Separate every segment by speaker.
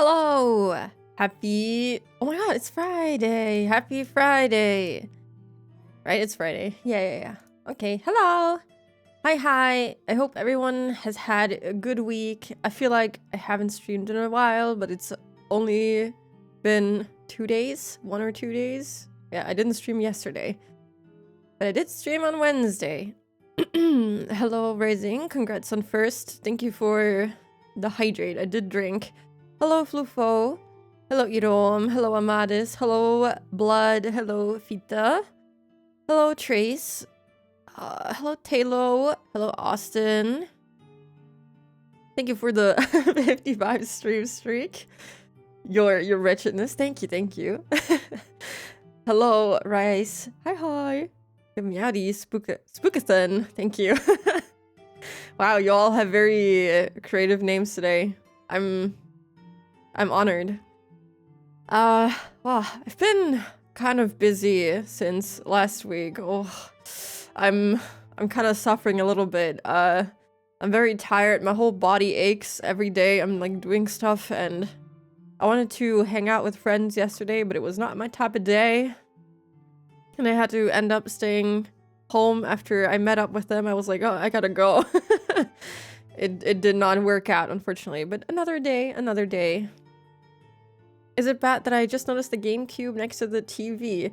Speaker 1: Hello! Happy... Oh my god, it's Friday! Happy Friday! Right, it's Friday. Yeah. Okay, hello! Hi. I hope everyone has had a good week. I feel like I haven't streamed in a while, but it's only been 2 days? 1 or 2 days? Yeah, I didn't stream yesterday. But I did stream on Wednesday. Hello, Rising. Congrats on first. Thank you for the hydrate. I did drink. Hello, Flufo. Hello, Irom. Hello, Amadis. Hello, Blood. Hello, Fita. Hello, Trace. Hello, Talo. Hello, Austin. Thank you for the 55 stream streak. Your wretchedness. Thank you. Hello, Rice. Hi. Meowdy, Spookathan. Thank you. Wow, you all have very creative names today. I'm honored. Well, I've been kind of busy since last week. Oh, I'm kind of suffering a little bit. I'm very tired. My whole body aches every day. I'm like doing stuff, and I wanted to hang out with friends yesterday, but it was not my type of day. And I had to end up staying home after I met up with them. I was like, oh, I gotta go. It did not work out, unfortunately. But another day. Is it bad that I just noticed the GameCube next to the TV?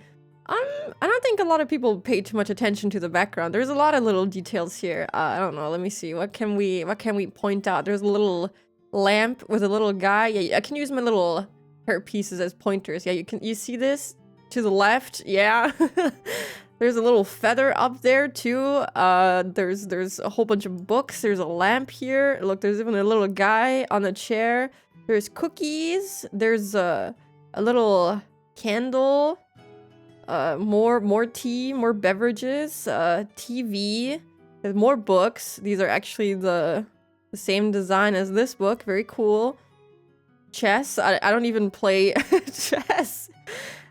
Speaker 1: I don't think a lot of people pay too much attention to the background. There's a lot of little details here. I don't know. Let me see. What can we point out? There's a little lamp with a little guy. Yeah, I can use my little hair pieces as pointers. Yeah, you see this to the left? Yeah. There's a little feather up there too. There's a whole bunch of books. There's a lamp here. Look, there's even a little guy on a chair. There's cookies. There's a little candle. More tea, more beverages, TV. There's more books. These are actually the same design as this book. Very cool. Chess. I don't even play chess.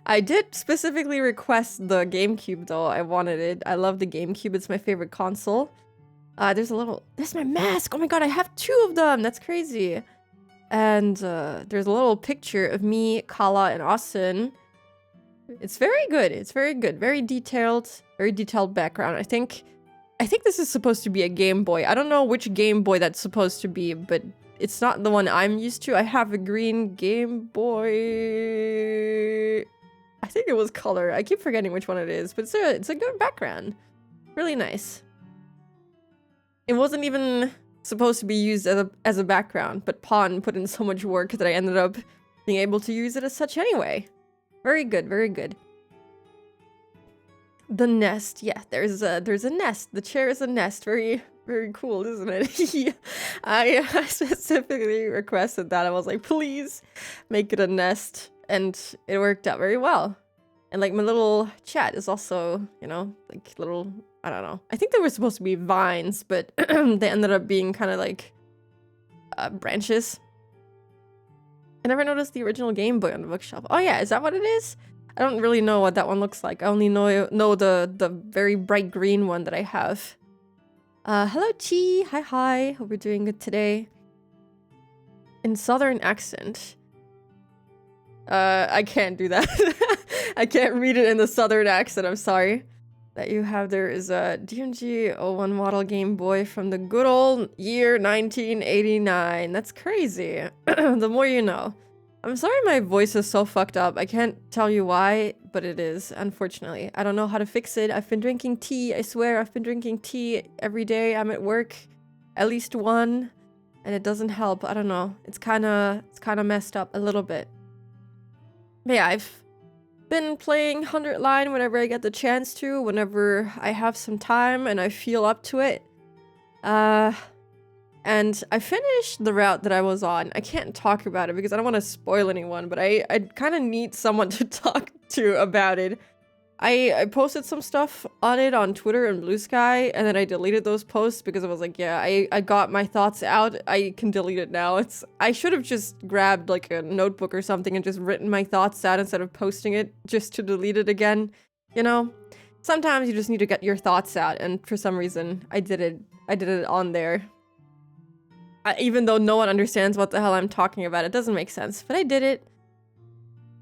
Speaker 1: I did specifically request the GameCube though. I wanted it. I love the GameCube. It's my favorite console. There's my mask. Oh my god, I have 2 of them. That's crazy. And there's a little picture of me, Kala, and Austin. It's very good. Very detailed background. I think this is supposed to be a Game Boy. I don't know which Game Boy that's supposed to be, but it's not the one I'm used to. I have a green Game Boy. I think it was color. I keep forgetting which one it is, but it's a good background. Really nice. It wasn't even supposed to be used as a background, but Pon put in so much work that I ended up being able to use it as such anyway. Very good. The nest. Yeah, there's a nest. The chair is a nest. Very cool, isn't it? I specifically requested that. I was like, please make it a nest. And it worked out very well. And like my little chat is also, like little, I don't know. I think they were supposed to be vines, but they ended up being kind of like branches. I never noticed the original Game Boy on the bookshelf. Oh yeah, is that what it is? I don't really know what that one looks like. I only know the very bright green one that I have. Hello Chi. Hi. Hope you're doing good today. In Southern accent. I can't do that. I can't read it in the Southern accent, I'm sorry. That you have there is a DMG 01 model Game Boy from the good old year 1989. That's crazy. The more you know. I'm sorry my voice is so fucked up. I can't tell you why, but it is, unfortunately. I don't know how to fix it. I've been drinking tea. I swear I've been drinking tea every day. I'm at work. At least one. And it doesn't help. I don't know. It's kind of messed up a little bit. But yeah, I've been playing 100 Line whenever I get the chance to, whenever I have some time and I feel up to it. And I finished the route that I was on. I can't talk about it because I don't want to spoil anyone, but I kind of need someone to talk to about it. I posted some stuff on it on Twitter and Blue Sky, and then I deleted those posts because I was like, yeah, I got my thoughts out. I can delete it now. I should have just grabbed like a notebook or something and just written my thoughts out instead of posting it just to delete it again. You know? Sometimes you just need to get your thoughts out, and for some reason I did it on there. even though no one understands what the hell I'm talking about. It doesn't make sense, but I did it.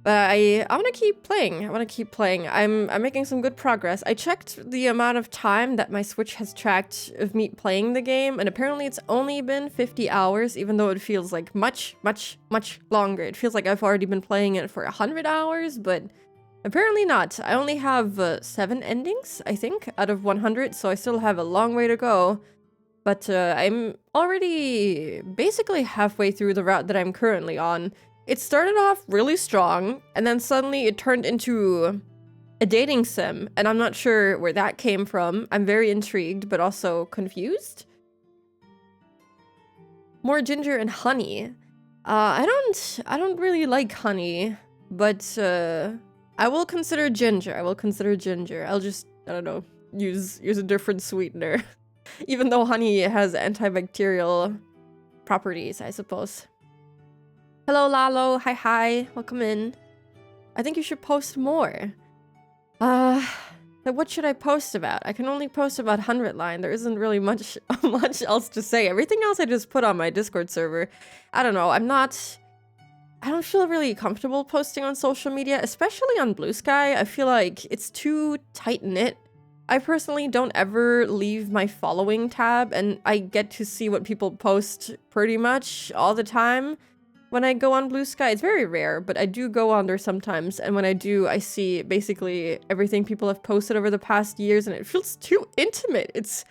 Speaker 1: But I want to keep playing. I'm making some good progress. I checked the amount of time that my Switch has tracked of me playing the game, and apparently it's only been 50 hours, even though it feels like much, much, much longer. It feels like I've already been playing it for 100 hours, but apparently not. I only have 7 endings, I think, out of 100, so I still have a long way to go. But I'm already basically halfway through the route that I'm currently on. It started off really strong, and then suddenly it turned into a dating sim, and I'm not sure where that came from. I'm very intrigued, but also confused. More ginger and honey. I don't really like honey, but I will consider ginger. I'll just, I don't know, use a different sweetener. Even though honey has antibacterial properties, I suppose. Hello, Lalo. Hi. Welcome in. I think you should post more. What should I post about? I can only post about 100 line. There isn't really much else to say. Everything else I just put on my Discord server. I don't know. I don't feel really comfortable posting on social media, especially on Blue Sky. I feel like it's too tight-knit. I personally don't ever leave my following tab, and I get to see what people post pretty much all the time. When I go on Blue Sky, it's very rare, but I do go on there sometimes, and when I do, I see basically everything people have posted over the past years, and it feels too intimate. It's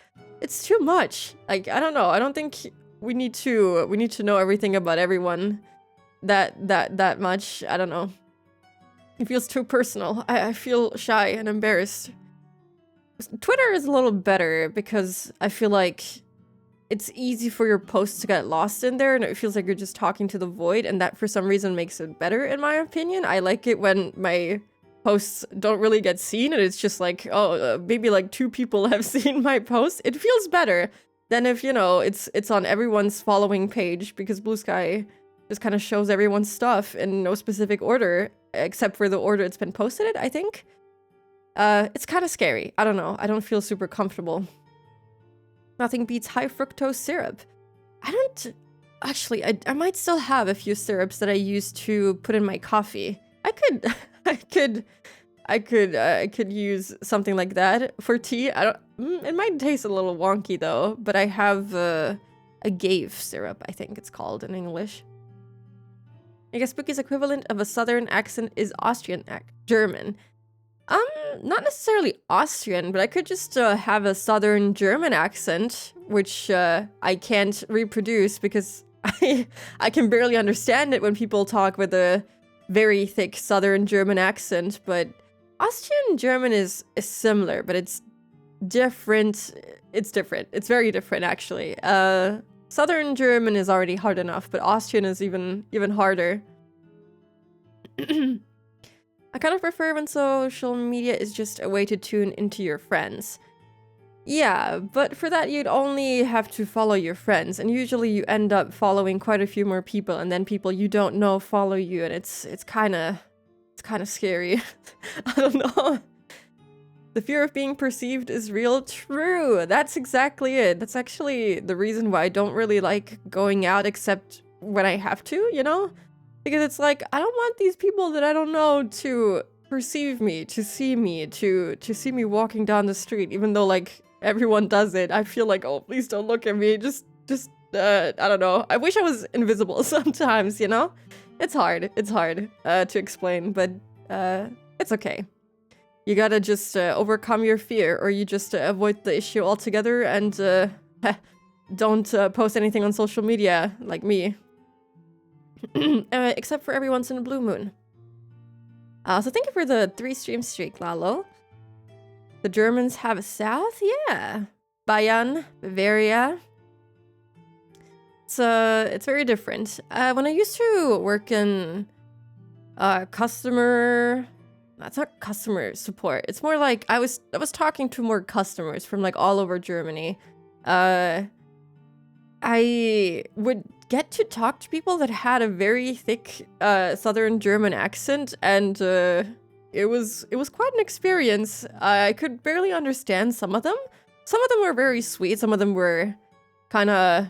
Speaker 1: too much. Like, I don't know. I don't think we need to know everything about everyone that much. I don't know. It feels too personal. I feel shy and embarrassed. Twitter is a little better because I feel like it's easy for your posts to get lost in there, and it feels like you're just talking to the void, and that for some reason makes it better, in my opinion. I like it when my posts don't really get seen, and it's just like, oh, maybe like 2 people have seen my post. It feels better than if, you know, it's on everyone's following page, because Blue Sky just kind of shows everyone's stuff in no specific order, except for the order it's been posted in, I think. It's kind of scary. I don't know. I don't feel super comfortable. Nothing beats high fructose syrup. Actually, I might still have a few syrups that I used to put in my coffee. I could use something like that for tea. It might taste a little wonky though, but I have a agave syrup, I think it's called in English. I guess Spooky's equivalent of a southern accent is German. Not necessarily Austrian, but I could just have a southern German accent, which I can't reproduce because I can barely understand it when people talk with a very thick southern German accent. But Austrian German is similar, but it's different. It's different. It's very different, actually. Southern German is already hard enough, but Austrian is even harder. I kind of prefer when social media is just a way to tune into your friends. Yeah, but for that you'd only have to follow your friends, and usually you end up following quite a few more people, and then people you don't know follow you, and it's kind of scary. I don't know. The fear of being perceived is real. True. That's exactly it. That's actually the reason why I don't really like going out except when I have to, you know? Because it's like, I don't want these people that I don't know to perceive me, to see me, to see me walking down the street, even though, like, everyone does it. I feel like, oh, please don't look at me. Just, I don't know. I wish I was invisible sometimes, you know? It's hard. It's hard to explain, but it's okay. You gotta just overcome your fear, or you just avoid the issue altogether and don't post anything on social media like me. Except for every once in a blue moon. So thank you for the 3 stream streak, Lalo. The Germans have a south? Yeah. Bayern, Bavaria. It's very different. When I used to work in customer... That's not customer support. It's more like I was talking to more customers from like all over Germany. I would get to talk to people that had a very thick southern German accent, and it was quite an experience. I could barely understand some of them. Some of them were very sweet. Some of them were kind of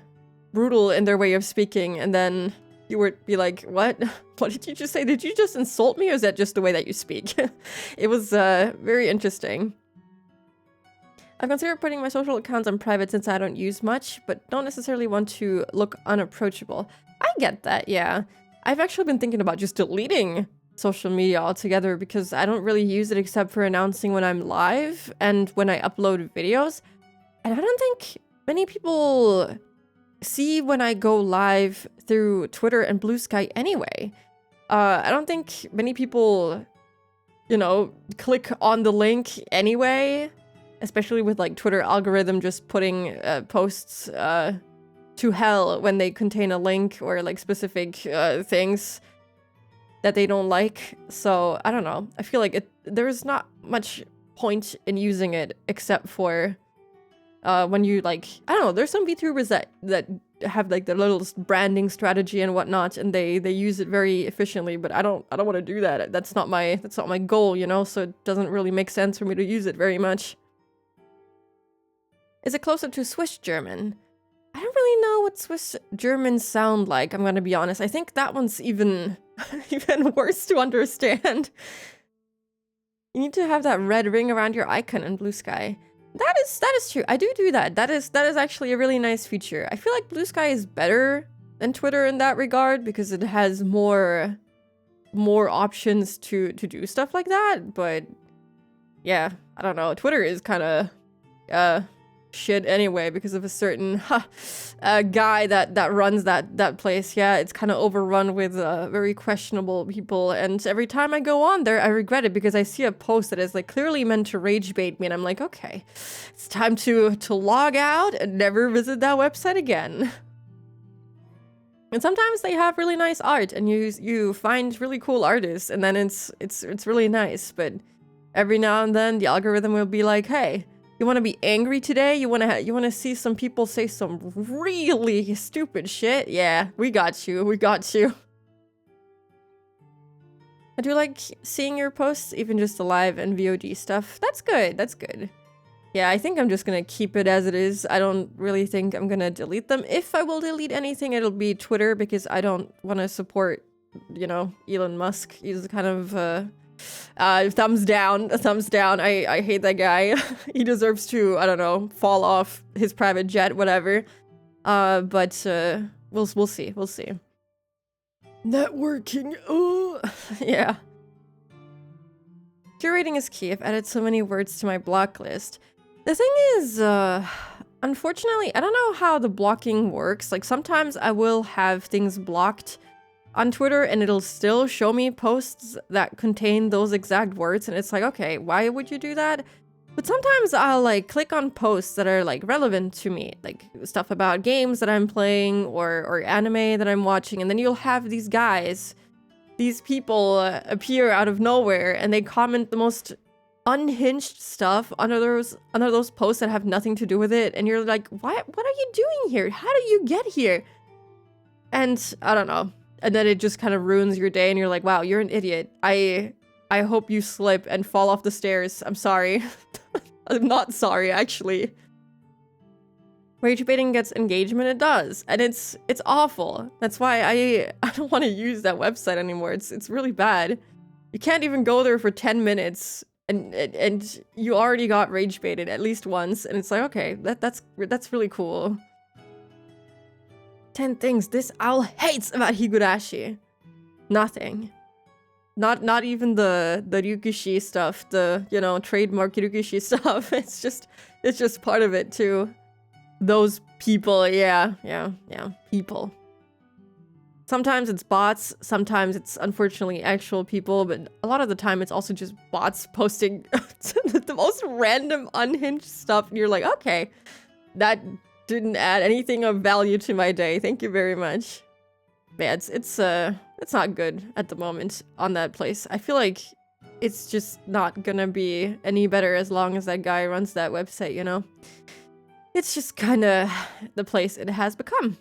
Speaker 1: brutal in their way of speaking, and then you would be like, what? What did you just say? Did you just insult me, or is that just the way that you speak? It was very interesting. I've considered putting my social accounts on private since I don't use much, but don't necessarily want to look unapproachable. I get that, yeah. I've actually been thinking about just deleting social media altogether because I don't really use it except for announcing when I'm live and when I upload videos. And I don't think many people see when I go live through Twitter and Blue Sky anyway. I don't think many people, you know, click on the link anyway, especially with like Twitter algorithm just putting posts to hell when they contain a link or like specific things that they don't like. So I don't know. I feel like there's not much point in using it except for when you like, I don't know, there's some VTubers that have like their little branding strategy and whatnot, and they use it very efficiently, but I don't want to do that. That's not my goal, you know, so it doesn't really make sense for me to use it very much. Is it closer to Swiss German? I don't really know what Swiss Germans sound like, I'm gonna be honest. I think that one's even worse to understand. You need to have that red ring around your icon in Blue Sky. That is true. I do that. That is actually a really nice feature. I feel like Blue Sky is better than Twitter in that regard because it has more options to do stuff like that. But yeah, I don't know. Twitter is kind of shit anyway because of a certain guy that runs that place. Yeah, it's kind of overrun with very questionable people, and every time I go on there I regret it because I see a post that is like clearly meant to rage bait me, and I'm like, okay, it's time to log out and never visit that website again. And sometimes they have really nice art and you find really cool artists, and then it's really nice, but every now and then the algorithm will be like, hey, you want to be angry today? You want to see some people say some really stupid shit? Yeah, we got you. We got you. I do like seeing your posts, even just the live and VOD stuff. That's good. That's good. Yeah, I think I'm just going to keep it as it is. I don't really think I'm going to delete them. If I will delete anything, it'll be Twitter because I don't want to support, you know, Elon Musk. He's kind of thumbs down. I hate that guy. He deserves to, I don't know, fall off his private jet, whatever. But we'll see. We'll see. Networking. Oh, yeah. Curating is key. I've added so many words to my block list. The thing is, unfortunately, I don't know how the blocking works. Like sometimes I will have things blocked on Twitter and it'll still show me posts that contain those exact words, and it's like, okay, why would you do that? But sometimes I'll like click on posts that are like relevant to me, like stuff about games that I'm playing or anime that I'm watching, and then you'll have these guys, these people appear out of nowhere and they comment the most unhinged stuff under those posts that have nothing to do with it, and you're like, what are you doing here? How did you get here? And I don't know. And then it just kind of ruins your day and you're like, wow, you're an idiot. I hope you slip and fall off the stairs. I'm sorry. I'm not sorry, actually. Rage baiting gets engagement, it does. And it's awful. That's why I don't want to use that website anymore. It's really bad. You can't even go there for 10 minutes and you already got rage baited at least once, and it's like, okay, that's really cool. 10 things this owl hates about Higurashi. Nothing. Not even the Ryukishi stuff, the, you know, trademark Ryukishi stuff. It's just part of it too. Those people, yeah, people. Sometimes it's bots, sometimes it's unfortunately actual people, but a lot of the time it's also just bots posting the most random unhinged stuff, and you're like, okay, that didn't add anything of value to my day. Thank you very much. Yeah, it's not good at the moment on that place. I feel like it's just not gonna be any better as long as that guy runs that website, you know? It's just kinda the place it has become.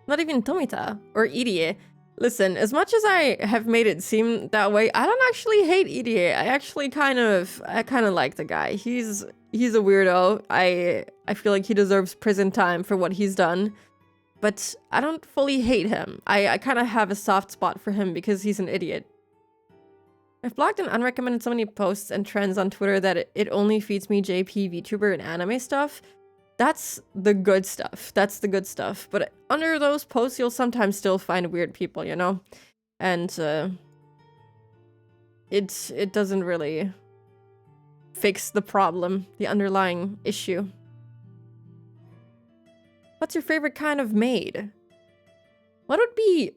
Speaker 1: Not even Tomita or Irie. Listen, as much as I have made it seem that way, I don't actually hate Irie. I kind of like the guy. He's he's a weirdo. I feel like he deserves prison time for what he's done. But I don't fully hate him. I kind of have a soft spot for him because he's an idiot. I've blocked and unrecommended so many posts and trends on Twitter that it only feeds me JP, VTuber, and anime stuff. That's the good stuff. That's the good stuff. But under those posts, you'll sometimes still find weird people, you know? And it doesn't really fix the problem, the underlying issue. What's your favorite kind of maid? What would be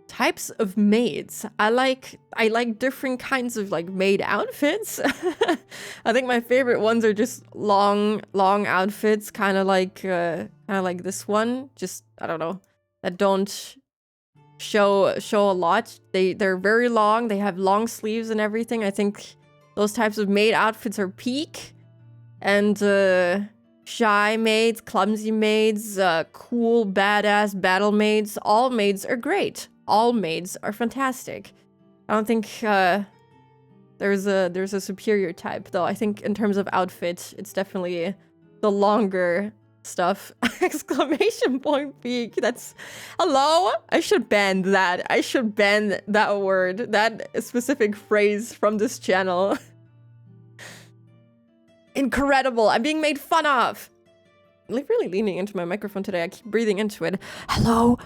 Speaker 1: types of maids? I like different kinds of like maid outfits. I think my favorite ones are just long outfits, kind of like this one. Just I don't know, that don't show a lot. They're very long. They have long sleeves and everything. I think those types of maid outfits are peak. And shy maids, clumsy maids, cool, badass battle maids. All maids are great. All maids are fantastic. I don't think there's a superior type, though. I think in terms of outfit, it's definitely the longer stuff. Exclamation point peak. That's... Hello? I should ban that. I should ban that word. That specific phrase from this channel. Incredible. I'm being made fun of. I'm like really leaning into my microphone today. I keep breathing into it. Hello?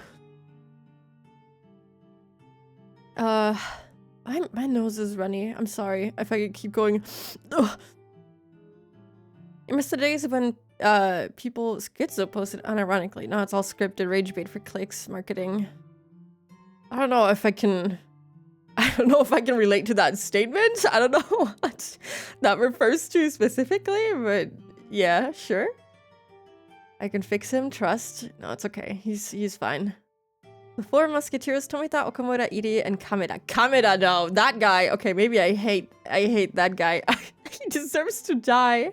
Speaker 1: My nose is runny. I'm sorry if I keep going. Ugh. I miss the days when people schizo posted unironically. Now it's all scripted rage bait for clicks, marketing. I don't know if I can relate to that statement. I don't know what that refers to specifically, but yeah, sure. I can fix him, trust. No, it's okay. He's fine. The four musketeers, Tomita, Okamura, Iri, and Kameda. Kameda, no, that guy. Okay, maybe I hate that guy. He deserves to die.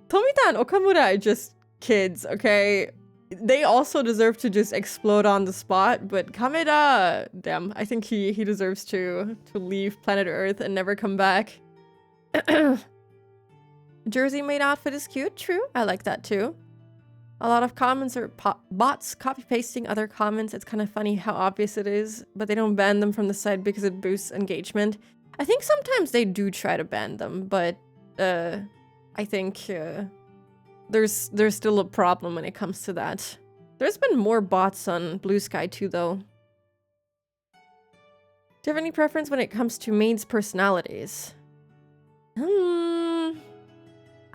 Speaker 1: Tomita and Okamura are just kids, okay? They also deserve to just explode on the spot, but Kameda, damn, I think he deserves to leave planet Earth and never come back. Jersey maid outfit is cute, true. I like that too. A lot of comments are bots copy-pasting other comments. It's kind of funny how obvious it is, but they don't ban them from the site because it boosts engagement. I think sometimes they do try to ban them, but I think there's still a problem when it comes to that. There's been more bots on Blue Sky too, though. Do you have any preference when it comes to maids' personalities? I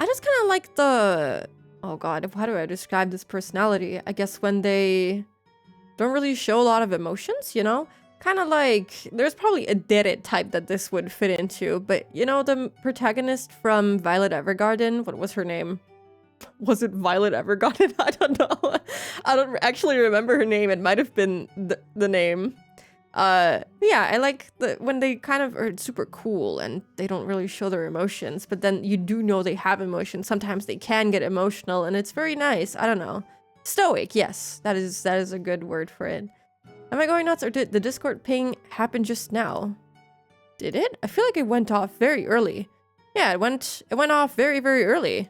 Speaker 1: just kind of like the... Oh god, how do I describe this personality? I guess when they don't really show a lot of emotions, you know? Kind of like... There's probably a Dere type that this would fit into, but you know the protagonist from Violet Evergarden? What was her name? Was it Violet Evergarden? I don't know. I don't actually remember her name. It might have been the name. Yeah, I like when they kind of are super cool and they don't really show their emotions, but then you do know they have emotions. Sometimes they can get emotional and it's very nice. I don't know. Stoic, yes. That is a good word for it. Am I going nuts or did the Discord ping happen just now? Did it? I feel like it went off very early. Yeah, it went off very, very early.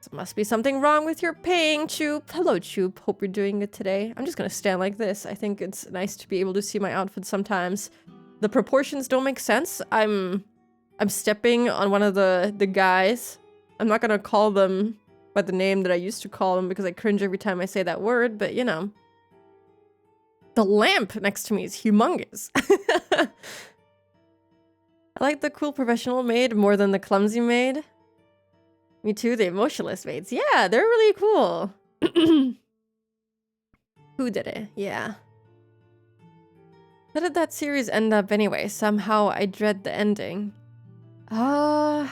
Speaker 1: So must be something wrong with your ping, Choop. Hello, Choop. Hope you're doing good today. I'm just gonna stand like this. I think it's nice to be able to see my outfit sometimes. The proportions don't make sense. I'm stepping on one of the guys. I'm not gonna call them by the name that I used to call them because I cringe every time I say that word, but you know. The lamp next to me is humongous. I like the cool professional maid more than the clumsy maid. Me too, the emotionless maids. Yeah, they're really cool. Who did it? Yeah. How did that series end up anyway? Somehow I dread the ending. I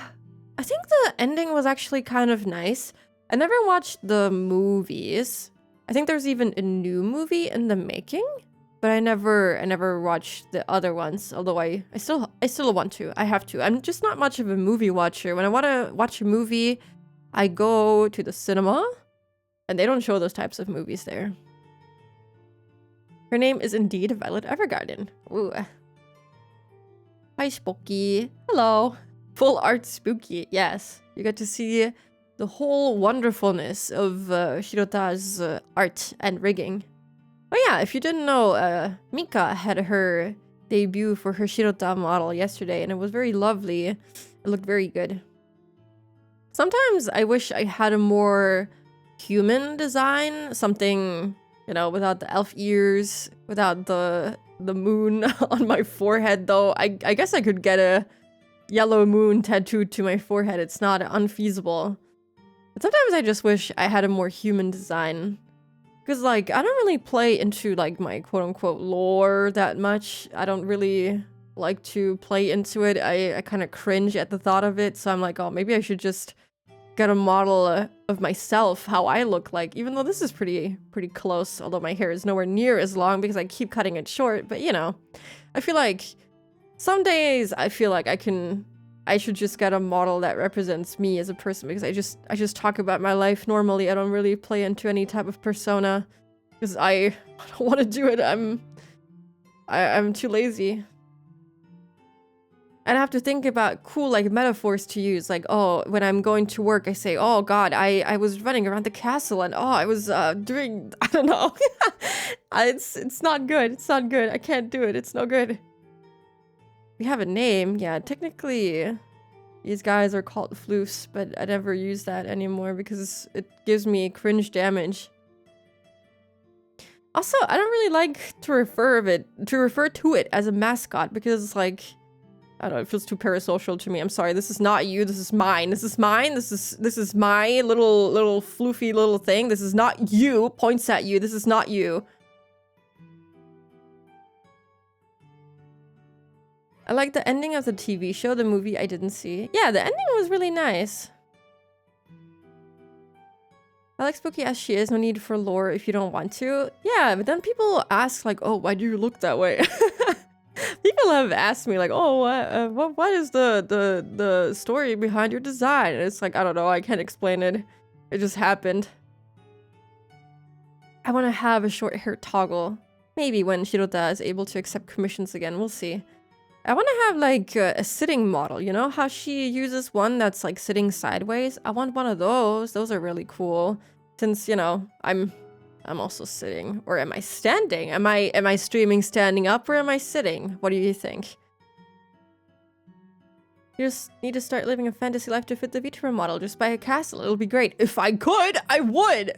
Speaker 1: think the ending was actually kind of nice. I never watched the movies. I think there's even a new movie in the making, but I never watched the other ones. Although I still want to. I have to. I'm just not much of a movie watcher. When I want to watch a movie, I go to the cinema, and they don't show those types of movies there. Her name is indeed Violet Evergarden. Ooh. Hi, Spooky. Hello. Full art spooky. Yes. You get to see the whole wonderfulness of Shirota's art and rigging. Oh yeah, if you didn't know, Mika had her debut for her Shirota model yesterday, and it was very lovely. It looked very good. Sometimes I wish I had a more human design, something, you know, without the elf ears, without the moon on my forehead, though. I guess I could get a yellow moon tattooed to my forehead. It's not unfeasible. But sometimes I just wish I had a more human design. Because, like, I don't really play into, like, my quote-unquote lore that much. I don't really like to play into it. I kind of cringe at the thought of it. So I'm like, oh, maybe I should just get a model of myself, how I look like. Even though this is pretty close, although my hair is nowhere near as long because I keep cutting it short. But, you know, I feel like some days I feel like I should just get a model that represents me as a person, because I just talk about my life normally. I don't really play into any type of persona because I don't want to do it. I'm too lazy. And I have to think about cool, like, metaphors to use. Like, oh, when I'm going to work, I say, oh god, I was running around the castle, and oh, I was doing, I don't know. It's not good. It's not good. I can't do it. It's no good. We have a name. Yeah, technically these guys are called floofs, but I never use that anymore because it gives me cringe damage. Also, I don't really like to refer to it as a mascot, because, like, I don't know, it feels too parasocial to me. I'm sorry. This is not you. This is mine. This is mine. This is my little floofy little thing. This is not you. Points at you. This is not you. I like the ending of the TV show, the movie I didn't see. Yeah, the ending was really nice. I like spooky as she is, no need for lore if you don't want to. Yeah, but then people ask, like, oh, why do you look that way? People have asked me, like, oh, what is the story behind your design? And it's like, I don't know, I can't explain it. It just happened. I want to have a short hair toggle. Maybe when Shirota is able to accept commissions again, we'll see. I want to have, like, a sitting model, you know? How she uses one that's, like, sitting sideways? I want one of those. Those are really cool. Since, you know, I'm also sitting. Or am I standing? Am I streaming standing up, or am I sitting? What do you think? You just need to start living a fantasy life to fit the vtuber model. Just buy a castle. It'll be great. If I could, I would!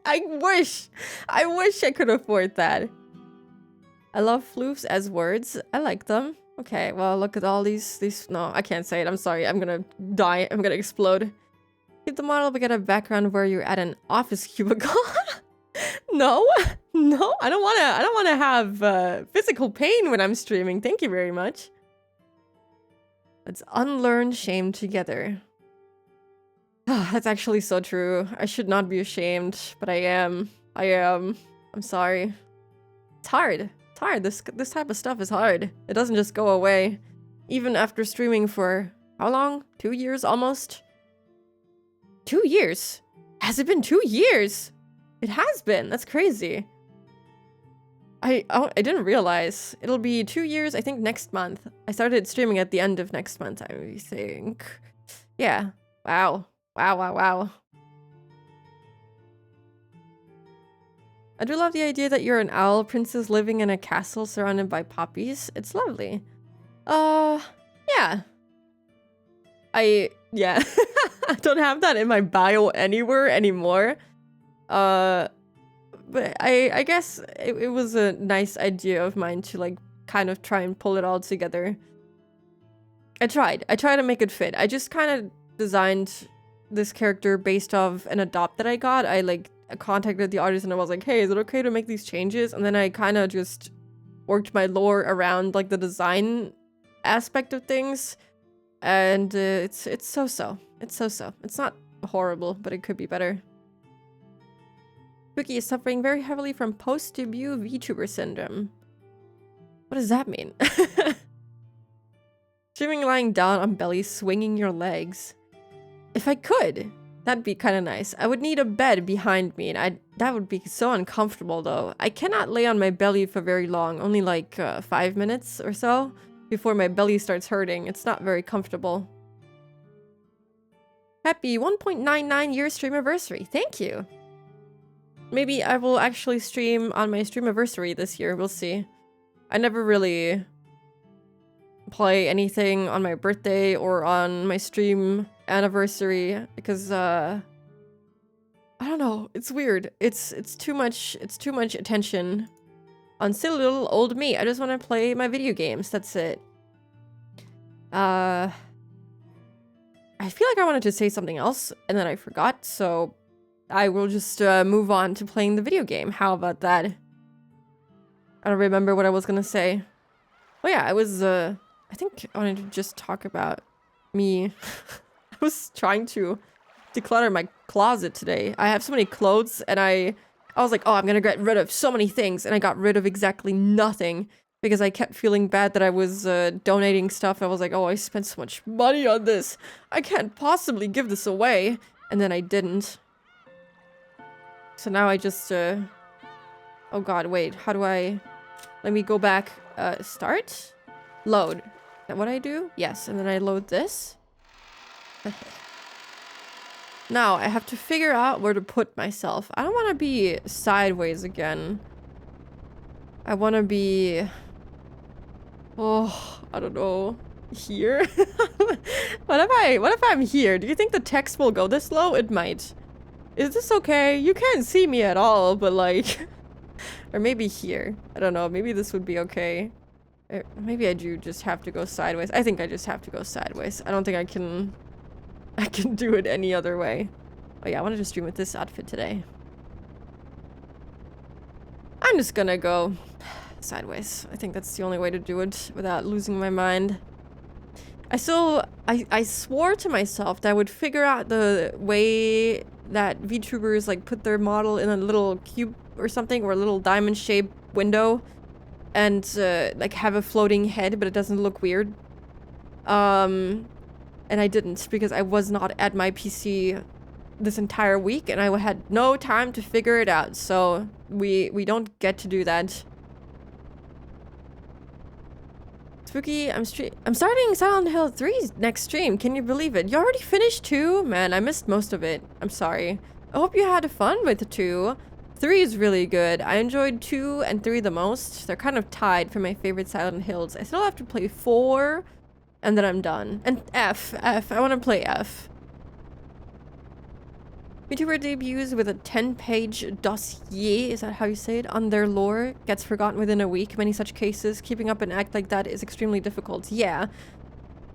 Speaker 1: I wish I could afford that. I love floofs as words. I like them. Okay, well, look at all these... No, I can't say it. I'm sorry. I'm gonna die. I'm gonna explode. Keep the model, but get a background where you're at an office cubicle. No, I don't wanna have physical pain when I'm streaming. Thank you very much. Let's unlearn shame together. That's actually so true. I should not be ashamed, but I am. I'm sorry. It's hard. Hard. This type of stuff is hard. It doesn't just go away. Even after streaming for how long? 2 years almost? 2 years? Has it been 2 years? It has been. That's crazy. I didn't realize. It'll be 2 years, I think, next month. I started streaming at the end of next month, I think. Yeah. Wow. Wow. I do love the idea that you're an owl princess living in a castle surrounded by poppies. It's lovely. Yeah. Yeah. I don't have that in my bio anywhere anymore. But I guess it was a nice idea of mine to, like, kind of try and pull it all together. I tried to make it fit. I just kind of designed this character based off an adopt that I got. I contacted the artist and I was like, hey, is it okay to make these changes? And then I kind of just worked my lore around, like, the design aspect of things. And it's so-so. It's so-so. It's not horrible, but it could be better. Spooky is suffering very heavily from post-debut VTuber syndrome. What does that mean? Streaming lying down on belly, swinging your legs. If I could, that'd be kind of nice. I would need a bed behind me, and that would be so uncomfortable, though. I cannot lay on my belly for very long, only like 5 minutes or so, before my belly starts hurting. It's not very comfortable. Happy 1.99 year stream anniversary. Thank you. Maybe I will actually stream on my stream anniversary this year. We'll see. I never really play anything on my birthday or on my stream anniversary because I don't know, it's weird. It's too much attention on silly little old me. I just want to play my video games. That's it. I feel like I wanted to say something else and then I forgot, so I will just move on to playing the video game. How about that? I don't remember what I was gonna say. Oh yeah, I was I think I wanted to just talk about me. I was trying to declutter my closet today. I have so many clothes and I was like, oh, I'm gonna get rid of so many things, and I got rid of exactly nothing because I kept feeling bad that I was donating stuff. I was like, oh, I spent so much money on this. I can't possibly give this away. And then I didn't. So now I just oh god, wait, how do I... Let me go back. Start? Load. Is that what I do? Yes, and then I load this. Now, I have to figure out where to put myself. I don't want to be sideways again. I want to be... Oh, I don't know. Here? What if I'm here? Do you think the text will go this low? It might. Is this okay? You can't see me at all, but like... Or maybe here. I don't know. Maybe this would be okay. Maybe I do just have to go sideways. I think I just have to go sideways. I don't think I can do it any other way. Oh yeah, I wanted to stream with this outfit today. I'm just gonna go sideways. I think that's the only way to do it without losing my mind. I swore to myself that I would figure out the way that VTubers like put their model in a little cube or something, or a little diamond shaped window, and like have a floating head, but it doesn't look weird. And I didn't, because I was not at my PC this entire week and I had no time to figure it out. So we don't get to do that. Spooky, I'm starting Silent Hill 3's next stream. Can you believe it? You already finished 2? Man, I missed most of it. I'm sorry. I hope you had fun with 2. 3 is really good. I enjoyed 2 and 3 the most. They're kind of tied for my favorite Silent Hills. I still have to play 4, and then I'm done. And F. I want to play F. VTuber debuts with a 10-page dossier, is that how you say it, on their lore, gets forgotten within a week. Many such cases. Keeping up an act like that is extremely difficult. Yeah.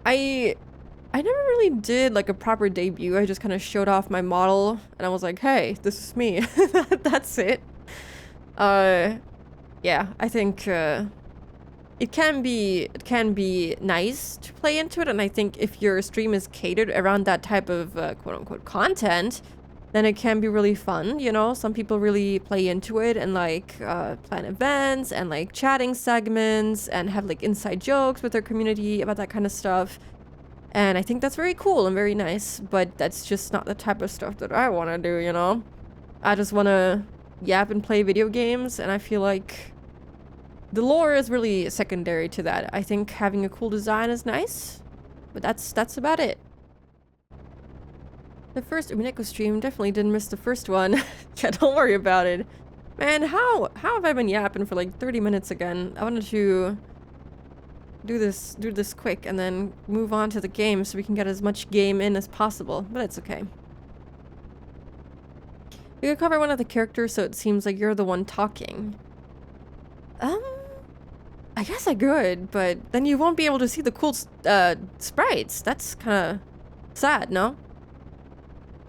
Speaker 1: I never really did like a proper debut. I just kind of showed off my model and I was like, hey, this is me. That's it. Yeah, I think it can be nice to play into it, and I think if your stream is catered around that type of quote-unquote content, then it can be really fun, you know? Some people really play into it and like plan events and like chatting segments and have like inside jokes with their community about that kind of stuff. And I think that's very cool and very nice, but that's just not the type of stuff that I want to do, you know? I just want to yap and play video games, and I feel like the lore is really secondary to that. I think having a cool design is nice, but that's about it. The first Umineko stream definitely didn't miss the first one. Yeah, don't worry about it. Man, how have I been yapping for like 30 minutes again? I wanted to do this quick and then move on to the game so we can get as much game in as possible, but it's okay. You could cover one of the characters so it seems like you're the one talking. I guess I could, but then you won't be able to see the cool sprites. That's kind of sad, no?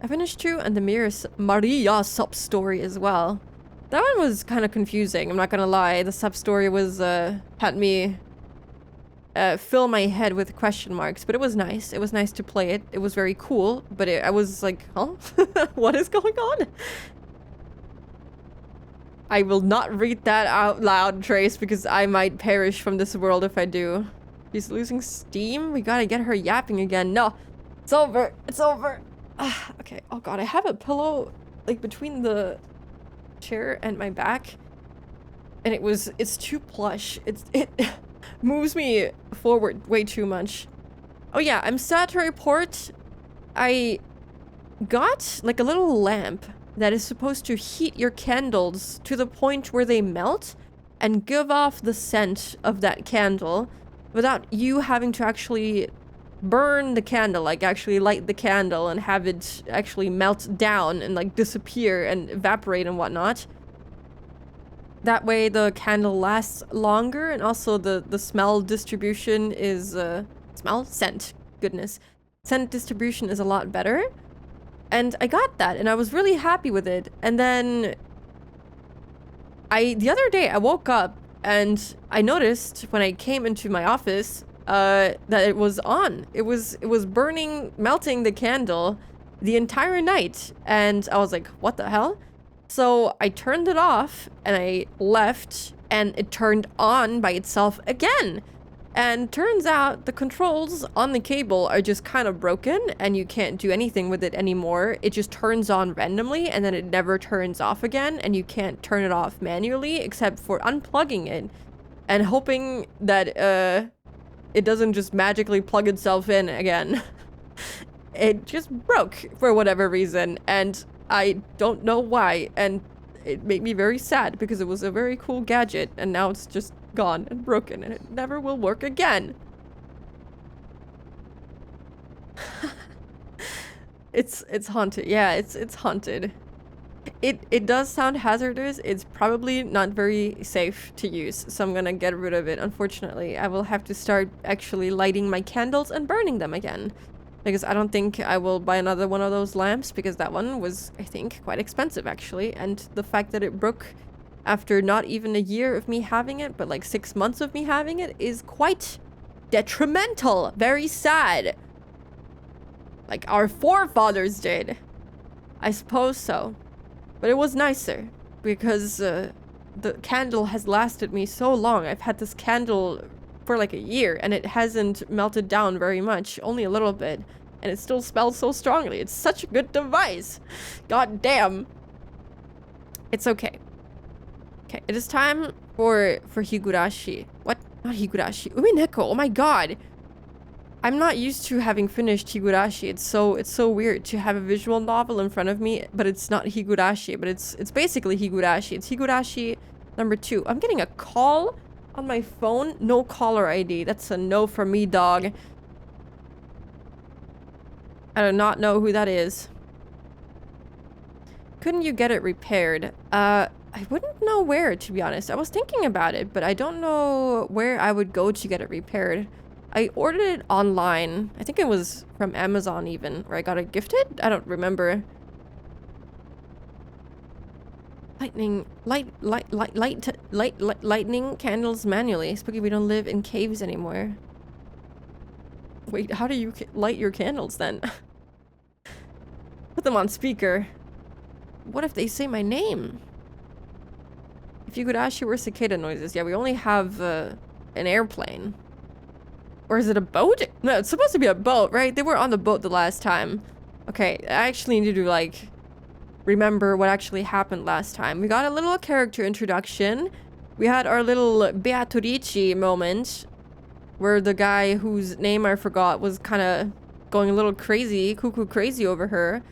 Speaker 1: I finished 2 and the Maria sub-story as well. That one was kind of confusing, I'm not gonna lie. The sub-story was, had me fill my head with question marks, but it was nice. It was nice to play it. It was very cool, but I was like, huh? What is going on? I will not read that out loud, Trace, because I might perish from this world if I do. She's losing steam? We gotta get her yapping again. No, it's over. It's over. Okay. Oh god, I have a pillow like between the chair and my back, and it's too plush. It moves me forward way too much. Oh yeah, I'm sad to report I got like a little lamp that is supposed to heat your candles to the point where they melt and give off the scent of that candle without you having to actually burn the candle, like actually light the candle and have it actually melt down and like disappear and evaporate and whatnot. That way the candle lasts longer, and also the smell distribution is scent distribution is a lot better. And I got that and I was really happy with it. And then the other day I woke up and I noticed when I came into my office that it was on. It was burning, melting the candle the entire night, and I was like, what the hell? So I turned it off and I left, and it turned on by itself again. And turns out the controls on the cable are just kind of broken and you can't do anything with it anymore. It just turns on randomly and then it never turns off again, and you can't turn it off manually except for unplugging it and hoping that it doesn't just magically plug itself in again. It just broke for whatever reason, and I don't know why, and it made me very sad because it was a very cool gadget, and now it's just gone and broken and it never will work again. It's haunted. Yeah, it's haunted. It does sound hazardous. It's probably not very safe to use, so I'm gonna get rid of it. Unfortunately, I will have to start actually lighting my candles and burning them again, because I don't think I will buy another one of those lamps, because that one was, I think, quite expensive actually, and the fact that it broke after not even a year of me having it, but like 6 months of me having it, is quite detrimental. Very sad. Like our forefathers did. I suppose so. But it was nicer, because the candle has lasted me so long. I've had this candle for like a year, and it hasn't melted down very much, only a little bit. And it still smells so strongly. It's such a good device. God damn. It's okay. Okay, it is time for Higurashi. What? Not Higurashi. Umineko. Oh my god. I'm not used to having finished Higurashi. It's so weird to have a visual novel in front of me, but it's not Higurashi, but it's basically Higurashi. It's Higurashi number 2. I'm getting a call on my phone. No caller ID. That's a no for me, dog. I do not know who that is. Couldn't you get it repaired? I wouldn't know where, to be honest. I was thinking about it, but I don't know where I would go to get it repaired. I ordered it online. I think it was from Amazon even, where I got it gifted. I don't remember. Lightning candles manually. Spooky, we don't live in caves anymore. Wait, how do you light your candles then? Put them on speaker. What if they say my name? If you could actually were cicada noises. Yeah, we only have an airplane. Or is it a boat? No, it's supposed to be a boat, right? They were on the boat the last time. Okay, I actually need to, like, remember what actually happened last time. We got a little character introduction. We had our little Beatrice moment, where the guy whose name I forgot was kind of going a little crazy, cuckoo crazy over her.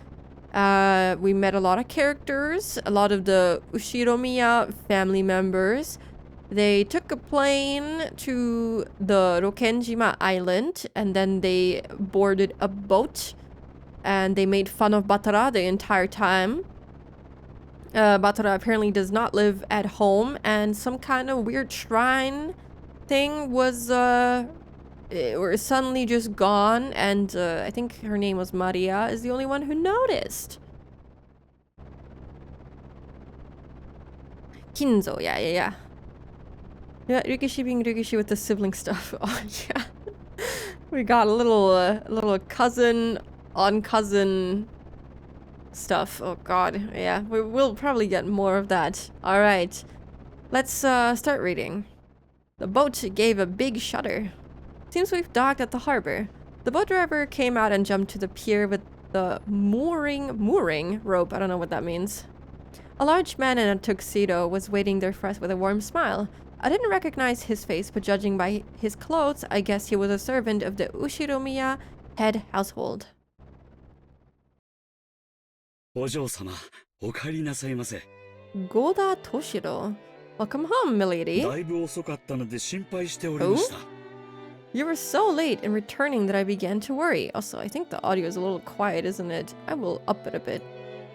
Speaker 1: We met a lot of characters, a lot of the Ushiromiya family members. They took a plane to the Rokenjima Island, and then they boarded a boat, and they made fun of Batara the entire time. Batara apparently does not live at home, and some kind of weird shrine thing was suddenly just gone, and I think her name was Maria, is the only one who noticed. Kinzo, yeah. Yeah, Rikishi being Rikishi with the sibling stuff. Oh, yeah. We got a little cousin on cousin stuff. Oh, God. Yeah, we'll probably get more of that. All right. Let's start reading. The boat gave a big shudder. Seems we've docked at the harbor. The boat driver came out and jumped to the pier with the mooring rope. I don't know what that means. A large man in a tuxedo was waiting there for us with a warm smile. I didn't recognize his face, but judging by his clothes, I guess he was a servant of the Ushiromiya head household.
Speaker 2: お嬢様、お帰りなさいませ。
Speaker 1: Goda Toshiro. Welcome home, milady.
Speaker 2: だいぶ遅かったので心配しておりました。
Speaker 1: You were so late in returning that I began to worry. Also, I think the audio is a little quiet, isn't it? I will up it a bit.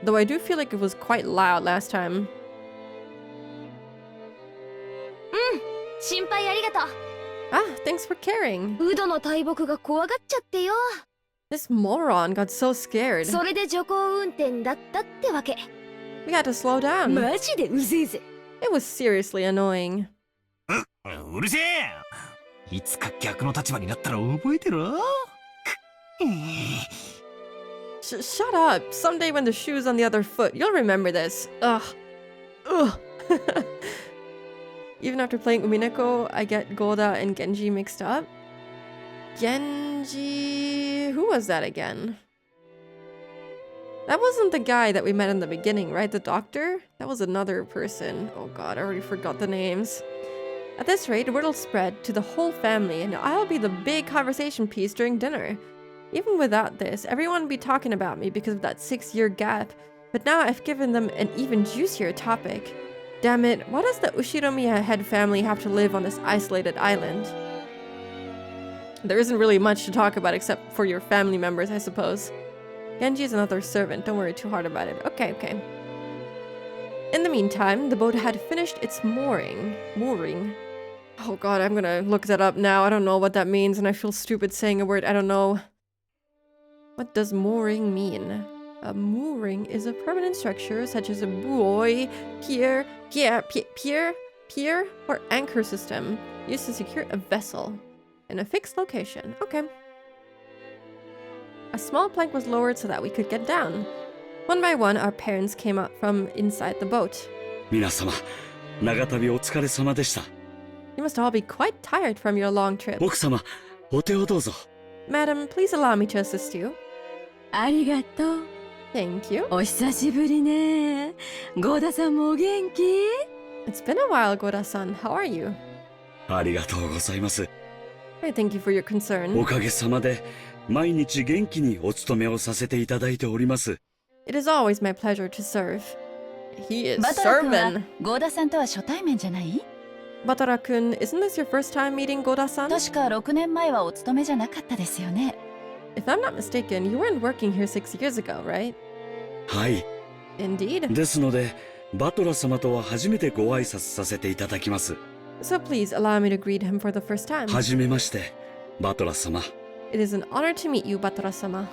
Speaker 1: Though I do feel like it was quite loud last time.
Speaker 3: 心配ありがとう。
Speaker 1: Ah, thanks for caring.
Speaker 3: ウドの大木が怖がっちゃってよ。
Speaker 1: This moron got so scared.
Speaker 3: それで徐行運転だったってわけ。
Speaker 1: We had to slow down.
Speaker 3: マジでうぜえぜ。
Speaker 1: It was seriously annoying.
Speaker 4: うるせえ。いつか逆の立場になったら覚えてろ。
Speaker 1: Shut up. Someday when the shoe's on the other foot, you'll remember this. Ugh. Even after playing Umineko, I get Goda and Genji mixed up. Genji... Who was that again? That wasn't the guy that we met in the beginning, right? The doctor? That was another person. Oh god, I already forgot the names. At this rate, word will spread to the whole family, and I'll be the big conversation piece during dinner. Even without this, everyone would be talking about me because of that 6-year gap. But now I've given them an even juicier topic. Damn it, why does the Ushiromiya head family have to live on this isolated island? There isn't really much to talk about except for your family members, I suppose. Genji is another servant, don't worry too hard about it. Okay. In the meantime, the boat had finished its mooring. Oh god, I'm gonna look that up now. I don't know what that means, and I feel stupid saying a word I don't know. What does mooring mean? A mooring is a permanent structure such as a buoy, pier, or anchor system used to secure a vessel in a fixed location. Okay. A small plank was lowered so that we could get down. One by one, our parents came out from inside the boat.
Speaker 2: 皆様、長旅お疲れ様でした。
Speaker 1: You must all be quite tired from your long trip.
Speaker 2: 奥様、お手をどうぞ。
Speaker 1: Madam, please allow me to assist you.
Speaker 5: ありがとう。
Speaker 1: Thank you.
Speaker 5: お久しぶりね。ゴーダさんもお元気？
Speaker 1: It's been a while, Goda-san. How are you?
Speaker 2: ありがとうございます。
Speaker 1: I thank you for your concern.
Speaker 2: おかげさまで毎日元気にお勤めをさせていただいております。
Speaker 1: It is always my pleasure to serve. He is
Speaker 5: バトラ君は
Speaker 1: serving.
Speaker 5: ゴーダさんとは初対面じゃない？
Speaker 1: Batara-kun, isn't this your first time meeting Goda-san?
Speaker 5: 確か6年前はお勤めじゃなかったですよね。
Speaker 1: If I'm not mistaken, you weren't working here 6 years ago, right?
Speaker 2: はい。
Speaker 1: Indeed.
Speaker 2: ですので、バトラ様とは初めてご挨拶させていただきます。
Speaker 1: So please allow me to greet him for the first time.
Speaker 2: はじめまして、バトラ様。
Speaker 1: It is an honor to meet you, Batara-sama.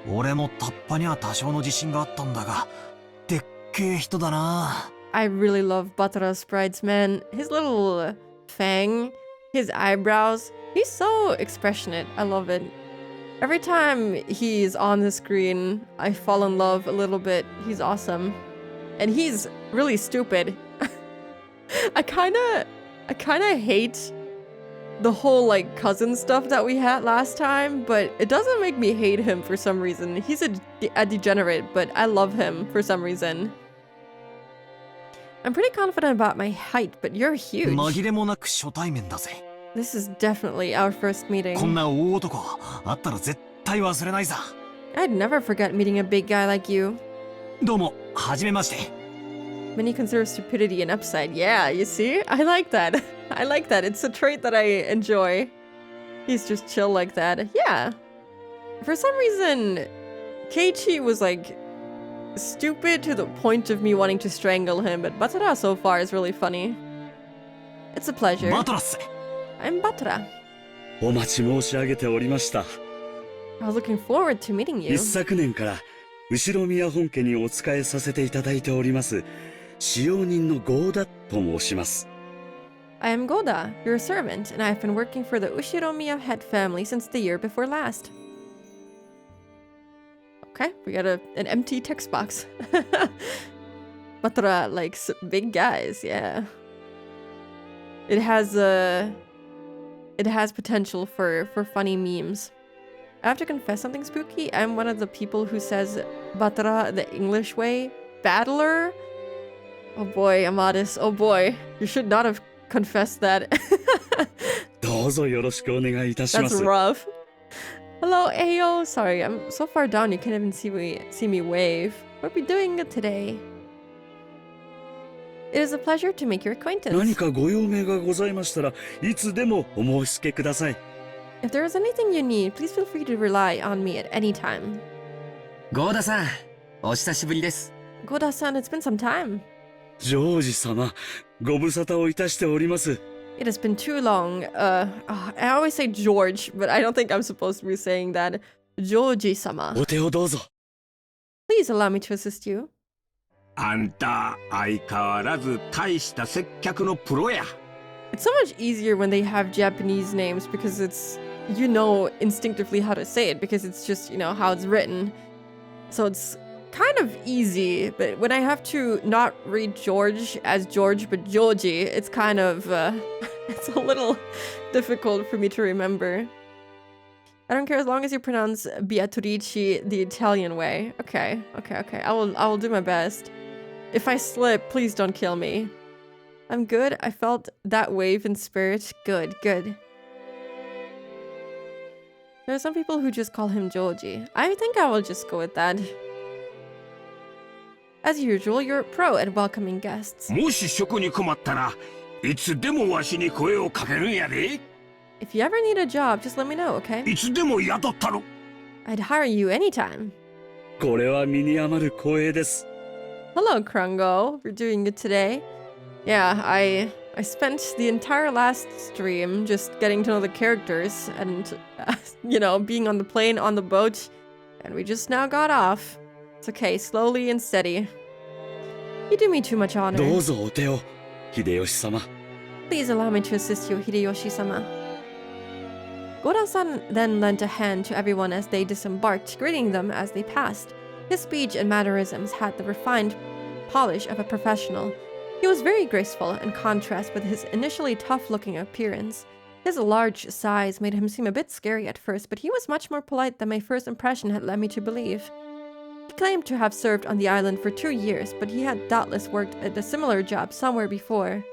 Speaker 4: 俺もタッパには多少の自信があったんだが、でっけえ人だな。
Speaker 1: I really love Batara's sprites, man. His little fang, his eyebrows. He's so expressionate. I love it. Every time he's on the screen, I fall in love a little bit. He's awesome. And he's really stupid. I kinda hate the whole like cousin stuff that we had last time, but it doesn't make me hate him for some reason. He's a degenerate, but I love him for some reason. I'm pretty confident about my height, but you're huge.
Speaker 4: 紛れもなく初対面だぜ。
Speaker 1: This is definitely our first
Speaker 4: こん
Speaker 1: meeting.
Speaker 4: な大男あったら絶対忘れないさ。
Speaker 1: I'd never forget meeting a big guy like you.
Speaker 4: どうも、はじめまして。
Speaker 1: Many consider stupidity an upside. Yeah, you see? I like that. I like that. It's a trait that I enjoy. He's just chill like that. Yeah. For some reason, Keiichi was like stupid to the point of me wanting to strangle him, but Batara so far is really funny. It's a pleasure.
Speaker 4: バトラっす。
Speaker 1: I'm Batara.
Speaker 2: お待ち申し上げておりました。
Speaker 1: I was looking forward to meeting you.
Speaker 2: 一昨年から後ろ宮本家にお仕えさせていただいております使用人のゴーダと申します。
Speaker 1: I am Goda, your servant, and I've been working for the Ushiromiya head family since the year before last. Okay, we got an empty text box. Batara likes big guys, yeah. It has potential for funny memes. I have to confess something spooky. I'm one of the people who says Batara the English way. Battler? Oh boy, Amadis. Oh boy. You should not have confessed that.
Speaker 2: どうぞよろしくお願いいたしま
Speaker 1: That's
Speaker 2: す。
Speaker 1: rough. Hello, Ayo. Sorry, I'm so far down you can't even see me wave. What are we doing today? It is a pleasure to make your
Speaker 2: 何
Speaker 1: acquaintance.
Speaker 2: かご用命がございましたらいつでもお申し付けください。
Speaker 1: If there is anything you need, please feel free to rely on me at any time.
Speaker 4: ゴーダさん、お久しぶりです。
Speaker 1: Goda-san, it's been some time.
Speaker 2: ジョージ様、ご無沙汰をいたしております。
Speaker 1: It has been too long. I always say George, but I don't think I'm supposed to be saying that. Georgie-sama.
Speaker 2: お手をどうぞ。
Speaker 1: Please allow me to assist you.
Speaker 6: あんた相変わらず大した接客のプロや。
Speaker 1: It's so much easier when they have Japanese names because it's, you know instinctively how to say it because it's just, how it's written. So it's kind of easy, but when I have to not read George as George but Georgie, it's kind of, it's a little difficult for me to remember. I don't care as long as you pronounce Beatrice the Italian way. Okay. I will do my best. If I slip, please don't kill me. I'm good. I felt that wave in spirit. Good. There are some people who just call him Georgie. I think I will just go with that. As usual, you're a pro at welcoming guests.
Speaker 6: もし職に困ったらいつでもわしに声をかけるんやで。
Speaker 1: If you ever need a job, just let me know, okay?
Speaker 6: いつでも雇ったろ。
Speaker 1: I'd hire you anytime.
Speaker 2: これは身に余る光栄です。
Speaker 1: Hello, Krungo. We're doing good today. Yeah, I spent the entire last stream just getting to know the characters and, being on the plane, on the boat, and we just now got off. It's okay, slowly and steady. You do me too much
Speaker 2: ど
Speaker 1: honor.
Speaker 2: うぞお手を、秀吉様。
Speaker 1: Please allow me to assist you, Hideyoshi-sama. Goda-san then lent a hand to everyone as they disembarked, greeting them as they passed. His speech and mannerisms had the refined polish of a professional. He was very graceful in contrast with his initially tough-looking appearance. His large size made him seem a bit scary at first, but he was much more polite than my first impression had led me to believe. He claimed to have served on the island for 2 years, but he had doubtless worked at a similar job somewhere before.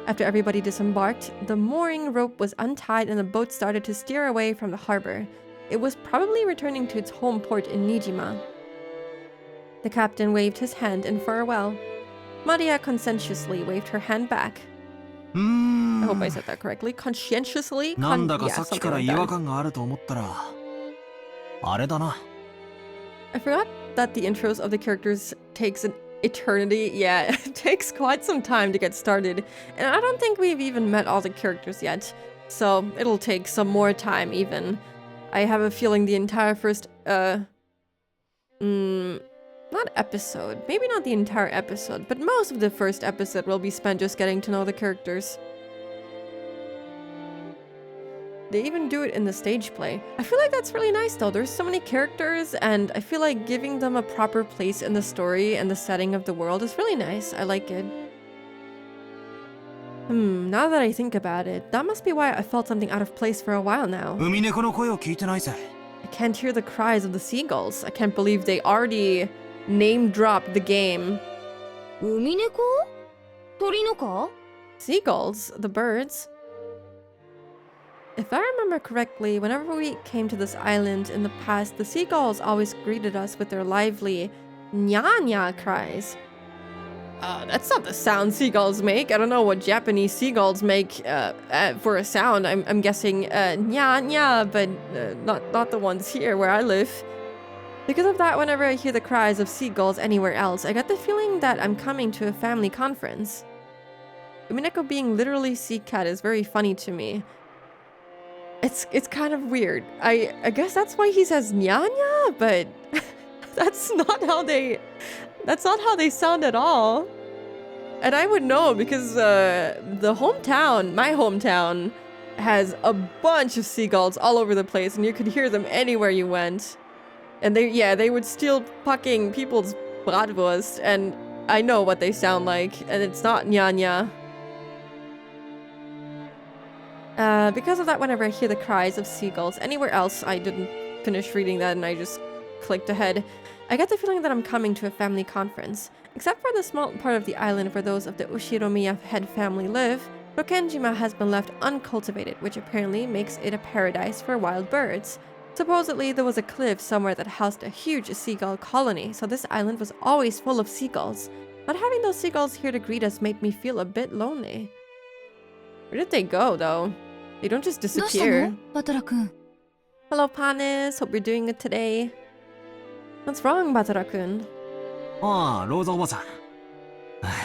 Speaker 1: After everybody disembarked, the mooring rope was untied and the boat started to steer away from the harbor. It was probably returning to its home port in Nijima. The captain waved his hand in farewell. Maria conscientiously waved her hand back. I hope I said that correctly. Conscientiously?
Speaker 4: なんだか
Speaker 1: Yeah,
Speaker 4: さっき
Speaker 1: something
Speaker 4: から
Speaker 1: like
Speaker 4: 違和
Speaker 1: that.
Speaker 4: 感があると思ったら、あれだな。
Speaker 1: I forgot that the intros of the characters takes an eternity. Yeah, it takes quite some time to get started. And I don't think we've even met all the characters yet. So it'll take some more time even. I have a feeling the entire first, not episode. Maybe not the entire episode, but most of the first episode will be spent just getting to know the characters. They even do it in the stage play. I feel like that's really nice though. There's so many characters and I feel like giving them a proper place in the story and the setting of the world is really nice. I like it. Now that I think about it, that must be why I felt something out of place for a while now.
Speaker 4: 海猫の声を聞いてないぜ。
Speaker 1: I can't hear the cries of the seagulls. I can't believe they already name dropped the game.
Speaker 3: 海猫？鳥のか？
Speaker 1: Seagulls, the birds. If I remember correctly, whenever we came to this island in the past, the seagulls always greeted us with their lively nya-nya cries. That's not the sound seagulls make. I don't know what Japanese seagulls make for a sound. I'm guessing nya-nya, but not the ones here where I live. Because of that, whenever I hear the cries of seagulls anywhere else, I get the feeling that I'm coming to a family conference. Umineko being literally sea cat is very funny to me. It's kind of weird. I guess that's why he says nya-nya, but that's not how they sound at all. And I would know because my hometown has a bunch of seagulls all over the place and you could hear them anywhere you went. And they would steal fucking people's bratwurst and I know what they sound like and it's not nya-nya. Because of that, whenever I hear the cries of seagulls anywhere else, I didn't finish reading that and I just clicked ahead. I get the feeling that I'm coming to a family conference. Except for the small part of the island where those of the Ushiromiya head family live, Rokenjima has been left uncultivated, which apparently makes it a paradise for wild birds. Supposedly, there was a cliff somewhere that housed a huge seagull colony, so this island was always full of seagulls. Not having those seagulls here to greet us made me feel a bit lonely. Where did they go, though? They don't just
Speaker 3: どうした
Speaker 1: disappear.
Speaker 3: のバトラ君。
Speaker 1: Hello, Panis. Hope you're doing good today. What's wrong, Batara-kun?
Speaker 4: ああ、ローザおばさ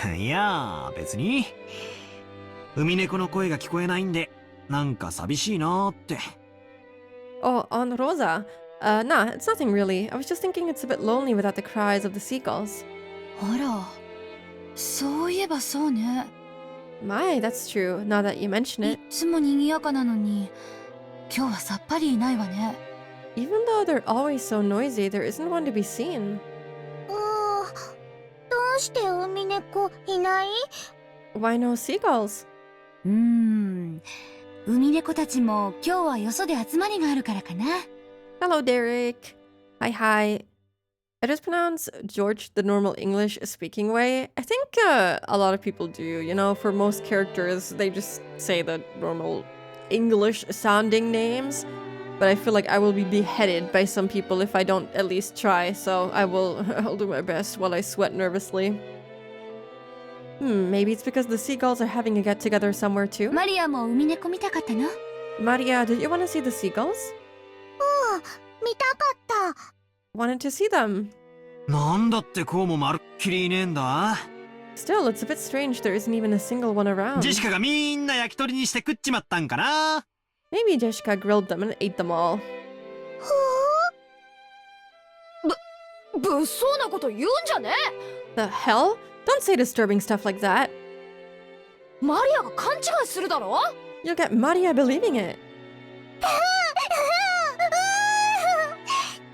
Speaker 4: ん。いやー、別に。海猫の声が聞こえないんで、なんか寂しいなーって。
Speaker 1: Oh, on Rosa. Nah, it's nothing really. I was just thinking it's a bit lonely without the cries of the seagulls.
Speaker 3: あら、そういえばそうね。
Speaker 1: My, that's true, now that you mention
Speaker 3: い
Speaker 1: it.
Speaker 3: つも賑やかなのに、今日はさっぱりいないわね。
Speaker 1: Even though they're always so noisy, there isn't one to be seen.
Speaker 7: どうして海猫いない？
Speaker 1: Why no seagulls?
Speaker 3: 海猫たちも今日はよそで集まりがあるからかな。
Speaker 1: Hello, Derek. Hi, hi. I just pronounce George the normal English speaking way. I think a lot of people do, you know, for most characters, they just say the normal English sounding names. But I feel like I will be beheaded by some people if I don't at least try, so I'll do my best while I sweat nervously. Maybe it's because the seagulls are having a get-together somewhere too?
Speaker 3: マリアも海猫見たかったの？
Speaker 1: Maria, did you want to see the seagulls?
Speaker 7: 見たかった。
Speaker 1: Wanted to see them.
Speaker 4: なんだってこうもまるっきりいねえんだ。
Speaker 1: Still, it's a bit strange there isn't even a single one around.
Speaker 4: ジェシカがみんな焼き鳥にして食っちまったんかな。
Speaker 1: Maybe Jessica grilled them and ate them all.
Speaker 3: 物騒なこと言うんじゃね
Speaker 1: The hell? Don't say disturbing stuff like that.
Speaker 3: え。マリアが勘違いするだろ。
Speaker 1: You'll get Maria believing it.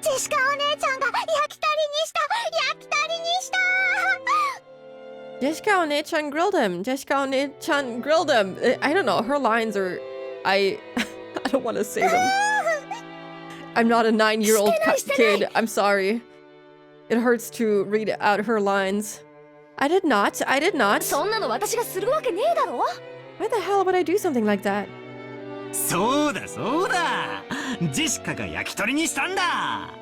Speaker 7: ジェシカお姉ちゃんが焼き鳥にした。
Speaker 1: Jessica One-chan grilled him. Jessica One-chan grilled him. I don't know. Her lines are... I don't want to say them. I'm not a 9-year-old kid. I'm sorry. It hurts to read out her lines. I did not. I did not.
Speaker 3: そんなの私がするわけねえだろ。
Speaker 1: Why the hell would I do something like that?
Speaker 4: そうだそうだ。ジェシカが焼き鳥にしたんだ。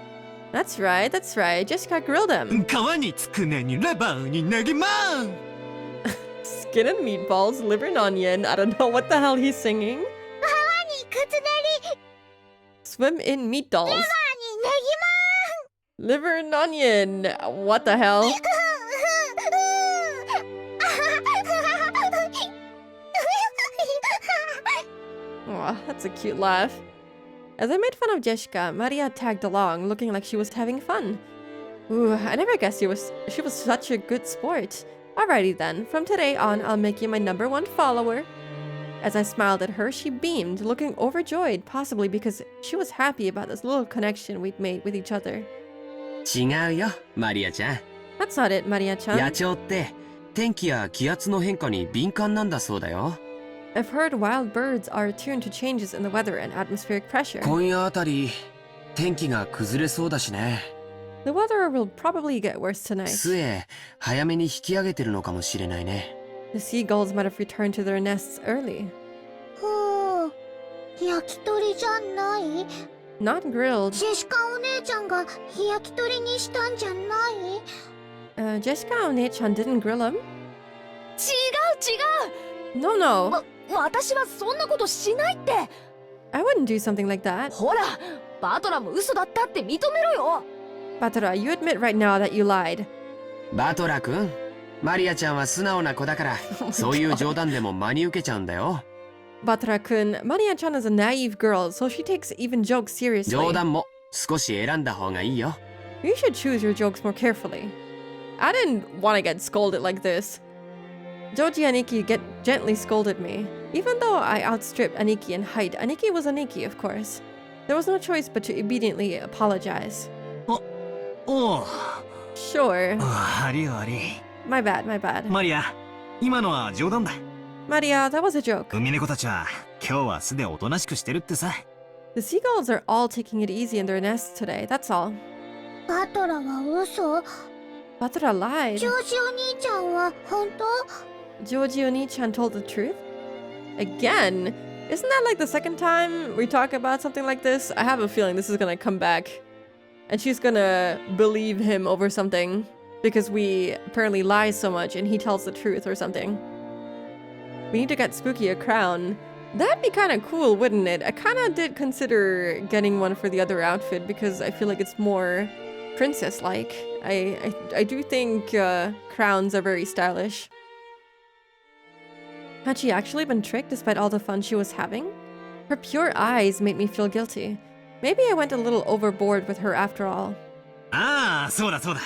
Speaker 1: That's right. That's right. Jessica grilled him.
Speaker 4: 皮につくねにレバーに投げまん。
Speaker 1: Skin and meatballs, liver and onion. I don't know what the hell he's singing.
Speaker 7: くつねり
Speaker 1: Swim in meat dolls.
Speaker 7: にネ
Speaker 1: Liver and onion. What the hell?
Speaker 7: ギマ
Speaker 1: Aw, that's a cute laugh. As I made fun of Jessica, Maria tagged along, looking like she was having fun. Ooh, I never guessed she was such a good sport. Alrighty then, from today on, I'll make you my #1 follower. As I smiled at her, she beamed, looking overjoyed, possibly because she was happy about this little connection we'd made with each other.
Speaker 8: 違うよ、マリアちゃん。
Speaker 1: That's not it,
Speaker 8: 野
Speaker 1: Maria-chan.
Speaker 8: 鳥って天気や気圧の変化に敏感なんだそうだよ。
Speaker 1: I've heard wild birds are attuned to changes in the weather and atmospheric pressure.
Speaker 8: 今夜あたり天気が崩れそうだしね。
Speaker 1: The weather will probably get worse tonight.
Speaker 8: 杖早めに引き上げてるのかもしれないね。
Speaker 1: The seagulls might have returned to their nests early.
Speaker 7: ふう焼き鳥じゃない？
Speaker 1: Not grilled.
Speaker 7: ジェシカお姉ちゃんが焼き鳥にしたんじゃない？
Speaker 1: Jessica One-chan didn't grill him?
Speaker 3: 違う違う。
Speaker 1: No, no.
Speaker 3: 私はそんなことしないって。
Speaker 1: I wouldn't do something like that.
Speaker 3: ほら、バトラも嘘だったって認めろよ。
Speaker 1: Batara, you admit right now that you lied.
Speaker 8: バトラ君、マリアちゃんは素直な子だからそういう冗談でも真に受けちゃうんだよ。
Speaker 1: Batara-kun, Maria-chan is a naive girl, so she takes even jokes seriously.
Speaker 8: 冗談も少し選んだ方がいいよ。
Speaker 1: You should choose your jokes more carefully. I didn't want to get scolded like this. Joji Aniki gently scolded me. Even though I outstripped Aniki in height, Aniki was Aniki, of course. There was no choice but to obediently apologize.
Speaker 4: おう。
Speaker 1: Sure.
Speaker 4: ありあり。
Speaker 1: My bad, my bad.
Speaker 4: マリア、今のは冗談だ。
Speaker 1: Maria, that was a joke.
Speaker 4: 海猫たちは今日は素でおとなしくしてるってさ。
Speaker 1: The seagulls are all taking it easy in their nests today, that's all.
Speaker 7: バトラは嘘？
Speaker 1: Batara lied.
Speaker 7: ジョージお兄ちゃんは本当？
Speaker 1: Joji Oni-chan told the truth? Again? Isn't that like the second time we talk about something like this? I have a feeling this is gonna come back. And she's gonna believe him over something. Because we apparently lie so much and he tells the truth or something. We need to get Spooky a crown. That'd be kind of cool, wouldn't it? I kind of did consider getting one for the other outfit because I feel like it's more princess-like. I do think crowns are very stylish. Had she actually been tricked despite all the fun she was having? Her pure eyes made me feel guilty. Maybe I went a little overboard with her after all.
Speaker 4: ああ、そうだそうだ。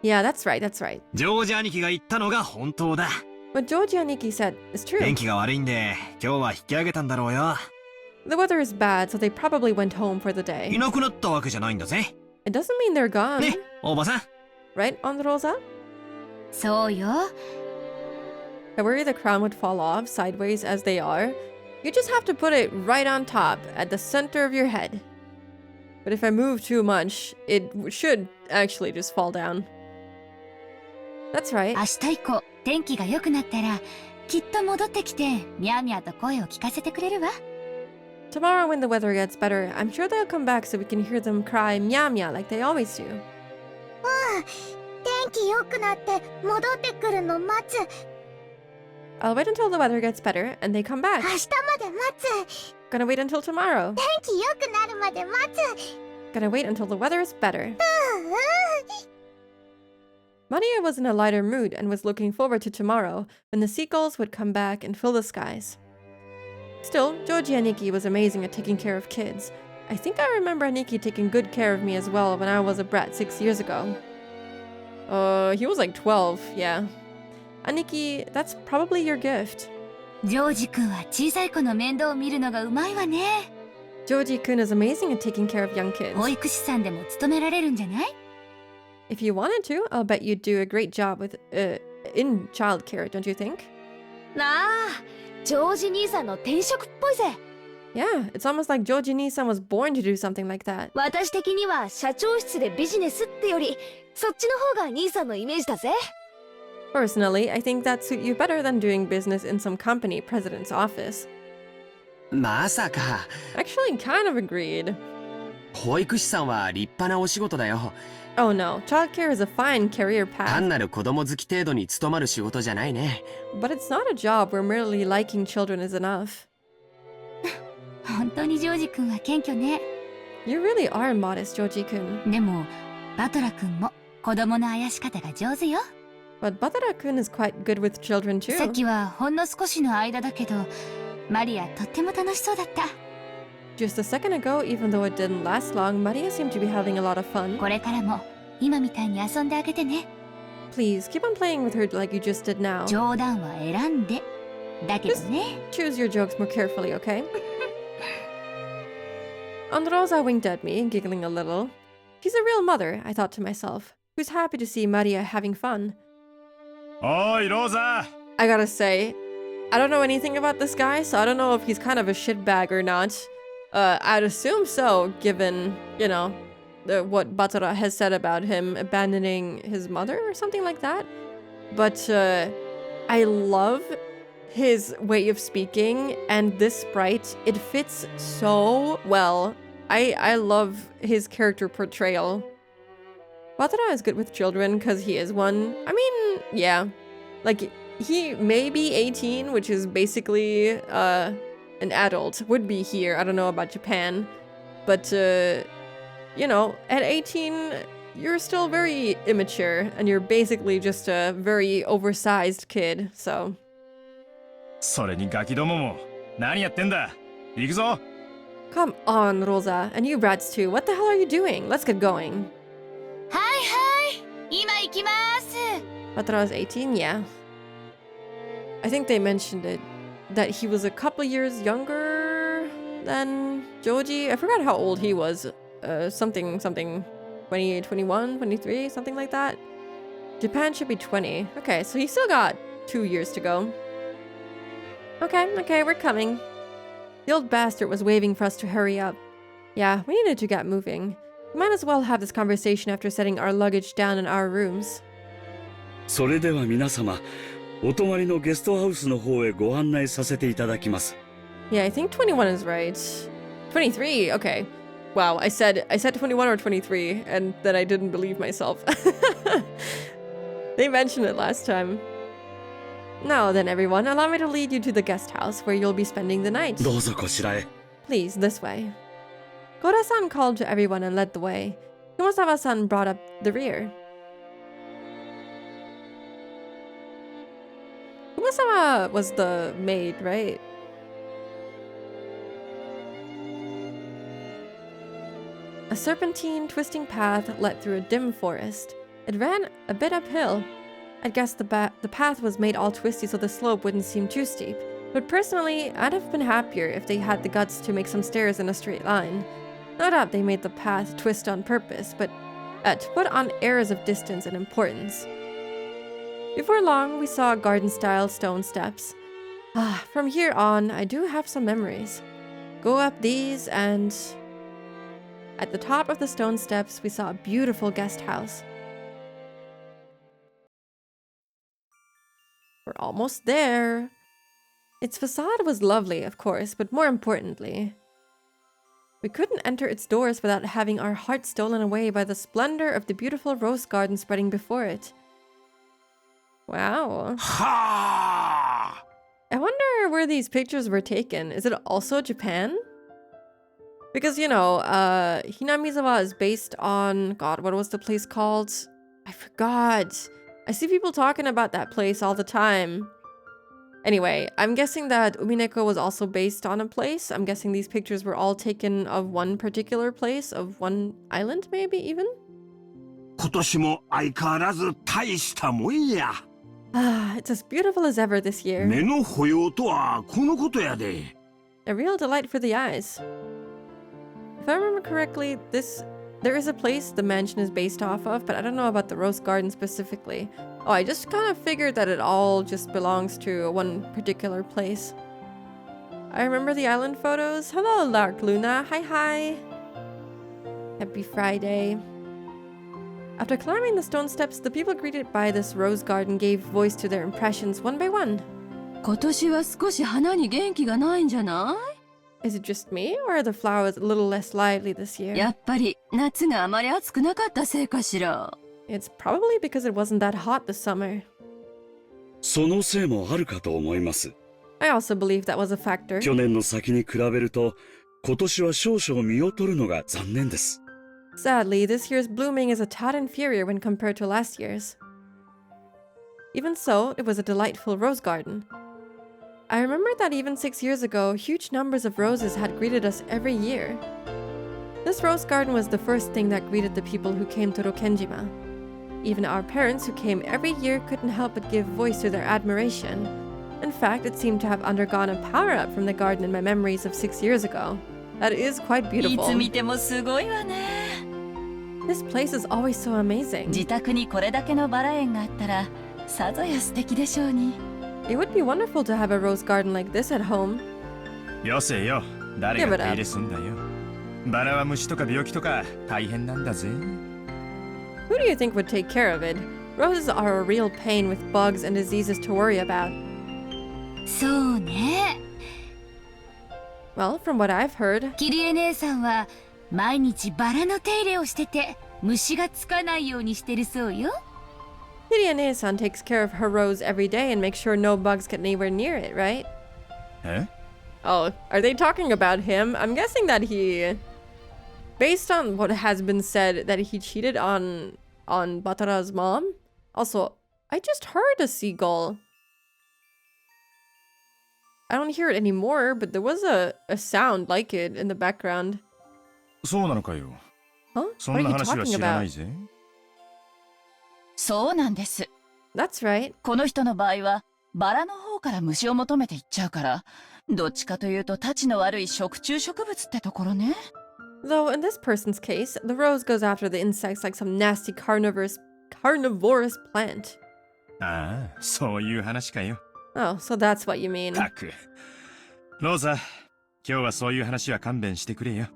Speaker 1: Yeah, that's right, that's right.
Speaker 4: ジョージ兄貴が言ったのが本当だ。
Speaker 1: What Georgie Aniki said is true.
Speaker 4: 天気が悪いんで、今日は引き上げたんだろうよ。
Speaker 1: The weather is bad, so they probably went home for the
Speaker 4: い
Speaker 1: day.
Speaker 4: なくなったわけじゃないんだぜ。
Speaker 1: It doesn't mean they're gone.
Speaker 4: ね、おばさん。
Speaker 1: Right, Androsa?
Speaker 3: そうよ。
Speaker 1: I worry the crown would fall off sideways as they are. You just have to put it right on top, at the center of your head. But if I move too much, it should actually just fall down. That's right.
Speaker 3: 明日以降、天気が良くなったら、きっと戻ってきて、ミャーミャーと声を聞かせてくれるわ。
Speaker 1: Tomorrow when the weather gets better, I'm sure they'll come back so we can hear them cry meow meow like they always do.
Speaker 7: 天気良くなって戻ってくるの待つ。
Speaker 1: I'll wait until the weather gets better and they come
Speaker 7: 明
Speaker 1: back.
Speaker 7: 日まで待つ。
Speaker 1: Gonna wait until tomorrow.
Speaker 7: 天気良くなるまで待つ。
Speaker 1: Gonna wait until the weather is better.
Speaker 7: うん
Speaker 1: Maria was in a lighter mood and was looking forward to tomorrow when the seagulls would come back and fill the skies. Still, Georgie Aniki was amazing at taking care of kids. I think I remember Aniki taking good care of me as well when I was a brat 6 years ago. He was like 12, yeah. Aniki, that's probably your gift.
Speaker 3: ジョージ君は小さい子の面倒を見るのがうまいわね。
Speaker 1: Georgie-kun is amazing at taking care of young kids.
Speaker 3: 保育士さんでも務められるんじゃない？
Speaker 1: If you wanted to, I'll bet you'd do a great job with, in childcare, don't you think?
Speaker 3: なあ、ジョージ兄さんの転職っぽいぜ。
Speaker 1: Yeah, it's almost like Georgie Nisan was born to do something like that.
Speaker 3: 私的には社長室でビジネスってより、そっちの方が兄さんのイメージだぜ。
Speaker 1: Personally, I think that suit you better than doing business in some company president's office.
Speaker 8: まさか。
Speaker 1: Actually, kind of agreed.
Speaker 8: 保育士さんは立派なお仕事だよ。
Speaker 1: Oh no, childcare is a fine career
Speaker 8: 単
Speaker 1: path,
Speaker 8: なる子供好き程度に務まる仕事じゃないね。
Speaker 1: but it's not a job where merely liking children is enough.
Speaker 3: 本当にジョージ君は謙虚ね。
Speaker 1: You really are modest, Georgie-kun.
Speaker 3: でも、バトラ君も子供のあやし方が上手よ。
Speaker 1: But Batara-kun is quite good with children
Speaker 3: さっ
Speaker 1: too.
Speaker 3: きはほんの少しの間だけど、マリアとっても楽しそうだった。
Speaker 1: Just a second ago, even though it didn't last long, Maria seemed to be having a lot of fun.
Speaker 3: これからも今みたいに遊んであげてね。
Speaker 1: Please, keep on playing with her like you just did now.
Speaker 3: 冗談は選んで。だけどね。
Speaker 1: Choose your jokes more carefully, okay? Androsa winked at me, giggling a little. She's a real mother, I thought to myself, who's happy to see Maria having fun.
Speaker 6: おいローザ
Speaker 1: I gotta say, I don't know anything about this guy, so I don't know if he's kind of a shitbag or not. I'd assume so, given, you know, what Batara has said about him abandoning his mother or something like that. But I love his way of speaking, and this sprite, it fits so well. I love his character portrayal. Batara is good with children because he is one. I mean, yeah. Like, he may be 18, which is basically an adult. Would be here. I don't know about Japan. But, you know, at 18, you're still very immature, and you're basically just a very oversized kid, so...
Speaker 6: それにガキどもも何やってんだ行くぞ
Speaker 1: Come on, Rosa. And you brats too. What the hell are you doing? Let's get going.
Speaker 3: はいはい、今行きます。
Speaker 1: Batara's 18, yeah. I think they mentioned it. That he was a couple years younger than Joji. I forgot how old he was. Something, 28, 21, 23, something like that. Japan should be 20. Okay, so he still got 2 years to go. Okay, we're coming. The old bastard was waving for us to hurry up. Yeah, we needed to get moving. We might as well have this conversation after setting our luggage down in our rooms.
Speaker 2: それでは皆様お泊まりのゲストハウスの方へご案内させていただきます。
Speaker 1: Yeah, I think 21 is right. 23, okay. Wow, I said 21 or 23, and then I didn't believe myself. They mentioned it last time. Now then, everyone, allow me to lead you to the guest house where you'll be spending the night.
Speaker 2: どうぞこちらへ。
Speaker 1: Please, this way. Goda-san called to everyone and led the way. Kumasawa-san brought up the rear. Kumasawa was the maid, right? A serpentine, twisting path led through a dim forest. It ran a bit uphill. I guess the path was made all twisty so the slope wouldn't seem too steep. But personally, I'd have been happier if they had the guts to make some stairs in a straight line. No doubt they made the path twist on purpose, but to put on airs of distance and importance. Before long, we saw garden-style stone steps. From here on, I do have some memories. Go up these and... At the top of the stone steps, we saw a beautiful guest house. We're almost there. Its facade was lovely, of course, but more importantly, we couldn't enter its doors without having our hearts stolen away by the splendor of the beautiful rose garden spreading before it. Wow.
Speaker 6: Ha!
Speaker 1: I wonder where these pictures were taken. Is it also Japan? Because, you know, Hinamizawa is based on... God, what was the place called? I forgot. I see people talking about that place all the time. Anyway, I'm guessing that Umineko was also based on a place. I'm guessing these pictures were all taken of one particular place, of one island maybe even?
Speaker 6: 今年も相変わらず大したもんや。
Speaker 1: It's as beautiful as ever this year.
Speaker 6: 目の保養とはこのことやで。
Speaker 1: A real delight for the eyes. If I remember correctly, there is a place the mansion is based off of, but I don't know about the rose garden specifically. Oh, I just kind of figured that it all just belongs to one particular place. I remember the island photos. Hello, Lark Luna. Hi. Happy Friday. After climbing the stone steps, the people greeted by this rose garden gave voice to their impressions one by one.
Speaker 5: 今年は少し花に元気がないんじゃな
Speaker 1: Is it just me, or are the flowers a little less lively this
Speaker 5: い
Speaker 1: year?
Speaker 5: やっぱり夏があまり暑くなかったせいかしら
Speaker 1: It's probably because it wasn't that hot this summer.
Speaker 2: そのせいもあるかと思います。
Speaker 1: I also believe that was a factor.
Speaker 2: 去年の先に比べると、今年は少々見劣るのが残念です。
Speaker 1: Sadly, this year's blooming is a tad inferior when compared to last year's. Even so, it was a delightful rose garden. I remember that even 6 years ago, huge numbers of roses had greeted us every year. This rose garden was the first thing that greeted the people who came to Rokenjima. Even our parents who came every year couldn't help but give voice to their admiration. In fact, it seemed to have undergone a power-up from the garden in my memories of 6 years ago. That is quite
Speaker 5: い
Speaker 1: beautiful.
Speaker 5: つ見てもすごいわね
Speaker 1: This place is always so amazing.
Speaker 3: 自宅にこれだけのバラ園があったらさぞや素敵でしょうに
Speaker 1: It would be wonderful to have a rose garden like this at home.
Speaker 9: よせよ、誰が手入れすんだよ。バラは虫とか病気とか大変なんだぜ。
Speaker 1: Who do you think would take care of it? Roses are a real pain with bugs and diseases to worry about.
Speaker 3: そうね
Speaker 1: Well, from what I've heard,
Speaker 3: キリエ姉さんは毎日バラの手入れをしてて虫がつかないようにしてるそうよ
Speaker 1: Hideane-san takes care of her rose every day and makes sure no bugs get anywhere near it, right?
Speaker 9: え
Speaker 1: Oh, are they talking about him? I'm guessing that he... Based on what has been said, that he cheated on Batara's mom? Also, I just heard a seagull. I don't hear it anymore, but there was a sound like it in the background.
Speaker 9: そうなのかよ。
Speaker 1: Huh?
Speaker 9: そ
Speaker 1: What
Speaker 9: ん
Speaker 1: are
Speaker 9: な
Speaker 1: you
Speaker 9: 話は
Speaker 1: talking
Speaker 9: 知らな
Speaker 1: about?
Speaker 9: いぜ。
Speaker 3: そうなんです
Speaker 1: That's right.
Speaker 3: この人の場合はバラの方から虫を求めていっちゃうからどっちかというとたちの悪い食虫植物ってところね
Speaker 1: Though in this person's case, the rose goes after the insects like some nasty carnivorous plant.
Speaker 9: ああ、そういう話かよ。
Speaker 1: Oh, so that's what you mean.
Speaker 9: たく。ローザ、今日はそういう話は勘弁してくれよ。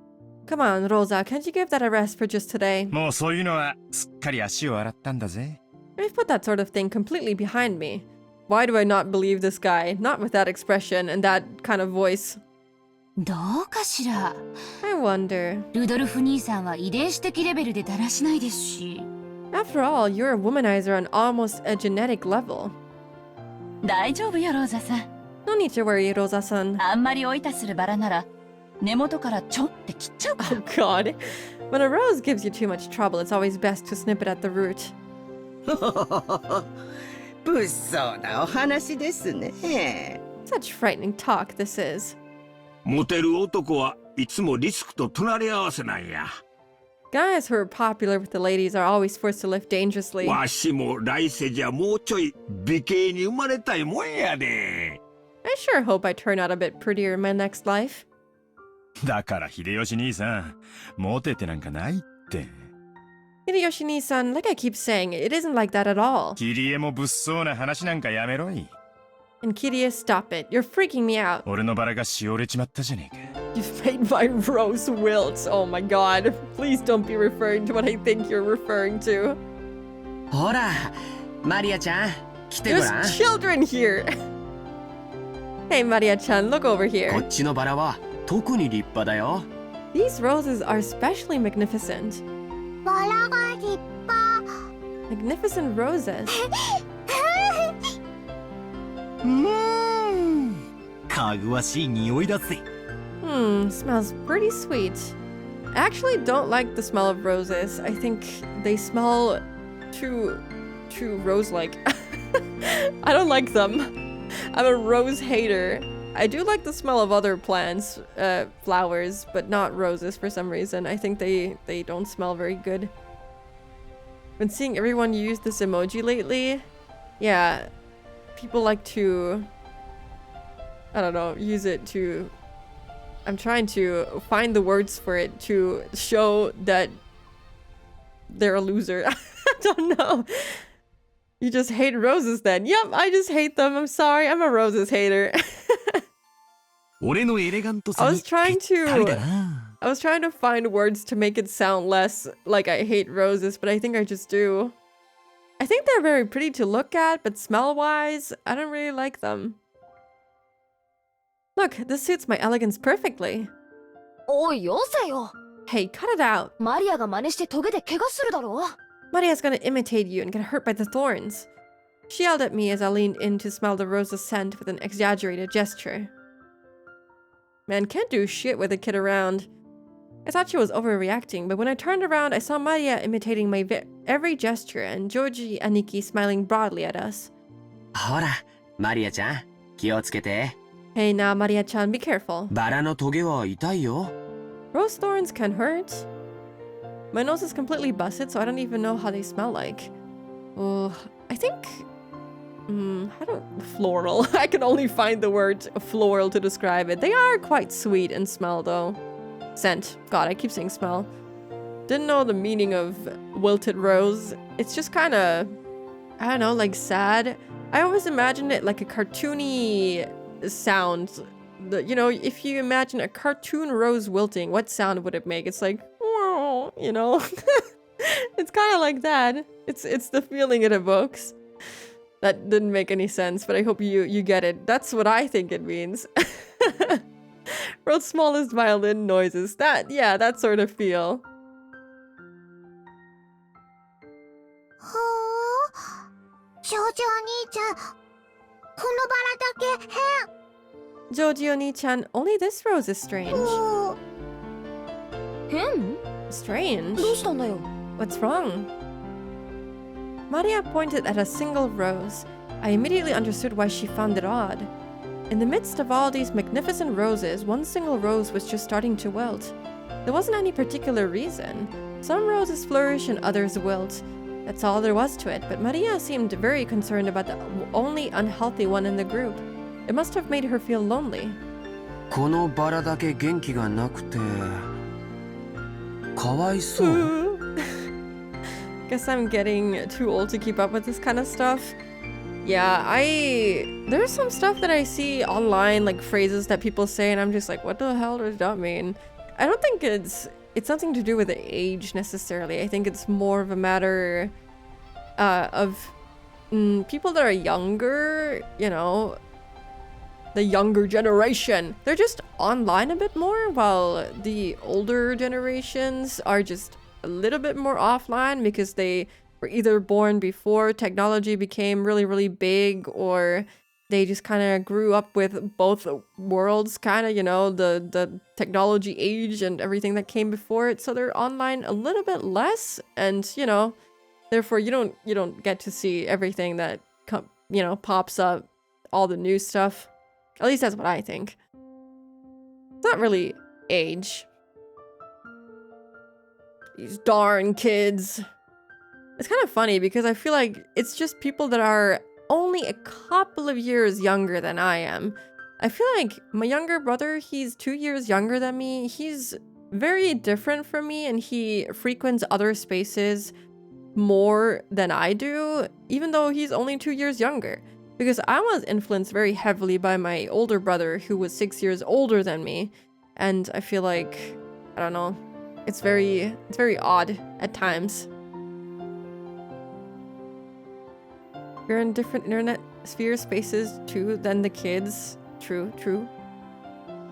Speaker 1: Come on, Rosa, can't you give that a rest for just today?
Speaker 9: もうそういうのはすっかり足を洗ったんだぜ。
Speaker 1: I've put that sort of thing completely behind me. Why do I not believe this guy? Not with that expression and that kind of voice.
Speaker 5: どうかしら。
Speaker 1: I wonder.
Speaker 5: ルドルフ兄さんは遺伝子的レベルでだらしないですし。
Speaker 1: After all, you're a womanizer on almost a genetic level.
Speaker 3: 大丈夫よ、ローザさん。
Speaker 1: No need to worry, Rosa-san.
Speaker 3: あんまりおいたするバラなら、根元からちょんって切っちゃうか
Speaker 1: Oh
Speaker 3: ら。
Speaker 1: god. When a rose gives you too much trouble, it's always best to snip it at the root.
Speaker 10: 物騒なお話ですね。
Speaker 1: Such frightening talk this is.
Speaker 6: モテる男はいつもリスクと隣り合わせなんや。
Speaker 1: Guys who are popular with the ladies are always forced to live dangerously.
Speaker 6: わしも来世じゃもうちょい美形に生まれたいもんやで。
Speaker 1: I sure hope I turn out a bit prettier in my next life.
Speaker 9: だから秀吉兄さん、モテてなんかないって。
Speaker 1: Hideyoshi Nii-san, like I keep saying, it isn't like that at all.
Speaker 9: キリエも物騒な話なんかやめろい。
Speaker 1: And Kiria, stop it. You're freaking me out.
Speaker 9: 俺のバラがしおれちまったじゃねえか。
Speaker 1: You've made my rose wilt. Oh my god. Please don't be referring to what I think you're referring to.
Speaker 8: ほら、マリアちゃん、来てご
Speaker 1: There's
Speaker 8: らん。
Speaker 1: children here. Hey, Maria-chan, look over
Speaker 8: こ
Speaker 1: here.
Speaker 8: っちのバラは特に立派だよ。
Speaker 1: These roses are especially magnificent.
Speaker 7: バラが立派。
Speaker 1: Magnificent roses.
Speaker 4: かぐわしい匂いだぜ。
Speaker 1: Smells pretty sweet. I actually don't like the smell of roses. I think they smell too rose-like. I don't like them. I'm a rose hater. I do like the smell of other plants, flowers, but not roses for some reason. I think they don't smell very good. Been seeing everyone use this emoji lately. Yeah, people like to, I don't know, use it to, I'm trying to find the words for it to show that they're a loser. I don't know. You just hate roses then. Yep, I just hate them. I'm sorry. I'm a roses hater.
Speaker 4: 俺のエレガントさ
Speaker 1: I
Speaker 4: に
Speaker 1: was trying
Speaker 4: ぴったりだ
Speaker 1: to
Speaker 4: な。
Speaker 1: I was trying to find words to make it sound less like I hate roses, but I think I just do. I think they're very pretty to look at, but smell-wise, I don't really like them. Look, this suits my elegance perfectly.
Speaker 5: おい、よせよ。
Speaker 1: Hey, cut it out.
Speaker 5: マリアが真似してトゲで怪我するだろ。
Speaker 1: Maria's gonna imitate you and get hurt by the thorns. She yelled at me as I leaned in to smell the rose's scent with an exaggerated gesture. Man can't do shit with a kid around. I thought she was overreacting, but when I turned around, I saw Maria imitating my every gesture and Georgie and Nikki smiling broadly at us.
Speaker 8: ほら、マリアちゃん、気をつけて。
Speaker 1: Hey now, Maria-chan, be careful.
Speaker 8: バラのトゲは痛いよ。
Speaker 1: Rose thorns can hurt. My nose is completely busted, so I don't even know how they smell like. Oh, I think... how do... Floral. I can only find the word floral to describe it. They are quite sweet in smell, though. Scent. God, I keep saying smell. Didn't know the meaning of wilted rose. It's just kind of... I don't know, like sad. I always imagined it like a cartoony sound. You know, if you imagine a cartoon rose wilting, what sound would it make? It's like... You know, it's kind of like that. It's the feeling it evokes. That didn't make any sense, but I hope you get it. That's what I think it means. World's smallest violin noises. That sort of feel.
Speaker 7: ほう。ジョージお兄ちゃん、このバラだけ変。
Speaker 1: Joji Oni-chan, only this rose is strange.
Speaker 7: ほう。
Speaker 5: 変？
Speaker 1: Strange?
Speaker 5: どうしたんだよ。
Speaker 1: What's wrong? Maria pointed at a single rose. I immediately understood why she found it odd. In the midst of all these magnificent roses, one single rose was just starting to wilt. There wasn't any particular reason. Some roses flourish and others wilt. That's all there was to it, but Maria seemed very concerned about the only unhealthy one in the group. It must have made her feel lonely.
Speaker 8: このバラだけ元気がなくて、かわいそう。
Speaker 1: Guess I'm getting too old to keep up with this kind of stuff. Yeah, there's some stuff that I see online, like phrases that people say, and I'm just like, what the hell does that mean? I don't think it's nothing to do with the age necessarily. I think it's more of a matter of people that are younger, you know, the younger generation, they're just online a bit more, while the older generations are just a little bit more offline because they were either born before technology became really, really big, or they just kind of grew up with both worlds, kind of, you know, the technology age and everything that came before it. So they're online a little bit less, and you know, therefore you don't get to see everything that you know, pops up, all the new stuff. At least that's what I think. It's not really age. These darn kids. It's kind of funny because I feel like it's just people that are only a couple of years younger than I am. I feel like my younger brother, he's 2 years younger than me. He's very different from me, and he frequents other spaces more than I do, even though he's only 2 years younger. Because I was influenced very heavily by my older brother, who was 6 years older than me. And I feel like, I don't know, it's very odd at times. You're in different internet sphere spaces too than the kids. True, true.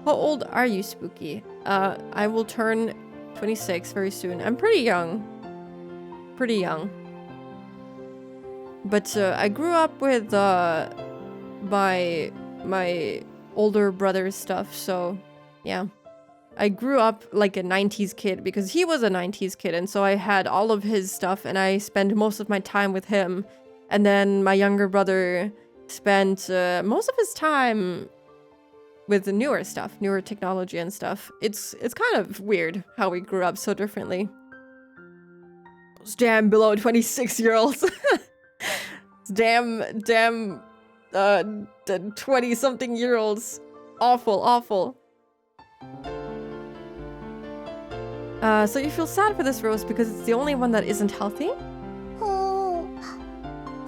Speaker 1: How old are you, Spooky? I will turn 26 very soon. I'm pretty young. Pretty young. But I grew up with my older brother's stuff, so yeah. I grew up like a 90s kid because he was a 90s kid, and so I had all of his stuff and I spent most of my time with him. And then my younger brother spent most of his time with the newer stuff, newer technology and stuff. It's kind of weird how we grew up so differently. Those damn below 26-year-olds. damn 20-something-year-olds. Awful, awful. So you feel sad for this rose because it's the only one that isn't healthy?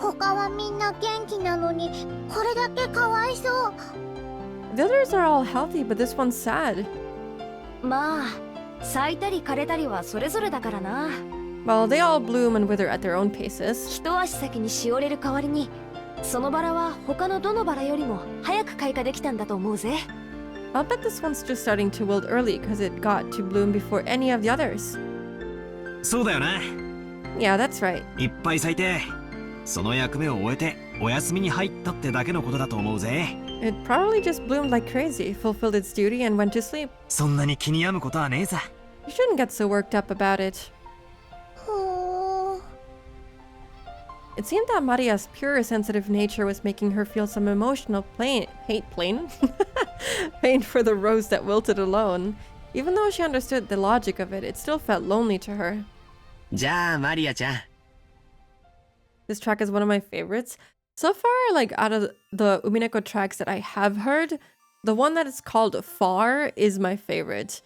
Speaker 7: 他はみんな元気なのにこれだけかわいそう。
Speaker 1: The others are all healthy, but this one's sad.
Speaker 5: まあ、咲いたり枯れたりはそれぞれだからな。
Speaker 1: Well, they all bloom and wither at their own paces.
Speaker 5: 一足先にしおれる代わりに、そのバラは他のどのバラよりも早く開花できたんだと思うぜ。
Speaker 1: I'll bet this one's just starting to wilt early because it got to bloom before any of the others.
Speaker 4: そうだよね。
Speaker 1: Yeah, that's right.
Speaker 4: いっぱい咲いて、その役目を終えてお休みに入ったってだけのことだと思うぜ。
Speaker 1: It probably just bloomed like crazy, fulfilled its duty, and went to sleep.
Speaker 4: そんなに気に病むことはねえさ。
Speaker 1: You shouldn't get so worked up about it. It seemed that Maria's pure, sensitive nature was making her feel some emotional pain for the rose that wilted alone. Even though she understood the logic of it, it still felt lonely to her.
Speaker 8: じゃあマリアちゃん。
Speaker 1: This track is one of my favorites. So far, like, out of the Umineko tracks that I have heard, the one that is called Far is my favorite.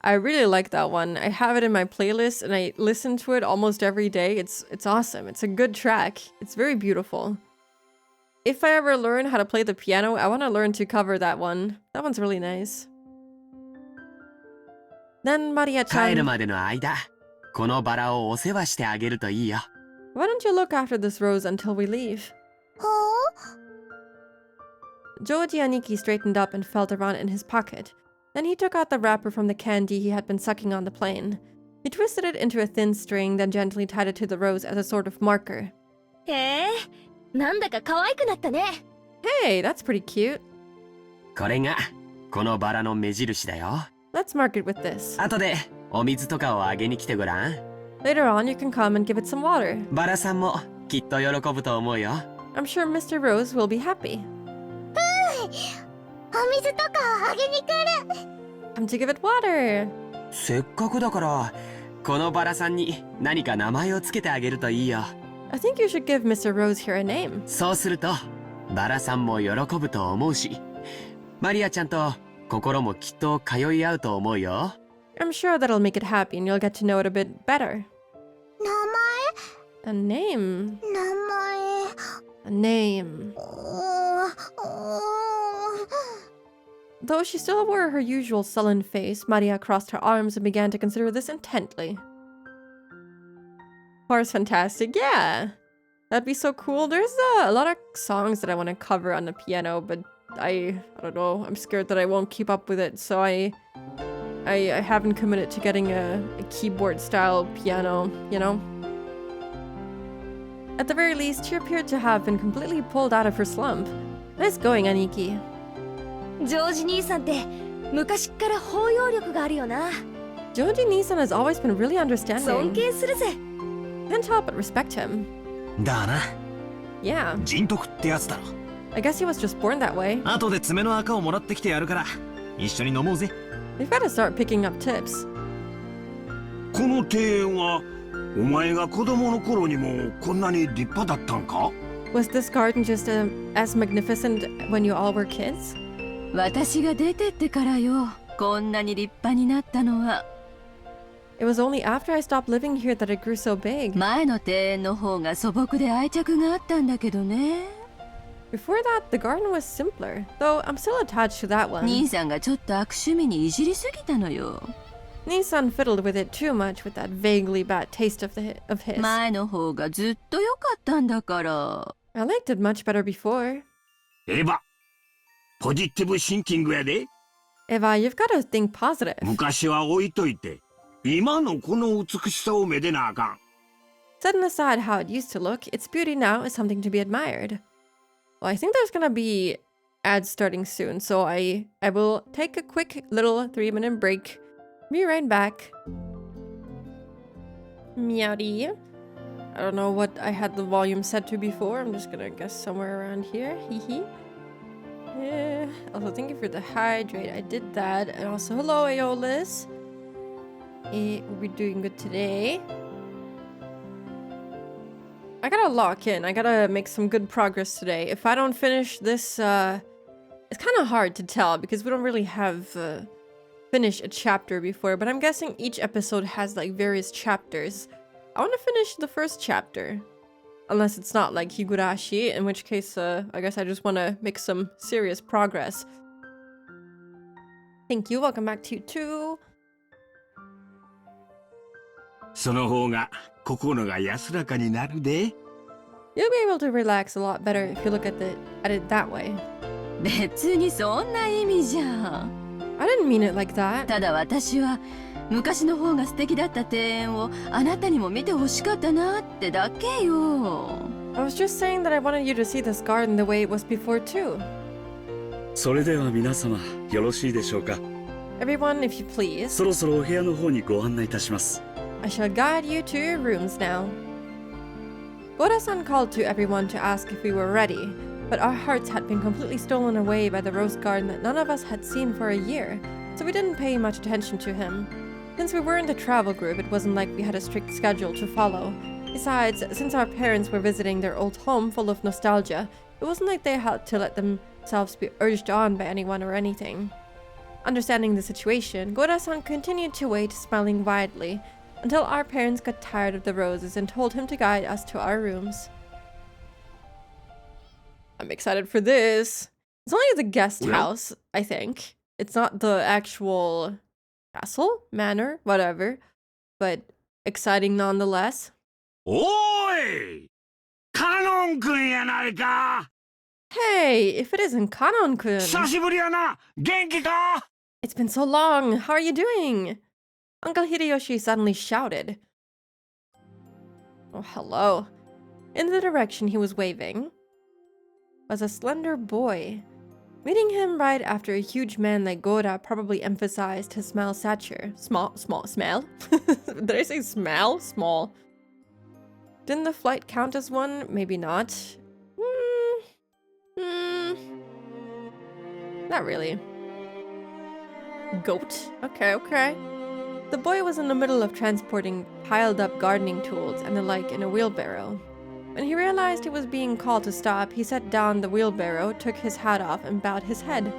Speaker 1: I really like that one. I have it in my playlist and I listen to it almost every day. It's awesome. It's a good track. It's very beautiful. If I ever learn how to play the piano, I want to learn to cover that one. That one's really nice. Then Maria-chan.
Speaker 8: 帰るまでの間、このバラをお世話してあげるといいよ。
Speaker 1: Why don't you look after this rose until we leave? Joji Aniki straightened up and felt around in his pocket. Then he took out the wrapper from the candy he had been sucking on the plane. He twisted it into a thin string, then gently tied it to the rose as a sort of marker.
Speaker 5: へえ、なんだか可愛くなったね。
Speaker 1: Hey, that's pretty cute.
Speaker 8: これがこのバラの目印だよ。
Speaker 1: Let's mark it with this.
Speaker 8: 後でお水とかをあげに来てごらん。
Speaker 1: Later on, you can come and give it some water.
Speaker 8: バラさんもきっと喜ぶと思うよ。
Speaker 1: I'm sure Mr. Rose will be happy.
Speaker 7: お水とかをあげに来る。
Speaker 1: Come to give it water.
Speaker 8: せっかくだからこのバラさんに何か名前をつけてあげるといいよ。
Speaker 1: I think you should give Mr. Rose here a name.
Speaker 8: そうするとバラさんも喜ぶと思うし、マリアちゃんと心もきっと通い合うと思うよ。
Speaker 1: I'm sure that'll make it happy and you'll get to know it a bit better.
Speaker 7: 名
Speaker 1: A name.
Speaker 7: 前。
Speaker 1: A name. Though she still wore her usual sullen face, Maria crossed her arms and began to consider this intently. Far's fantastic, yeah. That'd be so cool. There's a lot of songs that I want to cover on the piano, but I don't know. I'm scared that I won't keep up with it, so I haven't committed to getting a keyboard-style piano, you know? At the very least, she appeared to have been completely pulled out of her slump. Nice going, Aniki.
Speaker 5: ジョージ兄さんって昔っから包容力があるよな。
Speaker 1: Joji Nisan has always been really
Speaker 5: 尊
Speaker 1: understanding.
Speaker 5: 敬するぜ。
Speaker 1: Can't help but respect him.
Speaker 4: だな。
Speaker 1: Yeah,
Speaker 4: 人徳ってやつだろ。
Speaker 1: I guess he was just born that way.
Speaker 4: 後で爪の赤をもらってきてやるから、一緒に飲もうぜ。
Speaker 1: We've got to start picking up tips.
Speaker 6: この庭園はお前が子供の頃にもこんなに立派だったんか？
Speaker 1: Was this garden just as magnificent when you all were kids?
Speaker 3: 私が出てってからよ、こんなに立派になったのは。
Speaker 1: It was only after I stopped living here that it grew so big.
Speaker 3: 前の庭園の方が素朴で愛着があったんだけどね。
Speaker 1: Before that, the garden was simpler, though I'm still attached to that one.
Speaker 3: 兄さんがちょっと悪趣味にいじりすぎたのよ。
Speaker 1: Nissan fiddled with it too much with that vaguely bad taste of his.
Speaker 3: 前の方がずっと良かったんだから。
Speaker 1: I liked it much better before.
Speaker 6: エヴァ、ポジティブシンキングやで。
Speaker 1: Eva, you've got to think positive.
Speaker 6: 昔は置いといて、今のこの美しさをめでなあかん。
Speaker 1: Setting aside how it used to look, its beauty now is something to be admired. Well, I think there's gonna be ads starting soon, so I will take a quick little 3-minute break. Be right back. Meowdy. I don't know what I had the volume set to before. I'm just gonna guess somewhere around here. Hee hee. Yeah. Also, thank you for the hydrate. I did that. And also, hello, Aeolus. We're doing good today. I gotta lock in. I gotta make some good progress today. If I don't finish this, it's kind of hard to tell because we don't really have finished a chapter before. But I'm guessing each episode has like various chapters. I want to finish the first chapter. Unless it's not like Higurashi, in which case, I guess I just want to make some serious progress. Thank you. Welcome back to you too.
Speaker 6: その方が心が安らかになるで。
Speaker 1: You'll be able to relax a lot better if you look at it that way.
Speaker 3: 別にそんな意味じゃ。
Speaker 1: I didn't mean it like that.
Speaker 3: ただ私は昔の方が素敵だった庭園をあなたにも見てほしかったなってだけよ。
Speaker 1: I was just saying that I wanted you to see this garden the way it was before too.
Speaker 2: それでは皆様よろしいでしょうか。
Speaker 1: Everyone, if you please.
Speaker 2: そろそろお部屋の方にご案内いたします。
Speaker 1: I shall guide you to your rooms now. Goda-san called to everyone to ask if we were ready, but our hearts had been completely stolen away by the rose garden that none of us had seen for a year, so we didn't pay much attention to him. Since we weren't a travel group, it wasn't like we had a strict schedule to follow. Besides, since our parents were visiting their old home full of nostalgia, it wasn't like they had to let themselves be urged on by anyone or anything. Understanding the situation, Goda-san continued to wait, smiling widely, until our parents got tired of the roses and told him to guide us to our rooms. I'm excited for this. It's only the guest house, I think. It's not the actual castle, manor, whatever, but exciting nonetheless.
Speaker 6: おーい、カノン君やないか。
Speaker 1: Hey, if it isn't Kanon-kun.
Speaker 6: 久しぶりやな。元気か？
Speaker 1: It's been so long. How are you doing? Uncle Hideyoshi suddenly shouted. Oh, hello. In the direction he was waving was a slender boy. Meeting him right after a huge man like Goda probably emphasized his small stature. Small? Did I say smell? Small. Didn't the flight count as one? Maybe not. Not really. Goat? Okay. The boy was in the middle of transporting piled up gardening tools and the like in a wheelbarrow. When he realized he was being called to stop, he set down the wheelbarrow, took his hat off, and bowed his head.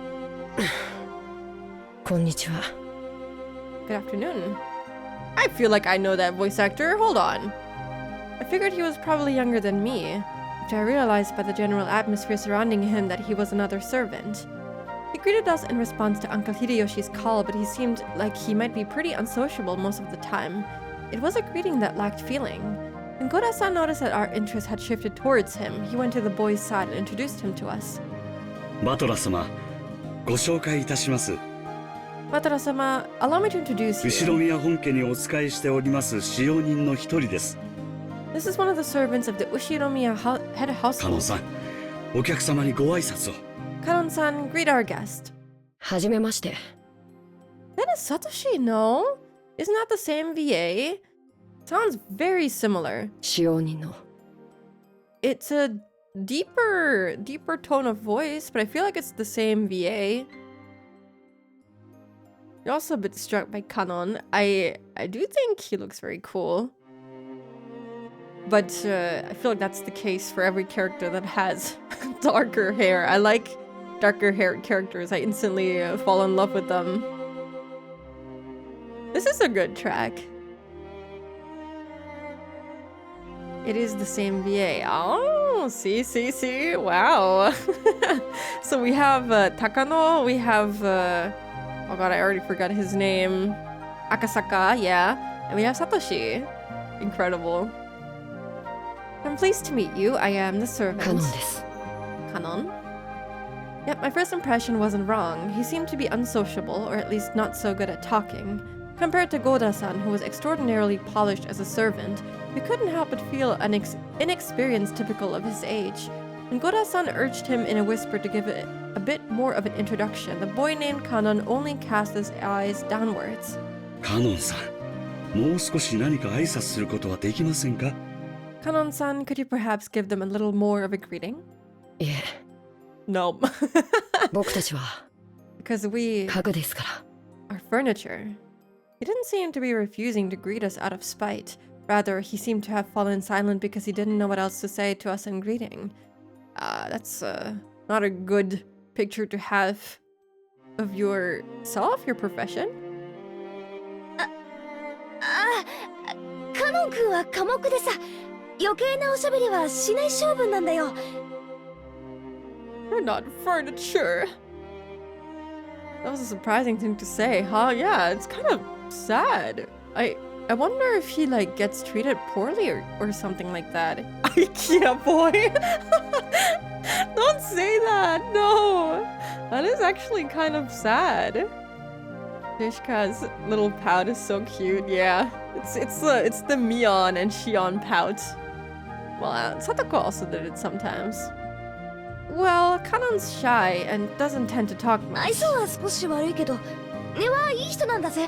Speaker 11: Konnichiwa.
Speaker 1: Good afternoon. I feel like I know that voice actor. Hold on. I figured he was probably younger than me, which I realized by the general atmosphere surrounding him that he was another servant. He greeted us in response to Uncle Hideyoshi's call, but he seemed like he might be pretty unsociable most of the time. It was a greeting that lacked feeling. When Goda-san noticed that our interest had shifted towards him, he went to the boy's side and introduced him to us.
Speaker 2: バトラ様、ご紹介いたします。
Speaker 1: Batora-sama, allow me to introduce
Speaker 2: 後ろ
Speaker 1: you.
Speaker 2: 宮本家にお仕えしております使用人の一人です。
Speaker 1: This is one of the servants of the Ushiromiya head
Speaker 2: カノン
Speaker 1: household.
Speaker 2: さん、お客様にご挨拶を。
Speaker 1: Kanon-san, greet our guest.
Speaker 5: はじめまして。
Speaker 1: That is Satoshi, no? Isn't that the same VA? Sounds very similar.
Speaker 5: 使用人の
Speaker 1: It's a deeper tone of voice, but I feel like it's the same VA. You're also a bit struck by Kanon. I do think he looks very cool. But I feel like that's the case for every character that has darker hair. I like darker haired characters. I instantly fall in love with them. This is a good track. It is the same VA. Oh, see. Wow. So we have Takano, we have... oh god, I already forgot his name. Akasaka, yeah. And we have Satoshi. Incredible. I'm pleased to meet you. I am the servant.
Speaker 5: カノンです。
Speaker 1: Kanon? Yep, my first impression wasn't wrong. He seemed to be unsociable, or at least not so good at talking. Compared to Goda-san, who was extraordinarily polished as a servant, we couldn't help but feel an inexperience typical of his age. When Goda-san urged him in a whisper to give it a bit more of an introduction, the boy named Kanon only cast his eyes downwards.
Speaker 2: カノンさん、もう少し何か挨拶することはできませんか？
Speaker 1: Kanon-san, could you perhaps give them a little more of a greeting?
Speaker 5: いえ、
Speaker 1: No.
Speaker 5: 僕たちは
Speaker 1: Because we
Speaker 5: 家具ですから。
Speaker 1: are furniture. He didn't seem to be refusing to greet us out of spite. Rather, he seemed to have fallen silent because he didn't know what else to say to us in greeting. That's not a good picture to have of yourself, your profession.
Speaker 5: カノン君は寡黙でさ、余計なおしゃべりはしない性分なんだよ。
Speaker 1: You're not furniture. That was a surprising thing to say, huh? Yeah, it's kind of sad. I wonder if he like gets treated poorly or something like that. IKEA boy. Don't say that. No. That is actually kind of sad. Dishka's little pout is so cute. Yeah. It's the Mion and Shion pout. Well, Satoko also did it sometimes. Well, Kanon's shy and doesn't tend to talk
Speaker 5: 愛
Speaker 1: much.
Speaker 5: 想は少し悪いけど、根はいい人なんだぜ。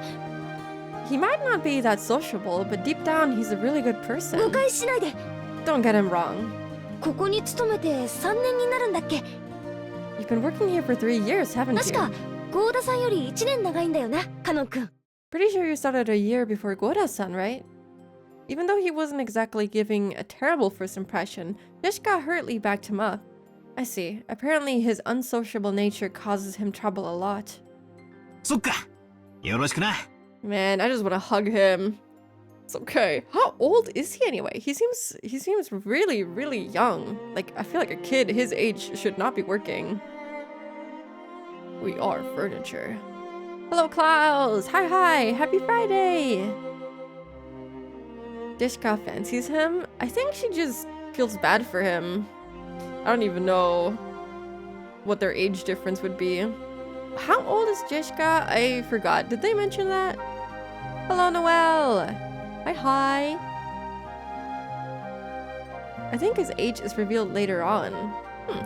Speaker 1: He might not be that sociable, but deep down he's a really good
Speaker 5: 誤
Speaker 1: person.
Speaker 5: 解しないで。
Speaker 1: Don't get him wrong.
Speaker 5: ここに勤めて3年になるんだっけ？
Speaker 1: You've been working here for 3 years, haven't
Speaker 5: 確か
Speaker 1: you?
Speaker 5: ゴーダさんより1年長いんだよな、カノン君。
Speaker 1: Pretty sure you started a year before Goda-san, right? Even though he wasn't exactly giving a terrible first impression, Dishka hurriedly backed him up. I see. Apparently his unsociable nature causes him trouble a lot.
Speaker 4: そっか。よろしくな。
Speaker 1: Man, I just want to hug him. It's okay. How old is he anyway? He seems really, really young. Like, I feel like a kid his age should not be working. We are furniture. Hello, Klaus! Hi! Happy Friday! Dishka fancies him? I think she just feels bad for him. I don't even know what their age difference would be. How old is Dishka? I forgot. Did they mention that? Hello, Noelle! Hi! I think his age is revealed later on.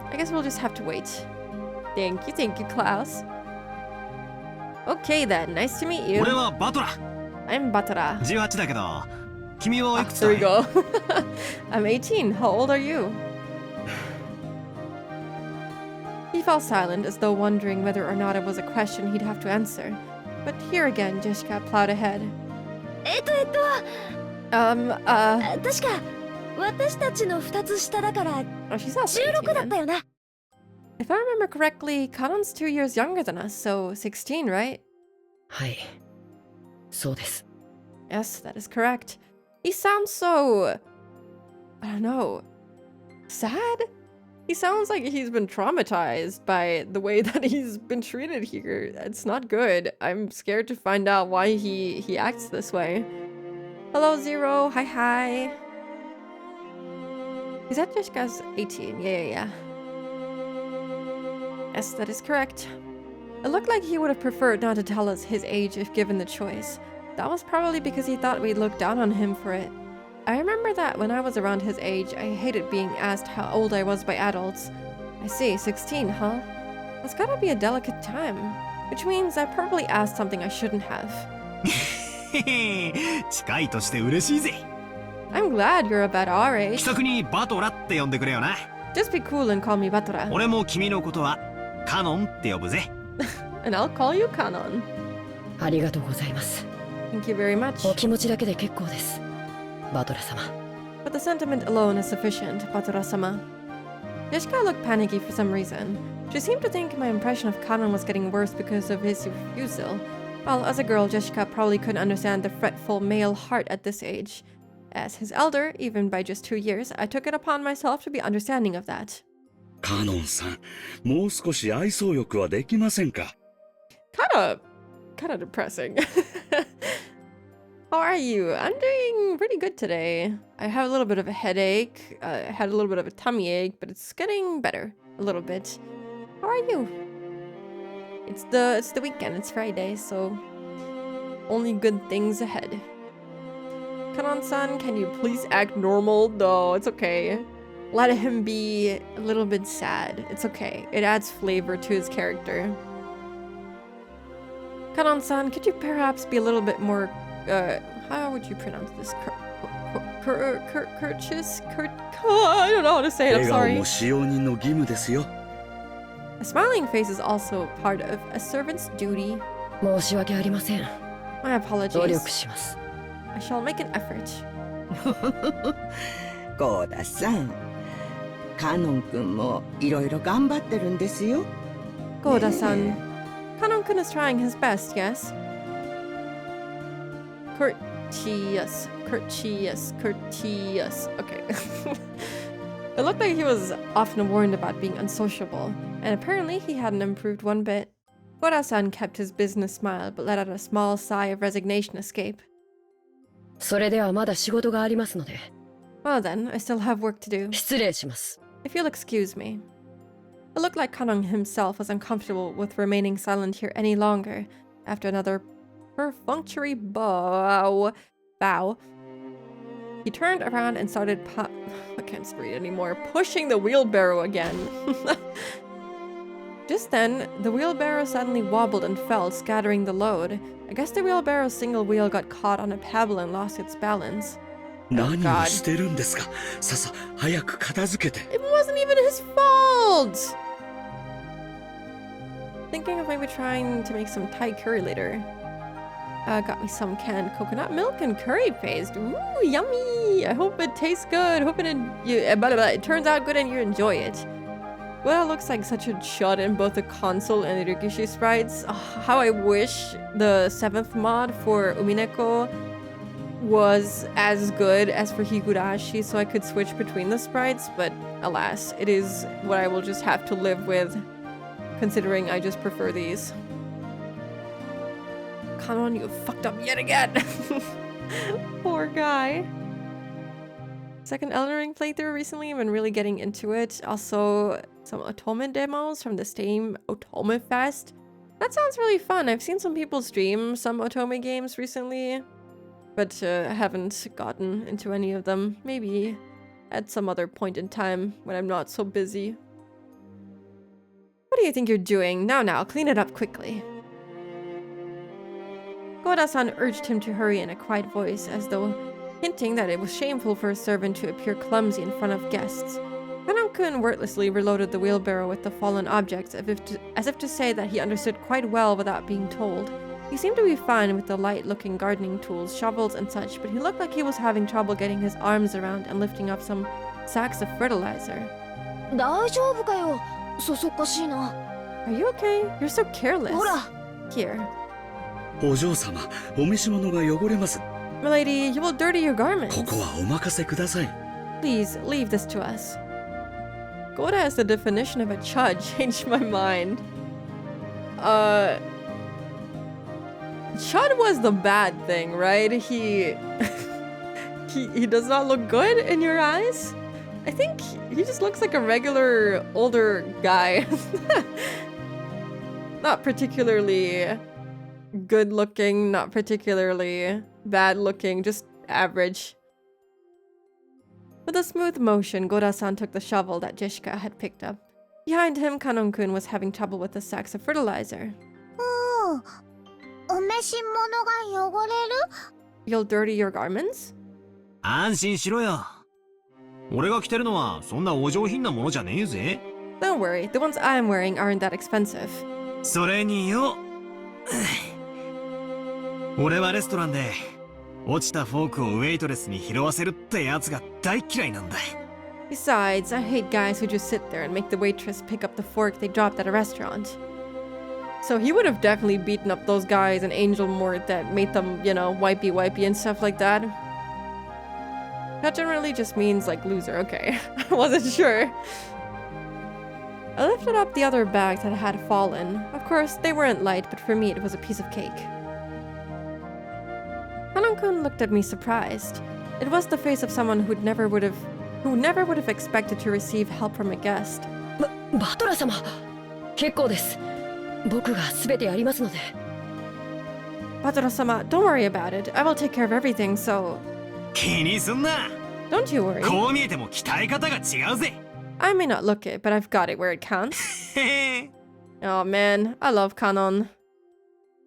Speaker 1: I guess we'll just have to wait. Thank you, Klaus. Okay then, nice to meet you.
Speaker 4: 俺はバトラ。
Speaker 1: I'm Batara.
Speaker 4: 18だけど、君はいくつ
Speaker 1: There
Speaker 4: だ
Speaker 1: we go. I'm 18. How old are you? He fell silent as though wondering whether or not it was a question he'd have to answer. But here again, Jishka plowed ahead.
Speaker 5: 確か私たちの2つ下だから
Speaker 1: Oh, she's also
Speaker 5: 16 だ
Speaker 1: 18
Speaker 5: った
Speaker 1: then.
Speaker 5: よな。
Speaker 1: If I remember correctly, Kanon's 2 years younger than us, so 16, right?
Speaker 5: はい、そうです。
Speaker 1: Yes, that is correct. He sounds so... I don't know... sad? He sounds like he's been traumatized by the way that he's been treated here. It's not good. I'm scared to find out why he acts this way. Hello, Zero. Hi. Is that Jessica's 18? Yeah. Yes, that is correct. It looked like he would have preferred not to tell us his age if given the choice. That was probably because he thought we'd look down on him for it. I remember that when I was around his age, I hated being asked how old I was by adults. I see, 16, huh? That's gotta be a delicate time. Which means I probably asked something I shouldn't have.
Speaker 4: 近いとして嬉しいぜ。
Speaker 1: I'm glad you're about our
Speaker 4: 気
Speaker 1: age.
Speaker 4: さくにバトラって呼んでくれよな。
Speaker 1: Just be cool and call me Batora.
Speaker 4: 俺も君のことはカノンって呼ぶぜ。
Speaker 1: And I'll call you Kanon.
Speaker 11: ありがとうございます。
Speaker 1: Thank you very much.
Speaker 11: お気持ちだけで結構です。バトラ様。
Speaker 1: But the sentiment alone is sufficient, Batora-sama. Jessica looked panicky for some reason. She seemed to think my impression of Kanon was getting worse because of his refusal. Well, as a girl, Jessica probably couldn't understand the fretful male heart at this age. As his elder, even by just 2 years, I took it upon myself to be understanding of that.
Speaker 2: カノンさん、もう少し愛想よくはできませんか？
Speaker 1: Kinda depressing. How are you? I'm doing pretty good today. I have a little bit of a headache. I had a little bit of a tummy ache, but it's getting better a little bit. How are you? It's the weekend. It's Friday, so only good things ahead. Kanon-san, can you please act normal? No, it's okay. Let him be a little bit sad. It's okay. It adds flavor to his character. Kanon-san, could you perhaps be a little bit more, how would you pronounce this? Courteous? I don't know how to say it, I'm
Speaker 2: 笑顔
Speaker 1: sorry.
Speaker 2: も使用人の義務ですよ。
Speaker 1: A smiling face is also part of a servant's duty.
Speaker 11: 申し訳ありません。
Speaker 1: My
Speaker 11: 努
Speaker 1: apologies.
Speaker 11: 力します。
Speaker 1: I shall make an effort.
Speaker 10: ゴーダさん、カノン君もいろいろ頑張ってるんですよ。
Speaker 1: Goda-san. Kanon-kun is trying his best, yes? Courteous. Okay. It looked like he was often warned about being unsociable, and apparently he hadn't improved one bit. Goda-san kept his business smile, but let out a small sigh of resignation escape.
Speaker 11: それではまだ仕事がありますので、
Speaker 1: Well then, I still have work to do.
Speaker 11: 失礼します。
Speaker 1: If you'll excuse me. It looked like Kanon himself was uncomfortable with remaining silent here any longer after another perfunctory bow. He turned around and started I can't read anymore. Pushing the wheelbarrow again. Just then, the wheelbarrow suddenly wobbled and fell, scattering the load. I guess the wheelbarrow's single wheel got caught on a pebble and lost its balance.
Speaker 2: 何を
Speaker 1: God.
Speaker 2: してるんですか？ささ、早く片付けて。
Speaker 1: It wasn't even his fault! Thinking of maybe trying to make some Thai curry later. Got me some canned coconut milk and curry paste. Ooh, yummy! I hope it tastes good. Hoping it turns out good and you enjoy it. Well, it looks like such a chud in both the console and the Rikishi sprites. Oh, how I wish the 7th mod for Umineko was as good as for Higurashi so I could switch between the sprites, but alas, it is what I will just have to live with, considering I just prefer these. Kanon, you fucked up yet again! Poor guy. Second Elden Ring playthrough recently, I've been really getting into it. Also, some Otome demos from the same Otome Fest. That sounds really fun. I've seen some people stream some Otome games recently, but I haven't gotten into any of them. Maybe at some other point in time when I'm not so busy. What do you think you're doing? Now, clean it up quickly. Goda-san urged him to hurry in a quiet voice, as though hinting that it was shameful for a servant to appear clumsy in front of guests. Kanon-kun wordlessly reloaded the wheelbarrow with the fallen objects, as if to say that he understood quite well without being told. He seemed to be fine with the light-looking gardening tools, shovels and such, but he looked like he was having trouble getting his arms around and lifting up some sacks of fertilizer.
Speaker 5: 大丈夫かよ。そそっかしいな。
Speaker 1: Are you okay? You're so careless.
Speaker 5: ほら。
Speaker 1: Here.
Speaker 2: お嬢様、お召し物が汚れます。
Speaker 1: Milady, you will dirty your garments.
Speaker 2: ここはお任せください。
Speaker 1: Please, leave this to us. Goda as the definition of a chud changed my mind. Chud was the bad thing, right? He does not look good in your eyes? I think he just looks like a regular older guy. Not particularly good looking, not particularly bad looking, just average. With a smooth motion, Goda-san took the shovel that Jishka had picked up. Behind him, Kanon-kun was having trouble with the sacks of fertilizer. You'll dirty your garments?
Speaker 4: 安心しろよ。俺が着てるのはそんなお上品なものじゃねえぜ。
Speaker 1: Don't worry, the ones I'm wearing aren't that expensive.
Speaker 4: それによ。俺はレストランで落ちたフォークをウェイトレスに拾わせるってやつが大嫌いなんだ。
Speaker 1: Besides, I hate guys who just sit there and make the waitress pick up the fork they dropped at a restaurant. So he would have definitely beaten up those guys in Angel Mort that made them, you know, wipey and stuff like that. That generally just means, like, loser. Okay, I wasn't sure. I lifted up the other bags that had fallen. Of course, they weren't light, but for me it was a piece of cake. Kanon-kun looked at me surprised. It was the face of someone who never would have expected to receive help from a guest.
Speaker 11: バトラ様、結構です。僕がすべてやりますので。
Speaker 1: Batora-sama, don't worry about it. I will take care of everything, so...
Speaker 4: 気にすんな。
Speaker 1: Don't you worry.
Speaker 4: こう見えても鍛え方が違うぜ。
Speaker 1: I may not look it, but I've got it where it counts. Oh man, I love Kanon.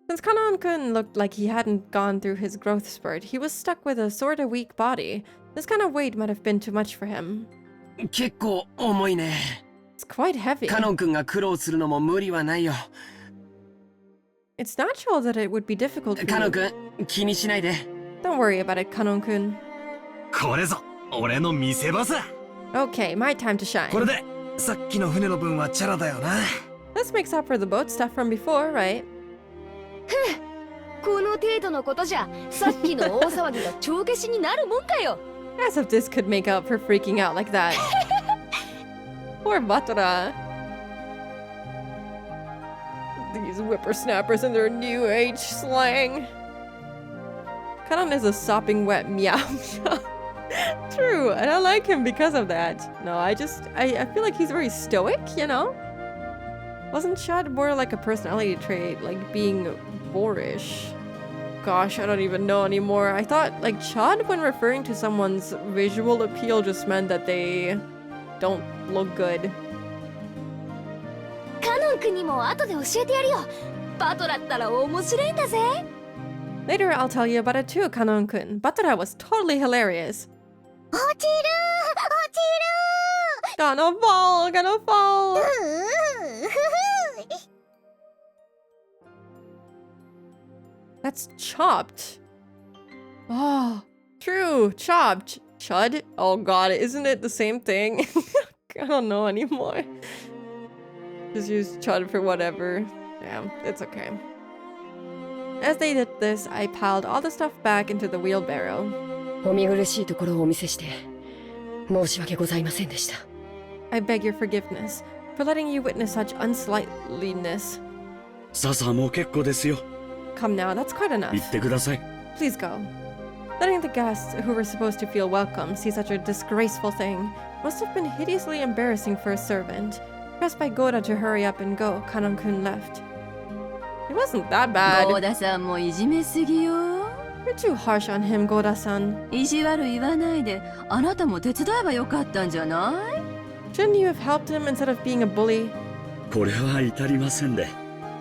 Speaker 1: Since Kanon-kun looked like he hadn't gone through his growth spurt, he was stuck with a sorta weak body. This kind of weight might have been too much for him.
Speaker 8: 結構重いね。
Speaker 1: It's quite heavy.
Speaker 8: カノン君が苦労するのも無理はないよ。
Speaker 1: It's natural that it would be difficult for
Speaker 8: カノン
Speaker 1: you.
Speaker 8: 君、気にしないで。
Speaker 1: Don't worry about it, Kanon-kun.
Speaker 4: これぞ俺の見せ場さ。
Speaker 1: Okay, my time to shine.
Speaker 4: これでさっきの船の分はチャラだよな。
Speaker 1: This makes up for the boat stuff from before, right?
Speaker 5: この程度のことじゃ、さっきの大騒ぎが帳消しになるもんかよ。
Speaker 1: As if this could make up for freaking out like that. Poor Batora. These whippersnappers and their new age slang. Kanon is a sopping wet meow. True, and I like him because of that. No, I feel like he's very stoic, you know? Wasn't Chud more like a personality trait, like being boorish? Gosh, I don't even know anymore. I thought, like, Chud when referring to someone's visual appeal just meant that they don't look good.
Speaker 5: カノン君にも後で教えてやるよ。バトラったら面白いんだぜ。
Speaker 1: Later, I'll tell you about it too, Kanon-kun. Batora was totally hilarious.
Speaker 7: 落ちる
Speaker 1: Gonna fall! That's chopped. Oh, true, chopped. Chud? Oh god, isn't it the same thing? I don't know anymore. Just use chud for whatever. Yeah, it's okay. As they did this, I piled all the stuff back into the wheelbarrow.
Speaker 11: お見苦しいところをお見せして申し訳ございませんでした。
Speaker 1: I beg your forgiveness for letting you witness such unsightliness.
Speaker 2: さあもう結構ですよ。
Speaker 1: Come now, that's quite enough.
Speaker 2: 行ってください。
Speaker 1: Please go. Letting the guests who were supposed to feel welcome see such a disgraceful thing must have been hideously embarrassing for a servant. Pressed by Goda to hurry up and go, Kanon-kun left. It wasn't that bad.
Speaker 3: ゴーダさんもいじめすぎよ。
Speaker 1: You're too harsh on him, Goda-san.
Speaker 3: 意地悪言わないで、あなたも手伝えばよかったんじゃない？
Speaker 1: Shouldn't you have helped him instead of being a bully?
Speaker 2: これは至りませんで。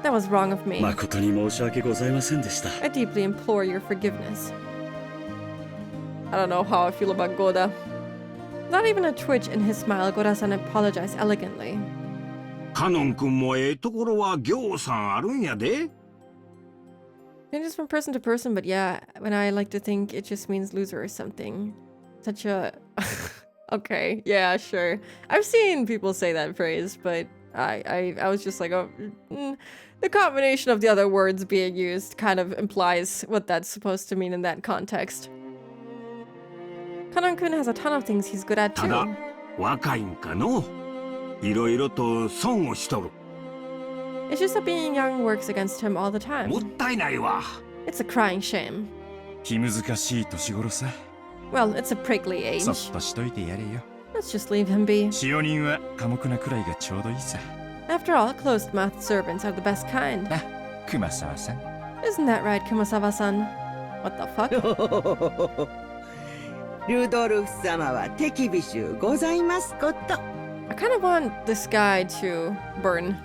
Speaker 1: That was wrong of me.
Speaker 2: 誠に申し訳ございませんでした。
Speaker 1: I deeply implore your forgiveness. I don't know how I feel about Goda. Not even a twitch in his smile, Goda-san apologized elegantly.
Speaker 6: カノン君もええところはぎょうさんあるんやで。
Speaker 1: Changes from person to person, but yeah, when I like to think it just means loser or something. Such a... Okay, yeah, sure. I've seen people say that phrase, but I was just like, oh... The combination of the other words being used kind of implies what that's supposed to mean in that context. Kanon-kun has a ton of things he's good at
Speaker 6: ただ
Speaker 1: too.
Speaker 6: 若いんかの。いろいろと損をしとる。
Speaker 1: It's just that being young works against him all the
Speaker 6: も
Speaker 1: time.
Speaker 6: ったいないわ。
Speaker 1: It's a crying shame.
Speaker 9: 気難しい年頃さ。
Speaker 1: Well, it's a prickly
Speaker 9: そっ
Speaker 1: age.
Speaker 9: としといてやれよ。
Speaker 1: Let's just leave him be.
Speaker 9: 使用人は寡黙なくらいがちょうどいいさ。
Speaker 1: After all, closed-mouthed servants are the best kind.
Speaker 9: な、熊沢さん。
Speaker 1: Isn't that right, Kumasawa-san? What the fuck?
Speaker 10: ルドルフ様は手厳しゅうございますこと。
Speaker 1: I kind of want this guy to burn.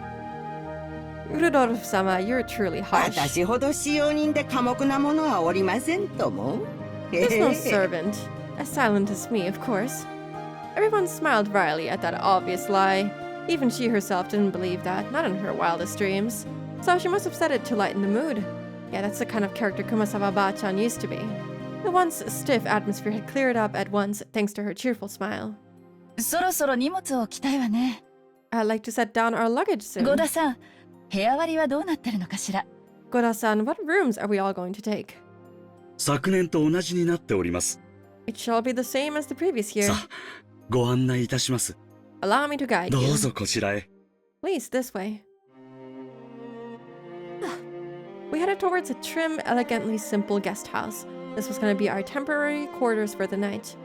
Speaker 1: Rudolph-sama, you're truly harsh.
Speaker 10: 私ほど使用人で寡黙なものはおりませんとも。
Speaker 1: There's no servant. As silent as me, of course. Everyone smiled wryly at that obvious lie. Even she herself didn't believe that, not in her wildest dreams. So she must have said it to lighten the mood. Yeah, that's the kind of character Kumasawa Ba-chan used to be. The once stiff atmosphere had cleared up at once thanks to her cheerful smile.
Speaker 3: そろそろ荷物を置きたいわね。
Speaker 1: I'd like to set down our luggage soon.
Speaker 3: ゴダさん、部屋割りはどうなってるのかしら。
Speaker 1: Goda-san, what rooms are we all going to take?
Speaker 2: 昨年と同じになっております。
Speaker 1: It shall be the same as the previous year.
Speaker 2: さあ、ご案内いたします。
Speaker 1: Allow me to guide
Speaker 2: ど
Speaker 1: you.
Speaker 2: うぞこちらへ。
Speaker 1: Please, this way. We headed towards a trim, elegantly simple guest house. This was going to be our temporary quarters for the night.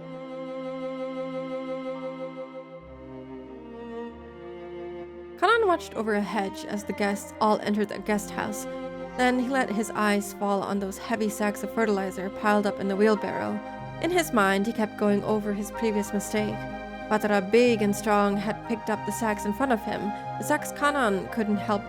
Speaker 1: Kanan watched over a hedge as the guests all entered the guest house. Then he let his eyes fall on those heavy sacks of fertilizer piled up in the wheelbarrow. In his mind, he kept going over his previous mistake. Batara, big and strong, had picked up the sacks in front of him. The sacks Kanan couldn't help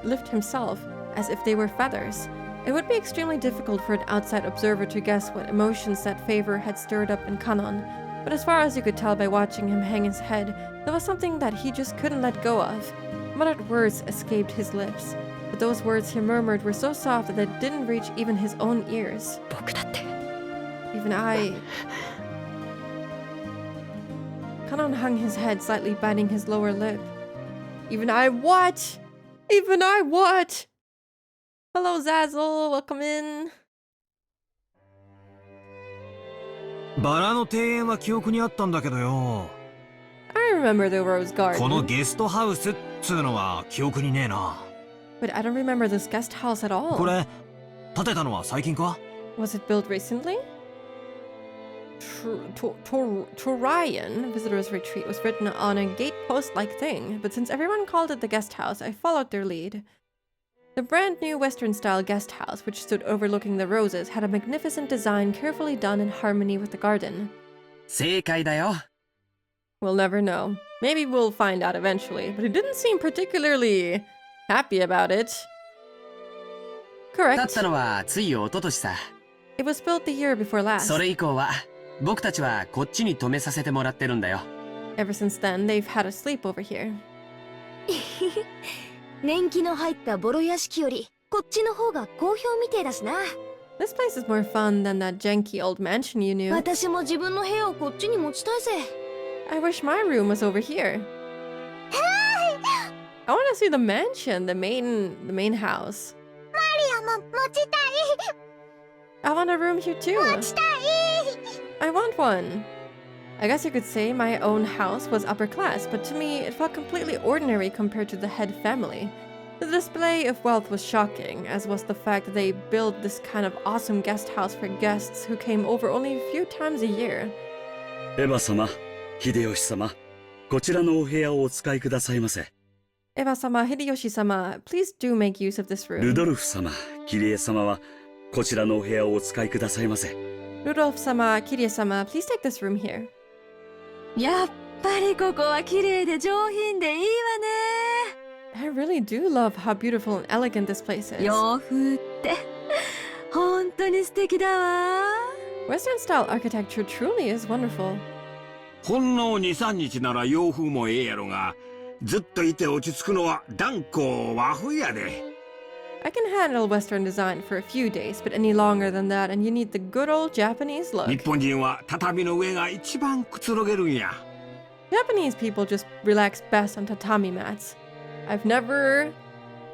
Speaker 1: lift himself, as if they were feathers. It would be extremely difficult for an outside observer to guess what emotions that favor had stirred up in Kanan. But as far as you could tell by watching him hang his head, there was something that he just couldn't let go of. Muttered words escaped his lips, but those words he murmured were so soft that they didn't reach even his own ears. Even I... Kanan hung his head, slightly biting his lower lip. Even I what? Even I what? Hello, Zazzle. Welcome in.
Speaker 4: バラの庭園は記憶にあったんだけどよ。
Speaker 1: I remember the rose garden.
Speaker 4: このゲストハウスっつうのは記憶にねえな。
Speaker 1: But I don't remember this guest house at all.
Speaker 4: これ建てたのは最近か？
Speaker 1: Was it built recently? Torian Visitor's Retreat was written on a gatepost-like thing, but since everyone called it the guest house, I followed their lead. The brand new Western-style guest house, which stood overlooking the roses, had a magnificent design carefully done in harmony with the garden.
Speaker 8: 正解だよ。
Speaker 1: We'll never know. Maybe we'll find out eventually, but he didn't seem particularly happy about it.
Speaker 8: 建
Speaker 1: Correct.
Speaker 8: ったのはつい一昨年さ。
Speaker 1: It was built the year before last.
Speaker 8: それ以降は僕たちはこっちに泊めさせてもらってるんだよ。
Speaker 1: Ever since then, they've had a sleepover here.
Speaker 5: 年季の入ったボロ屋敷よりこっちの方が好評みてえだしな。
Speaker 1: This place is more fun than that janky old mansion you knew.
Speaker 5: 私も自分の部屋をこっちに持ちたいぜ。
Speaker 1: I wish my room was over here. I want to see the mansion, the main house.
Speaker 7: マリアも持ちたい。
Speaker 1: I want a room here too.
Speaker 7: 持ちたい。
Speaker 1: I want one. I guess you could say my own house was upper class, but to me it felt completely ordinary compared to the head family. The display of wealth was shocking, as was the fact that they built this kind of awesome guest house for guests who came over only a few times a year.
Speaker 2: エヴァ様、秀吉様、こちらのお部屋をお使いくださいませ。
Speaker 1: Eva-sama, Hideyoshi-sama, please do make use of this
Speaker 2: ル
Speaker 1: room.
Speaker 2: ドルフ様、キリエ様はこちらのお部屋をお使いくださいませ。
Speaker 1: Rudolph-sama, Kirie-sama, please take this room here.
Speaker 3: やっぱりここは綺麗で上品でいいわね。
Speaker 1: I really do love how beautiful and elegant this place is.
Speaker 3: 洋風って本当に素敵だわ。
Speaker 1: Western-style architecture truly is wonderful.
Speaker 6: ほんの2、3日なら洋風もええやろが、ずっといて落ち着くのは断固和風やで。
Speaker 1: I can handle Western design for a few days, but any longer than that and you need the good old Japanese look.
Speaker 6: 日本人は畳の上が一番くつろげるんや。
Speaker 1: Japanese people just relax best on tatami mats. I've never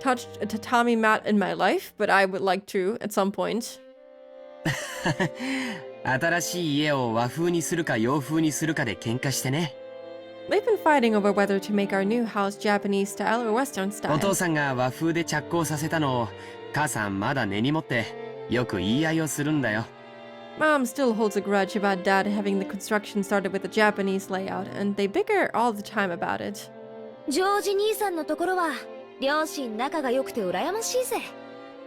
Speaker 1: touched a tatami mat in my life, but I would like to at some point.
Speaker 8: 新しい家を和風にするか洋風にするかで喧嘩してね。
Speaker 1: They've been fighting over whether to make our new house Japanese style or Western
Speaker 8: お
Speaker 1: style.
Speaker 8: 父さんが和風で着工させたのを母さんまだ根に持ってよく言い合いをするんだよ。
Speaker 1: Mom still holds a grudge about Dad having the construction started with a Japanese layout, and they bicker all the time about it.
Speaker 5: ジョージ兄さんのところは両親仲が良くて羨ましいぜ。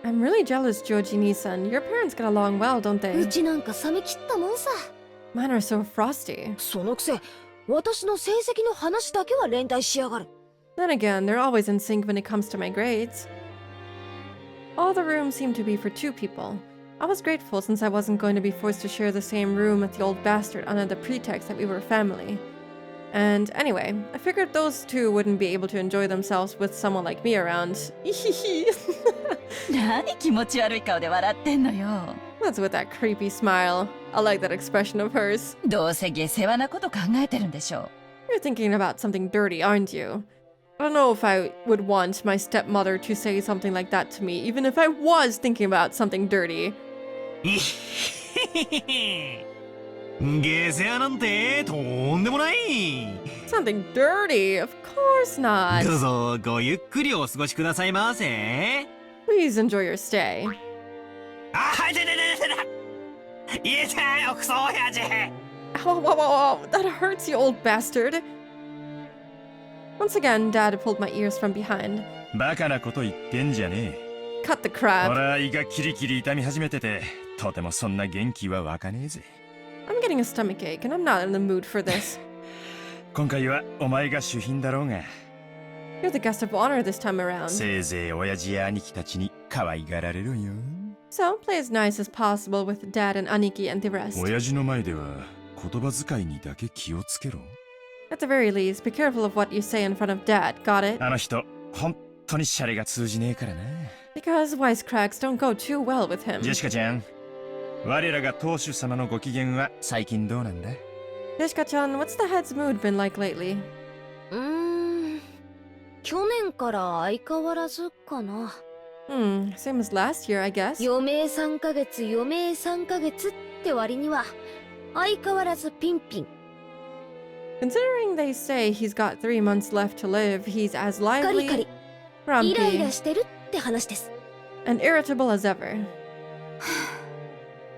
Speaker 1: I'm really jealous, Joji-san. Your parents get along well, don't
Speaker 5: う
Speaker 1: they?
Speaker 5: ちなんか冷め切ったもんさ。
Speaker 1: Mine are so frosty.
Speaker 5: そのくせ私の成績の話だけは連帯しやがる。
Speaker 1: Then again, they're always in sync when it comes to my grades. All the rooms seem to be for 2 people. I was grateful since I wasn't going to be forced to share the same room with the old bastard under the pretext that we were family. And anyway, I figured those 2 wouldn't be able to enjoy themselves with someone like me around.
Speaker 3: 何気持ち悪い顔で笑ってんのよ。
Speaker 1: What's with that creepy smile? I like that expression of hers.
Speaker 3: どうせ下世話なこと考えてるんでしょ
Speaker 1: You're thinking about something dirty, aren't you? I don't know if I would want my stepmother to say something like that to me, even if I was thinking about something dirty.
Speaker 4: 下世話なんてとんでもない。
Speaker 1: Something dirty? Of course
Speaker 4: どう
Speaker 1: not.
Speaker 4: ぞごゆっくりお過ごしくださいませ。
Speaker 1: Please enjoy your stay.
Speaker 4: あ、はい、痛い。痛いよ、クソ親父。
Speaker 1: Whoa, whoa, whoa, whoa. That hurts, you old bastard. Once again, Dad pulled my ears from behind.
Speaker 9: バカなこと言ってんじゃねえ。
Speaker 1: Cut the
Speaker 9: ほ
Speaker 1: crap.
Speaker 9: ら胃がキリキリ痛み始めてて、とてもそんな元気は湧かねえぜ。
Speaker 1: I'm getting a stomach ache, and I'm not in the mood for this.
Speaker 9: 今回はお前が主賓だろうが、
Speaker 1: You're the guest of honor this time around.
Speaker 9: せいぜい親父や兄貴たちに可愛がられろよ。
Speaker 1: So, play as nice as possible with Dad and Aniki and the rest.
Speaker 9: 親父の前では言葉遣いにだけ気をつけろ。
Speaker 1: At the very least, be careful of what you say in front of Dad, got it?
Speaker 9: あの人、本当にシャレが通じねえからな。
Speaker 1: Because wisecracks don't go too well with him.
Speaker 9: ジェシカちゃん、我らが当主様のご機嫌は最近どうなんだ？
Speaker 1: Jessica-chan, what's the head's mood been like lately?
Speaker 5: 去年から相変わらずかな。
Speaker 1: Same as last year, I guess.
Speaker 5: 余命3ヶ月余命3ヶ月って割には相変わらずピンピン。
Speaker 1: Considering they say he's got 3 months left to live, he's as
Speaker 5: カリカ
Speaker 1: lively,
Speaker 5: リイライ
Speaker 1: grumpy,
Speaker 5: ラしてるって話です。
Speaker 1: and irritable as ever.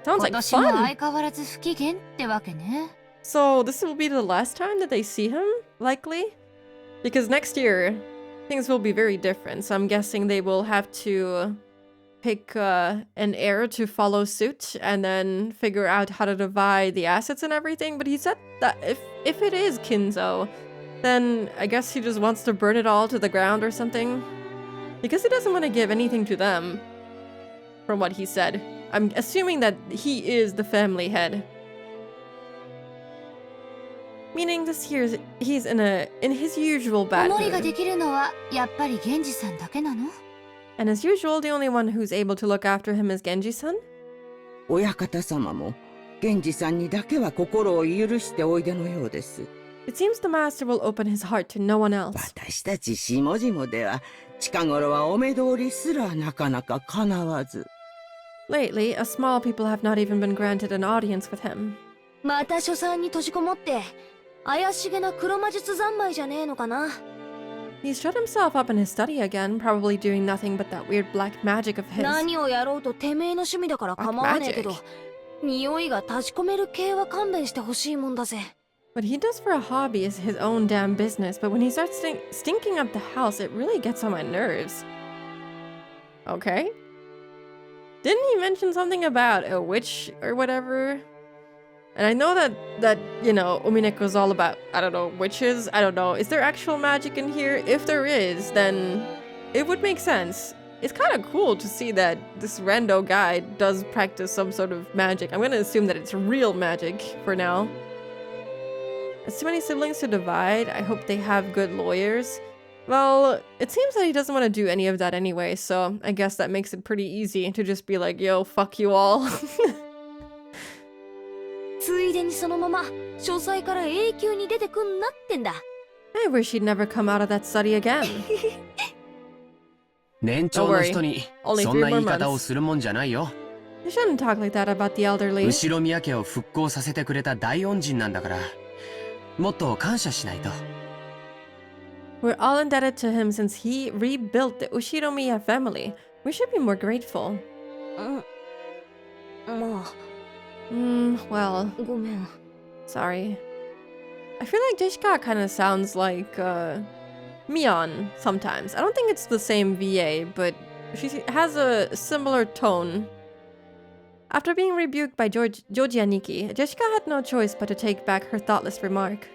Speaker 1: Sounds
Speaker 3: 今
Speaker 1: like
Speaker 3: 年も
Speaker 1: fun!
Speaker 3: 相変わらず不機嫌ってわけね。
Speaker 1: So, this will be the last time that they see him, likely? Because next year, things will be very different, so I'm guessing they will have to pick an heir to follow suit and then figure out how to divide the assets and everything. But he said that if it is Kinzo, then I guess he just wants to burn it all to the ground or something. Because he doesn't want to give anything to them, from what he said. I'm assuming that he is the family head. Meaning this year he's in his usual bad
Speaker 3: 思いがで
Speaker 1: mood.
Speaker 3: きるのはやっぱり源氏さんだけなの？
Speaker 1: And as usual, the only one who's able to look after him is Genji-san.
Speaker 10: 親方様も源氏さんにだけは心を許しておいでのようです。
Speaker 1: It seems the master will open his heart to no one else.
Speaker 10: 私たち下々では近頃はお目通りすらなかなか叶わず。
Speaker 1: Lately, us small people have not even been granted an audience with him.
Speaker 5: また書斎に閉じこもって怪しげな黒魔術三昧じゃねえのかな。
Speaker 1: He's shut himself up in his study again, probably doing nothing but that weird black magic of his.
Speaker 5: 何をやろうとてめえの趣味だから構わねえけど、匂いが立ち込める系は勘弁してほしいもんだぜ。
Speaker 1: What he does for a hobby is his own damn business, but when he starts stinking up the house, it really gets on my nerves. Okay. Didn't he mention something about a witch or whatever? And I know that you know, Umineko is all about, I don't know, witches? I don't know. Is there actual magic in here? If there is, then it would make sense. It's kind of cool to see that this rando guy does practice some sort of magic. I'm gonna assume that it's real magic for now. There's too many siblings to divide. I hope they have good lawyers. Well, it seems that he doesn't want to do any of that anyway, so I guess that makes it pretty easy to just be like, yo, fuck you all.
Speaker 5: ついでにそのまま書斎から永久に出てくんなってんだ。
Speaker 1: I wish he'd never come out of that study again.
Speaker 8: 年長の人に
Speaker 1: Only
Speaker 8: そんな
Speaker 1: 3
Speaker 8: 言
Speaker 1: more
Speaker 8: い方を
Speaker 1: months.
Speaker 8: するもんじゃないよ。
Speaker 1: You shouldn't talk like that about the elderly.
Speaker 8: 後ろ宮家を復興させてくれた大恩人なんだから、もっと感謝しないと。
Speaker 1: We're all indebted to him since he rebuilt the Well,
Speaker 5: ごめん。
Speaker 1: sorry. I feel like Jessica kind of sounds like Mion sometimes. I don't think it's the same VA, but she has a similar tone. After being rebuked by Joji Aniki, Jessica had no choice but to take back her thoughtless remark.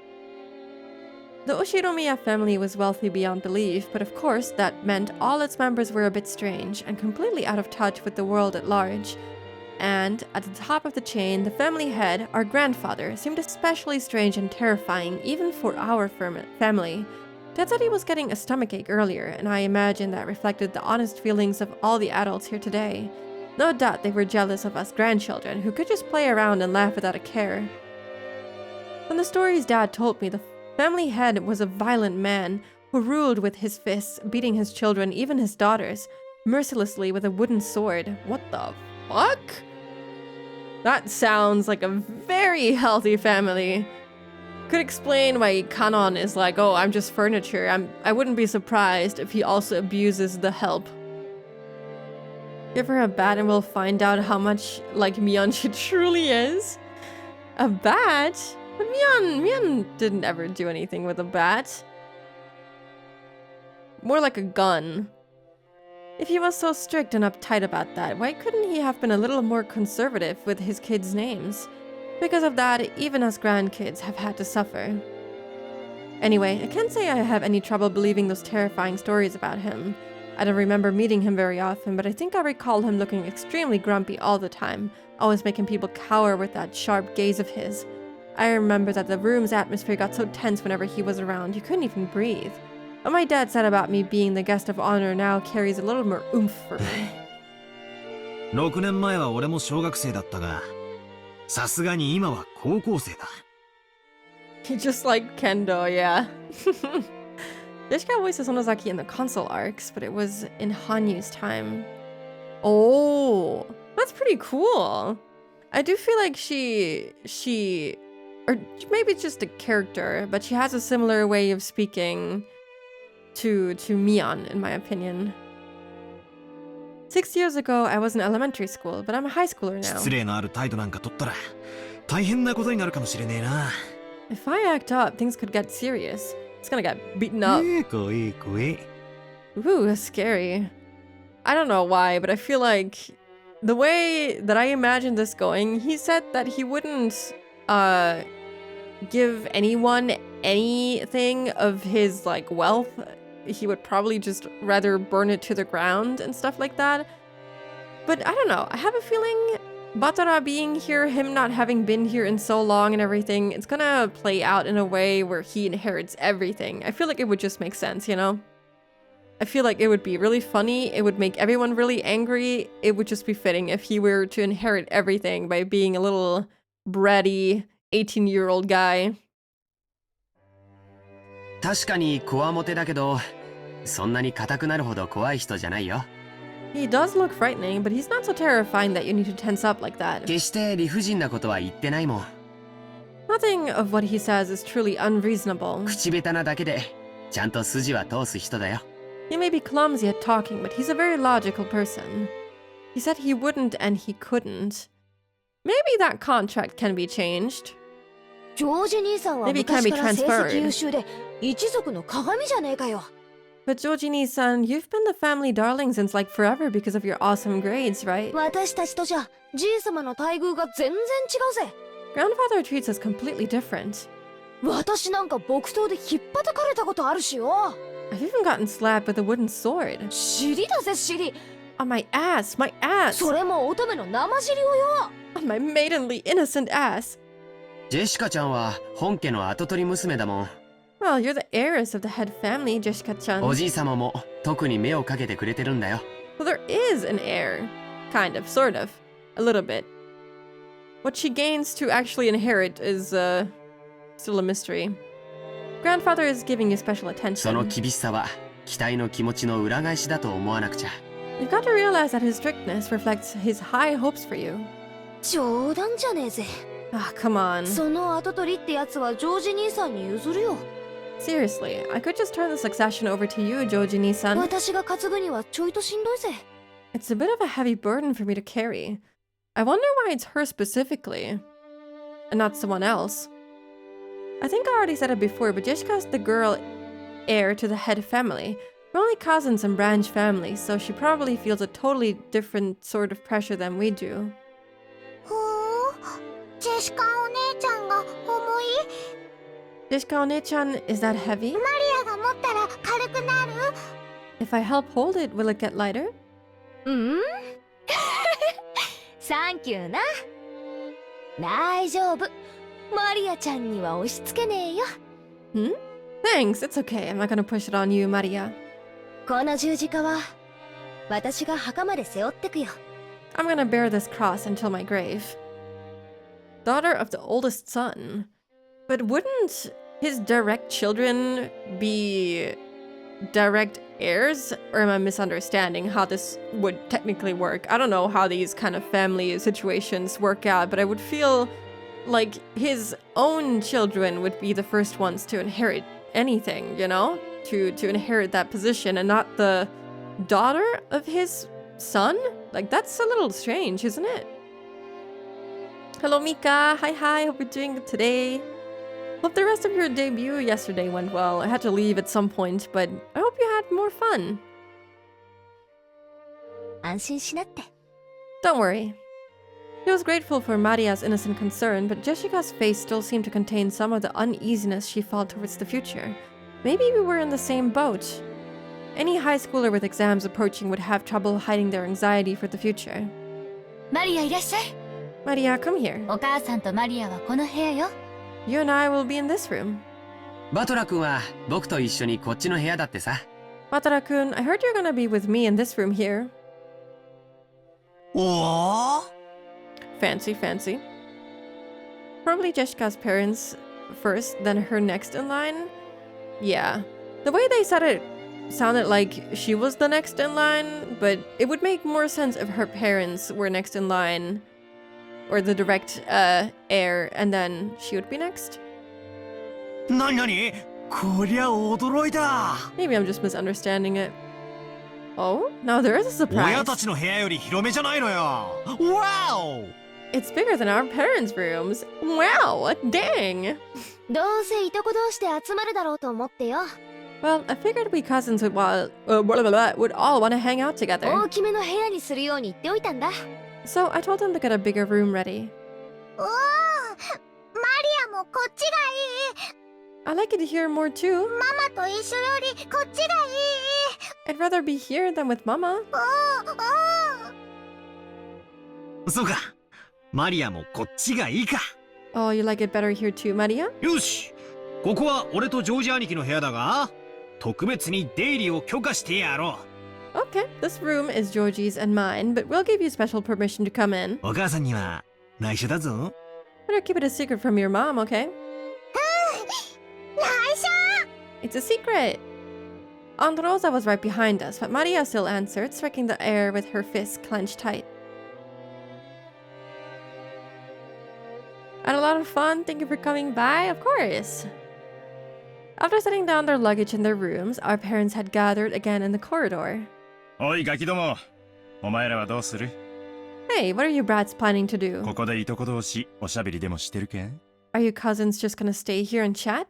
Speaker 1: The Oshiromiya family was wealthy beyond belief, but of course that meant all its members were a bit strange and completely out of touch with the world at large. And at the top of the chain, the family head, our grandfather, seemed especially strange and terrifying even for our family. Dad said he was getting a stomachache earlier, and I imagine that reflected the honest feelings of all the adults here today. No doubt they were jealous of us grandchildren, who could just play around and laugh without a care. From the stories Dad told me, the family head was a violent man who ruled with his fists, beating his children, even his daughters, mercilessly with a wooden sword. What the fuck? That sounds like a very healthy family. Could explain why Kanon is like, oh, I'm just furniture. I wouldn't be surprised if he also abuses the help. Give her a bat and we'll find out how much like Mion she truly is. A bat? But Mion didn't ever do anything with a bat. More like a gun. If he was so strict and uptight about that, why couldn't he have been a little more conservative with his kids' names? Because of that, even us grandkids have had to suffer. Anyway, I can't say I have any trouble believing those terrifying stories about him. I don't remember meeting him very often, but I think I recall him looking extremely grumpy all the time, always making people cower with that sharp gaze of his. I remember that the room's atmosphere got so tense whenever he was around, you couldn't even breathe. What my dad said about me being the guest of honor now carries a little more oomph for me.
Speaker 4: 6年前は俺も小学生だったが、さすがに今は高校生だ。
Speaker 1: Just like Kendo, yeah. Jessica voiced Sonozaki in the console arcs, but it was in Hanyu's time. Oh, that's pretty cool. I do feel like she, or maybe it's just a character, but she has a similar way of speaking to Mion, in my opinion. 6 years ago, I was in elementary school, but I'm a high schooler now.
Speaker 4: 失礼のある態度なんか取ったら大変なことになるかもしれねえな。
Speaker 1: If I act up, things could get serious. It's gonna get beaten up.
Speaker 4: 怖い怖い。
Speaker 1: Ooh, that's scary. I don't know why, but I feel like the way that I imagined this going, he said that he wouldn't give anyone anything of his like wealth. He would probably just rather burn it to the ground and stuff like that. But I don't know. I have a feeling Batara being here, him not having been here in so long and everything, it's gonna play out in a way where he inherits everything. I feel like it would just make sense, you know? I feel like it would be really funny. It would make everyone really angry. It would just be fitting if he were to inherit everything by being a little bratty 18-year-old guy.
Speaker 8: 確かにこわもてだけど、そんなに硬くなるほど怖い人じゃないよ。
Speaker 1: He does look frightening, but he's not so terrifying that you need to tense up like that.
Speaker 8: 決して理不尽なことは言ってないもん。
Speaker 1: Nothing of what he says is truly unreasonable.
Speaker 8: 口下手なだけで、ちゃんと筋は通す人だよ。
Speaker 1: He may be clumsy at talking, but he's a very logical person. He said he wouldn't and he couldn't. Maybe that contract can be changed.
Speaker 5: ジョージ兄さんは
Speaker 1: Maybe it can
Speaker 5: 昔
Speaker 1: be
Speaker 5: から成
Speaker 1: transferred.
Speaker 5: 績優秀で一族の鏡じゃねえかよ。
Speaker 1: But Jojini-san, you've been the family darling since like forever because of your awesome grades, right?
Speaker 5: 私たちとじゃじい様の待遇が全然違うぜ。
Speaker 1: Grandfather treats us completely different.
Speaker 5: 私なんか木刀で引っ叩かれたことあるしよ。
Speaker 1: I've even gotten slapped with a wooden sword.
Speaker 5: 尻だぜ尻。
Speaker 1: On my ass, my ass!
Speaker 5: それも乙女の生尻をよ。
Speaker 1: On my maidenly innocent ass.
Speaker 8: ジェシカちゃんは本家の跡取り娘だもん。
Speaker 1: Well, you're the heiress of the head family, Jessica-chan.
Speaker 8: おじい様も特に目をかけてくれてるんだよ。
Speaker 1: Well, there is an heir. Kind of, sort of. A little bit. What she gains to actually inherit is, still a mystery. Grandfather is giving you special
Speaker 8: その
Speaker 1: attention.
Speaker 8: 厳しさは期待の気持ちの裏返しだと思わなくちゃ。
Speaker 1: You've got to realize that his strictness reflects his high hopes for you.
Speaker 5: 冗談じゃねえぜ。
Speaker 1: Ah, come on.
Speaker 5: その跡取りってやつはジョージ兄さんに譲るよ。
Speaker 1: Seriously, I could just turn the succession over to you, Jojini-san.
Speaker 5: 私が担ぐにはちょいとしんどいぜ。
Speaker 1: It's a bit of a heavy burden for me to carry. I wonder why it's her specifically, and not someone else. I think I already said it before, but Jessica's the girl heir to the head family. We're only cousins and branch families, so she probably feels a totally different sort of pressure than we do.
Speaker 7: ほう、ジェシカお姉ちゃんが重い？
Speaker 1: Jessica One-chan, is that heavy?
Speaker 7: マリアが持ったら軽くなる？
Speaker 1: If I help hold it, will it get lighter?
Speaker 5: サンキューな。大丈夫。マリアちゃんには押し付けねえよ。
Speaker 1: Thanks, it's okay. I'm not gonna push it on you, Maria.
Speaker 5: この十字架は私が墓まで背負ってくよ。
Speaker 1: I'm gonna bear this cross until my grave. Daughter of the oldest son. But wouldn't his direct children be direct heirs? Or am I misunderstanding how this would technically work? I don't know how these kind of family situations work out, but I would feel like his own children would be the first ones to inherit anything, you know? To inherit that position and not the daughter of his son? Like, that's a little strange, isn't it? Hello, Mika. Hi. Hope you're doing good today. Hope the rest of your debut yesterday went well. I had to leave at some point, but I hope you had more fun.
Speaker 5: 安心しなって。
Speaker 1: Don't worry. He was grateful for Maria's innocent concern, but Jessica's face still seemed to contain some of the uneasiness she felt towards the future. Maybe we were in the same boat. Any high schooler with exams approaching would have trouble hiding their anxiety for the future.
Speaker 3: マリアいらっしゃい。
Speaker 1: Maria, come here.
Speaker 3: お母さんとマリアはこの部屋よ。
Speaker 1: You and I will be in this room.
Speaker 8: バトラ君は僕と一緒にこっちの部屋だってさ。
Speaker 1: Matara-kun, I heard you're gonna be with me in this room here.
Speaker 4: おー
Speaker 1: Fancy. Probably Jessica's parents first, then her next in line. Yeah. The way they said it sounded like she was the next in line, but it would make more sense if her parents were next in line, or the direct heir, and then she would be next.
Speaker 4: なにこりゃ驚いた。
Speaker 1: Maybe I'm just misunderstanding it. Oh, now there is a surprise.
Speaker 4: 親たちの部屋より広めじゃないのよ。Wow!
Speaker 1: It's bigger than our parents' rooms. Wow, dang.
Speaker 5: どうせいとこ同士で集まるだろうと思ってよ。
Speaker 1: Well, I figured we cousins would all want to hang out together.
Speaker 5: 大きめの部屋にするように言っておいたんだ。
Speaker 1: So I told them to get a bigger room ready.
Speaker 7: おお、マリアもこっちがいい。
Speaker 1: I'd like it to hear more too.
Speaker 7: ママと一緒よりこっちがいい。
Speaker 1: I'd rather be here than with Mama.
Speaker 7: おお。
Speaker 4: そうか。マリアもこっちがいいか。
Speaker 1: Oh, you like it better here too, Maria?
Speaker 4: よし。ここは俺とジョージ兄貴の部屋だが、特別に出入りを許可してやろう。
Speaker 1: Okay, this room is Georgie's and mine, but we'll give you special permission to come in.
Speaker 4: お母さんには内緒だぞ。
Speaker 1: Better keep it a secret from your mom, okay?
Speaker 7: 内緒。
Speaker 1: It's a secret. Aunt Rosa was right behind us, but Maria still answered, striking the air with her fists clenched tight. Had a lot of fun. Thank you for coming by. Of course. After setting down their luggage in their rooms, our parents had gathered again in the corridor.
Speaker 9: おいガキども、お前らはどうする？
Speaker 1: Hey, what are you brats planning to do?
Speaker 9: ここでいとこ同士おしゃべりでもしてるか？
Speaker 1: Are you cousins just gonna stay here and chat?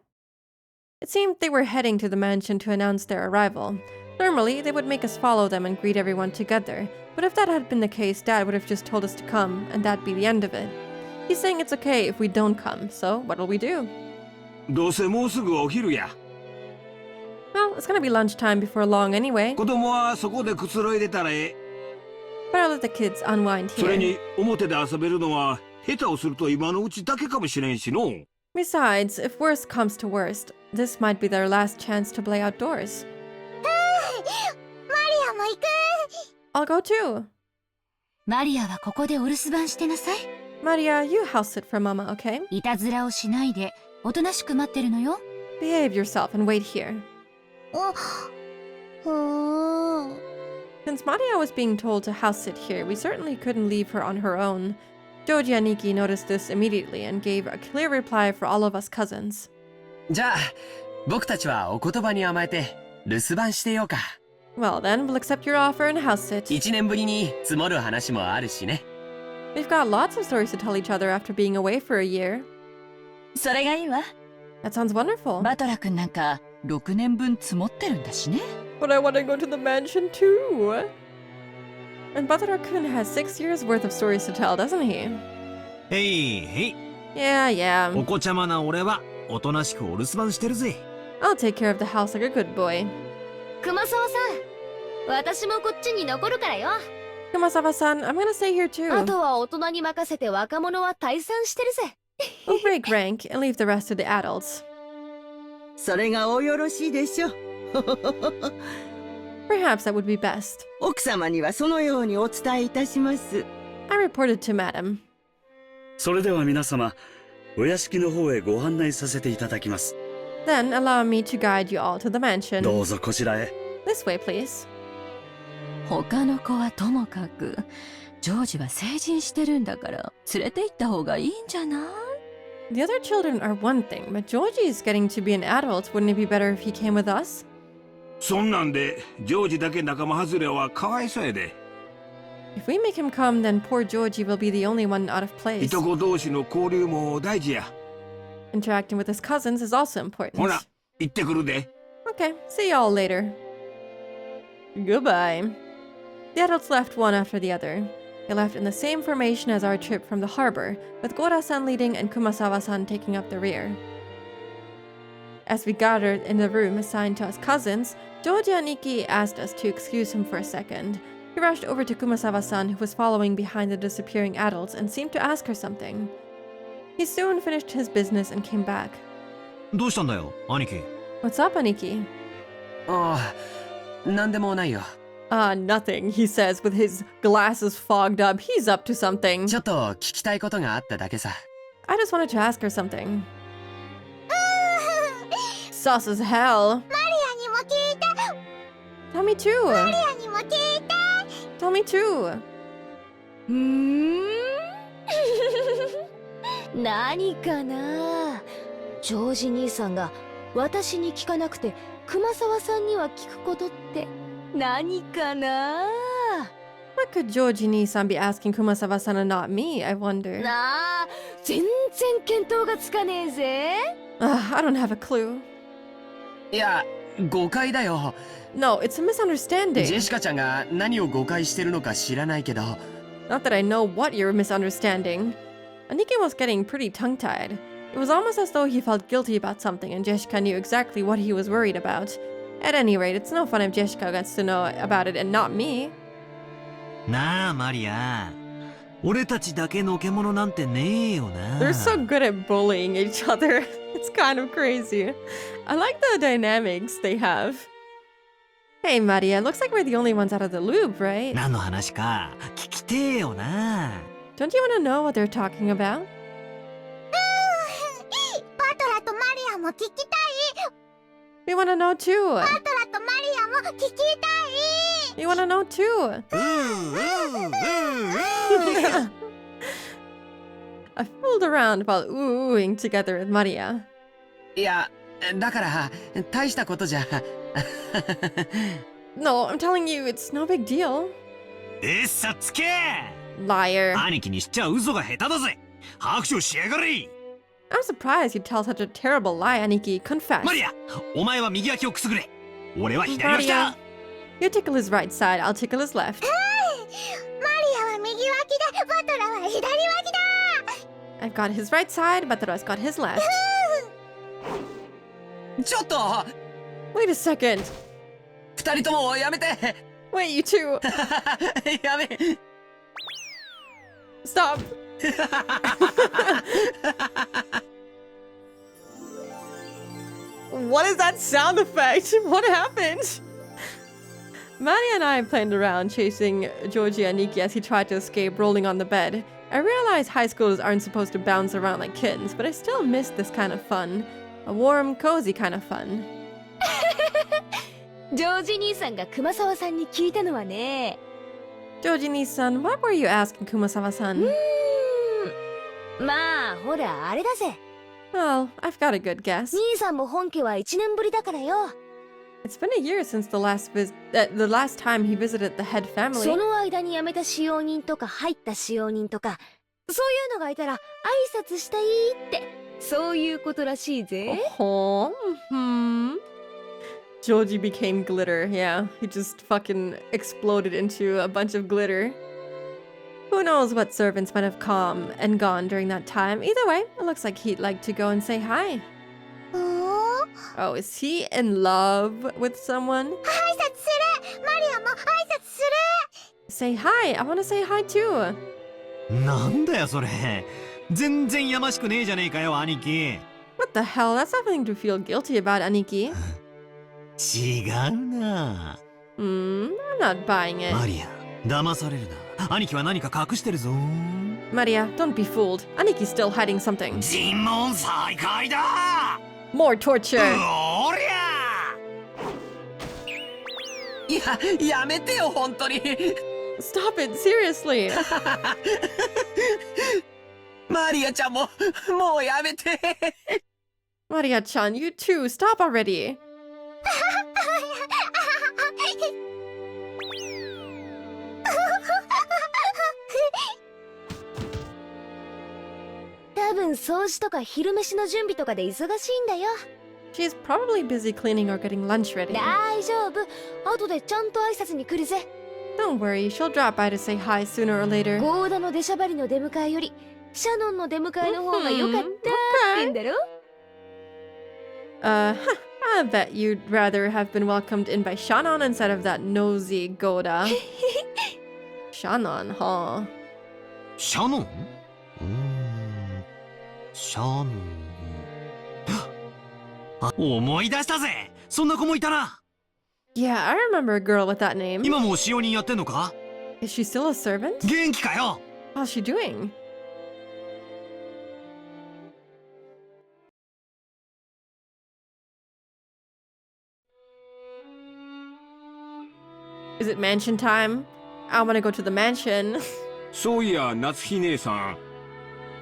Speaker 1: It seemed they were heading to the mansion to announce their arrival. Normally, they would make us follow them and greet everyone together, but if that had been the case, Dad would have just told us to come, and that'd be the end of it. He's saying it's okay if we don't come, so what'll we do?
Speaker 6: どうせもうすぐお昼や。
Speaker 1: Well, it's gonna be lunchtime before long anyway.
Speaker 6: 子供はそこでくつろいでたらええ。
Speaker 1: But I'll let the kids unwind
Speaker 6: それ
Speaker 1: here.
Speaker 6: に表で遊べるのは下手をすると今のうちだけかもしれんしの。
Speaker 1: Besides, if worst comes to worst, this might be their last chance to play outdoors.
Speaker 7: マリアも行く。
Speaker 1: I'll go too.
Speaker 3: マリアはここでお留守番してなさい。
Speaker 1: Maria, you house sit for Mama, okay?
Speaker 3: いたずらをしないで、おとなしく待ってるのよ。
Speaker 1: Behave yourself and wait here.
Speaker 7: お、ほー。
Speaker 1: Since Maria was being told to house sit here, we certainly couldn't leave her on her own. Joji and Nikki noticed this immediately and gave a clear reply for all of us cousins.
Speaker 8: じゃあ僕たちはお言葉に甘えて留守番してようか。
Speaker 1: Well then, we'll accept your offer and house sit.
Speaker 8: 1年ぶりに積もる話もあるしね。
Speaker 1: We've got lots of stories to tell each other after being away for a year.
Speaker 3: それがいいわ。
Speaker 1: That sounds wonderful.
Speaker 3: バトラ君なんか6年分積もってるんだしね。
Speaker 1: But I want to go to the mansion too. And Batara-kun has 6 years worth of stories to tell, doesn't he?
Speaker 4: へいへい。
Speaker 1: Yeah, yeah.
Speaker 4: お子ちゃまな俺はおとなしくお留守番してるぜ。
Speaker 1: I'll take care of the house like a good boy.
Speaker 5: 熊沢さん、私もこっちに残るからよ。
Speaker 1: Kumasawa-san, I'm gonna stay here
Speaker 5: あ
Speaker 1: too.
Speaker 5: とは大人に任せて若者は退散してるぜ。
Speaker 1: We'll break rank and leave the rest to the adults.
Speaker 10: それがおよろしいでしょう。
Speaker 1: Perhaps that would be best.
Speaker 10: 奥様にはそのようにお伝えいたします。
Speaker 1: I reported to Madam.
Speaker 2: それでは皆様、お屋敷の方へご案内させていただきます。
Speaker 1: Then allow me to guide you all to the mansion.
Speaker 2: どうぞこちらへ。
Speaker 1: This way, please.
Speaker 3: 他の子はともかく、ジョージは成人してるんだから連れて行った方がいいんじゃない？
Speaker 1: The other children are one thing, but Georgie's getting to be an adult. Wouldn't it be better if he came with us?
Speaker 6: そんなんでジョージだけ仲間外れはかわいそうやで。
Speaker 1: If we make him come, then poor Georgie will be the only one out of
Speaker 6: い
Speaker 1: place.
Speaker 6: とこ同士の交流も大事や。
Speaker 1: Interacting with his cousins is also important.
Speaker 6: ほら、行ってくるで。
Speaker 1: Okay, see y'all later. Goodbye. The adults left one after the other. They left in the same formation as our trip from the harbor, with Gora-san leading and Kumasawa-san taking up the rear. As we gathered in the room assigned to us cousins, Joji Aniki asked us to excuse him for a second. He rushed over to Kumasawa-san, who was following behind the disappearing adults, and seemed to ask her something. He soon finished his business and came back.
Speaker 4: どうしたんだよ、兄貴。
Speaker 1: What's up, Aniki?
Speaker 8: ああ、なんでもないよ。
Speaker 1: Nothing, he says with his glasses fogged up. He's up to something.
Speaker 8: ちょっと聞きたいことがあっただけさ。
Speaker 1: I just wanted to ask her something. Sus as hell.
Speaker 7: マリアにも聞いて。
Speaker 1: Tell me too.
Speaker 7: マリアにも聞いて。
Speaker 1: Tell me too.
Speaker 5: 何かな。ジョージ兄さんが私に聞かなくて熊沢さんには聞くことって何かな。
Speaker 1: What could Georgie-san be asking Kumasawa-san and not me, I wonder?
Speaker 5: なあ、全然見当がつかねえぜ。
Speaker 1: I don't have a clue.
Speaker 8: いや、誤解だよ。
Speaker 1: No, it's a
Speaker 8: ジェ
Speaker 1: misunderstanding.
Speaker 8: シカちゃんが何を誤解してるのか知らないけど。
Speaker 1: Not that I know what you're misunderstanding. Aniki was getting pretty tongue-tied. It was almost as though he felt guilty about something and Jessica knew exactly what he was worried about. At any rate, it's no fun if Jessica gets to know about it and not me.
Speaker 4: なあ、マリア。俺たちだけのけ者なんてねえよな。
Speaker 1: They're so good at bullying each other. It's kind of crazy. I like the dynamics they have. Hey, Maria, looks like we're the only ones out of the loop, right?
Speaker 4: 何の話か聞きてえよな。
Speaker 1: Don't you want to know what they're talking about?
Speaker 7: バトラとマリアも聞きたい。
Speaker 1: We want to know too.
Speaker 7: バトラとマリアも聞きたい。
Speaker 1: We want to know too. I fooled around while oohing together with Maria.
Speaker 8: いや、だから大したことじゃ。
Speaker 1: No, I'm telling you, it's no big deal.
Speaker 4: さつけ
Speaker 1: Liar.
Speaker 4: 兄貴にしちゃ嘘が下手だぜ。拍手しやがれ。
Speaker 1: I'm surprised you'd tell such a terrible lie, Aniki. Confess.
Speaker 4: マリア、お前は右脇をくすぐれ。俺は左脇だ。
Speaker 1: You tickle his right side, I'll tickle his left.
Speaker 7: マリアは右脇で、バトラは左脇だ。
Speaker 1: I've got his right side, Bataro's got his left.
Speaker 8: ちょっと
Speaker 1: Wait a second.
Speaker 8: 二人ともやめて。
Speaker 1: Wait, you two.
Speaker 8: やめ。
Speaker 1: Stop. What is that sound effect? What happened? Maddie and I planned around chasing Georgie Aniki as he tried to escape, rolling on the bed. I realize high schoolers aren't supposed to bounce around like kittens, but I still miss this kind of fun. A warm, cozy kind of fun.
Speaker 5: ジョージ兄さんが熊沢さんに聞いたのはね。
Speaker 1: Georgie-san, what were you asking Kumasawa-san?
Speaker 5: まあほらあれだぜ。
Speaker 1: Well, I've got a good guess.
Speaker 5: 兄さんも本家は1年ぶりだからよ。
Speaker 1: It's been a year since the last time he visited the head family.
Speaker 5: その間に辞めた使用人とか入った使用人とか、そういうのがいたら挨拶したいって、そういうことらしいぜ。
Speaker 1: Joji became glitter, yeah. He just fucking exploded into a bunch of glitter. Who knows what servants might have come and gone during that time. Either way, it looks like he'd like to go and say hi. Oh, is he in love with someone? Say hi. I want to say hi too.
Speaker 4: なんだよそれ。全然やましくねえじゃねえかよ、兄貴。
Speaker 1: What the hell? That's nothing to feel guilty about, Aniki.
Speaker 4: 違うな。
Speaker 1: I'm not buying it.
Speaker 4: マリア、騙されるな。兄貴は何か隠してるぞ。
Speaker 1: Maria, don't be fooled. Aniki's still hiding something.
Speaker 4: 尋問再開だ。
Speaker 1: More torture.
Speaker 4: おりゃ。
Speaker 8: やめてよ本当に。
Speaker 1: Stop it, seriously.
Speaker 8: マリアちゃんももうやめて。
Speaker 1: Maria-chan, you too. Stop already.
Speaker 5: 多分掃除とか昼飯の準備とかで忙しいんだよ。
Speaker 1: She's probably busy cleaning or getting lunch ready.
Speaker 5: 大丈夫。後でちゃんと挨拶に来るぜ。
Speaker 1: Don't worry, she'll drop by to say hi sooner or later.
Speaker 5: ゴーダの出しゃばりの出迎えよりシャノンの出迎えの方が良かったってんだろ。
Speaker 1: I bet you'd rather have been welcomed in by Shannon instead of that nosy Goda. Shannon, huh?
Speaker 4: シャノン？シャノン。あ、思い出したぜ。そんな子もいたな。
Speaker 1: Yeah, I remember a girl with that name.
Speaker 4: 今も使用人やってんのか？
Speaker 1: Is she still a servant?
Speaker 4: 元気かよ。
Speaker 1: How's she doing? Is it mansion time? I want to go to the mansion.
Speaker 6: そういや、夏日姉さん。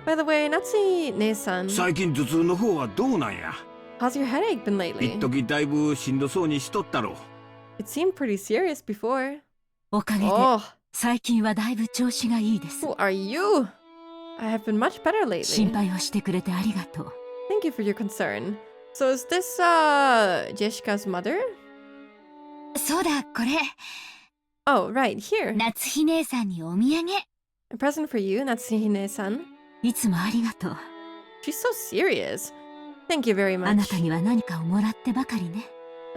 Speaker 1: By the way, Natsuhi-ne-san,
Speaker 6: 最近頭痛の方はどうなんや。
Speaker 1: how's your headache been
Speaker 6: 一
Speaker 1: lately?
Speaker 6: 時だいぶしんどそうにしとったろ。
Speaker 1: It seemed pretty serious before.
Speaker 3: おかげで
Speaker 1: Oh,
Speaker 3: 最近はだいぶ調子がいいです
Speaker 1: who are you? I have been much better
Speaker 3: 心
Speaker 1: lately.
Speaker 3: 配をしてくれてありがとう
Speaker 1: Thank you for your concern. So is this, Jessica's mother?
Speaker 7: そうだ、これ。
Speaker 1: Oh, right, here.
Speaker 7: 夏日姉さんにお土産。
Speaker 1: A present for you, Natsuhine-san.
Speaker 3: いつもありがとう
Speaker 1: She's so serious. Thank you very
Speaker 3: あな
Speaker 1: much.
Speaker 3: たには何かをもらってばかりね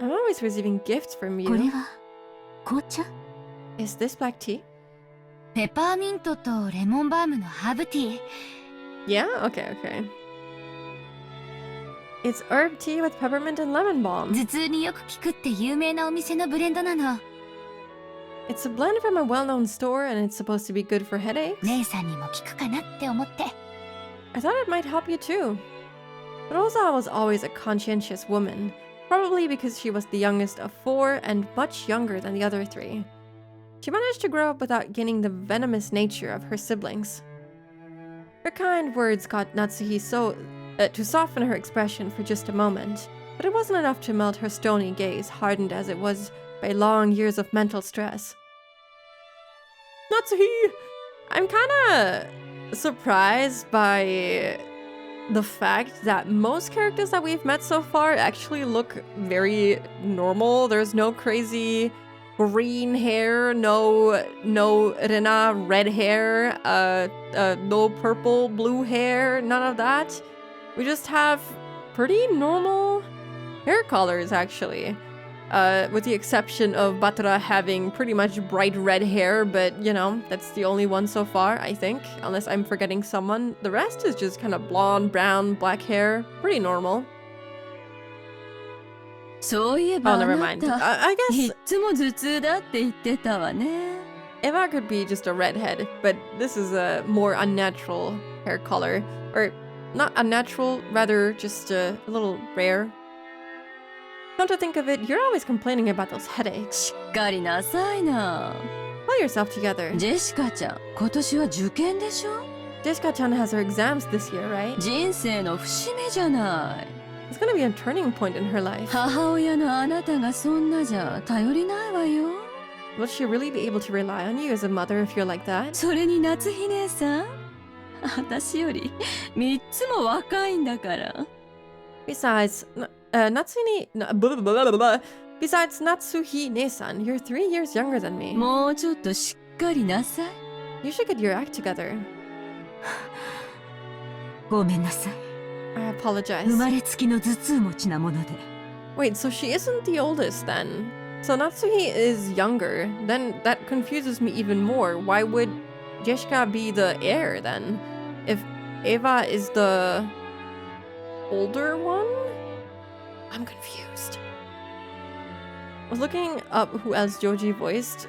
Speaker 1: I'm always receiving gifts from
Speaker 3: これ
Speaker 1: you.
Speaker 3: は紅茶
Speaker 1: Is this black tea?
Speaker 7: ペパーミントとレモンバームのハーブティー。
Speaker 1: Yeah? Okay, okay. It's herb tea with peppermint and lemon balm.
Speaker 7: 頭痛によく効くって有名なお店のブレンドなの。
Speaker 1: It's a blend from a well-known store and it's supposed to be good for headaches.
Speaker 7: 姉さんにも効くかなって思って。
Speaker 1: I thought it might help you too. Rosa was always a conscientious woman, probably because she was the youngest of 4 and much younger than the other 3. She managed to grow up without gaining the venomous nature of her siblings. Her kind words got Natsuhi to soften her expression for just a moment, but it wasn't enough to melt her stony gaze, hardened as it was by long years of mental stress. Natsuhi! I'm kinda surprised by the fact that most characters that we've met so far actually look very normal. There's no crazy green hair, no Rena red hair, no purple blue hair, none of that. We just have pretty normal hair colors actually. With the exception of Batra having pretty much bright red hair, but you know, that's the only one so far, I think, unless I'm forgetting someone. The rest is just kind of blonde, brown, black hair, pretty normal.
Speaker 3: そういえば
Speaker 1: Oh,
Speaker 3: あ
Speaker 1: never
Speaker 3: な
Speaker 1: mind.
Speaker 3: た
Speaker 1: I
Speaker 3: い
Speaker 1: guess
Speaker 3: っつも頭痛だって言ってたわね
Speaker 1: Eva could be just a redhead, but this is a more unnatural hair color. Or not unnatural, rather just a little rare. Come to think of it, you're always complaining about those headaches.
Speaker 3: しっかりなさいな
Speaker 1: Pull yourself together.
Speaker 3: ジェシカちゃん今年は受験でしょ
Speaker 1: Jessica-chan has her exams this year, right?
Speaker 3: 人生の節目じゃない
Speaker 1: It's gonna be a turning point in her life.
Speaker 3: 母親のあなたがそんなじゃ頼りないわよ。
Speaker 1: Will she really be able to rely on you as a mother if you're like that?
Speaker 3: それに夏日姉さん、私より3つも若いんだから。
Speaker 1: Besides, Besides Natsuhi-ne-san, you're 3 years younger than me.
Speaker 3: もうちょっとしっかりなさい。
Speaker 1: You should get your act together.
Speaker 3: ごめんなさい。
Speaker 1: I
Speaker 3: 生
Speaker 1: apologize.
Speaker 3: まれつきの頭痛持ちなもので。
Speaker 1: Wait, so she isn't the oldest then? So Natsuhi is younger. Then that confuses me even more. Why would Jeshika be the heir then? If Eva is the older one? I'm confused. I was looking up who else Joji voiced.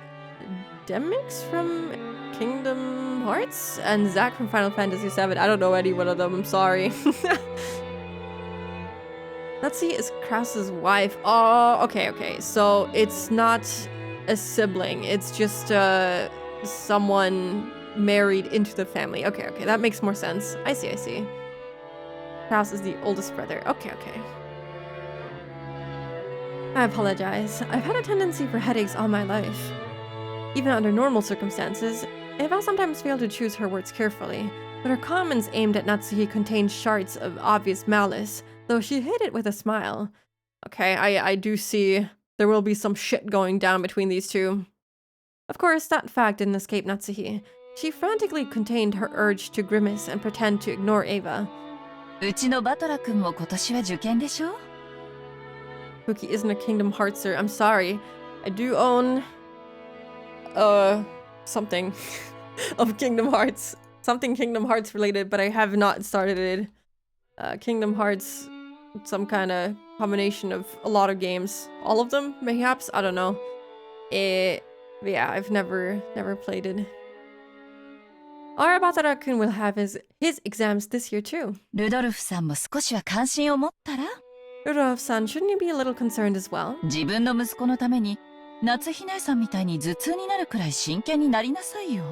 Speaker 1: Demix from Kingdom Hearts and Zack from Final Fantasy VII. I don't know any one of them. I'm sorry. Natsuhi is Krause's wife. Oh, okay. So it's not a sibling. It's just someone married into the family. Okay. That makes more sense. I see. Krause is the oldest brother. Okay. I apologize. I've had a tendency for headaches all my life. Even under normal circumstances, Eva sometimes failed to choose her words carefully, but her comments aimed at Natsuhi contained shards of obvious malice, though she hid it with a smile. Okay, I do see there will be some shit going down between these two. Of course, that fact didn't escape Natsuhi. She frantically contained her urge to grimace and pretend to ignore Eva.
Speaker 3: うちのバトラ君も今年は受験でしょ?
Speaker 1: Fuki isn't a Kingdom Heartser. I'm sorry. I do own something of Kingdom Hearts. Something Kingdom Hearts related, but I have not started it. Kingdom Hearts, some kind of combination of a lot of games. All of them, perhaps? I don't know. Yeah, I've never played it. Our Batara-kun will have his exams this year too.
Speaker 3: ルドルフさんも少しは関心を持ったら?
Speaker 1: Rudolph-san, shouldn't you be a little concerned as well?
Speaker 3: 自分の息子のために夏日姉さんみたいに頭痛になるくらい真剣になりなさいよ。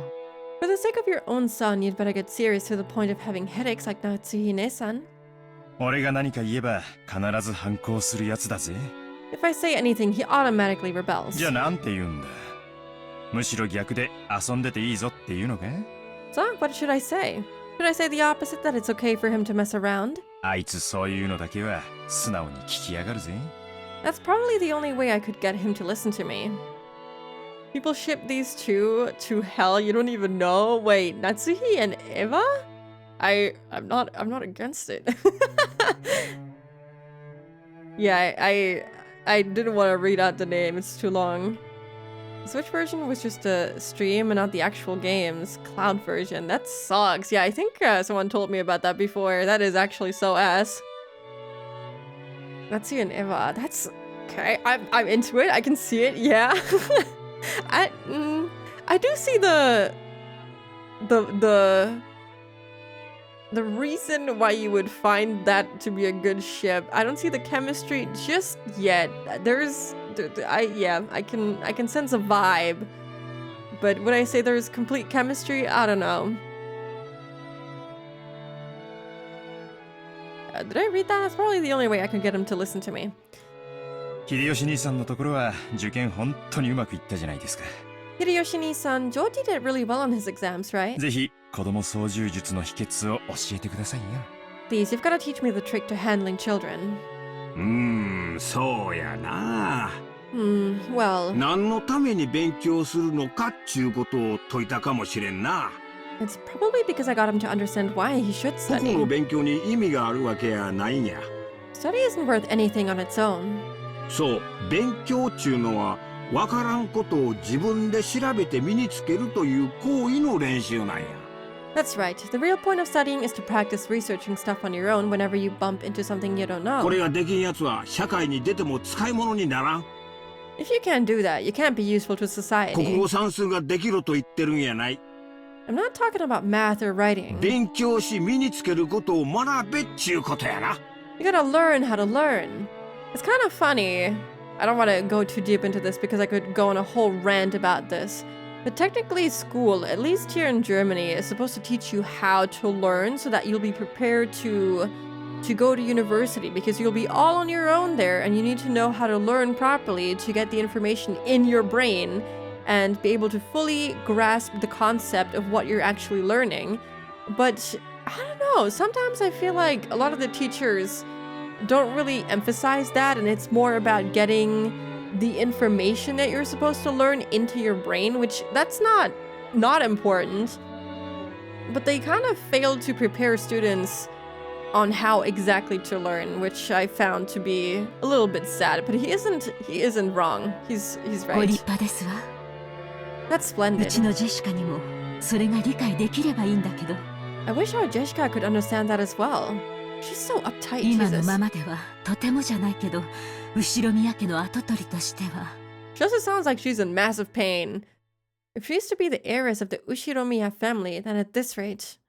Speaker 1: For the sake of your own son, you'd better get serious to the point of having headaches like Natsuhi-ne-san.
Speaker 9: 俺が何か言えば必ず反抗するやつだぜ。
Speaker 1: If I say anything, he automatically rebels.
Speaker 9: じゃあなんて言うんだ。むしろ逆で遊んでていいぞっていうのか？
Speaker 1: So, what should I say? Should I say the opposite, that it's okay for him to mess around?
Speaker 9: あいつそういうのだけは素直に聞きやがるぜ。
Speaker 1: That's probably the only way I could get him to listen to me. People ship these two to hell, you don't even know. Wait, Natsuhi and Eva? I'm not against it. Yeah, I didn't want to read out the name, it's too long. The Switch version was just a stream and not the actual game's cloud version. That sucks. Yeah, I think someone told me about that before. That is actually so ass. Natsuhi and Eva, that's okay. I'm into it. I can see it. Yeah. I do see the reason why you would find that to be a good ship. I don't see the chemistry just yet. I can sense a vibe, but would I say there's complete chemistry? I don't know. Did I read that? That's probably the only way I could get him to listen to me.
Speaker 9: 秀吉兄さんのところは受験本当にうまくいったじゃないですか。
Speaker 1: Hideyoshi-san, Joji did really well on his exams, right?
Speaker 9: ぜひ子供操縦術の秘訣を教えてくださいよ。
Speaker 1: Please, you've got to teach me the trick to handling children.
Speaker 6: そうやな。
Speaker 1: Well...
Speaker 6: 何のために勉強するのかっちゅうことを説いたかもしれんな。
Speaker 1: It's probably because I got him to understand why he should
Speaker 6: 個
Speaker 1: study.
Speaker 6: 々の勉強に意味があるわけやないんや。
Speaker 1: Study isn't worth anything on its own.
Speaker 6: そう、勉強っちゅうのはわからんことを自分で調べて身につけるという行為の練習なんや。
Speaker 1: That's right. The real point of studying is to practice researching stuff on your own whenever you bump into something you don't know.
Speaker 6: これができんやつは社会に出ても使い物にならん。
Speaker 1: If you can't do that, you can't be useful to
Speaker 6: 国
Speaker 1: society.
Speaker 6: 語算数ができると言ってるんやない。
Speaker 1: I'm not talking about math or writing.
Speaker 6: 勉強し身につけることを学べっちゅうことやな。
Speaker 1: You gotta learn how to learn. It's kind of funny. I don't want to go too deep into this because I could go on a whole rant about this. But technically, school, at least here in Germany, is supposed to teach you how to learn so that you'll be prepared to to go to university because you'll be all on your own there and you need to know how to learn properly to get the information in your brain and be able to fully grasp the concept of what you're actually learning. But I don't know, sometimes I feel like a lot of the teachers don't really emphasize that, and it's more about getting the information that you're supposed to learn into your brain, which that's not important. But they kind of failed to prepare students on how exactly to learn, which I found to be a little bit sad. But he isn't wrong. He's right. That's splendid.
Speaker 3: うちのジェシカにもそれが理解できればいいんだけど。
Speaker 1: I wish our Jessica could understand that as well. She's so uptight.
Speaker 3: 今の
Speaker 1: Jesus.
Speaker 3: ままではとてもじゃないけど、後ろ宮家の跡取りとしては。
Speaker 1: She also sounds like she's in massive pain. If she used to be the heiress of the Ushiromiya family, then at this rate...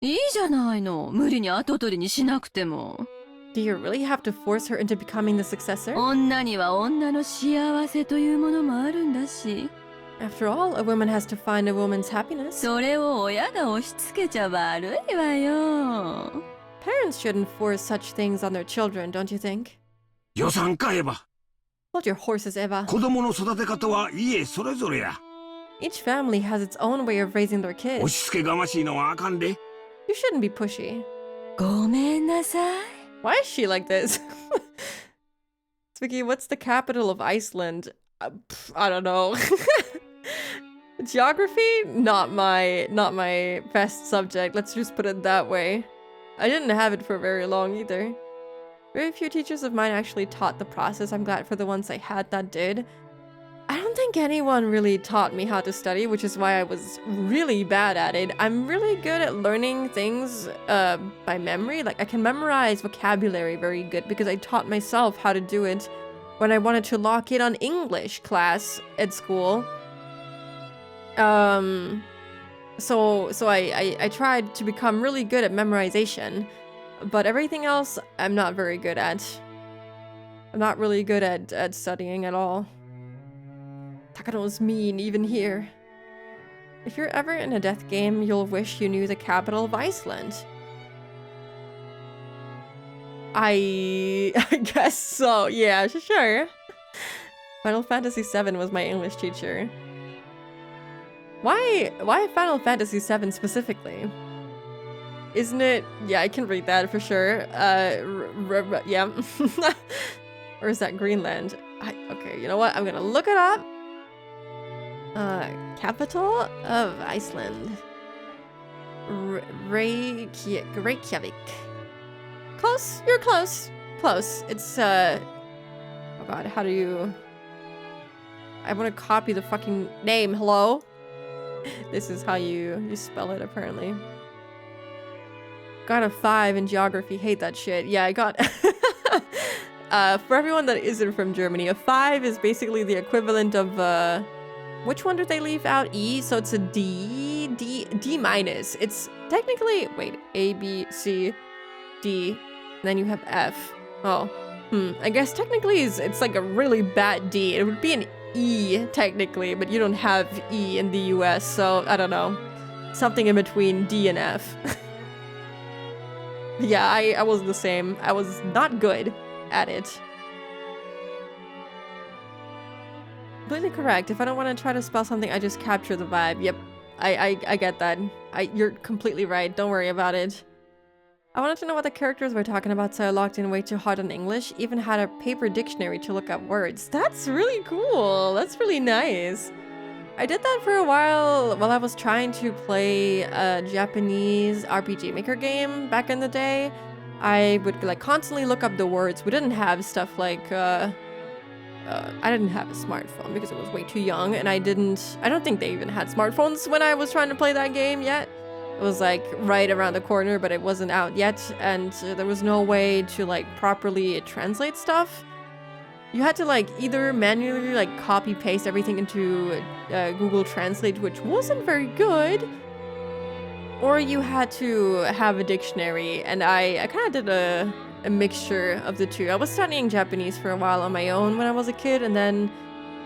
Speaker 3: いいじゃないの。無理に跡取りにしなくても。
Speaker 1: Do you really have to force her into becoming the successor?
Speaker 3: 女には女の幸せというものもあるんだし。
Speaker 1: After all, a woman has to find a woman's happiness.
Speaker 3: それを親が押し付けちゃ悪いわよ。
Speaker 1: Parents shouldn't force such things on their children, don't you think?
Speaker 6: 予算かエヴァ。
Speaker 1: Hold your horses, Eva.
Speaker 6: 子供の育て方は家それぞれや。
Speaker 1: Each family has its own way of raising their
Speaker 6: 押
Speaker 1: kids.
Speaker 6: し付けがましいのはあかんで。
Speaker 1: You shouldn't be pushy.
Speaker 3: ごめんなさい。
Speaker 1: Why is she like this? Vicky, what's the capital of Iceland? I don't know. Geography? Not my best subject. Let's just put it that way. I didn't have it for very long either. Very few teachers of mine actually taught the process. I'm glad for the ones I had that did. I don't think anyone really taught me how to study, which is why I was really bad at it. I'm really good at learning things by memory. Like, I can memorize vocabulary very good because I taught myself how to do it when I wanted to lock in on English class at school. So I tried to become really good at memorization, but everything else I'm not very good at. I'm not really good at studying at all. Takano's mean even here. If you're ever in a death game, you'll wish you knew the capital of Iceland. I guess so. Yeah, sure. Final Fantasy VII was my English teacher. Why Final Fantasy VII specifically? Isn't it? Yeah, I can read that for sure. Yeah. Or is that Greenland? Okay, you know what? I'm gonna look it up. Capital of Iceland. Reykjavik. Close. You're close. Close. It's oh god, how do you... I want to copy the fucking name. Hello? This is how you spell it, apparently. Got a 5 in geography. Hate that shit. Yeah, I got... for everyone that isn't from Germany, a 5 is basically the equivalent of... which one did they leave out? E? So it's a D minus. It's technically... Wait. A, B, C, D. And then you have F. Oh. I guess technically it's like a really bad D. It would be an E, technically, but you don't have E in the US, so I don't know. Something in between D and F. Yeah, I was the same. I was not good at it. Completely correct. If I don't want to try to spell something, I just capture the vibe. Yep, I get that. You're completely right. Don't worry about it. I wanted to know what the characters were talking about, so I logged in way too hard on English. Even had a paper dictionary to look up words. That's really cool. That's really nice. I did that for a while I was trying to play a Japanese RPG Maker game back in the day. I would like constantly look up the words. We didn't have stuff like I didn't have a smartphone because it was way too young, and I don't think they even had smartphones when I was trying to play that game yet. It was like right around the corner, but it wasn't out yet, and there was no way to like properly translate stuff. You had to like either manually like copy paste everything into Google Translate, which wasn't very good, or you had to have a dictionary, and I kind of did a mixture of the two. I was studying Japanese for a while on my own when I was a kid, and then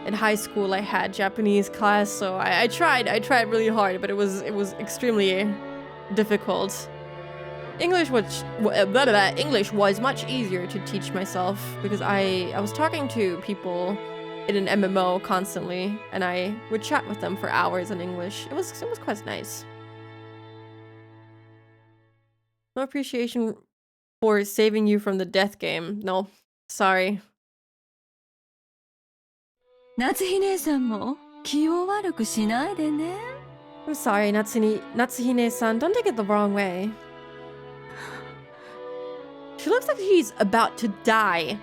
Speaker 1: in high school I had Japanese class, so I tried really hard, but it was extremely difficult. English was much easier to teach myself because I was talking to people in an MMO constantly, and I would chat with them for hours in English. It was quite nice. No appreciation for saving you from the death game. No, sorry.
Speaker 3: 夏日姉さんも気を悪くしないでね。
Speaker 1: I'm sorry, Natsuhine-san. Don't take it the wrong way. She looks like she's about to die.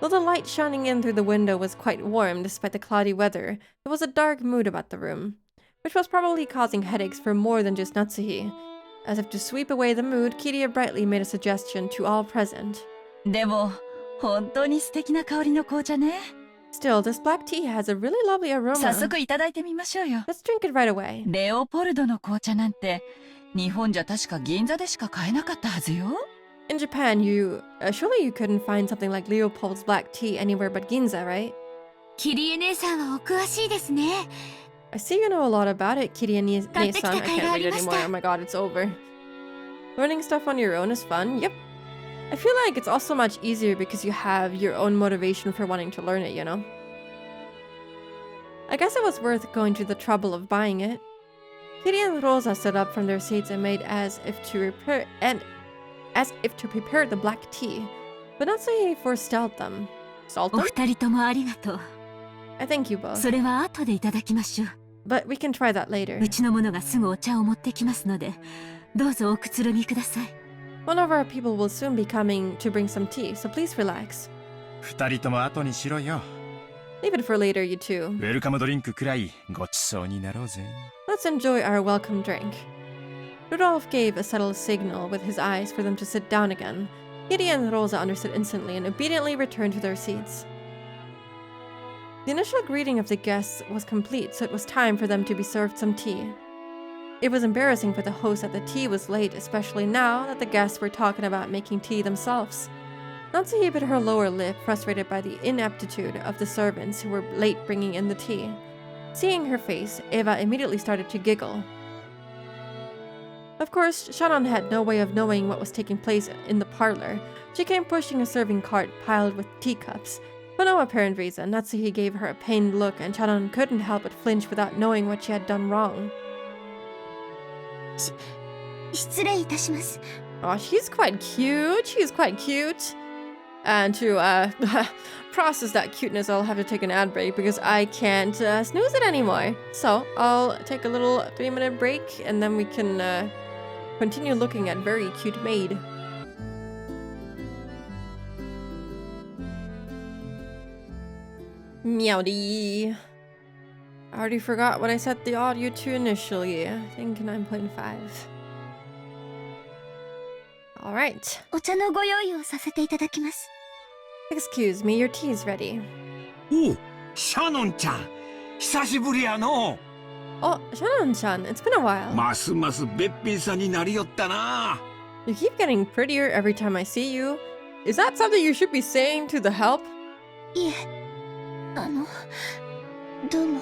Speaker 1: Though the light shining in through the window was quite warm despite the cloudy weather, there was a dark mood about the room, which was probably causing headaches for more than just Natsuhi. As if to sweep away the mood, Kiria brightly made a suggestion to all present.
Speaker 3: でも本当に素敵な香りの紅茶ね。
Speaker 1: Still, this black tea has a really lovely aroma.
Speaker 3: 早速いただいてみましょうよ。
Speaker 1: Let's drink it right away.
Speaker 3: レオポルドの紅茶なんて日本じゃ確か銀座でしか買えなかったはずよ。
Speaker 1: In Japan, surely you couldn't find something like Leopold's black tea anywhere but Ginza, right?
Speaker 7: キリエ姉さんはお詳しいですね。
Speaker 1: I see you know a lot about it, Kiria-san. I can't read it anymore. Oh my god, it's over. Learning stuff on your own is fun. Yep. I feel like it's also much easier because you have your own motivation for wanting to learn it, you know? I guess it was worth going to the trouble of buying it. Kitty and Rosa stood up from their seats and made as if to prepare the black tea, but Natsuhi forestalled them. Salt
Speaker 3: お
Speaker 1: them?
Speaker 3: 二人ともありがとう。
Speaker 1: I thank you both.
Speaker 3: それは後でいただきましょう。
Speaker 1: But we can try that later.
Speaker 3: うちの者がすぐお茶を持ってきますので、どうぞおくつろぎください。
Speaker 1: One of our people will soon be coming to bring some tea, so please relax.
Speaker 9: 二人とも後にしろよ。
Speaker 1: Leave it for later, you two.
Speaker 9: ウェルカムドリンクくらいごちそうになろうぜ。
Speaker 1: Let's enjoy our welcome drink. Rudolph gave a subtle signal with his eyes for them to sit down again. Kitty and Rosa understood instantly and obediently returned to their seats. The initial greeting of the guests was complete, so it was time for them to be served some tea. It was embarrassing for the host that the tea was late, especially now that the guests were talking about making tea themselves. Natsuhi bit her lower lip, frustrated by the ineptitude of the servants who were late bringing in the tea. Seeing her face, Eva immediately started to giggle. Of course, Shannon had no way of knowing what was taking place in the parlor. She came pushing a serving cart piled with teacups. For no apparent reason, Natsuhi gave her a pained look, and Shannon couldn't help but flinch without knowing what she had done wrong.
Speaker 7: 失礼いたします。
Speaker 1: Oh, she's quite cute. She's quite cute. And to process that cuteness, I'll have to take an ad break because I can't snooze it anymore. So I'll take a little 3-minute break, and then we can continue looking at very cute maid. Meowdy. I already forgot what I set the audio to initially. I think 9.5. Alright.
Speaker 7: お茶のご用意をさせていただきます。
Speaker 1: Excuse me, your tea is ready.
Speaker 6: おう、シャノンちゃん、久しぶりやの。
Speaker 1: Oh, Shannon-chan, it's been a while.
Speaker 6: ますますべっぴんさんになりよったな。
Speaker 1: You keep getting prettier every time I see you. Is that something you should be saying to the help?
Speaker 7: いえ、どうも。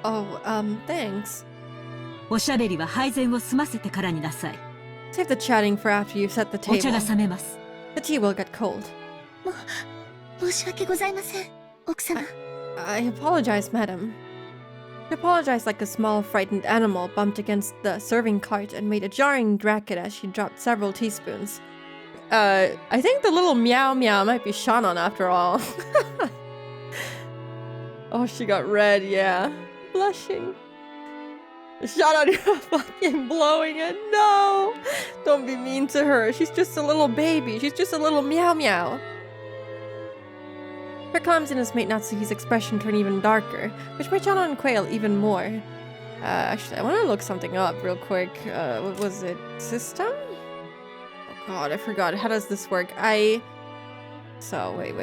Speaker 1: Oh, thanks.
Speaker 3: おしゃべりは配膳を済ませてからになさい。
Speaker 1: Save the chatting for after you've set the
Speaker 3: お茶
Speaker 1: table.
Speaker 3: が冷めます。
Speaker 1: The tea will get cold.
Speaker 7: 申し訳ございません、奥様。
Speaker 1: I apologize, madam. She apologized like a small, frightened animal bumped against the serving cart and made a jarring racket as she dropped several teaspoons. I think the little meow meow might be Shannon after all. Oh, she got red, yeah. Blushing. Shannon, you're fucking blowing it. No! Don't be mean to her. She's just a little baby. She's just a little meow meow. Her clumsiness made Natsuhi's expression turn even darker, which made Shannon quail even more. Actually, I want to look something up real quick. What was it? System? Oh god, I forgot. How does this work? So, wait.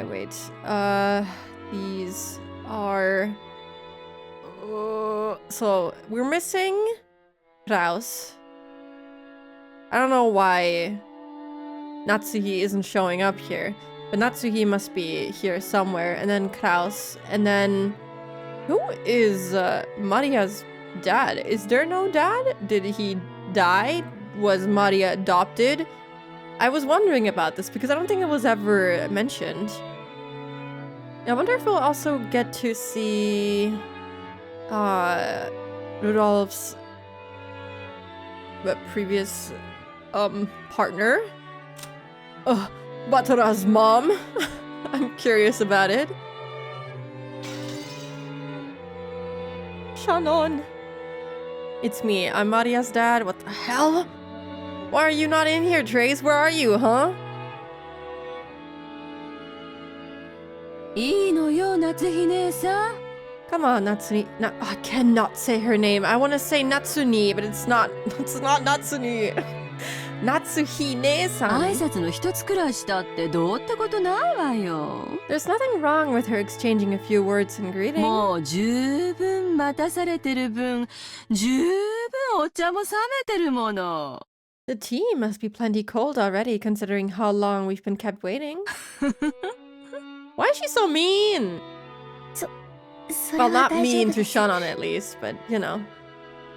Speaker 1: These are... so, we're missing Kraus. I don't know why Natsuhi isn't showing up here. But Natsuhi must be here somewhere, and then Kraus, and then... Who is Maria's dad? Is there no dad? Did he died? Was Maria adopted? I was wondering about this because I don't think it was ever mentioned. I wonder if we'll also get to see Rudolph's previous partner. Batara's mom. I'm curious about it. Shannon. It's me. I'm Maria's dad. What the hell? Why are you not in here, Trace? Where are you, huh?
Speaker 3: いいのよ、夏日姉さん。
Speaker 1: Come on, Natsuni. I cannot say her name. I want to say Natsuni, but it's not Natsuni. Natsuhine-san.
Speaker 3: 挨拶の一つくらいしたってどうってことないわよ。
Speaker 1: There's nothing wrong with her exchanging a few words and greeting.
Speaker 3: もう十分待たされてる分、十分お茶も冷めてるもの。
Speaker 1: The tea must be plenty cold already, considering how long we've been kept waiting. Why is she so mean? Well, not mean to Shannon at least, but you know.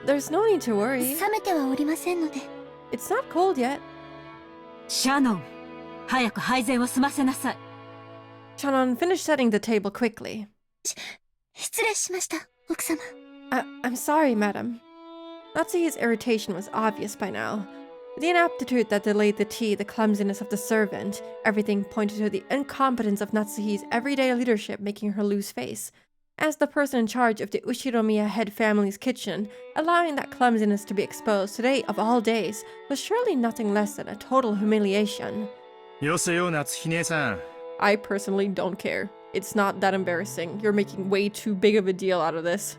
Speaker 1: There's no need to worry.
Speaker 7: 冷めてはおりませんので。
Speaker 1: It's not cold yet.
Speaker 3: シャノン、早く配膳を済ませなさい。
Speaker 1: Shannon, finish setting the table quickly.
Speaker 7: 失礼しました、奥様。
Speaker 1: I'm sorry, madam. Natsuhi's irritation was obvious by now. The inaptitude that delayed the tea, the clumsiness of the servant, everything pointed to the incompetence of Natsuhi's everyday leadership making her lose face. As the person in charge of the Ushiromiya head family's kitchen, allowing that clumsiness to be exposed today of all days was surely nothing less than a total humiliation.
Speaker 9: よせよ、夏日姉さん。
Speaker 1: I personally don't care. It's not that embarrassing. You're making way too big of a deal out of this.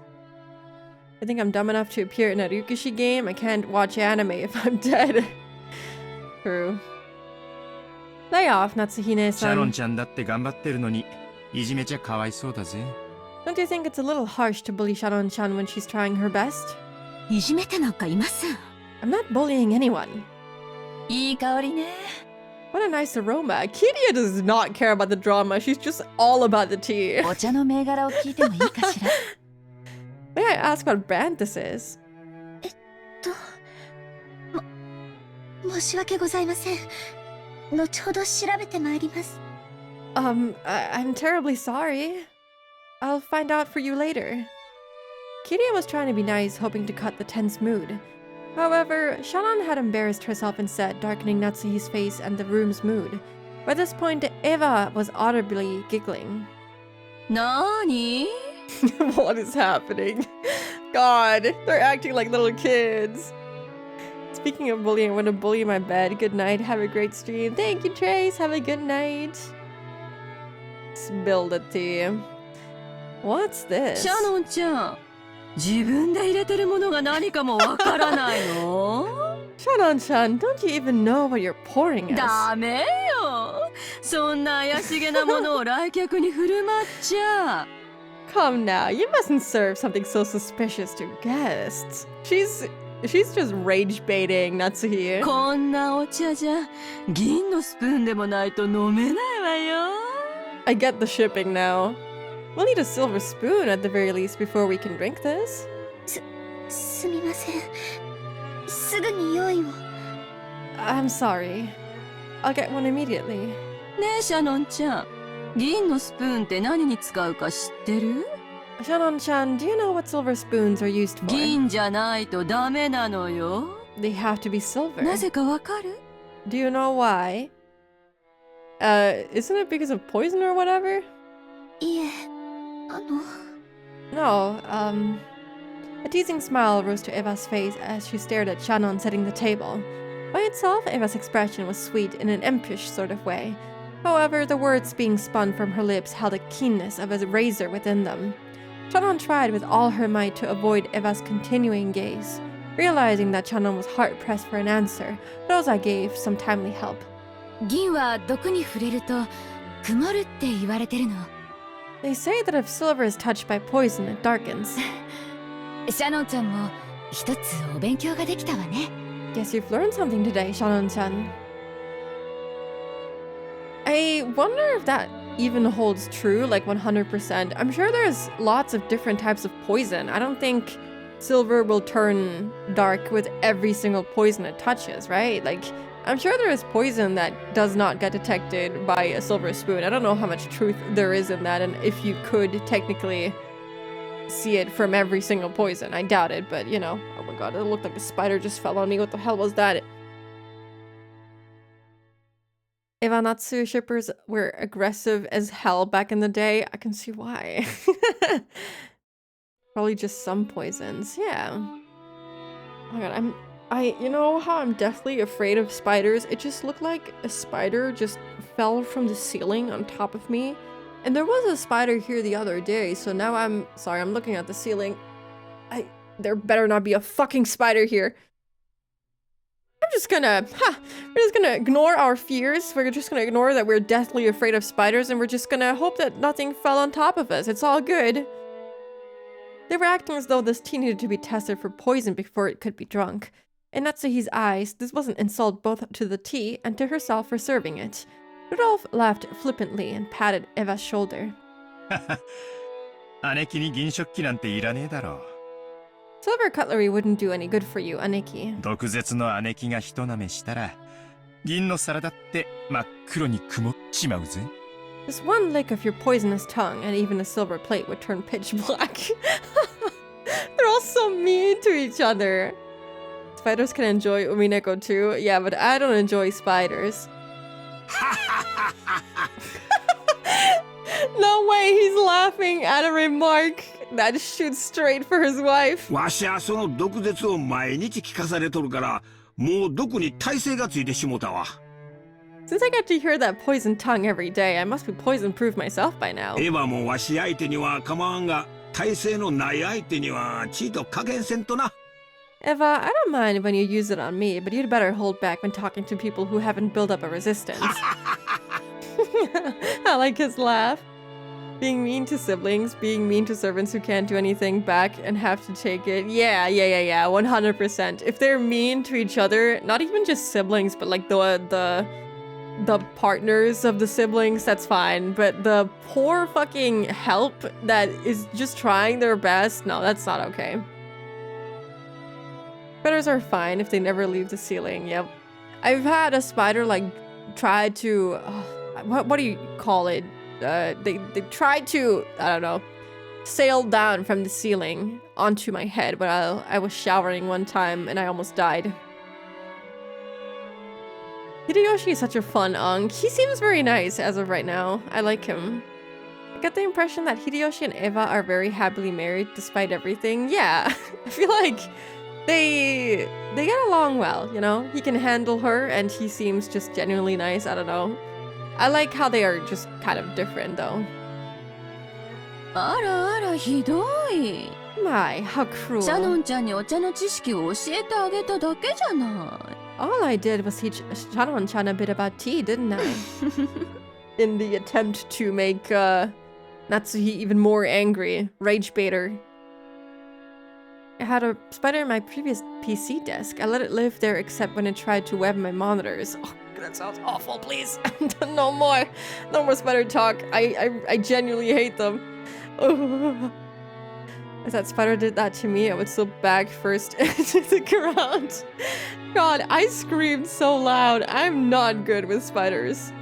Speaker 1: I think I'm dumb enough to appear in a Ryukishi game. I can't watch anime if I'm dead. True. Lay off,
Speaker 9: シャノン
Speaker 1: Natsuhine-san.
Speaker 9: ちゃんだって頑張ってるのに、いじめちゃかわいそうだぜ。
Speaker 1: Don't you think it's a little harsh to bully Shannon-chan when she's trying her best?
Speaker 3: いじめてなんかいません。
Speaker 1: I'm not bullying anyone.
Speaker 3: いい香りね。
Speaker 1: What a nice aroma. Kiria does not care about the drama. She's just all about the tea.
Speaker 3: お茶の銘柄を聞いてもいいかしら。
Speaker 1: May I ask what brand this is?
Speaker 7: 申し訳ございません。後ほど調べてまいります。
Speaker 1: I'm terribly sorry. I'll find out for you later. Kiria was trying to be nice, hoping to cut the tense mood. However, Shannon had embarrassed herself instead, darkening Natsuhi's face and the room's mood. By this point, Eva was audibly giggling.
Speaker 3: なーに?
Speaker 1: What is happening? God, they're acting like little kids. Speaking of bullying, I want to bully my bed. Good night. Have a great stream. Thank you, Trace. Have a good night. Spill the tea. What's this?
Speaker 3: シャノンちゃん、自分で入れてるものが何かもわからないの?
Speaker 1: Shannon-chan, don't you even know what you're pouring us?
Speaker 3: ダメよ。そんな怪しげなものを来客に振る舞っちゃ。
Speaker 1: Come now, you mustn't serve something so suspicious to guests. She's just rage baiting Natsuhi.
Speaker 3: こんなお茶じゃ銀のスプーンでもないと飲めないわよ。
Speaker 1: I get the shipping now. We'll need a silver spoon at the very least before we can drink this.
Speaker 7: すみません。すぐに用意を。
Speaker 1: I'm sorry. I'll get one immediately.
Speaker 3: ねえシャノンちゃん、銀のスプーンって何に使うか知ってる?
Speaker 1: Shannon-chan, do you know what silver spoons are used for?
Speaker 3: 銀じゃないとダメなのよ。
Speaker 1: They have to be silver.
Speaker 3: なぜかわかる?
Speaker 1: Do you know why? Isn't it because of poison or whatever?
Speaker 7: いえ、
Speaker 1: No, A teasing smile rose to Eva's face as she stared at Shannon setting the table. By itself, Eva's expression was sweet in an impish sort of way. However, the words being spun from her lips held a keenness of a razor within them. Shannon tried with all her might to avoid Eva's continuing gaze. Realizing that Shannon was hard-pressed for an answer, Rosa gave some timely help.
Speaker 5: 銀は毒に触れると曇るって言われてるの。
Speaker 1: They say that if silver is touched by poison, it darkens.
Speaker 5: シャノンちゃんも一つお勉強ができたわね。
Speaker 1: Guess you've learned something today, Shannon-chan. I wonder if that even holds true, like 100%. I'm sure there's lots of different types of poison. I don't think silver will turn dark with every single poison it touches, right? Like, I'm sure there is poison that does not get detected by a silver spoon. I don't know how much truth there is in that, and if you could technically see it from every single poison. I doubt it, but you know. Oh my god, it looked like a spider just fell on me. What the hell was that? Ivanatsu shippers were aggressive as hell back in the day. I can see why. Probably just some poisons. Yeah. Oh my god, you know how I'm deathly afraid of spiders? It just looked like a spider just fell from the ceiling on top of me. And there was a spider here the other day, so now I'm looking at the ceiling. There better not be a fucking spider here. We're just gonna ignore our fears. We're just gonna ignore that we're deathly afraid of spiders, and we're just gonna hope that nothing fell on top of us. It's all good. They were acting as though this tea needed to be tested for poison before it could be drunk. In Natsuhi's eyes, this was an insult both to the tea and to herself for serving it. Rudolph laughed flippantly and patted Eva's shoulder.
Speaker 9: 姉貴に銀食器なんていらねえだろ。
Speaker 1: Silver cutlery wouldn't do any good for you, Aneki.
Speaker 9: 毒舌の姉貴が一舐めしたら、銀の皿だって真っ黒に曇っちまうぜ。
Speaker 1: Just one lick of your poisonous tongue and even a silver plate would turn pitch black. They're all so mean to each other. Spiders can enjoy Umineko too. Yeah, but I don't enjoy spiders. No way he's laughing at a remark that shoots straight for his wife.
Speaker 6: わしはその毒舌を毎日聞かされとるから、もう毒に耐性がついてしもたわ。
Speaker 1: Since I get to hear that poison tongue every day, I must be poison-proof myself by now.
Speaker 6: エヴァもわし相手には構わんが、耐性のない相手にはちいと加減せんとな。
Speaker 1: Eva, I don't mind when you use it on me, but you'd better hold back when talking to people who haven't built up a resistance. I like his laugh. Being mean to siblings, being mean to servants who can't do anything back and have to take it. Yeah, 100%. If they're mean to each other, not even just siblings, but like the partners of the siblings, that's fine. But the poor fucking help that is just trying their best, no, that's not okay. Spiders are fine if they never leave the ceiling, yep. I've had a spider like try to, what do you call it? They tried to, I don't know, sail down from the ceiling onto my head when I was showering one time and I almost died. Hideyoshi is such a fun Unk. He seems very nice as of right now. I like him. I get the impression that Hideyoshi and Eva are very happily married despite everything. Yeah, I feel like they get along well, you know? He can handle her and he seems just genuinely nice. I don't know. I like how they are just kind of different though.
Speaker 3: あらあらひどい。
Speaker 1: My, how cruel.
Speaker 3: シャノンちゃんにお茶の知識を教えてあげただけじゃない。
Speaker 1: All I did was teach Shannon-chan a bit about tea, didn't I? In the attempt to make Natsuhi even more angry. Rage baiter. I had a spider in my previous PC desk. I let it live there except when it tried to web my monitors. Oh, that sounds awful, please. No more spider talk. I genuinely hate them. If that spider did that to me, I would slip back first into the ground. God, I screamed so loud. I'm not good with spiders.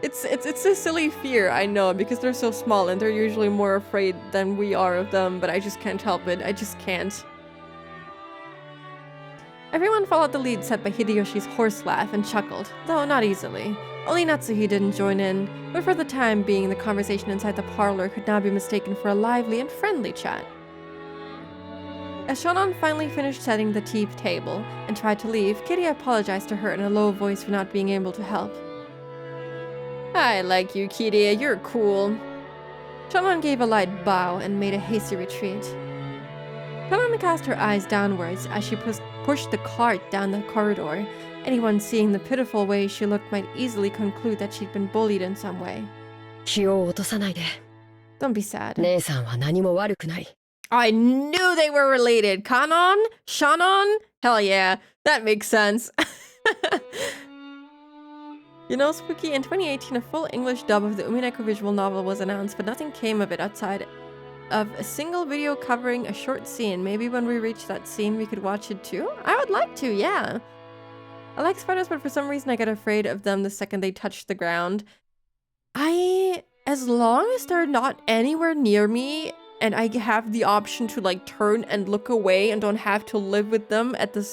Speaker 1: It's a silly fear, I know, because they're so small and they're usually more afraid than we are of them, but I just can't help it. I just can't. Everyone followed the lead set by Hideyoshi's horse laugh and chuckled, though not easily. Only Natsuhi didn't join in, but for the time being, the conversation inside the parlor could now be mistaken for a lively and friendly chat. As Shonan finally finished setting the tea table and tried to leave, Kitty apologized to her in a low voice for not being able to help. I like you, Kitty. You're cool. Shonan gave a light bow and made a hasty retreat. Shonan cast her eyes downwards as she pushed the cart down the corridor. Anyone seeing the pitiful way she looked might easily conclude that she'd been bullied in some way.
Speaker 11: 気を落とさないで。
Speaker 1: Don't be sad.
Speaker 11: 姉さんは何も悪くない。
Speaker 1: I knew they were related. Kanon? Shannon? Hell yeah. That makes sense. You know, Spooky, in 2018, a full English dub of the Umineko visual novel was announced, but nothing came of it outside of a single video covering a short scene. Maybe when we reach that scene, we could watch it too? I would like to, yeah. I like spiders, but for some reason I get afraid of them the second they touch the ground. As long as they're not anywhere near me and I have the option to like turn and look away and don't have to live with them in the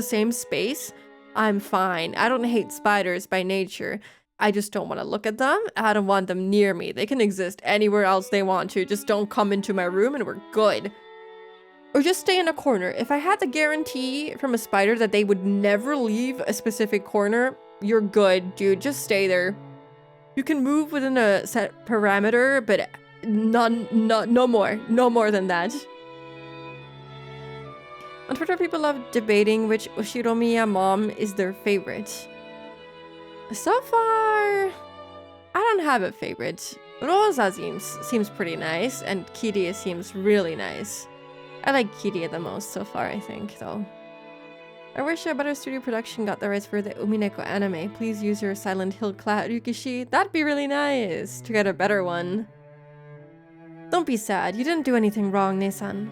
Speaker 1: same space, I'm fine. I don't hate spiders by nature. I just don't want to look at them. I don't want them near me. They can exist anywhere else they want to. Just don't come into my room and we're good. Or just stay in a corner. If I had the guarantee from a spider that they would never leave a specific corner, you're good, dude. Just stay there. You can move within a set parameter, but no more. No more than that. On Twitter, people love debating which Oshiromiya mom is their favorite. So far, I don't have a favorite. Rosa seems pretty nice, and Kirie seems really nice. I like Kirie the most so far, I think, though. I wish a better studio production got the rights for the Umineko anime. Please use your Silent Hill Ryukishi. That'd be really nice to get a better one. Don't be sad. You didn't do anything wrong, Nesan.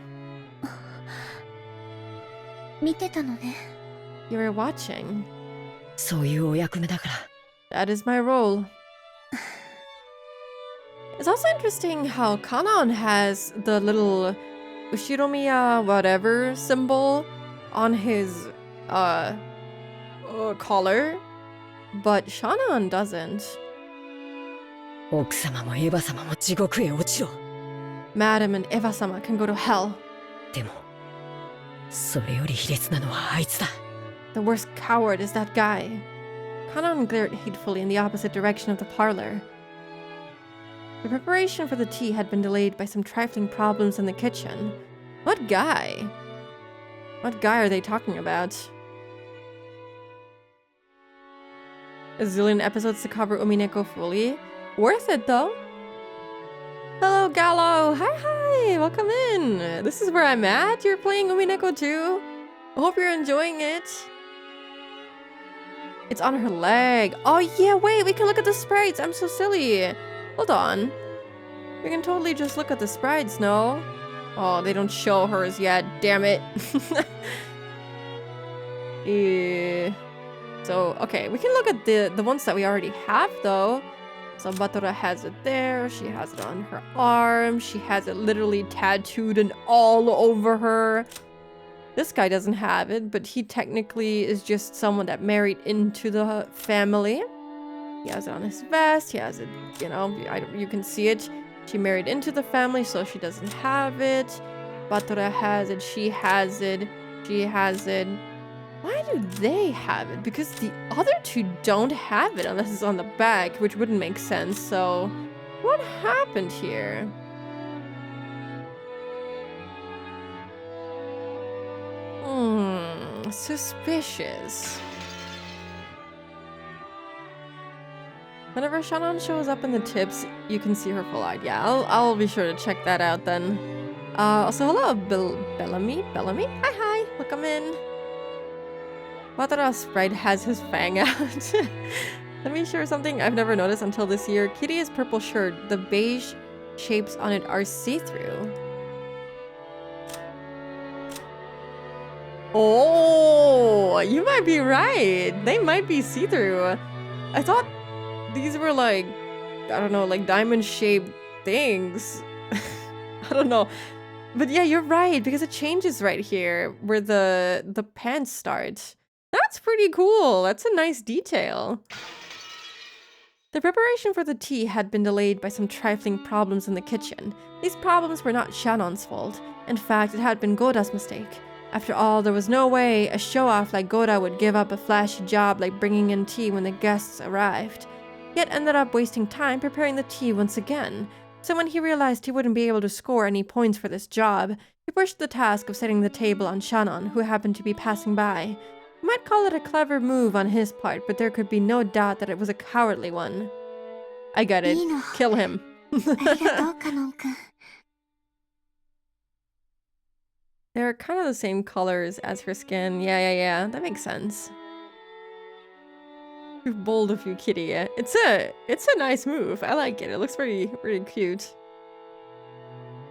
Speaker 1: You were watching. That is my role. It's also interesting how Kanon has the little Ushiromiya whatever symbol on his collar, but Shannon doesn't. Madam and Eva-sama can go to hell. The worst coward is that guy. Kanon glared hatefully in the opposite direction of the parlor. The preparation for the tea had been delayed by some trifling problems in the kitchen. What guy? What guy are they talking about? A zillion episodes to cover Umineko fully. Worth it, though. Hello, Gallo. Hi. Welcome in. This is where I'm at. You're playing Umineko too. I hope you're enjoying it. It's on her leg. Oh, yeah. Wait, we can look at the sprites. I'm so silly. Hold on. We can totally just look at the sprites, no? Oh, they don't show hers yet. Damn it. So, okay. We can look at the ones that we already have, though. So Batora has it there. She has it on her arm. She has it literally tattooed and all over her. This guy doesn't have it, but he technically is just someone that married into the family. He has it on his vest. He has it, you know, you can see it. She married into the family, so she doesn't have it. Batora has it. She has it. She has it. Why do they have it? Because the other two don't have it unless it's on the back, which wouldn't make sense. So, what happened here? Suspicious. Whenever Shannon shows up in the tips, you can see her full-eyed. Yeah, I'll be sure to check that out then. Also, hello, Bellamy? Hi, welcome in. Wataru's sprite has his fang out. Let me share something I've never noticed until this year. Kitty's purple shirt, the beige shapes on it are see-through. Oh, you might be right. They might be see-through. I thought these were like, I don't know, like diamond-shaped things. I don't know. But yeah, you're right, because it changes right here where the pants start. That's pretty cool. That's a nice detail. The preparation for the tea had been delayed by some trifling problems in the kitchen. These problems were not Shannon's fault. In fact, it had been Goda's mistake. After all, there was no way a show-off like Goda would give up a flashy job like bringing in tea when the guests arrived. Yet ended up wasting time preparing the tea once again. So when he realized he wouldn't be able to score any points for this job, he pushed the task of setting the table on Shannon, who happened to be passing by. You might call it a clever move on his part, but there could be no doubt that it was a cowardly one. I get it. Kill him. They're kind of the same colors as her skin. Yeah. That makes sense. You've bowled a few kitty. It's a nice move. I like it. It looks pretty cute.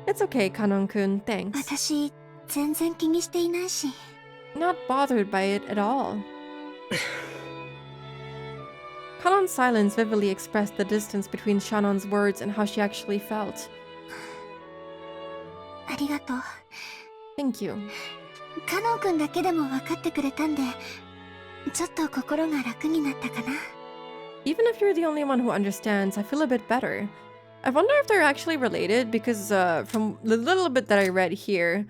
Speaker 1: It's okay, Kanon-kun, thanks.
Speaker 7: 私、全然気にしていないし。
Speaker 1: Not bothered by it at all. Kanon's silence vividly expressed the distance between Shannon's words and how she actually felt.
Speaker 7: ありがとう。
Speaker 1: Thank you.
Speaker 7: カノン君だけでも分かってくれたんで、ちょっと心が楽になったかな。
Speaker 1: Even if you're the only one who understands, I feel a bit better. I wonder if they're actually related, because from the little bit that I read here,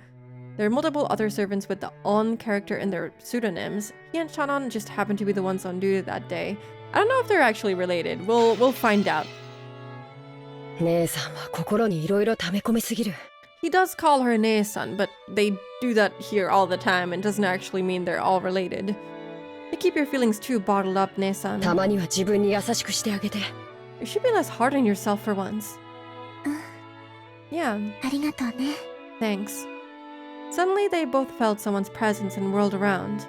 Speaker 1: there are multiple other servants with the on character in their pseudonyms. He and Shannon just happened to be the ones on duty that day. I don't know if they're actually related. We'll find out.
Speaker 11: 姉さんは心にいろいろ溜め込みすぎる。
Speaker 1: He does call her Nei-san, but they do that here all the time and doesn't actually mean they're all related. You keep your feelings too bottled up, Nei-san.
Speaker 11: たまには自分に優しくしてあげて。
Speaker 1: You should be less hard on yourself for once. Yeah.
Speaker 7: ありがとうね。
Speaker 1: Thanks. Suddenly, they both felt someone's presence and whirled around.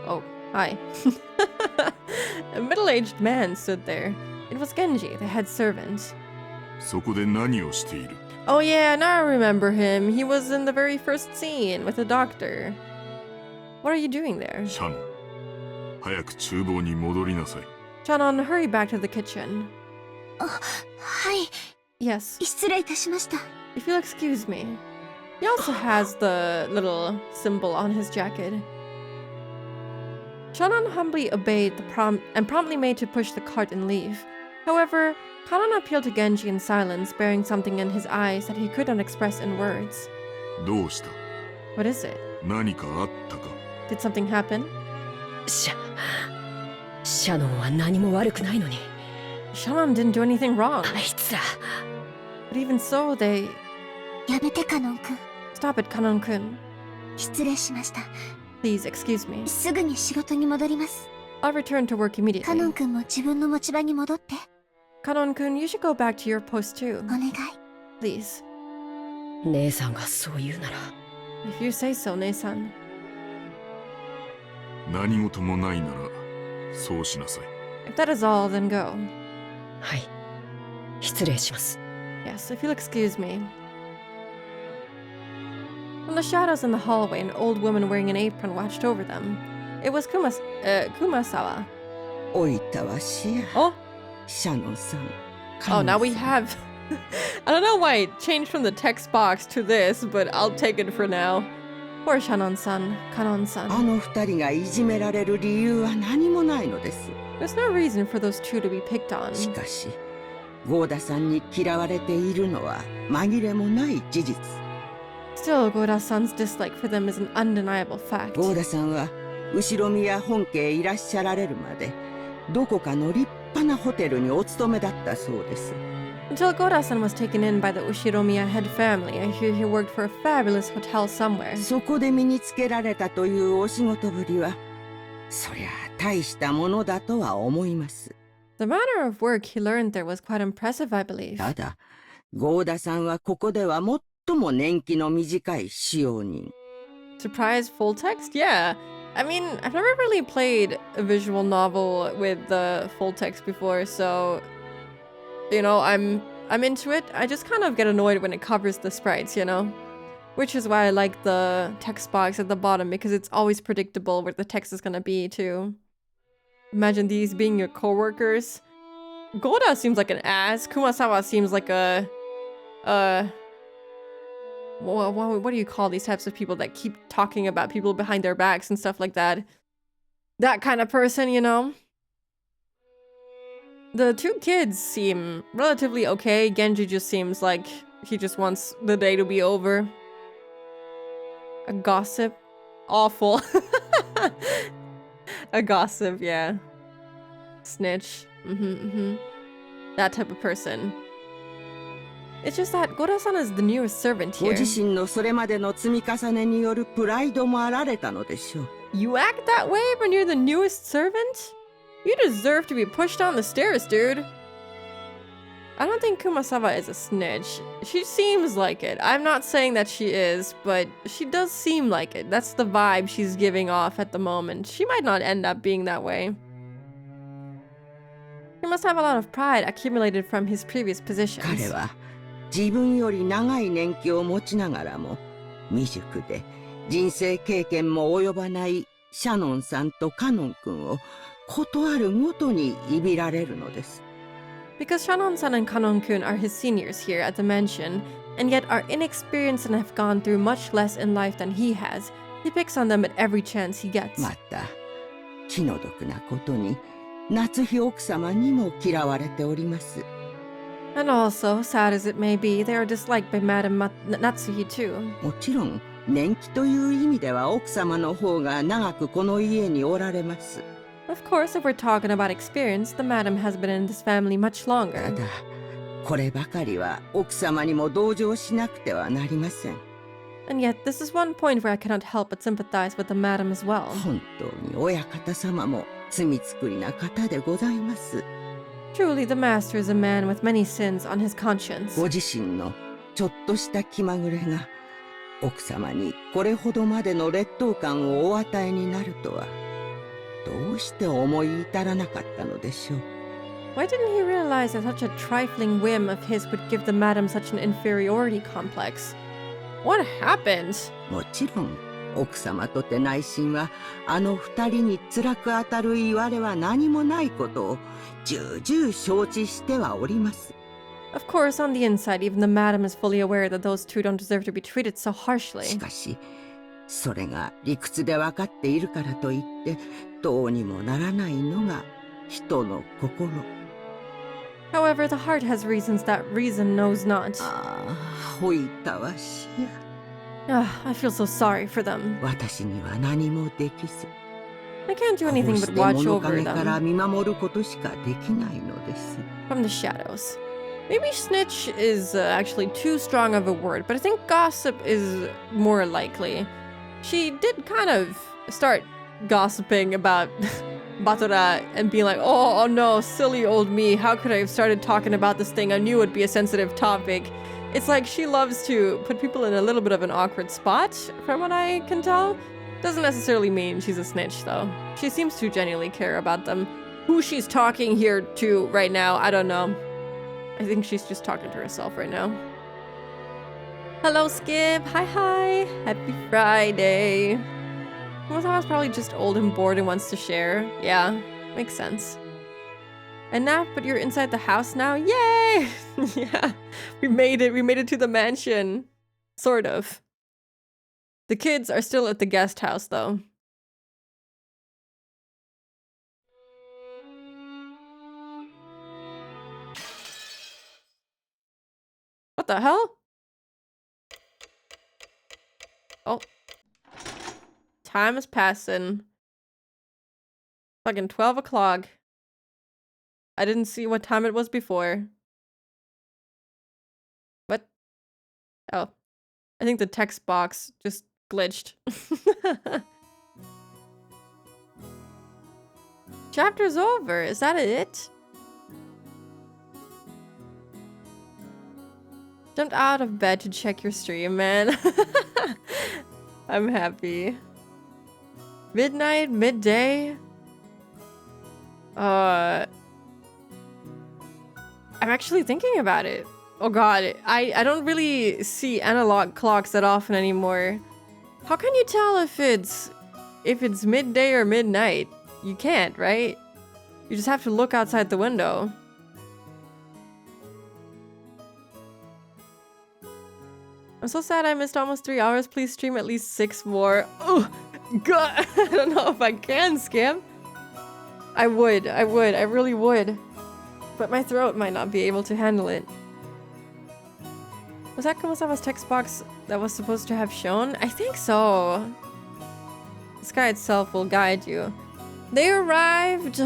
Speaker 1: Oh, hi. A middle-aged man stood there. It was Genji, the head servant.
Speaker 12: そこで何をしている?
Speaker 1: Oh yeah, now I remember him. He was in the very first scene with the doctor. What are you doing there?
Speaker 12: シャノン、早く厨房に戻りなさい。
Speaker 1: Shannon, hurry back to the kitchen.
Speaker 7: あ、はい。
Speaker 1: Yes.
Speaker 7: 失礼いたしました。
Speaker 1: If you'll excuse me. He also has the little symbol on his jacket. Shannon humbly obeyed the prompt and promptly made to push the cart and leave. However, Kanon appealed to Genji in silence, bearing something in his eyes that he could not express in words.
Speaker 12: どうした?
Speaker 1: What is it?
Speaker 12: 何かあったか?
Speaker 1: Did something happen?
Speaker 11: シャノンは何も悪くないのに。
Speaker 1: Shannon didn't do anything wrong.
Speaker 11: あいつら。
Speaker 1: But even so, they...
Speaker 7: やめてカノン君。
Speaker 1: Stop it, Kanon-kun.
Speaker 7: 失礼しました。
Speaker 1: Please, excuse me.
Speaker 7: すぐに仕事に戻ります。
Speaker 1: I'll return to work
Speaker 7: カノン
Speaker 1: immediately.
Speaker 7: 君も自分の持ち場に戻って。
Speaker 1: Kanon-kun, you should go back to your post too.
Speaker 7: お願い。
Speaker 1: Please.
Speaker 11: 姉さんがそう言うなら。
Speaker 1: If you say so, Nei-san.
Speaker 12: 何事もないなら、そうしなさい。
Speaker 1: If that is all, then go.
Speaker 11: はい。失礼します。
Speaker 1: Yes, if you'll excuse me. From the shadows in the hallway, an old woman wearing an apron watched over them. It was Kumasawa.
Speaker 10: おいたわしや。
Speaker 1: Oh,
Speaker 10: シャノンさん。
Speaker 1: oh, now we have... I don't know why it changed from the text box to this, but I'll take it for now. Poor Shannon-san,
Speaker 10: あ
Speaker 1: Kanon-san.
Speaker 10: の二人がいじめられる理由は何もないのです。
Speaker 1: There's no reason for those two to be picked on.
Speaker 10: しかし、ゴーダさんに嫌われているのは紛れもない事実。
Speaker 1: Still, Goda-san's dislike for them is an undeniable fact.
Speaker 10: ゴーダさんは後ろ宮本家へいらっしゃられるまで、どこかの立派なホテルにお勤めだったそうです。
Speaker 1: Until Goda-san was taken in by the Ushiromiya head family, I hear he worked for a fabulous hotel somewhere.
Speaker 10: そこで身につけられたというお仕事ぶりは、そりゃ大したものだとは思います。
Speaker 1: The manner of work he learned there was quite impressive, I believe.
Speaker 10: ただ、ゴーダさんはここでは最も年季の短い使用人。
Speaker 1: Surprise full text? Yeah. I mean, I've never really played a visual novel with the full text before, so you know, I'm into it. I just kind of get annoyed when it covers the sprites, you know? Which is why I like the text box at the bottom, because it's always predictable where the text is gonna be, too. Imagine these being your coworkers. Goda seems like an ass. Kumasawa seems like a... what do you call these types of people that keep talking about people behind their backs and stuff like that? That kind of person, you know? The two kids seem relatively okay. Genji just seems like he just wants the day to be over. A gossip. Awful. A gossip, yeah. Snitch. That type of person. It's just that Goda-san is the newest servant
Speaker 10: ご
Speaker 1: here.
Speaker 10: 自身のそれまでの積み重ねによるプライドもあられたのでしょう。
Speaker 1: You act that way when you're the newest servant? You deserve to be pushed down the stairs, dude. I don't think Kumasawa is a snitch. She seems like it. I'm not saying that she is, but she does seem like it. That's the vibe she's giving off at the moment. She might not end up being that way. He must have a lot of pride accumulated from his previous positions.
Speaker 10: 彼は自分より長い年季を持ちながらも、未熟で人生経験も及ばないシャノンさんとカノン君をことあるごとにいびられるのです。
Speaker 1: Because Shannon-san and Kanon-kun are his seniors here at the mansion, and yet are inexperienced and have gone through much less in life than he has, he picks on them at every chance he gets.
Speaker 10: また、気の毒なことに、夏日奥様にも嫌われております。
Speaker 1: And also, sad as it may be, they are disliked by Madame Natsuhi too.
Speaker 10: もちろん、年季という意味では奥様の方が長くこの家におられます。
Speaker 1: Of course, if we're talking about experience, the madam has been in this family much
Speaker 10: た
Speaker 1: longer.
Speaker 10: だ、こればかりは奥様にも同情しなくてはなりません。
Speaker 1: And yet, this is one point where I cannot help but sympathize with the madam as well.
Speaker 10: 本当に親方様も罪作りな方でございます。
Speaker 1: Truly, the master is a man with many sins on his conscience.
Speaker 10: ご自身のちょっとした気まぐれが奥様にこれほどまでの劣等感をお与えになるとはどうして思い至らなかったのでしょう。
Speaker 1: Why didn't he realize that such a trifling whim of his would give the madam such an inferiority complex? What happened?
Speaker 10: もちろん奥様とて内心はあの二人に辛く当たる言われは何もないことを重々承知してはおります。
Speaker 1: Of course, on the inside, even the madam is fully aware that those two don't deserve to be treated so
Speaker 10: し
Speaker 1: harshly.
Speaker 10: かしそれが理屈で分かっているからといってどうにもならないのが人の心。
Speaker 1: However, the heart has reasons that reason knows not.
Speaker 10: ああ、ほいたわしや。
Speaker 1: I feel so sorry for them.
Speaker 10: 私には何もできず、
Speaker 1: I can't do
Speaker 10: こ
Speaker 1: anything
Speaker 10: うし
Speaker 1: but
Speaker 10: て
Speaker 1: watch
Speaker 10: 物
Speaker 1: over
Speaker 10: 陰から
Speaker 1: them
Speaker 10: 見守ることしかできないのです。
Speaker 1: from the shadows. Maybe snitch is actually too strong of a word, but I think gossip is more likely. She did kind of start gossiping about Batora and being like, oh no, silly old me. How could I have started talking about this thing? I knew it would be a sensitive topic. It's like she loves to put people in a little bit of an awkward spot, from what I can tell. Doesn't necessarily mean she's a snitch, though. She seems to genuinely care about them. Who she's talking here to right now, I don't know. I think she's just talking to herself right now. Hello, Skip. Hi, hi. Happy Friday. Mozawa's probably just old and bored and wants to share. Yeah, makes sense. And now, but you're inside the house now? Yay! Yeah, we made it. We made it to the mansion. Sort of. The kids are still at the guest house, though. What the hell? Oh. Time is passing. Fucking 12 o'clock. I didn't see what time it was before. What? Oh. I think the text box just glitched. Chapter's over. Is that it? Jumped out of bed to check your stream, man. I'm happy. Midnight, midday. I'm actually thinking about it. Oh god, I don't really see analog clocks that often anymore. How can you tell if it's midday or midnight? You can't, right? You just have to look outside the window. I'm so sad I missed almost 3 hours. Please stream at least 6 more. Oh god, I don't know if I can, Skip. I would, I really would. But my throat might not be able to handle it. Was that Kumasawa's text box that was supposed to have shown? I think so. The sky itself will guide you. They arrived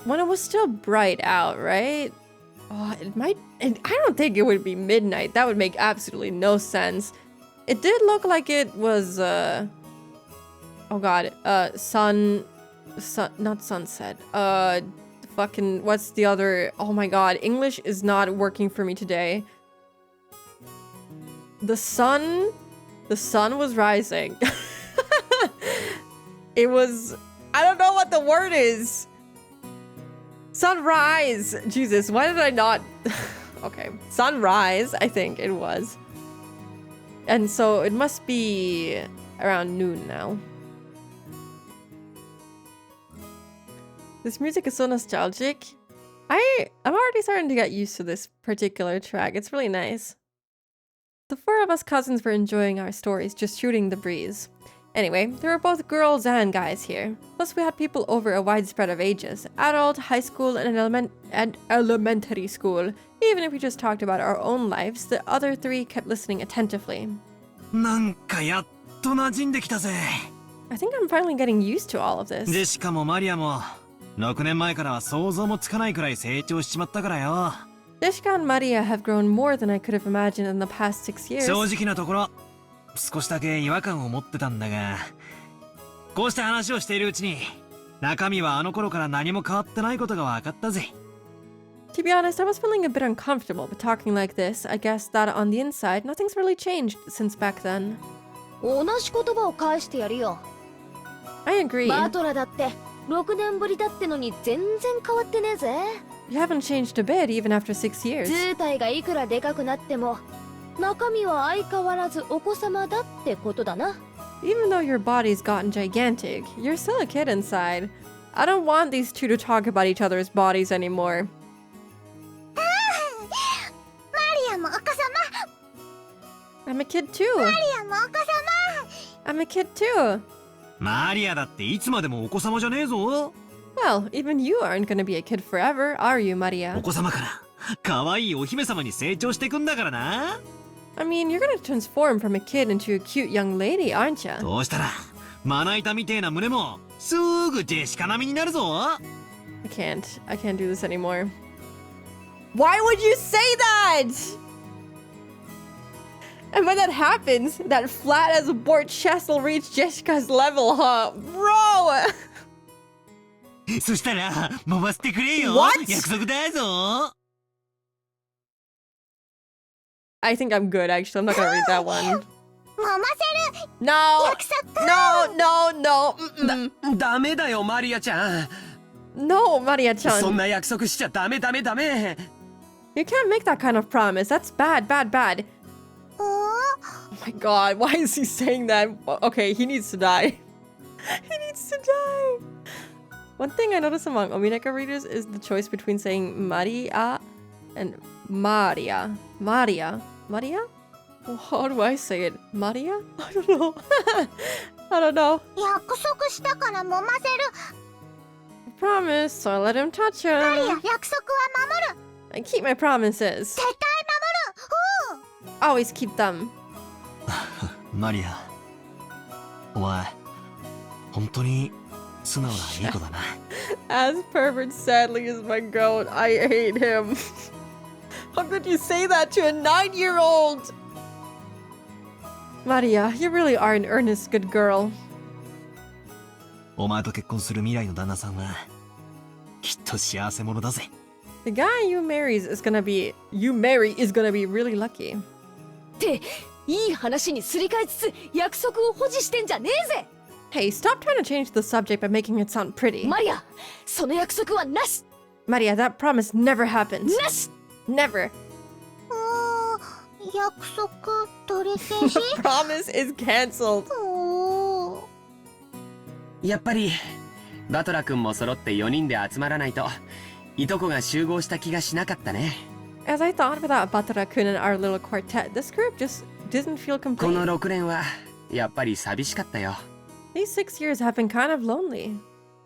Speaker 1: when it was still bright out, right? Oh, it might... I don't think it would be midnight. That would make absolutely no sense. It did look like it was, oh god, not sunset. Fucking, what's the other... Oh my god, English is not working for me today. The sun was rising. It was... I don't know what the word is. Sunrise. Jesus, why did I not... Okay. Sunrise, I think it was. And so it must be around noon now. This music is so nostalgic. I'm already starting to get used to this particular track. It's really nice. The four of us cousins were enjoying our stories, just shooting the breeze. Anyway, there were both girls and guys here. Plus we had people over a wide spread of ages. Adult, high school, and elementary school. Even if we just talked about our own lives, the other three kept listening attentively.
Speaker 4: なんかやっと馴染んできたぜ。
Speaker 1: I think I'm finally getting used to all of this.
Speaker 4: ジェシカもマリアも6年前からは想像もつかないくらい成長しちまったからよ。
Speaker 1: Jessica and Maria have grown more than I could have imagined in the past 6 years.
Speaker 4: 正直なところ、少しだけ違和感を持ってたんだが、こうして話をしているうちに、中身はあの頃から何も変わってないことが分かったぜ。
Speaker 1: To be honest, I was feeling a bit uncomfortable with talking like this. I guess that on the inside, nothing's really changed since back then.
Speaker 5: 同じ言葉を返してやるよ。
Speaker 1: I agree.
Speaker 5: バトラだって6年ぶりだってのに全然変わってねえぜ。
Speaker 1: You haven't changed a bit even after 6 years.
Speaker 5: 図体がいくらでかくなっても中身は相変わらずお子様だってことだな。
Speaker 1: Even though your body's gotten gigantic, you're still a kid inside. I don't want these two to talk about each other's bodies anymore.
Speaker 7: マリアもお子様。
Speaker 1: I'm a kid too.
Speaker 7: マリアもお子様。
Speaker 1: I'm a kid too.
Speaker 4: マリアだっていつまでもお子様じゃねえぞ。
Speaker 1: Well, even you aren't gonna be a kid forever, are you, Maria?
Speaker 4: お子様から可愛いお姫様に成長していくんだからな。
Speaker 1: I mean, you're gonna transform from a kid into a cute young lady, aren't ya?
Speaker 4: どうしたらまな板みてえな胸もすぐジェシカ並みになるぞ。
Speaker 1: I can't do this anymore. Why would you say that? And when that happens, that flat as a board chest will reach Jessica's level, huh? Bro!
Speaker 4: そしたら揉ませてくれよ。
Speaker 1: What?
Speaker 4: 約束だぞ。
Speaker 1: I think I'm good, actually. I'm not gonna read that one.
Speaker 7: 揉ませる。
Speaker 1: No!
Speaker 7: 約束。
Speaker 1: No, no, no! Mm-mm.
Speaker 8: ダメだよマリアちゃん。
Speaker 1: No, Maria-chan.
Speaker 8: そんな約束しちゃダメダメダメ。
Speaker 1: You can't make that kind of promise. That's bad, bad, bad. Oh my god, why is he saying that? Okay, he needs to die. He needs to die. One thing I notice among Umineko readers is the choice between saying Maria and Maria. Maria? Maria? Well, how do I say it? Maria? I don't know. I don't know.
Speaker 7: 約束したから揉ませる。
Speaker 1: I promise, so I let him touch
Speaker 7: マリア、
Speaker 1: him.
Speaker 7: 約束は守る。
Speaker 1: I keep my promises.
Speaker 7: 絶対守る。
Speaker 1: Always keep them.
Speaker 4: マリア、お前本当に素直ないい子だな。
Speaker 1: As pervert sadly is my goat, I hate him. How could you say that to a 9-year-old? Maria, you really are an earnest good girl.
Speaker 4: お前と結婚する未来の旦那さんはきっと幸せ者だぜ。
Speaker 1: The guy you marry is gonna be really lucky.
Speaker 5: っていい話にすり替えつつ約束を保持してんじゃねえぜ。
Speaker 1: Hey, stop trying to change the subject by making it sound pretty.
Speaker 5: マリア、その約束はなし。
Speaker 1: Maria, that promise never happened.
Speaker 5: なし。
Speaker 1: Never.
Speaker 7: 約束取り消し。
Speaker 1: The promise is cancelled.
Speaker 8: やっぱりバトラ君も揃って4人で集まらないといとこが集合した気がしなかったね。
Speaker 1: As I thought without Batara-kun and our little quartet, this group just didn't feel
Speaker 8: この
Speaker 1: complete.
Speaker 8: 6年はやっぱり寂しかったよ。
Speaker 1: These 6 years have been kind of lonely.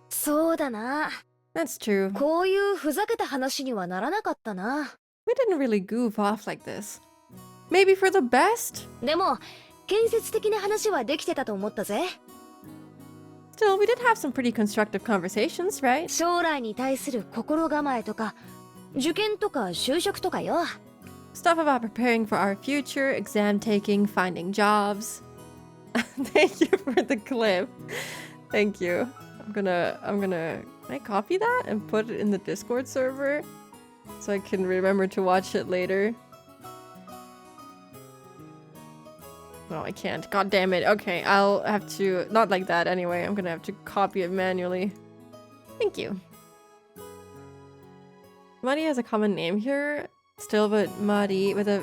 Speaker 5: そうだな。
Speaker 1: That's true.
Speaker 5: こういうふざけた話にはならなかったな。
Speaker 1: We didn't really goof off like this. Maybe for the best?
Speaker 5: でも建設的な話はできてたと思ったぜ。
Speaker 1: Still, we did have some pretty constructive conversations, right?
Speaker 5: 将来に対する心構えとか受験とか就職とかよ。
Speaker 1: Stuff about preparing for our future, exam taking, finding jobs. Thank you for the clip. Thank you. Can I copy that and put it in the Discord server so I can remember to watch it later? No, I can't. God damn it. Okay, I'll have to... Not like that anyway. I'm gonna have to copy it manually. Thank you. Maria has a common name here. Still with Mari with a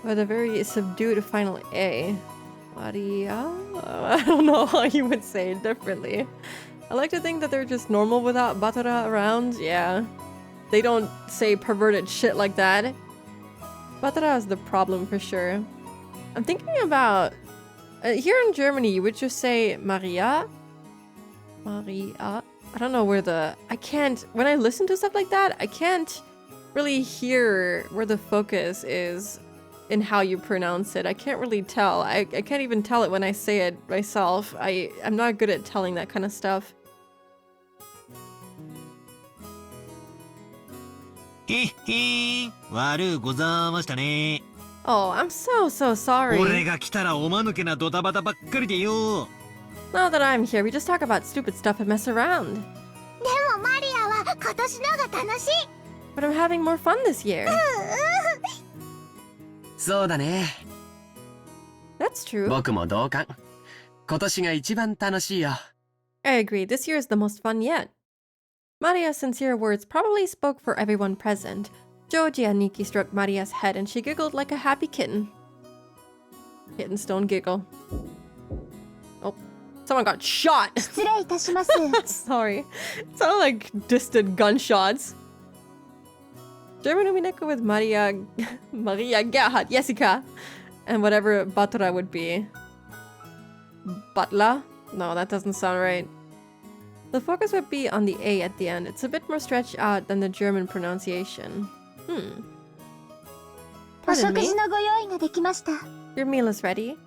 Speaker 1: very subdued final A. Maria? I don't know how you would say it differently. I like to think that they're just normal without Batora around. Yeah. They don't say perverted shit like that. Batora is the problem for sure. I'm thinking about... here in Germany, you would just say Maria. Maria. I don't know where the... I can't... When I listen to stuff like that, I can't really hear where the focus is in how you pronounce it. I can't really tell. I can't even tell it when I say it myself. I'm not good at telling that kind of stuff. Oh, I'm so sorry. Now that I'm here, we just talk about stupid stuff and mess around. But I'm having more fun this year. That's true. I agree, this year is the most fun yet. Maria's sincere words probably spoke for everyone present. Joji and Nikki stroked Maria's head and she giggled like a happy kitten. Kittens don't giggle. Oh, someone got shot! Sorry. It sounded like distant gunshots. German Umineko with Maria, Gerhard, Jessica, and whatever Batora would be. Butler? No, that doesn't sound right. The focus would be on the A at the end. It's a bit more stretched out than the German pronunciation. Pardon me? Your meal is ready.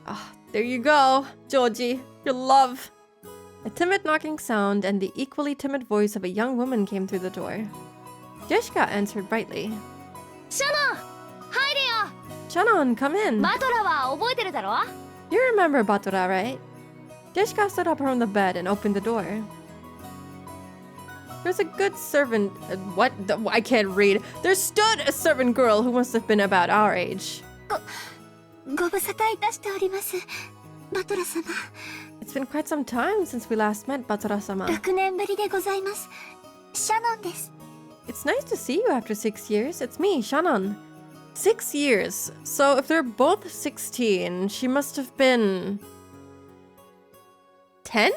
Speaker 1: Ah, there you go, Joji. Your love. A timid knocking sound and the equally timid voice of a young woman came through the door. Jessica answered brightly. Shannon, come in. You remember Batora, right? Jessica stood up from the bed and opened the door. There's a good servant... what? I can't read. There stood a servant girl who must have been about our age. It's been quite some time since we last met, Batora-sama. It's nice to see you after 6 years. It's me, Shannon. 6 years. So if they're both 16, she must have been... 10?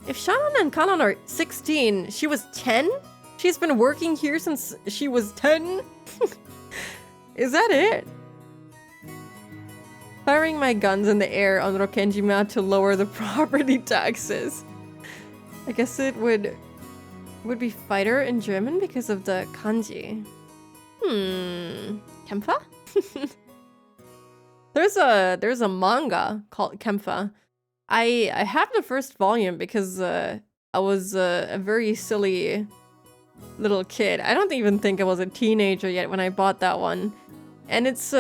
Speaker 1: If Shannon and Kanon are 16, she was 10? She's been working here since she was 10? Is that it? Firing my guns in the air on Rokenjima to lower the property taxes. I guess it would be fighter in German because of the kanji. Kämpfer? There's a manga called Kämpfer. I have the first volume because I was a very silly little kid. I don't even think I was a teenager yet when I bought that one. And it's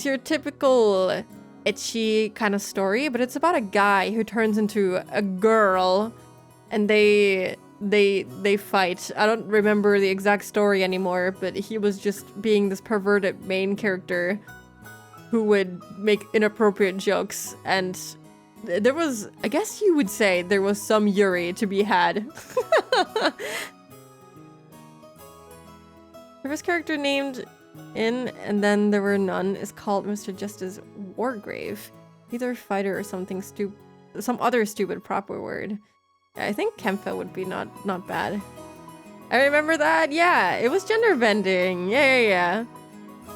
Speaker 1: your typical ecchi kind of story, but it's about a guy who turns into a girl and they fight. I don't remember the exact story anymore, but he was just being this perverted main character who would make inappropriate jokes, and there was, I guess you would say, there was some Yuri to be had. The first character named in, and then there were none, is called Mr. Justice Wargrave. Either fighter or something some other stupid proper word. Yeah, I think Kemfa would be not bad. I remember that. Yeah, it was gender bending. Yeah.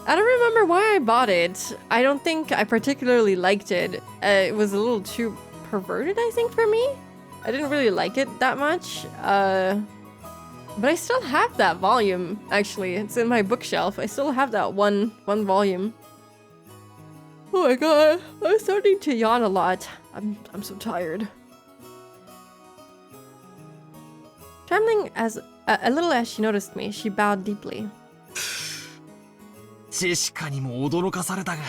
Speaker 1: I don't remember why I bought it. I don't think I particularly liked it. It was a little too perverted, I think, for me. I didn't really like it that much. But I still have that volume, actually. It's in my bookshelf. I still have that one volume. Oh my god, I'm starting to yawn a lot. I'm so tired. Trembling as a little as she noticed me, she bowed deeply.
Speaker 4: ジェシカにも驚かされたが、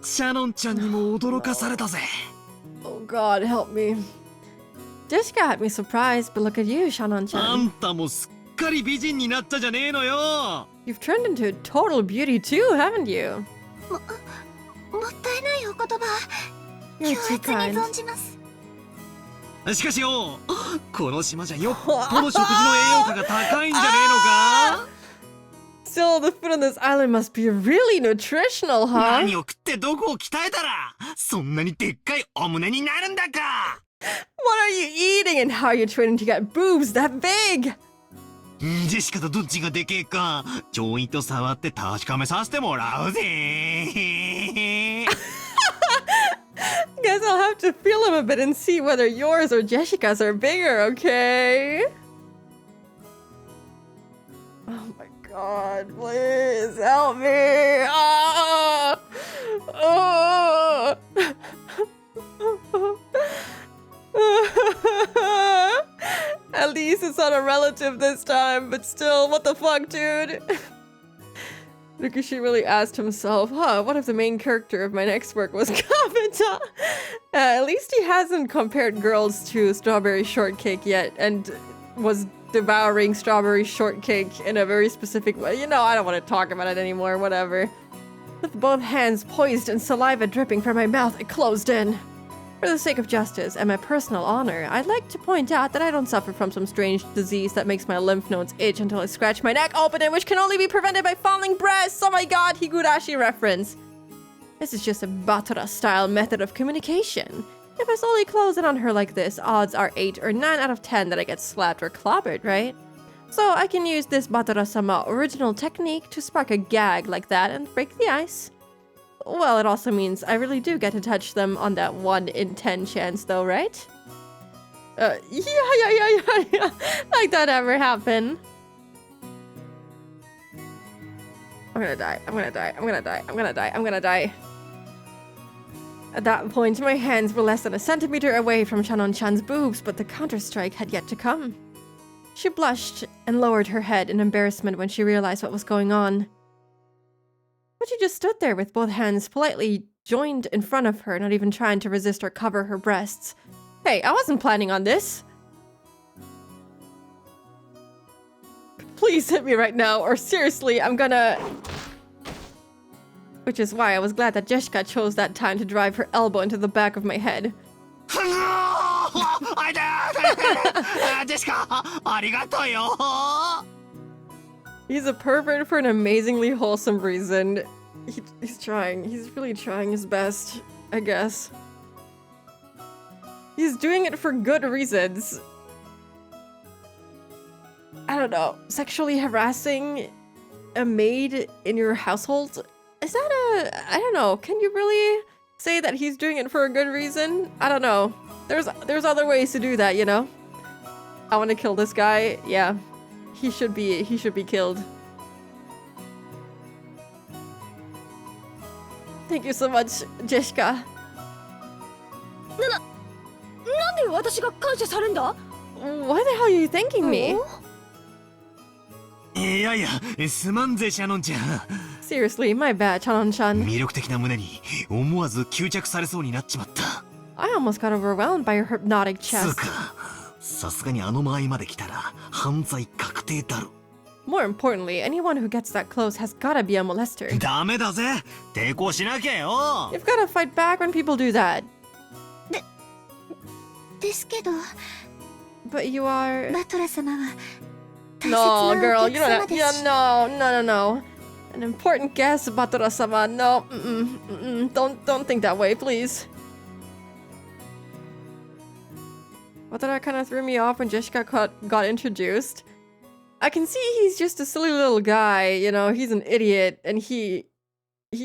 Speaker 4: シャノンちゃんにも驚かされたぜ。
Speaker 1: Oh God, help me. Jessica had me surprised, but look at you, Shannon-chan.
Speaker 4: あんたもすっかり美人になったじゃねえのよ。
Speaker 1: You've turned into a total beauty too, haven't you?
Speaker 7: もったいないお言葉。
Speaker 1: You're too kind.
Speaker 4: しかしよ、この島じゃよっぽど食事の栄養価が高いんじゃねえのか。
Speaker 1: Still, the food on this island must be really nutritional, huh?
Speaker 4: 何を食ってどこを鍛えたらそんなにでっかいお胸になるんだか。
Speaker 1: What are you eating and how are you training to get boobs that big?
Speaker 4: ジェシカとどっちがでけえかちょいと触って確かめさせてもらうぜ。
Speaker 1: Guess I'll have to feel him a bit and see whether yours or Jessica's are bigger, okay? Oh my god, please help me! Ah! Oh! At least it's not a relative this time, but still, what the fuck, dude? Rikushi really asked himself, what if the main character of my next work was Kapita? At least he hasn't compared girls to strawberry shortcake yet, and was devouring strawberry shortcake in a very specific way. You know, I don't want to talk about it anymore, whatever. With both hands poised and saliva dripping from my mouth, I closed in. For the sake of justice and my personal honor, I'd like to point out that I don't suffer from some strange disease that makes my lymph nodes itch until I scratch my neck open, and which can only be prevented by falling breasts. Oh my god, Higurashi reference. This is just a Batora-style method of communication. If I slowly close in on her like this, odds are 8 or 9 out of 10 that I get slapped or clobbered, right? So I can use this Batora-sama original technique to spark a gag like that and break the ice. Well, it also means I really do get to touch them on that 1 in 10 chance though, right? Yeah. Like that ever happen. I'm gonna die. At that point, my hands were less than a centimeter away from Shannon-chan's boobs, but the counter-strike had yet to come. She blushed and lowered her head in embarrassment when she realized what was going on. But she just stood there with both hands politely joined in front of her, not even trying to resist or cover her breasts. Hey, I wasn't planning on this. Please hit me right now, or seriously, I'm gonna... Which is why I was glad that Jessica chose that time to drive her elbow into the back of my head. He's a pervert for an amazingly wholesome reason. He's really trying his best, I guess. He's doing it for good reasons. I don't know, sexually harassing a maid in your household? Is that I don't know, can you really say that he's doing it for a good reason? I don't know. There's other ways to do that, you know? I want to kill this guy, yeah. He should be killed. Thank you so much, Jessica. Why the hell are you thanking me? Seriously, my bad, Shannon-chan. I almost got overwhelmed by your hypnotic chest. More importantly, anyone who gets that close has gotta be a molester. You've gotta fight back when people do that. But you are... No, girl, you don't have... No. An important guest, Batora-sama. No, don't think that way, please. Batora kind of threw me off when Jessica got introduced. I can see he's just a silly little guy, you know, he's an idiot, and he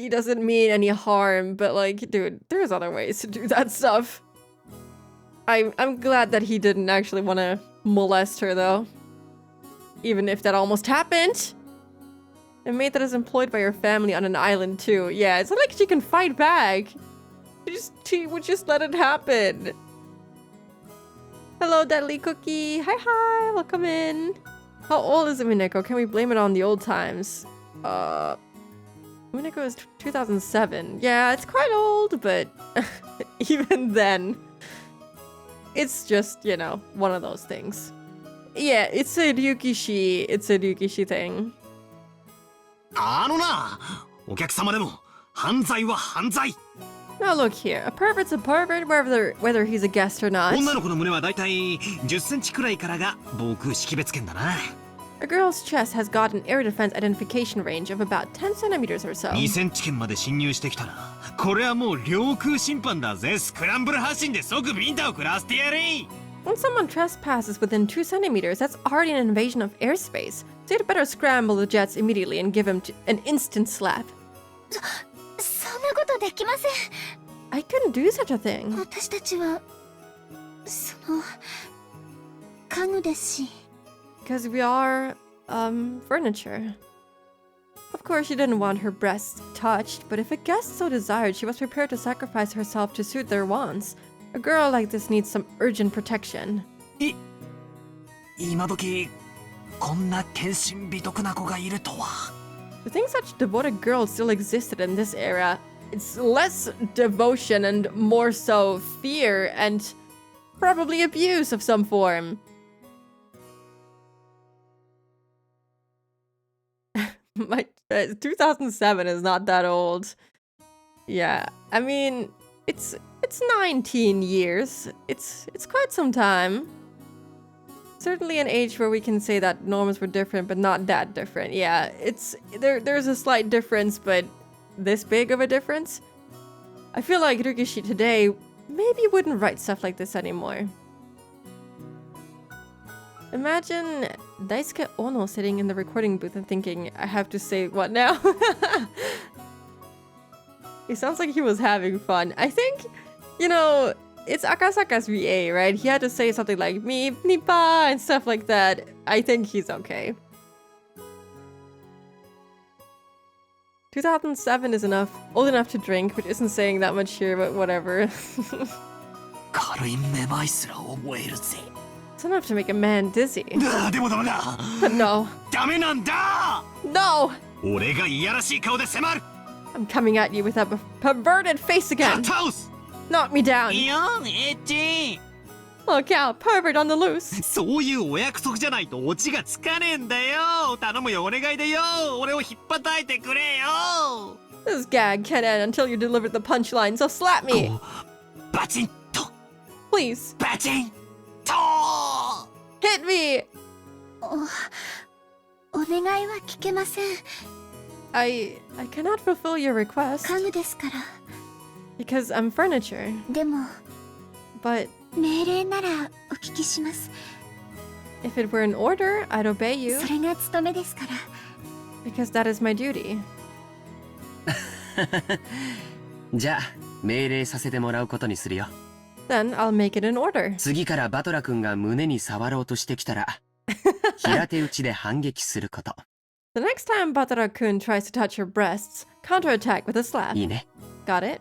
Speaker 1: doesn't mean any harm, but like, dude, there's other ways to do that stuff. I'm glad that he didn't actually want to molest her, though. Even if that almost happened. A maid that is employed by her family on an island, too. Yeah, it's not like she can fight back. She would just let it happen. Hello, Deadly Cookie. Hi, welcome in. How old is Umineko? Can we blame it on the old times? Umineko is 2007. Yeah, it's quite old, but even then, it's just, you know, one of those things. Yeah, it's a Ryukishi thing.
Speaker 4: お客様でも犯罪は犯罪。
Speaker 1: Now look here, a pervert's a pervert whether he's a guest or not.
Speaker 4: 女の子の胸はだいたい10センチくらいからが防空識別圏だな。
Speaker 1: A girl's chest has got an air defense identification range of about 10 centimeters or so.
Speaker 4: 2センチ圏まで侵入してきたら、これはもう領空侵犯だぜ。スクランブル発進で即ビンタを食らわせてやれ。
Speaker 1: When someone trespasses within 2 centimeters, that's already an invasion of airspace. So you'd better scramble the jets immediately and give him an instant slap.
Speaker 7: そんなことできません。
Speaker 1: I couldn't do such a thing.
Speaker 7: 私たちは家具ですし。
Speaker 1: Because we are, furniture. Of course, she didn't want her breasts touched, but if a guest so desired, she was prepared to sacrifice herself to suit their wants. A girl like this needs some urgent protection.
Speaker 4: 今時こんな献身美徳な子がいるとは。
Speaker 1: To think such devoted girls still existed in this era, it's less devotion and more so fear and probably abuse of some form. My 2007 is not that old. Yeah, I mean, it's 19 years. It's quite some time. Certainly an age where we can say that norms were different, but not that different. Yeah, there's a slight difference, but this big of a difference? I feel like Rikishi today maybe wouldn't write stuff like this anymore. Imagine Daisuke Ono sitting in the recording booth and thinking, I have to say what now? He sounds like he was having fun. I think, you know, it's Akasaka's VA, right? He had to say something like me, nipa, and stuff like that. I think he's okay. 2007 is old enough to drink, which isn't saying that much here, but whatever.
Speaker 4: 軽いめまいすら覚えるぜ。
Speaker 1: It's enough to make a man dizzy.
Speaker 4: でもダメだ。
Speaker 1: But no.
Speaker 4: ダメなんだ。
Speaker 1: No!
Speaker 4: 俺がいやらしい顔で迫る。
Speaker 1: I'm coming at you with a perverted face again.
Speaker 4: 倒す。
Speaker 1: Knock me down.
Speaker 4: いやエッチ。
Speaker 1: Look out, pervert on the loose.
Speaker 4: そういうお約束じゃないとオチがつかねえんだよ。頼むよお願いだよ。俺を引っ叩いてくれよ。
Speaker 1: This gag can't end until you deliver the punchline, so slap me.
Speaker 4: バチンと。
Speaker 1: Please.
Speaker 4: バチンと。
Speaker 1: Hit me.
Speaker 7: お願いは聞けません。
Speaker 1: I cannot fulfill your request.
Speaker 7: 家具ですから。
Speaker 1: Because I'm furniture.
Speaker 7: でも。
Speaker 1: But
Speaker 7: 命令ならお聞きします。
Speaker 1: if it were an order, I'd obey you.
Speaker 7: それが務めですから。
Speaker 1: Because that is my duty.
Speaker 8: じゃあ命令させてもらうことにするよ。
Speaker 1: Then I'll make it an order.
Speaker 8: 次からバトラ君が胸に触ろうとしてきたら平手打ちで反撃すること。
Speaker 1: The next time Batara-kun tries to touch your breasts, counterattack with a slap.
Speaker 8: いいね。
Speaker 1: Got it?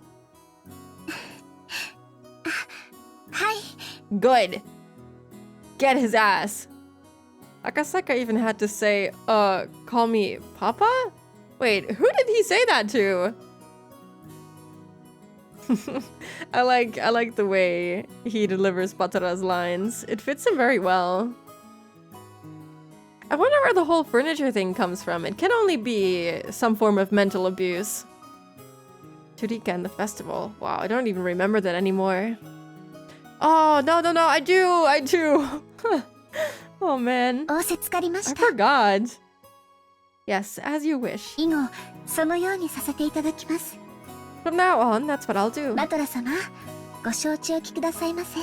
Speaker 7: はい。
Speaker 1: Good. Get his ass. Akasaka even had to say, call me Papa? Wait, who did he say that to? I like the way he delivers Batara's lines. It fits him very well. I wonder where the whole furniture thing comes from. It can only be some form of mental abuse. Churika and the festival. Wow, I don't even remember that anymore. Oh, no, I do. Oh, man.
Speaker 7: 仰せつかりまし
Speaker 1: I
Speaker 7: た。
Speaker 1: forgot. Yes, as you wish.
Speaker 7: 以後、そのようにさせていただきます。
Speaker 1: From now on, that's what I'll do.
Speaker 7: バトラ様、ご承知おきくださいませ。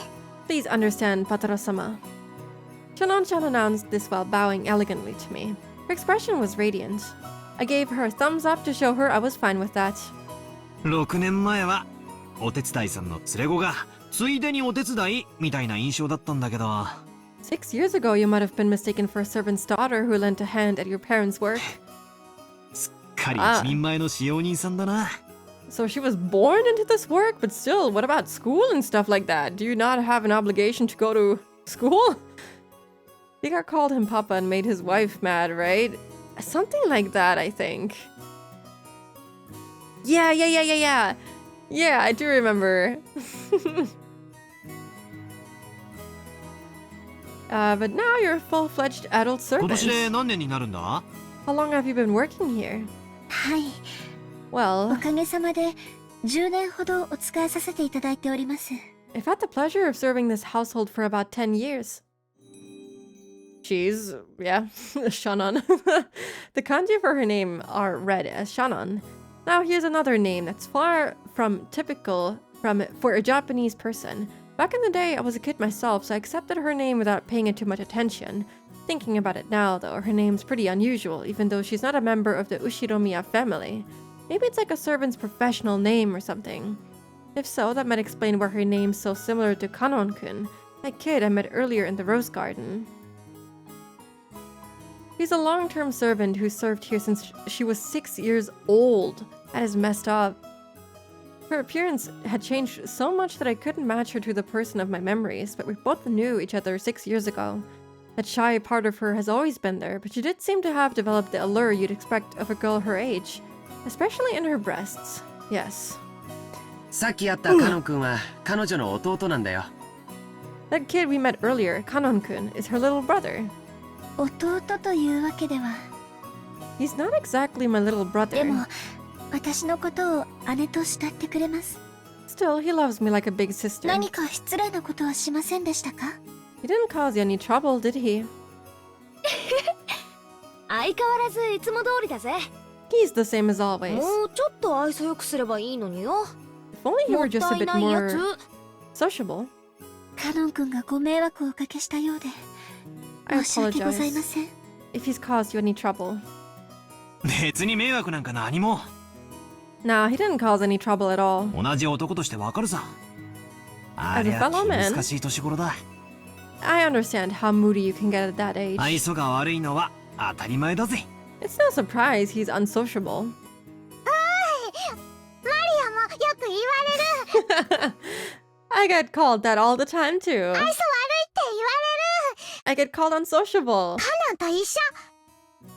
Speaker 1: Please understand, Patara-sama. Chonon-chan announced this while bowing elegantly to me. Her expression was radiant. I gave her a thumbs up to show her I was fine with that.
Speaker 4: 6年前はお手伝いさんの連れ子がついでにお手伝いみたいな印象だったんだけど。
Speaker 1: 6 years ago, you might have been mistaken for a servant's daughter who lent a hand at your parents' work.
Speaker 4: すっかり一人前の使用人さんだな。
Speaker 1: So she was born into this work, but still, what about school and stuff like that? Do you not have an obligation to go to school? He got called him Papa and made his wife mad, right? Something like that, I think. Yeah. Yeah, I do remember. But now you're a full-fledged adult
Speaker 4: 今
Speaker 1: servant.
Speaker 4: 年で何年になるんだ？
Speaker 1: How long have you been working here?
Speaker 7: はい。
Speaker 1: Well,
Speaker 7: おかげさまで10年ほどお仕えさせていただいております。
Speaker 1: I've had the pleasure of serving this household for about 10 years. She's, yeah, Shannon. The kanji for her name are read as Shannon. Now here's another name that's far from typical for a Japanese person. Back in the day, I was a kid myself, so I accepted her name without paying it too much attention. Thinking about it now, though, her name's pretty unusual, even though she's not a member of the Ushiromiya family. Maybe it's like a servant's professional name or something. If so, that might explain why her name's so similar to Kanon-kun, that kid I met earlier in the Rose Garden. He's a long-term servant who served here since she was 6 years old. That is messed up. Her appearance had changed so much that I couldn't match her to the person of my memories, but we both knew each other 6 years ago. That shy part of her has always been there, but she did seem to have developed the allure you'd expect of a girl her age, especially in her breasts. Yes.
Speaker 8: さっき会ったカノン君は彼女の弟なんだよ。
Speaker 1: That kid we met earlier, Kanon-kun, is her little brother.
Speaker 7: 弟というわけでは。
Speaker 1: He's not exactly my little
Speaker 7: で
Speaker 1: brother.
Speaker 7: も、私のことを姉と慕ってくれます。
Speaker 1: Still, he loves me like a big sister.
Speaker 7: 何か失礼なことはしませんでしたか？
Speaker 1: He didn't cause you any trouble, did he?
Speaker 5: 相変わらずいつも通りだぜ。
Speaker 1: He's the same as always.
Speaker 5: もうちょっと愛想よくすればいいのによ。
Speaker 1: If only he
Speaker 5: も
Speaker 1: were
Speaker 5: っ
Speaker 1: just
Speaker 5: た
Speaker 1: a
Speaker 5: い
Speaker 1: bit
Speaker 5: ないや
Speaker 1: more
Speaker 5: つ。
Speaker 1: sociable.
Speaker 7: カノン君がご迷惑をおかけしたようで、
Speaker 1: I
Speaker 7: 申し訳ございま
Speaker 1: apologize
Speaker 7: せん。
Speaker 1: if he's caused you any trouble.
Speaker 4: 別に迷惑なんか何も。
Speaker 1: Nah, he didn't cause any trouble at all.
Speaker 4: 同じ男としてわかるさ。あ
Speaker 1: As
Speaker 4: り
Speaker 1: a
Speaker 4: ゃ
Speaker 1: fellow man,
Speaker 4: 難しい年頃だ。
Speaker 1: I understand how moody you can get at that age.
Speaker 4: 愛想が悪いのは当たり前だぜ。
Speaker 1: It's no surprise he's unsociable.
Speaker 7: マリアもよく言われる。
Speaker 1: I get called that all the time too.
Speaker 7: 愛想悪いって言われる。
Speaker 1: I get called unsociable.
Speaker 7: カノンと一緒。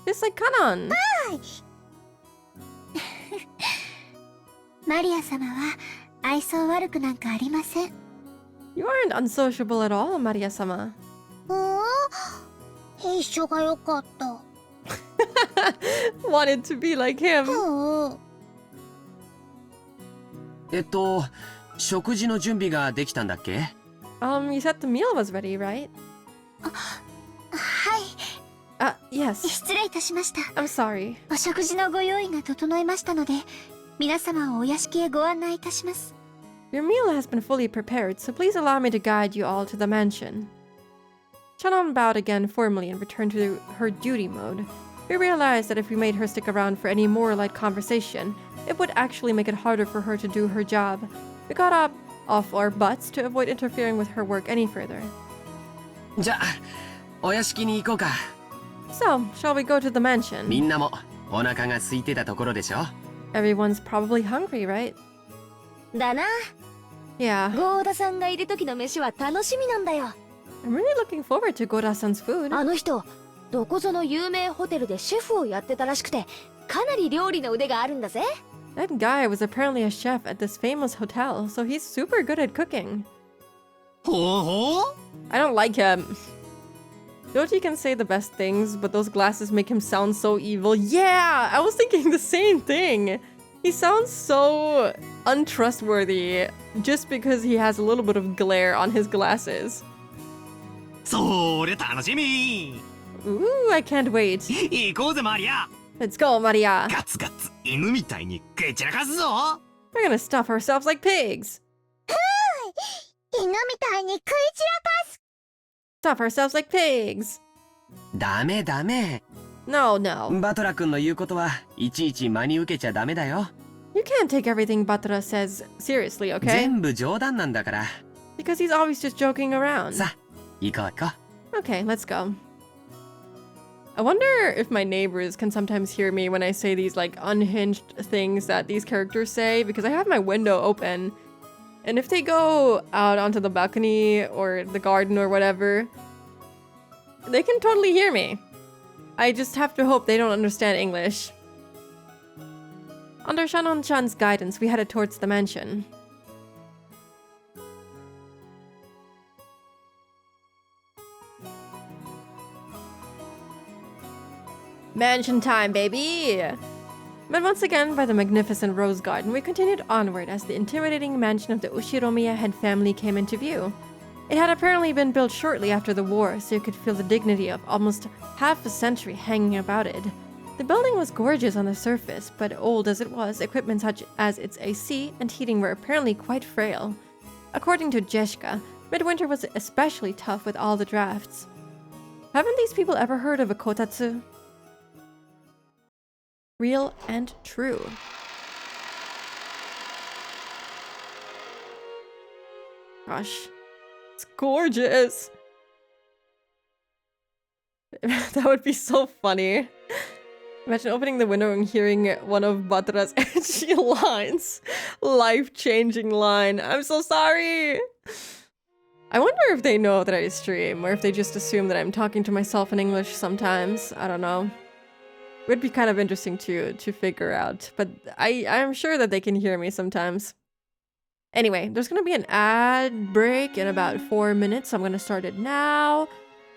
Speaker 1: Just like Kanon.
Speaker 7: マリア様は愛想悪くなんかありません。
Speaker 1: You aren't unsociable at all, Maria-sama.
Speaker 7: 一緒が良かった。
Speaker 1: Wanted to be like him.
Speaker 8: 食事の準備ができたんだっけ？
Speaker 1: You said the meal was ready, right?
Speaker 7: はい。
Speaker 1: Yes.
Speaker 7: 失礼いたしました。
Speaker 1: I'm sorry.
Speaker 7: お食事のご用意が整いましたので、皆様をお屋敷へご案内いたします。
Speaker 1: Your meal has been fully prepared, so please allow me to guide you all to the mansion. Shannon bowed again formally and returned to her duty mode. We realized that if we made her stick around for any more light conversation, it would actually make it harder for her to do her job. We got up off our butts to avoid interfering with her work any further.
Speaker 8: じゃあ、お屋敷に行こうか。
Speaker 1: So, shall we go to the mansion?
Speaker 8: みんなもお腹が空いてたところでしょ？
Speaker 1: Everyone's probably hungry, right?
Speaker 5: だな。
Speaker 1: Yeah.
Speaker 5: ゴーダさんがいる時の飯は楽しみなんだよ。
Speaker 1: I'm really looking forward to Goda-san's food.
Speaker 5: あの人、どこぞの有名ホテルでシェフをやってたらしくて、かなり料理の腕があるんだぜ。
Speaker 1: That guy was apparently a chef at this famous hotel, so he's super good at cooking.
Speaker 4: ほうほう
Speaker 1: I don't like him. Doji can say the best things, but those glasses make him sound so evil. Yeah, I was thinking the same thing. He sounds so untrustworthy just because he has a little bit of glare on his glasses.
Speaker 4: それ楽しみ。
Speaker 1: Ooh, I can't wait.
Speaker 4: 行こうぜマリア。
Speaker 1: Let's go, Maria.
Speaker 4: ガツガツ犬みたいに食い散らかすぞ。
Speaker 1: We're gonna stuff ourselves like pigs.
Speaker 7: 犬みたいに食い散らかす。
Speaker 1: Stuff ourselves like pigs.
Speaker 8: ダメダメ。
Speaker 1: No, no.
Speaker 8: バトラ君の言うことはいちいち真に受けちゃダメだよ。
Speaker 1: You can't take everything Batra says seriously, okay?
Speaker 8: 全部冗談なんだから。
Speaker 1: Because he's always just joking around.
Speaker 8: さあ、行こう行こう。
Speaker 1: Okay, let's go. I wonder if my neighbors can sometimes hear me when I say these like unhinged things that these characters say, because I have my window open. And if they go out onto the balcony or the garden or whatever, they can totally hear me. I just have to hope they don't understand English. Under Shannon-chan's guidance, we headed towards the mansion. Mansion time, baby! Met once again by the magnificent rose garden, we continued onward as the intimidating mansion of the Ushiromiya head family came into view. It had apparently been built shortly after the war, so you could feel the dignity of almost half a century hanging about it. The building was gorgeous on the surface, but old as it was, equipment such as its AC and heating were apparently quite frail. According to Jeshka, midwinter was especially tough with all the drafts. Haven't these people ever heard of a kotatsu? Real and true. Gosh, it's gorgeous. That would be so funny. Imagine opening the window and hearing one of Batara's edgy lines. Life-changing line. I'm so sorry. I wonder if they know that I stream, or if they just assume that I'm talking to myself in English sometimes. I don't know. It would be kind of interesting to figure out, but I'm sure that they can hear me sometimes. Anyway, there's gonna be an ad break in about 4 minutes, so I'm gonna start it now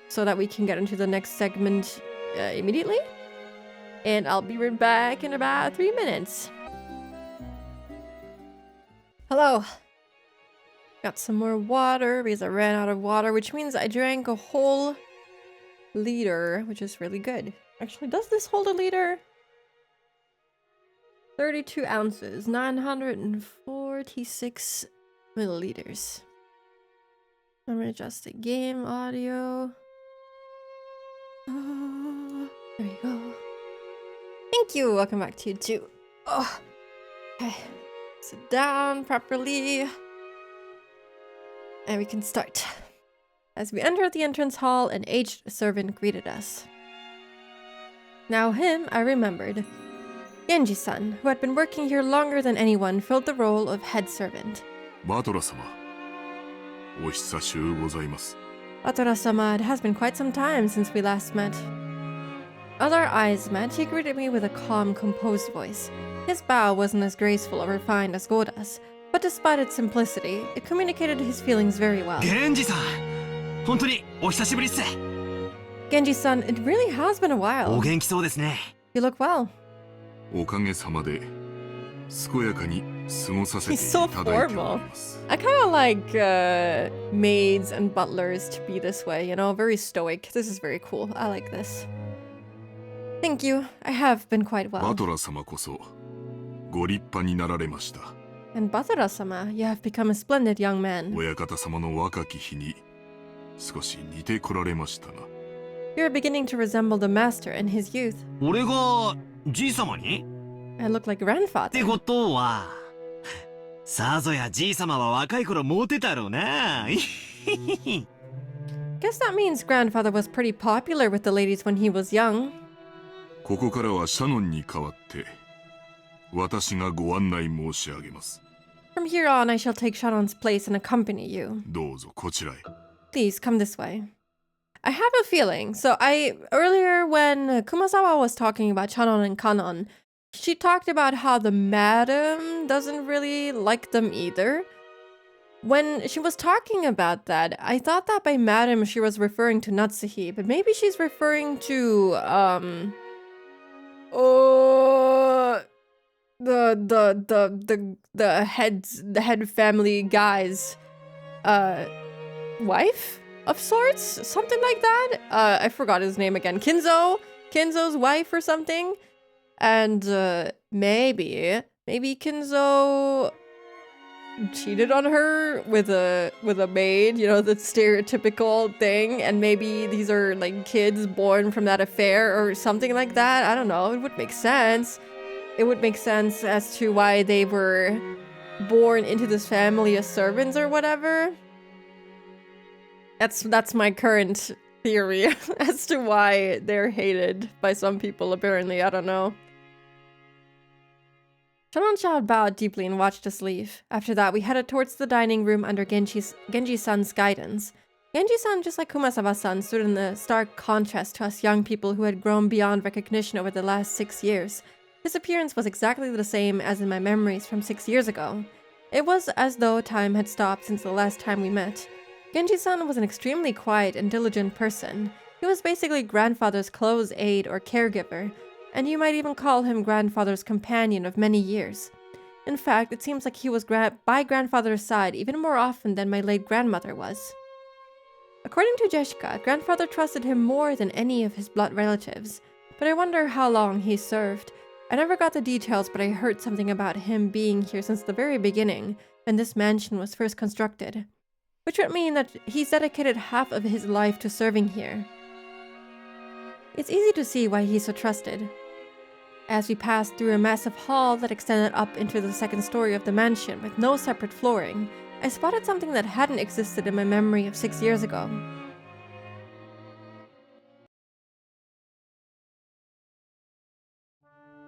Speaker 1: so that we can get into the next segment immediately. And I'll be right back in about 3 minutes. Hello. Got some more water because I ran out of water, which means I drank a whole liter, which is really good. Actually, does this hold a liter? 32 ounces, 946 milliliters. I'm gonna adjust the game audio. Oh, there you go. Thank you. Welcome back to YouTube. Oh, okay. Sit down properly. And we can start. As we entered the entrance hall, an aged servant greeted us. Now him I remembered. Genji-san, who had been working here longer than anyone, filled the role of head servant.
Speaker 12: Batora-sama. O hisashiu gozaimasu.
Speaker 1: Batora-sama, it has been quite some time since we last met. As our eyes met, he greeted me with a calm, composed voice. His bow wasn't as graceful or refined as Goda's, but despite its simplicity, it communicated his feelings very well.
Speaker 4: Genji-san! 本当にお久しぶりっす。
Speaker 1: Genji-san, it really has been a while.
Speaker 4: お元気そうですね。
Speaker 1: You look well.
Speaker 12: おかげさまで健やかに過ごさせてい
Speaker 1: He's so
Speaker 12: ただいてお
Speaker 1: formal.
Speaker 12: ります。
Speaker 1: I kind of like maids and butlers to be this way, you know, very stoic. This is very cool. I like this. Thank you. I have been quite well.
Speaker 12: バトラ様こそご立派になられました。
Speaker 1: And Batora-sama, you have become a splendid young man.
Speaker 12: 親方様の若き日に少し似てこられましたな。
Speaker 1: You're beginning to resemble the master in his youth.
Speaker 4: 俺がじい様に
Speaker 1: I look like
Speaker 4: って
Speaker 1: grandfather.
Speaker 4: ことは、さぞやじい様は若い頃モテたろうな。
Speaker 1: Guess that means grandfather was pretty popular with the ladies when he was young.
Speaker 12: ここからはシャノンに代わって私がご案内申し上げます。
Speaker 1: From here on, I shall take Shannon's place and accompany you.
Speaker 12: どうぞこちらへ。
Speaker 1: Please, come this way. I have a feeling. So earlier when Kumasawa was talking about Shannon and Kanon, she talked about how the madam doesn't really like them either. When she was talking about that, I thought that by madam she was referring to Natsuhi, but maybe she's referring to the head family guy's wife of sorts, something like that. I forgot his name again. Kinzo's wife or something. And maybe Kinzo cheated on her with a maid, you know, the stereotypical thing, and maybe these are like kids born from that affair or something like that. I don't know. It would make sense. It would make sense as to why they were born into this family as servants or whatever. That's my current theory as to why they're hated by some people, apparently. I don't know. Shannon bowed deeply and watched us leave. After that, we headed towards the dining room under Genji-san's guidance. Genji-san, just like Kumasawa-san, stood in the stark contrast to us young people who had grown beyond recognition over the last 6 years. His appearance was exactly the same as in my memories from 6 years ago. It was as though time had stopped since the last time we met. Genji-san was an extremely quiet and diligent person. He was basically grandfather's close aide or caregiver, and you might even call him grandfather's companion of many years. In fact, it seems like he was by grandfather's side even more often than my late grandmother was. According to Jessica, grandfather trusted him more than any of his blood relatives, but I wonder how long he served. I never got the details, but I heard something about him being here since the very beginning, when this mansion was first constructed, which would mean that he's dedicated half of his life to serving here. It's easy to see why he's so trusted. As we passed through a massive hall that extended up into the second story of the mansion with no separate flooring, I spotted something that hadn't existed in my memory of 6 years ago.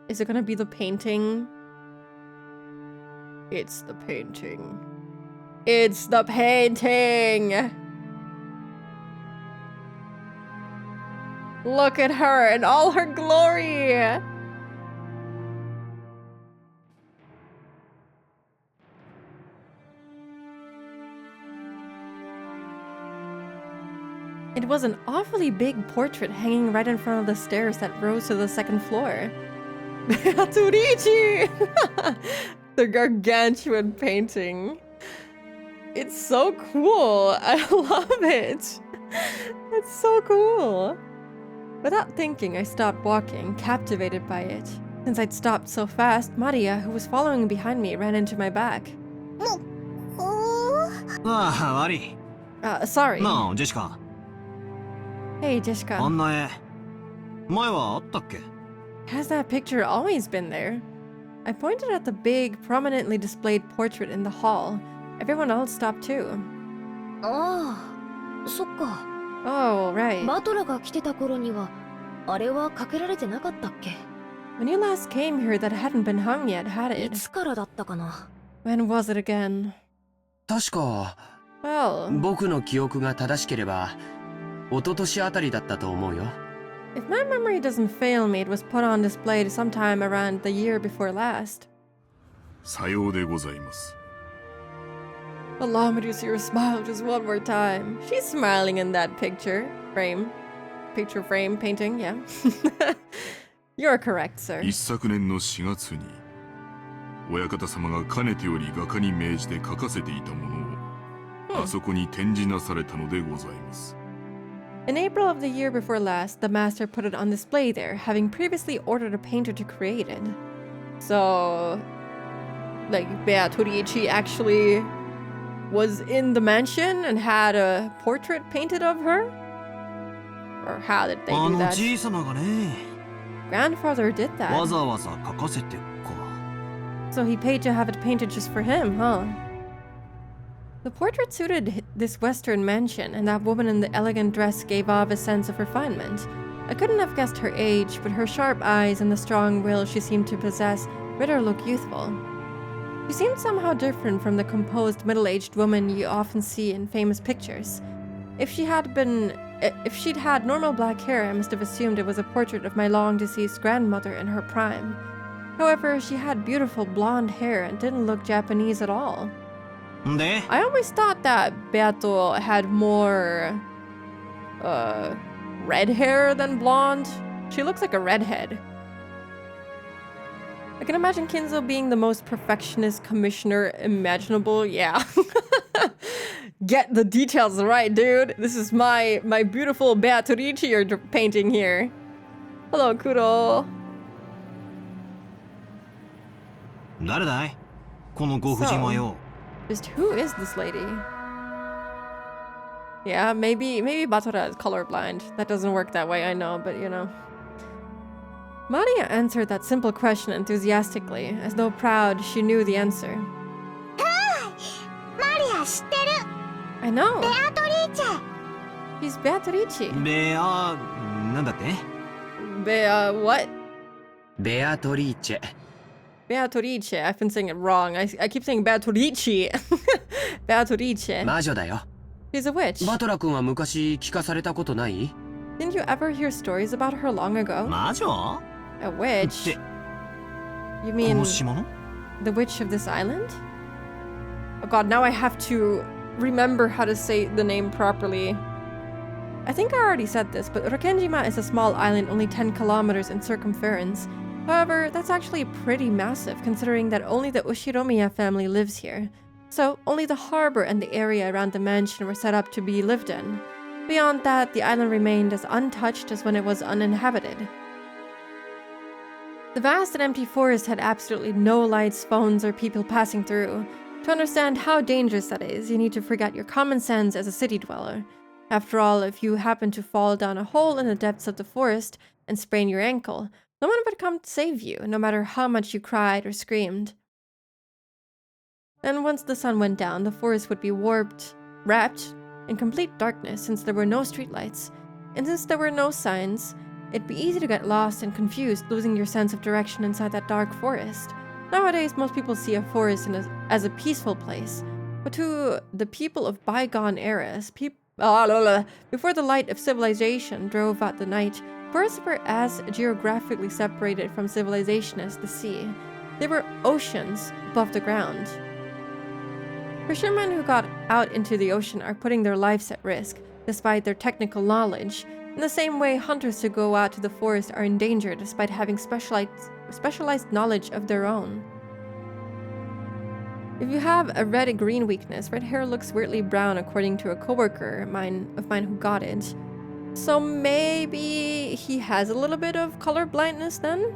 Speaker 1: Is it gonna be the painting? It's the painting. It's the painting! Look at her in all her glory! It was an awfully big portrait hanging right in front of the stairs that rose to the second floor. Beatrice! The gargantuan painting. It's so cool. I love it. It's so cool. Without thinking, I stopped walking, captivated by it. Since I'd stopped so fast, Maria, who was following behind me, ran into my back.
Speaker 4: Mari.
Speaker 1: Sorry.
Speaker 4: No, Jessica.
Speaker 1: Hey, Jessica. Has that picture always been there? I pointed at the big, prominently displayed portrait in the hall. Everyone else stopped too.
Speaker 5: Oh, そっか。
Speaker 1: Oh, right.
Speaker 5: バトラが来てた頃には、あれはかけられてなかったっけ?
Speaker 1: When you last came here, that hadn't been hung yet, had it?
Speaker 5: いつからだったかな?
Speaker 1: When was it again?
Speaker 8: 確か、僕の記憶が正しければ、一昨年あたりだったと思うよ。
Speaker 1: If my memory doesn't fail me, it was put on display sometime around the year before last.
Speaker 12: さようでございます。
Speaker 1: Allow me to see her smile just one more time. She's smiling in that picture frame. Picture frame painting, yeah. You're correct, sir.
Speaker 12: 一昨年の4月に、親方様がかねてより画家に命じて描かせていたものを、あそこに展示なされたのでございます。
Speaker 1: In April of the year before last, the master put it on display there, having previously ordered a painter to create it. So, like, Beatrice actually was in the mansion and had a portrait painted of her? Or how did they do that? Grandfather did that. So he paid to have it painted just for him, huh? The portrait suited this Western mansion, and that woman in the elegant dress gave off a sense of refinement. I couldn't have guessed her age, but her sharp eyes and the strong will she seemed to possess made her look youthful. She seemed somehow different from the composed middle-aged woman you often see in famous pictures. If she'd had normal black hair, I must have assumed it was a portrait of my long-deceased grandmother in her prime. However, she had beautiful blonde hair and didn't look Japanese at all. I always thought that Beato had more red hair than blonde. She looks like a redhead. I can imagine Kinzo being the most perfectionist commissioner imaginable. Yeah. Get the details right, dude. This is my beautiful Beatrice you're painting here. Hello, Kuro. So, just who is this lady? Yeah, maybe Batora is colorblind. That doesn't work that way, I know, but you know. Maria answered that simple question enthusiastically, as though proud she knew the answer.
Speaker 7: Maria, 知ってる.
Speaker 1: I know.
Speaker 7: Beatrice.
Speaker 1: She's Beatrice. What?
Speaker 8: Beatrice.
Speaker 1: Beatrice. I've been saying it wrong. I keep saying Beatrice. Beatrice.
Speaker 8: 魔女だよ。
Speaker 1: She's a witch.
Speaker 8: バトラ君は昔聞かされたことない?
Speaker 1: Didn't you ever hear stories about her long ago?
Speaker 4: 魔女?
Speaker 1: A witch? You mean the witch of this island? Oh god, now I have to remember how to say the name properly. I think I already said this, but Rakenjima is a small island only 10 kilometers in circumference. However, that's actually pretty massive considering that only the Ushiromiya family lives here. So, only the harbor and the area around the mansion were set up to be lived in. Beyond that, the island remained as untouched as when it was uninhabited. The vast and empty forest had absolutely no lights, phones, or people passing through. To understand how dangerous that is, you need to forget your common sense as a city dweller. After all, if you happen to fall down a hole in the depths of the forest and sprain your ankle, no one would come to save you, no matter how much you cried or screamed. Then once the sun went down, the forest would be wrapped in complete darkness since there were no streetlights. And since there were no signs, it'd be easy to get lost and confused, losing your sense of direction inside that dark forest. Nowadays, most people see a forest as a peaceful place, but to the people of bygone eras, before the light of civilization drove out the night, forests were as geographically separated from civilization as the sea. They were oceans above the ground. Fishermen who got out into the ocean are putting their lives at risk, despite their technical knowledge. In the same way, hunters who go out to the forest are in danger despite having specialized knowledge of their own. If you have a red-green weakness, red hair looks weirdly brown according to a coworker of mine who got it. So maybe he has a little bit of color blindness then?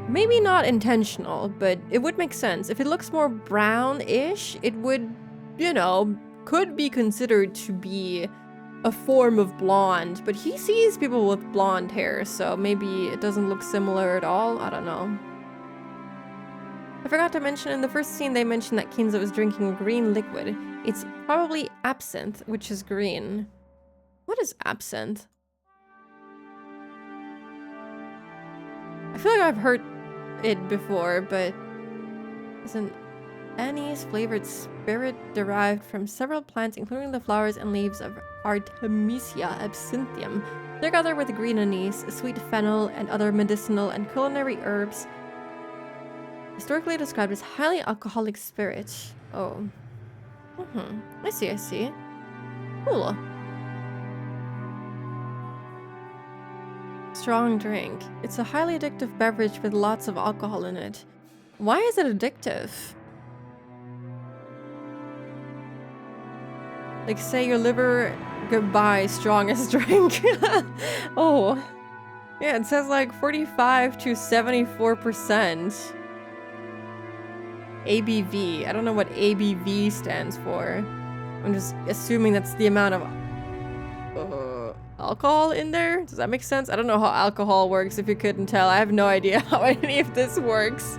Speaker 1: Maybe not intentional, but it would make sense. If it looks more brown-ish, it would, could be considered to be a form of blonde, but he sees people with blonde hair, so maybe it doesn't look similar at all. I don't know. I forgot to mention, in the first scene they mentioned that Kinzo was drinking a green liquid. It's probably absinthe, which is green. What is absinthe? I feel like I've heard it before, but it's an anise-flavored spirit derived from several plants, including the flowers and leaves of Artemisia absinthium. Together with green anise, sweet fennel, and other medicinal and culinary herbs, historically described as highly alcoholic spirit. Oh. I see. Cool. Strong drink. It's a highly addictive beverage with lots of alcohol in it. Why is it addictive? Like, say your liver goodbye strongest drink. Oh. Yeah, it says like 45 to 74%. ABV. I don't know what ABV stands for. I'm just assuming that's the amount of alcohol in there. Does that make sense? I don't know how alcohol works, if you couldn't tell. I have no idea how any of this works.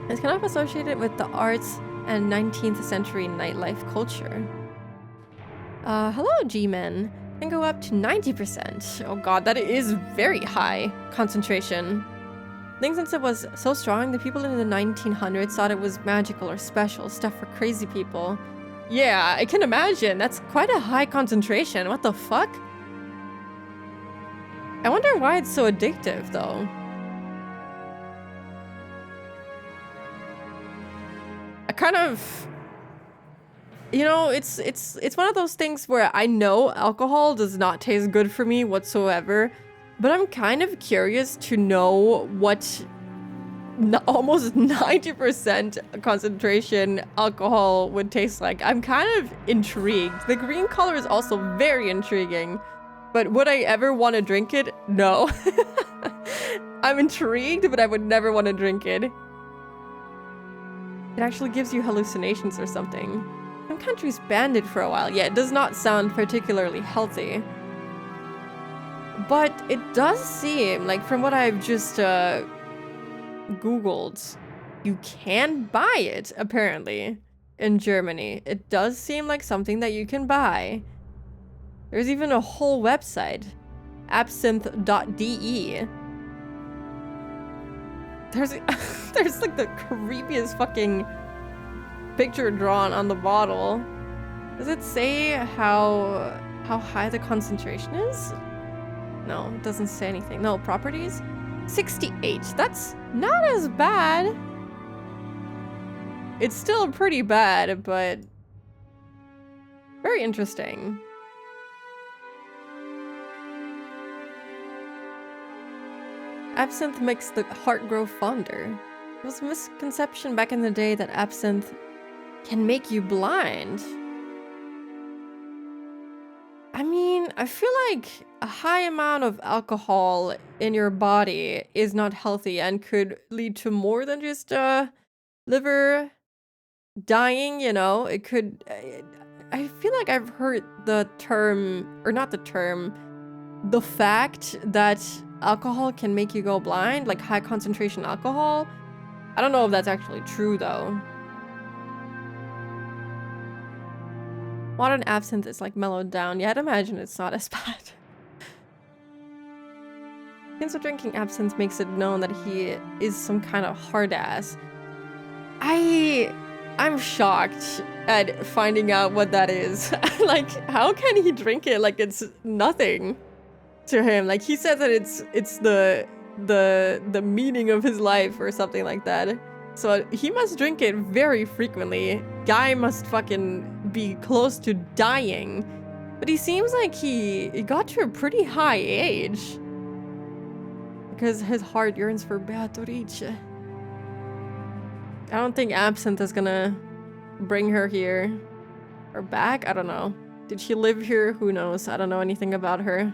Speaker 1: It's kind of associated with the arts and 19th century nightlife culture. Hello, G-Men. Can go up to 90%. Oh god, that is very high concentration. I think since it was so strong, the people in the 1900s thought it was magical or special, stuff for crazy people. Yeah, I can imagine. That's quite a high concentration. What the fuck? I wonder why it's so addictive, though. I kind of... it's one of those things where I know alcohol does not taste good for me whatsoever, but I'm kind of curious to know what almost 90% concentration alcohol would taste like. I'm kind of intrigued. The green color is also very intriguing, but would I ever want to drink it? No. I'm intrigued, but I would never want to drink it. It actually gives you hallucinations or something. Some countries banned it for a while. Yeah, it does not sound particularly healthy. But it does seem, like from what I've just Googled, you can buy it, apparently, in Germany. It does seem like something that you can buy. There's even a whole website, absinthe.de. There's like the creepiest fucking picture drawn on the bottle. Does it say how high the concentration is? No, it doesn't say anything. No, properties? 68. That's not as bad. It's still pretty bad, but Very interesting. Absinthe makes the heart grow fonder. There was a misconception back in the day that absinthe can make you blind. I mean, I feel like a high amount of alcohol in your body is not healthy and could lead to more than just liver dying, you know? It could... I feel like I've heard the term, or not the term, the fact that alcohol can make you go blind, like high concentration alcohol. I don't know if that's actually true though. Modern absinthe is like mellowed down. Yeah, I'd imagine it's not as bad. Hints of drinking absinthe makes it known that he is some kind of hard ass. I'm shocked at finding out what that is. Like, how can he drink it like it's nothing to him? Like, he says that it's the meaning of his life or something like that. So he must drink it very frequently. Guy must fucking be close to dying. But he seems like he got to a pretty high age. Because his heart yearns for Beatrice. I don't think absinthe is gonna bring her here. Or back? I don't know. Did she live here? Who knows? I don't know anything about her.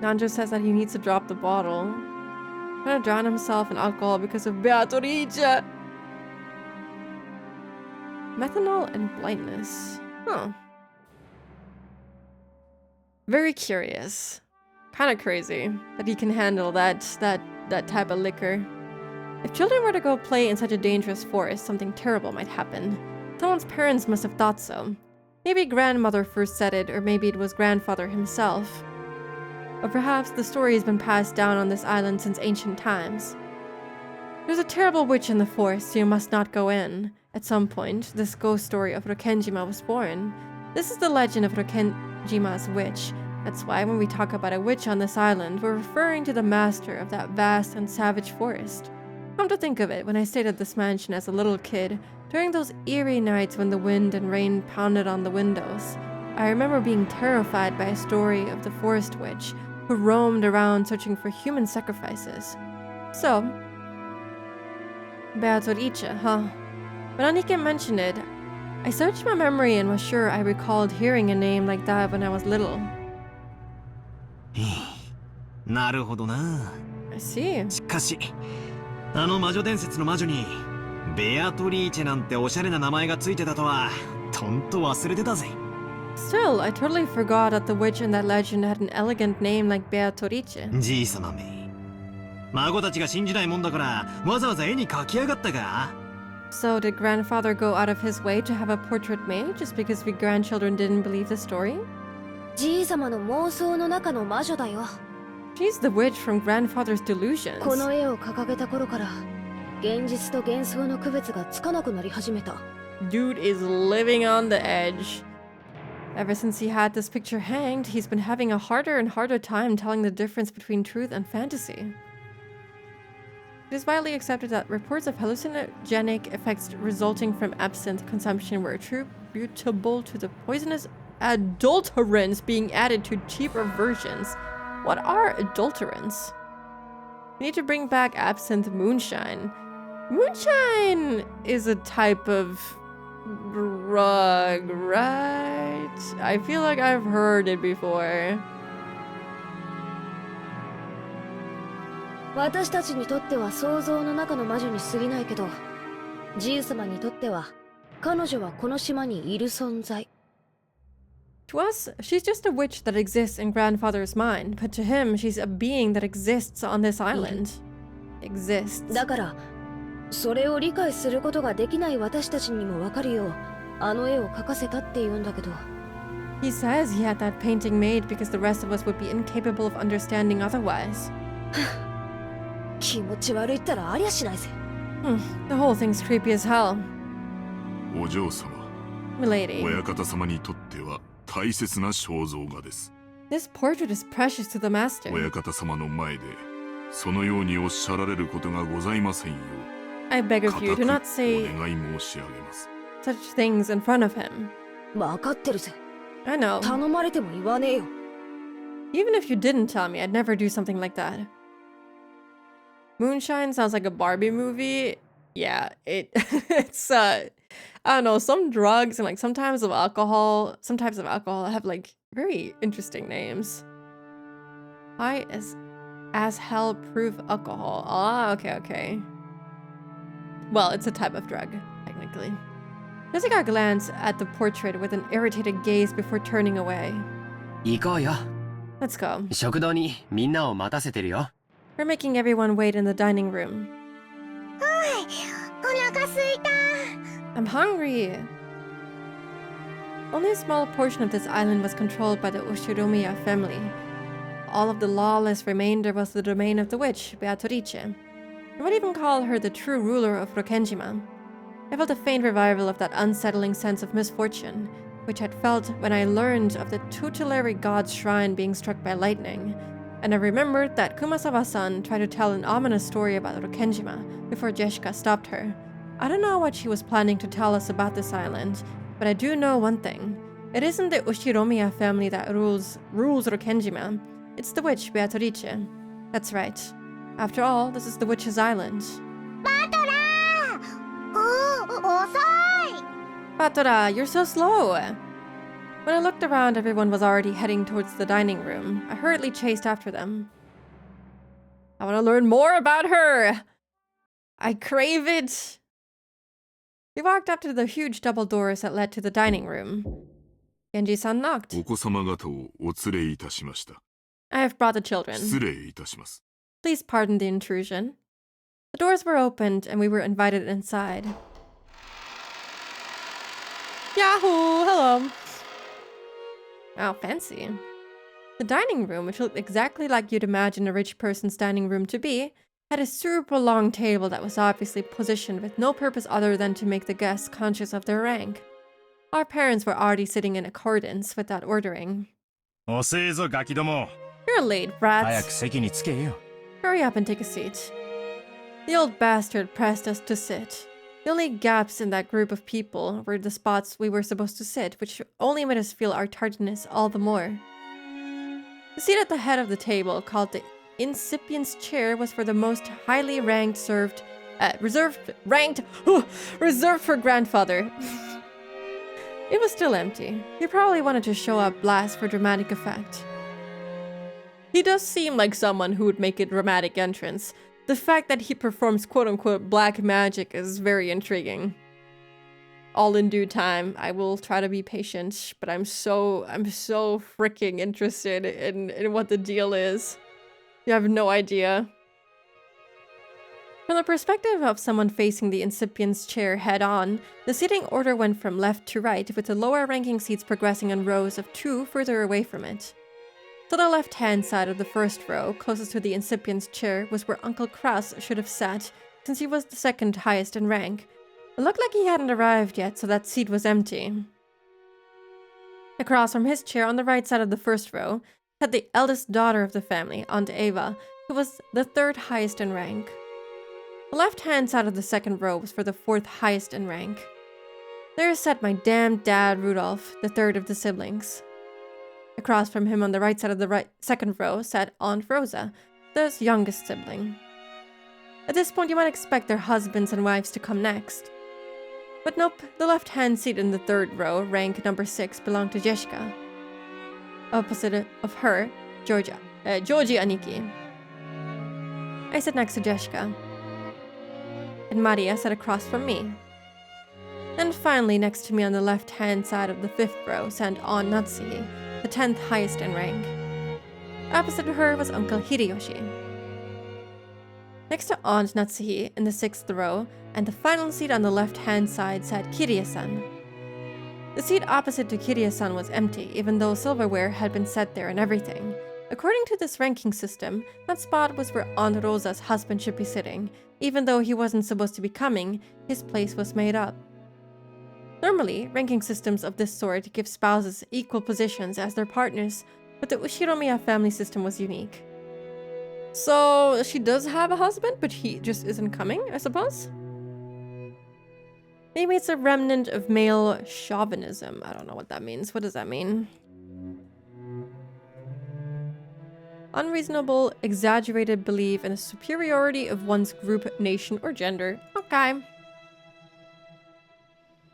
Speaker 1: Nanjo says that he needs to drop the bottle. Trying to drown himself in alcohol because of Beatrice. Methanol and blindness. Huh. Very curious. Kind of crazy that he can handle that type of liquor. If children were to go play in such a dangerous forest, something terrible might happen. Someone's parents must have thought so. Maybe grandmother first said it, or maybe it was grandfather himself. Or perhaps the story has been passed down on this island since ancient times. There's a terrible witch in the forest, so you must not go in. At some point, this ghost story of Rokenjima was born. This is the legend of Rokenjima's witch. That's why when we talk about a witch on this island, we're referring to the master of that vast and savage forest. Come to think of it, when I stayed at this mansion as a little kid, during those eerie nights when the wind and rain pounded on the windows, I remember being terrified by a story of the forest witch who roamed around searching for human sacrifices. So, Beatrice, huh? When Anike mentioned it, I searched my memory and was sure I recalled hearing a name like that when I was little.
Speaker 4: なるほどな。
Speaker 1: I see.
Speaker 4: しかし、あの魔女伝説の魔女にベアトリーチェなんておしゃれな名前がついてたとは、とんと忘れてたぜ。
Speaker 1: Still, I totally forgot that the witch in that legend had an elegant name like Beatrice.
Speaker 4: じいさまめ。孫たちが信じないもんだから、わざわざ絵に描きやがったか。
Speaker 1: So did grandfather go out of his way to have a portrait made just because we grandchildren didn't believe the story?
Speaker 5: じいさまの妄想の中の魔女だよ。
Speaker 1: She's the witch from grandfather's delusions.
Speaker 5: この絵を掲げた頃から、現実と幻想の区別がつかなくなり始めた。
Speaker 1: Dude is living on the edge. Ever since he had this picture hanged, he's been having a harder and harder time telling the difference between truth and fantasy. It is widely accepted that reports of hallucinogenic effects resulting from absinthe consumption were attributable to the poisonous adulterants being added to cheaper versions. What are adulterants? We need to bring back absinthe moonshine. Moonshine is a type of drug, right? I feel like I've heard it before.
Speaker 5: 私たちにとっては想像の中の魔女に過ぎないけど、じいさまにとっては彼女はこの島にいる存在。
Speaker 1: To us, she's just a witch that exists in grandfather's mind, but to him, she's a being that exists on this island. Exists.
Speaker 5: だから、それを理解することができない私たちにもわかるよう、あの絵を描かせたって言うんだけど。
Speaker 1: He says he had that painting made because the rest of us would be incapable of understanding otherwise.
Speaker 5: 気持ち悪いったらありゃしないぜ。
Speaker 1: The whole thing's creepy as hell.
Speaker 12: お嬢様。
Speaker 1: Milady.
Speaker 12: 親方様にとっては大切な肖像画です。
Speaker 1: This portrait is precious to the master.
Speaker 12: 親方様の前でそのようにおっしゃられることがございませんよう。
Speaker 1: I beg of you, do not say...
Speaker 12: お願い申し上げます。
Speaker 1: such things in front of him.
Speaker 5: 分かってるぜ。
Speaker 1: I know.
Speaker 5: 頼まれても言わねえよ。
Speaker 1: Even if you didn't tell me, I'd never do something like that. Moonshine sounds like a Barbie movie. Yeah, it's I don't know, some drugs and like some types of alcohol have like very interesting names. High as hell proof alcohol. Ah, okay. Well, it's a type of drug, technically. Jessica glanced at the portrait with an irritated gaze before turning away.
Speaker 8: 行こうよ。
Speaker 1: Let's go.
Speaker 8: 食堂にみんなを待たせてるよ。
Speaker 1: We're making everyone wait in the dining room.
Speaker 7: お腹すいた。
Speaker 1: I'm hungry. Only a small portion of this island was controlled by the Ushiromiya family. All of the lawless remainder was the domain of the witch, Beatrice. I would even call her the true ruler of Rokenjima. I felt a faint revival of that unsettling sense of misfortune, which I'd felt when I learned of the tutelary god's shrine being struck by lightning, and I remembered that Kumasawa-san tried to tell an ominous story about Rokenjima before Jeshika stopped her. I don't know what she was planning to tell us about this island, but I do know one thing. It isn't the Ushiromiya family that rules Rokenjima. It's the witch Beatrice. That's right. After all, this is the witch's island.
Speaker 7: バトラー！遅い！
Speaker 1: Batora, you're so slow! When I looked around, everyone was already heading towards the dining room. I hurriedly chased after them. I want to learn more about her! I crave it! We walked up to the huge double doors that led to the dining room. Genji-san knocked.
Speaker 12: お子様方をお連れいたしました。
Speaker 1: I have brought the children.
Speaker 12: 失礼いたします。
Speaker 1: Please pardon the intrusion. The doors were opened and we were invited inside. Yahoo! Hello! Wow, fancy. The dining room, which looked exactly like you'd imagine a rich person's dining room to be, had a super long table that was obviously positioned with no purpose other than to make the guests conscious of their rank. Our parents were already sitting in accordance with that ordering.
Speaker 9: 遅いぞガキども。
Speaker 1: You're late,
Speaker 9: 早く
Speaker 1: brats.
Speaker 9: 席に着けよ。
Speaker 1: Hurry up and take a seat. The old bastard pressed us to sit. The only gaps in that group of people were the spots we were supposed to sit, which only made us feel our tardiness all the more. The seat at the head of the table, called the incipient's chair, was for the most highly ranked reserved for grandfather. It was still empty. He probably wanted to show up last for dramatic effect. He does seem like someone who would make a dramatic entrance. The fact that he performs quote-unquote black magic is very intriguing. All in due time. I will try to be patient, but I'm so freaking interested in what the deal is. You have no idea. From the perspective of someone facing the incipient's chair head-on, the seating order went from left to right, with the lower-ranking seats progressing in rows of 2 further away from it. To the left-hand side of the first row, closest to the incipient's chair, was where Uncle Kraus should have sat, since he was the second highest in rank. It looked like he hadn't arrived yet, so that seat was empty. Across from his chair on the right side of the first row sat the eldest daughter of the family, Aunt Eva, who was the third highest in rank. The left-hand side of the second row was for the fourth highest in rank. There sat my damn dad, Rudolph, the third of the siblings. Across from him on the right side of the second row sat Aunt Rosa, the youngest sibling. At this point, you might expect their husbands and wives to come next. But nope, the left-hand seat in the third row, rank number 6, belonged to Jeshika. Opposite of her, Georgie Aniki. I sat next to Jeshika. And Maria sat across from me. And finally, next to me on the left-hand side of the 5th row sat Aunt Natsuhi, the 10th highest in rank. Opposite to her was Uncle Hideyoshi. Next to Aunt Natsuhi in the 6th row, and the final seat on the left-hand side sat Kirie-san. The seat opposite to Kirie-san was empty, even though silverware had been set there and everything. According to this ranking system, that spot was where Aunt Rosa's husband should be sitting. Even though he wasn't supposed to be coming, his place was made up. Normally, ranking systems of this sort give spouses equal positions as their partners, but the Ushiromiya family system was unique. So, she does have a husband, but he just isn't coming, I suppose? Maybe it's a remnant of male chauvinism. I don't know what that means. What does that mean? Unreasonable, exaggerated belief in the superiority of one's group, nation, or gender. Okay.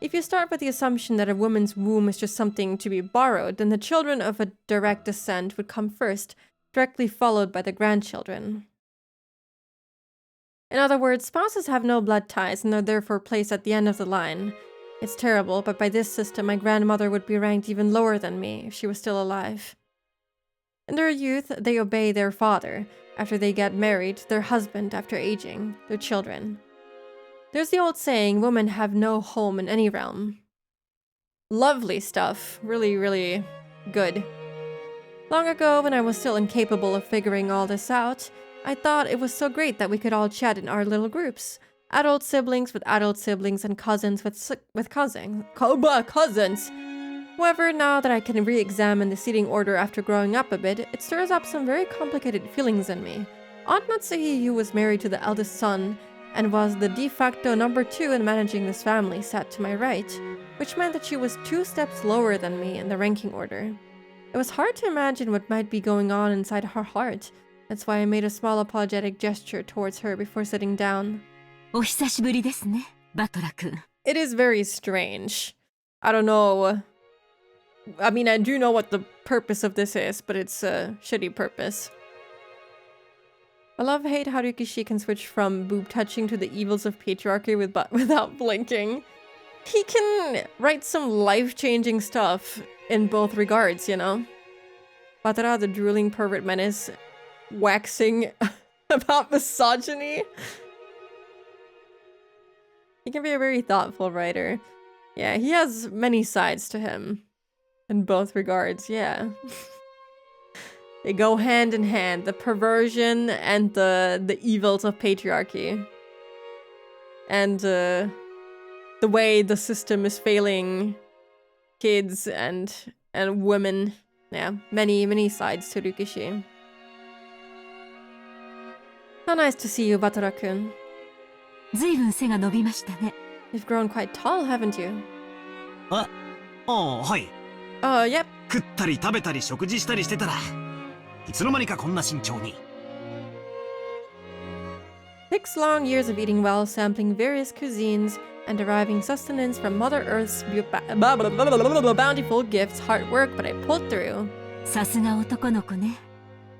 Speaker 1: If you start with the assumption that a woman's womb is just something to be borrowed, then the children of a direct descent would come first, directly followed by the grandchildren. In other words, spouses have no blood ties and are therefore placed at the end of the line. It's terrible, but by this system, my grandmother would be ranked even lower than me if she was still alive. In their youth, they obey their father. After they get married, their husband after aging, their children. There's the old saying, women have no home in any realm. Lovely stuff. Really, really good. Long ago, when I was still incapable of figuring all this out, I thought it was so great that we could all chat in our little groups. Adult siblings with adult siblings and cousins with cousins. However, now that I can re-examine the seating order after growing up a bit, it stirs up some very complicated feelings in me. Aunt Natsuhi, who was married to the eldest son and was the de facto number 2 in managing this family, sat to my right, which meant that she was 2 steps lower than me in the ranking order. It was hard to imagine what might be going on inside her heart. That's why I made a small apologetic gesture towards her before sitting down.
Speaker 3: お久しぶりですね、バトラ君。
Speaker 1: It is very strange. I don't know. I mean, I do know what the purpose of this is, but it's a shitty purpose. I love-hate how Rikishi can switch from boob touching to the evils of patriarchy without blinking. He can write some life-changing stuff in both regards, you know? Batara, the drooling pervert menace, waxing about misogyny. He can be a very thoughtful writer. Yeah, he has many sides to him. In both regards, yeah. They go hand in hand, the perversion and the evils of patriarchy. And the way the system is failing kids and women. Yeah, many sides to Rikishi. How nice to see you, Batara-kun.
Speaker 3: ずいぶん背が伸びましたね。
Speaker 1: You've grown quite tall, haven't you?
Speaker 4: ああ、はい。
Speaker 1: Yep.
Speaker 4: 食ったり食べたり食事したりしてたらいつの間にかこんな身長に。
Speaker 1: 6 long years of eating well, sampling various cuisines, and deriving sustenance from Mother Earth's bountiful gifts. Hard work, but I pulled through.
Speaker 3: さすが男の子ね。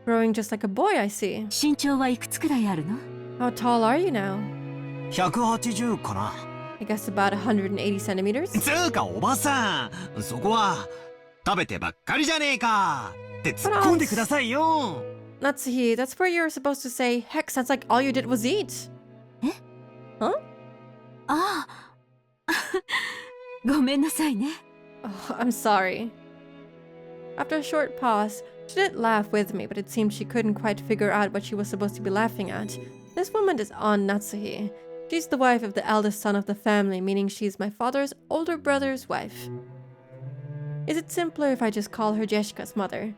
Speaker 1: Growing just like a boy, I see.
Speaker 3: 身長はいくつくらいあるの？
Speaker 1: How tall are you now?
Speaker 4: 180かな。
Speaker 1: I guess about 180 centimeters.
Speaker 4: つうかおばさん、そこは食べてばっかりじゃねえかって突っ込んでくださいよ。
Speaker 1: Natsuhi, that's where you're supposed to say, heck, sounds like all you did was eat.
Speaker 3: え？
Speaker 1: Huh?
Speaker 3: ああ。ごめんなさいね。
Speaker 1: Oh, I'm sorry. After a short pause, she did laugh with me, but it seemed she couldn't quite figure out what she was supposed to be laughing at. This woman is Aunt Natsuhi. She's the wife of the eldest son of the family, meaning she's my father's older brother's wife. Is it simpler if I just call her Jessica's mother?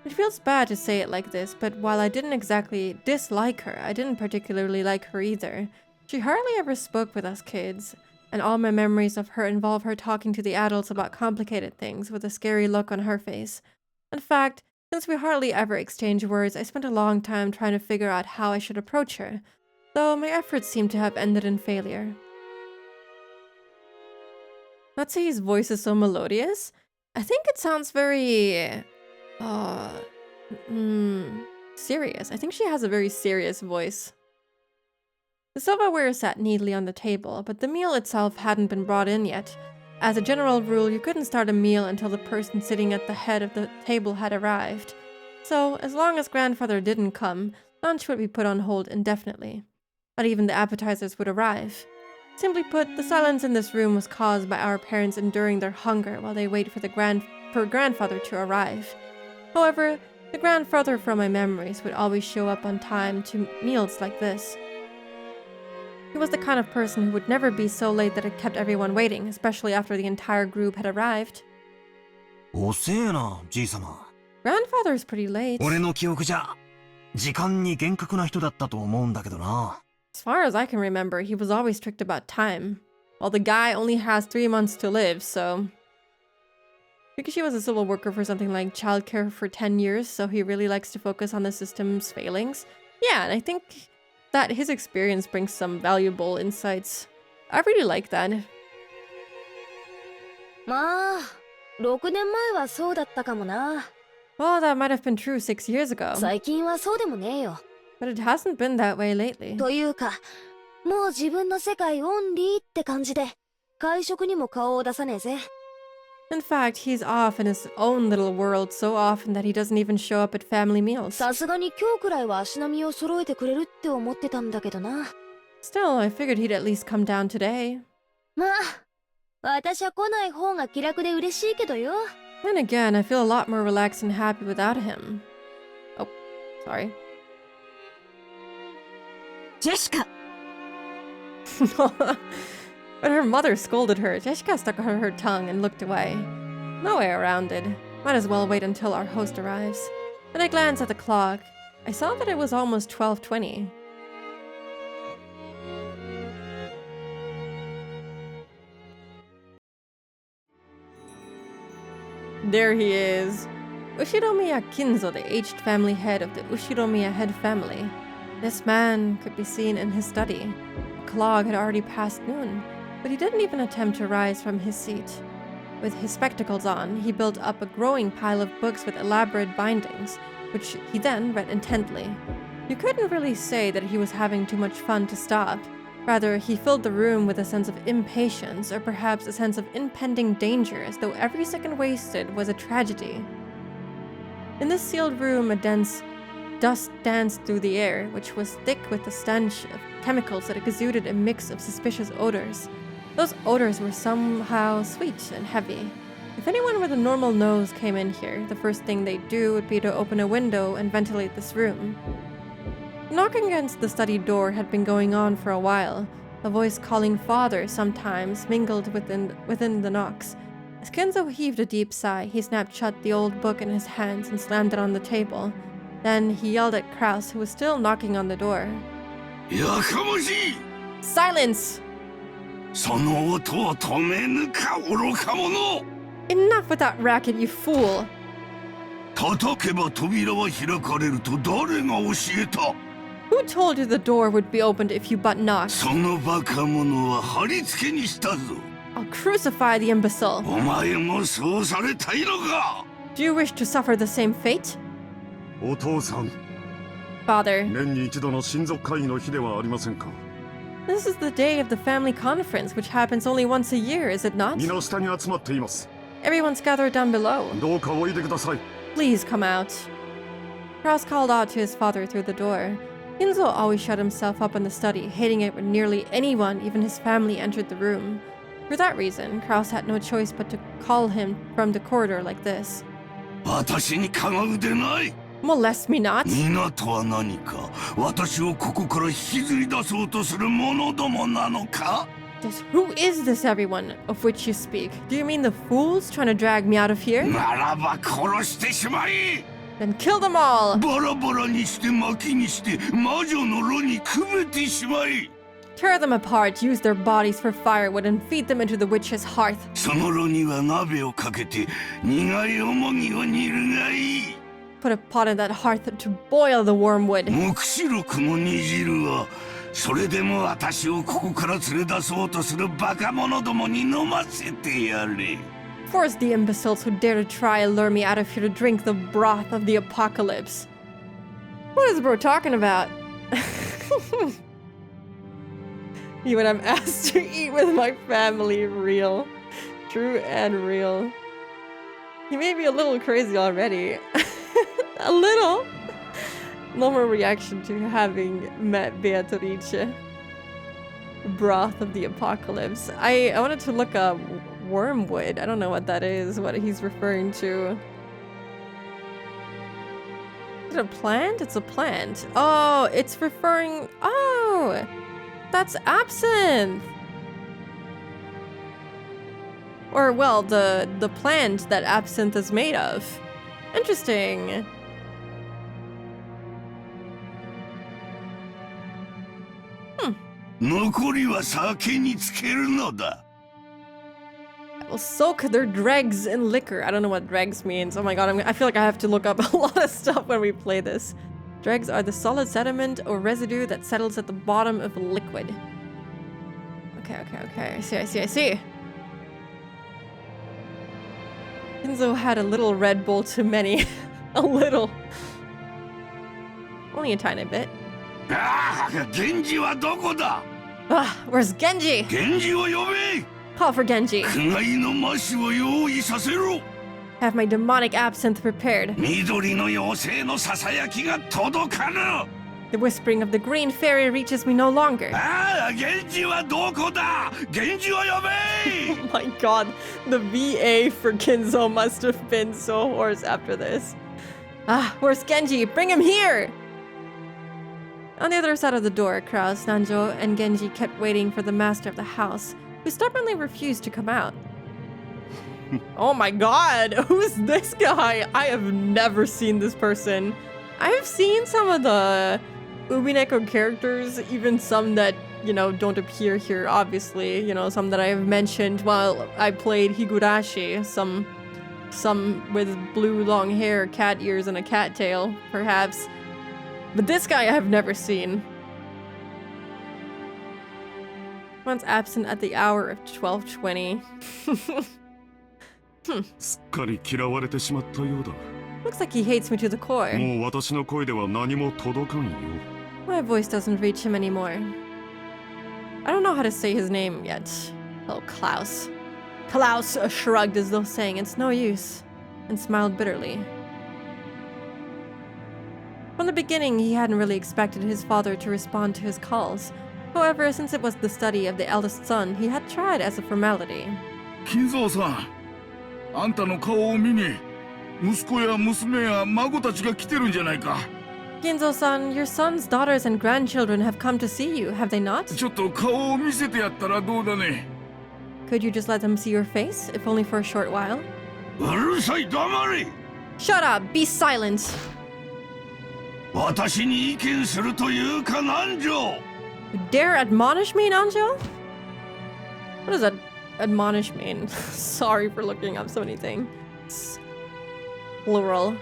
Speaker 1: It feels bad to say it like this, but while I didn't exactly dislike her, I didn't particularly like her either. She hardly ever spoke with us kids, and all my memories of her involve her talking to the adults about complicated things with a scary look on her face. In fact, since we hardly ever exchange words, I spent a long time trying to figure out how I should approach her, though my efforts seem to have ended in failure. Natsuhi's voice is so melodious. I think it sounds very... serious. I think she has a very serious voice. The silverware sat neatly on the table, but the meal itself hadn't been brought in yet. As a general rule, you couldn't start a meal until the person sitting at the head of the table had arrived. So, as long as grandfather didn't come, lunch would be put on hold indefinitely. Not even the appetizers would arrive. Simply put, the silence in this room was caused by our parents enduring their hunger while they wait for grandfather to arrive. However, the grandfather from my memories would always show up on time to meals like this. He was the kind of person who would never be so late that it kept everyone waiting, especially after the entire group had arrived.
Speaker 4: 遅えな、じいさま。
Speaker 1: Grandfather's pretty late.
Speaker 4: 俺の記憶じゃ時間に厳格な人だったと思うんだけどな。
Speaker 1: As far as I can remember, he was always strict about time. Well, the guy only has 3 months to live, so... Because she was a civil worker for something like childcare for 10 years, so he really likes to focus on the system's failings. Yeah, and I think that his experience brings some valuable insights. I really like that.
Speaker 5: まあ、6年前はそうだったかもな。
Speaker 1: Well, that might have been true 6 years ago.
Speaker 5: 最近はそうでもねえよ。
Speaker 1: But it hasn't been that way lately.
Speaker 5: というか、もう自分の世界オンリーって感じで、会食にも顔を出さねえぜ。
Speaker 1: In fact, he's off in his own little world so often that he doesn't even show up at family meals.
Speaker 5: さすがに今日くらいは足並みを揃えてくれるって思ってたんだけどな。
Speaker 1: Still, I figured he'd at least come down today.
Speaker 5: まあ、私は来ない方が気楽で嬉しいけどよ。
Speaker 1: Then again, I feel a lot more relaxed and happy without him. Oh, sorry.
Speaker 3: Jessica!
Speaker 1: But her mother scolded her. Jessica stuck out her tongue and looked away. No way around it. Might as well wait until our host arrives. Then I glanced at the clock. I saw that it was almost 12:20. There he is. Ushiromiya Kinzo, the aged family head of the Ushiromiya head family. This man could be seen in his study. The clock had already passed noon, but he didn't even attempt to rise from his seat. With his spectacles on, he built up a growing pile of books with elaborate bindings, which he then read intently. You couldn't really say that he was having too much fun to stop. Rather, he filled the room with a sense of impatience, or perhaps a sense of impending danger, as though every second wasted was a tragedy. In this sealed room, a dense dust danced through the air, which was thick with the stench of chemicals that exuded a mix of suspicious odors. Those odors were somehow sweet and heavy. If anyone with a normal nose came in here, the first thing they'd do would be to open a window and ventilate this room. Knocking against the study door had been going on for a while. A voice calling father sometimes mingled within the knocks. As Kenzo heaved a deep sigh, he snapped shut the old book in his hands and slammed it on the table. Then he yelled at Kraus, who was still knocking on the door. Silence! Enough with that racket, you fool! Who told you the door would be opened if you but knocked? I'll crucify the imbecile. Do you wish to suffer the same fate? Father, this is the day of the family conference, which happens only once a year, is it not? Everyone's gathered down below. Please come out. Kraus called out to his father through the door. Kinzo always shut himself up in the study, hating it when nearly anyone, even his family, entered the room. For that reason, Kraus had no choice but to call him from the corridor like this. Molest me not! Just who is this everyone of which you speak? Do you mean the fools trying to drag me out of here? Then kill them all! Tear them apart, use their bodies for firewood, and feed them into the witch's hearth. Put a pot in that hearth to boil the wormwood. Force the imbeciles who dare to try and lure me out of here to drink the broth of the apocalypse. What is bro talking about? When I'm asked to eat with my family, real. True and real. He may be a little crazy already. A little. No more reaction to having met Beatrice. Broth of the apocalypse. I wanted to look up wormwood. I don't know what that is, what he's referring to. Is it a plant? It's a plant. Oh, it's referring... Oh! That's absinthe! Or, well, the plant that absinthe is made of. Interesting.
Speaker 6: 残りは酒につけるのだ。
Speaker 1: Will soak their dregs in liquor. I don't know what dregs means. Oh my god, I feel like I have to look up a lot of stuff when we play this. Dregs are the solid sediment or residue that settles at the bottom of a liquid. Okay. I see. Kinzo had a little Red Bull too many. A little. Only a tiny bit.
Speaker 6: Genji wa doko da?
Speaker 1: Where's Genji?
Speaker 6: Genji wo yobe!
Speaker 1: Call for Genji.
Speaker 6: 苦のマシを用意させろ。
Speaker 1: Have my demonic absinthe prepared.
Speaker 6: 緑の妖精のささやきが届かぬ。
Speaker 1: The whispering of the green fairy reaches me no longer.
Speaker 6: 源氏はどこだ？源氏を呼べ！
Speaker 1: Oh my god, the VA for Kinzo must have been so hoarse after this. Where's Genji? Bring him here! On the other side of the door, Kraus, Nanjo, and Genji kept waiting for the master of the house, who stubbornly refused to come out. Oh my god, who's this guy? I have never seen this person. I have seen some of the Umineko characters, even some that, you know, don't appear here, obviously. You know, some that I have mentioned while I played Higurashi. Some with blue long hair, cat ears, and a cat tail, perhaps. But this guy I have never seen. Once absent at the hour of 12:20.
Speaker 12: すっかり嫌われてしまったようだ。
Speaker 1: Looks like he hates me to the core.
Speaker 12: もう私の声では何も届かんよ。
Speaker 1: My voice doesn't reach him anymore. I don't know how to say his name yet. Oh, Klaus. Klaus shrugged as though saying it's no use, and smiled bitterly. From the beginning, he hadn't really expected his father to respond to his calls. However, since it was the study of the eldest son, he had tried as a formality.
Speaker 13: 金蔵さん、あんたの顔を見に、息子や娘や孫たちが来てるんじゃないか。
Speaker 1: Ginzo-san, your sons, daughters, and grandchildren have come to see you, have they not?
Speaker 13: ちょっと顔を見せてやったらどうだね。
Speaker 1: Could you just let them see your face, if only for a short while?
Speaker 6: うるさい、黙れ！
Speaker 1: Shut up! Be silent!
Speaker 6: 私に意見するというか、南條！
Speaker 1: You dare admonish me, Nanjo? What does that admonish mean? Sorry for looking up so many things. Plural.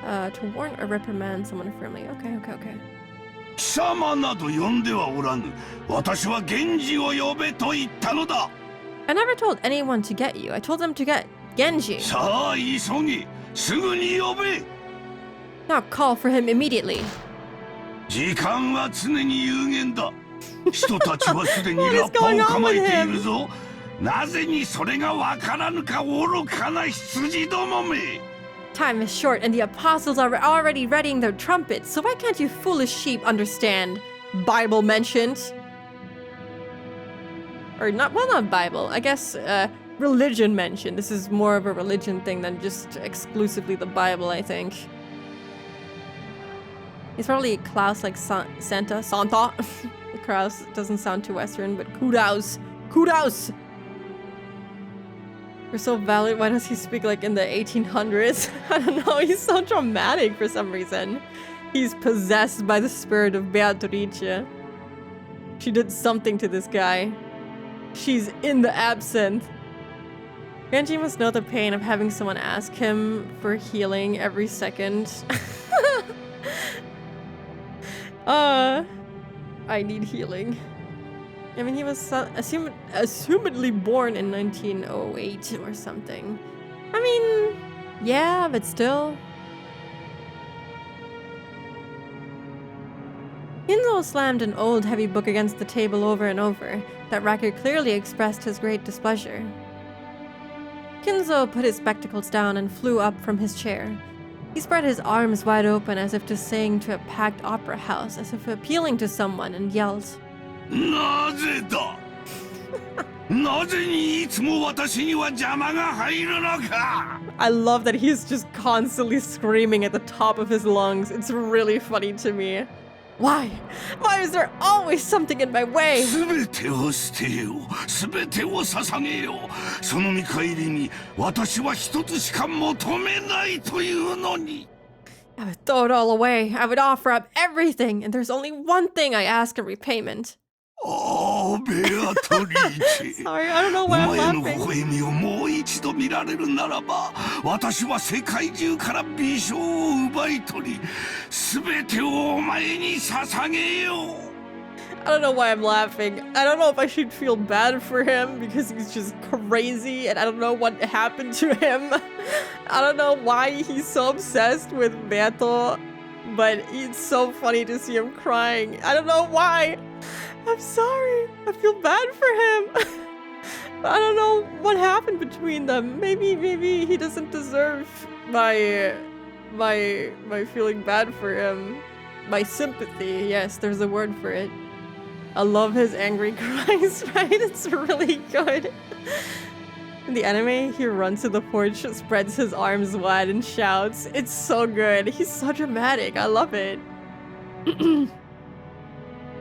Speaker 1: To warn or reprimand someone firmly. Okay.
Speaker 6: 貴様など呼んではおらぬ。私は源氏を呼べと言ったのだ。
Speaker 1: I never told anyone to get you. I told them to get Genji.
Speaker 6: さあ急げ、すぐに呼べ。
Speaker 1: Now call for him immediately.
Speaker 6: 時間は常に有限だ。人たちはすでにラッパを構えているぞ。なぜにそれがわからぬか、愚かな羊どもめ。
Speaker 1: Time is short and the apostles are already readying their trumpets, so why can't you foolish sheep understand? Bible mentioned. Or not Bible, I guess religion mentioned. This is more of a religion thing than just exclusively the Bible, I think. He's probably Klaus like Santa. Klaus doesn't sound too Western, but kudos. We're so valid. Why does he speak like in the 1800s? I don't know. He's so dramatic for some reason. He's possessed by the spirit of Beatrice. She did something to this guy. She's in the absinthe. Genji must know the pain of having someone ask him for healing every second. I need healing. I mean, he was assumedly born in 1908 or something. I mean, yeah, but still. Kinzo slammed an old heavy book against the table over and over. That record clearly expressed his great displeasure. Kinzo put his spectacles down and flew up from his chair. He spread his arms wide open as if to sing to a packed opera house, as if appealing to someone, and yelled,
Speaker 6: なぜだなぜにいつも私には邪魔が入るのか
Speaker 1: I love that he's just constantly screaming at the top of his lungs. It's really funny to me. Why? Why is there always something in my way?
Speaker 6: 全てを捨てよう。全てを捧げよう。その見返りに私は一つしか求めないというのに。
Speaker 1: I would throw it all away. I would offer up everything, and there's only one thing I ask in repayment.
Speaker 6: ベアトリーチ
Speaker 1: Sorry, I don't know
Speaker 6: お
Speaker 1: why I'm
Speaker 6: 前の微
Speaker 1: laughing.
Speaker 6: 笑みをもう一度見られるならば私は世界中から美少を奪い取り全てをお前に捧げよう
Speaker 1: I don't know why I'm laughing. I don't know if I should feel bad for him because he's just crazy and I don't know what happened to him. I don't know why he's so obsessed with Beto, but it's so funny to see him crying. I don't know why. I'm sorry. I feel bad for him. I don't know what happened between them. Maybe he doesn't deserve my feeling bad for him. My sympathy. Yes, there's a word for it. I love his angry cries, right? It's really good. In the anime, he runs to the porch, spreads his arms wide, and shouts. It's so good. He's so dramatic. I love it.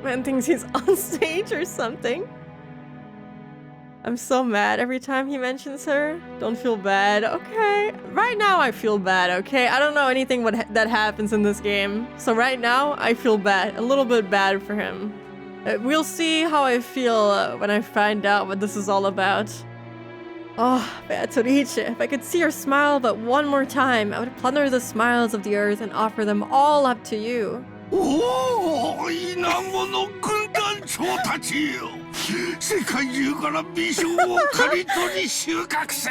Speaker 1: Man thinks he's on stage or something. I'm so mad every time he mentions her. Don't feel bad. Okay. Right now, I feel bad, okay? I don't know anything that happens in this game. So right now, I feel bad. A little bit bad for him. We'll see how I feel when I find out what this is all about. Oh, Beatrice, if I could see her smile but one more time, I would plunder the smiles of the earth and offer them all up to you.
Speaker 6: おお、イナゴの軍団長たちよ。世界中から美少を刈り取り収穫せ。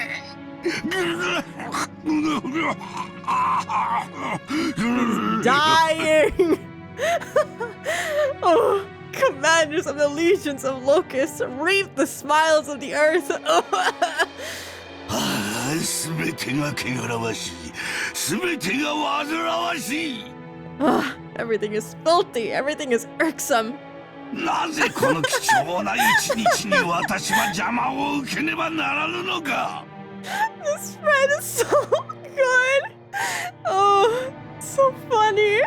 Speaker 1: He's dying. Oh, commanders of the legions of locusts, reap the smiles of the earth.
Speaker 6: すべてが汚らわしい。すべてが煩わしい。
Speaker 1: Everything is filthy. Everything is irksome.
Speaker 6: なぜこの貴重な一日に私は邪魔を受けねばならぬのか
Speaker 1: This spread is so good. Oh, so funny.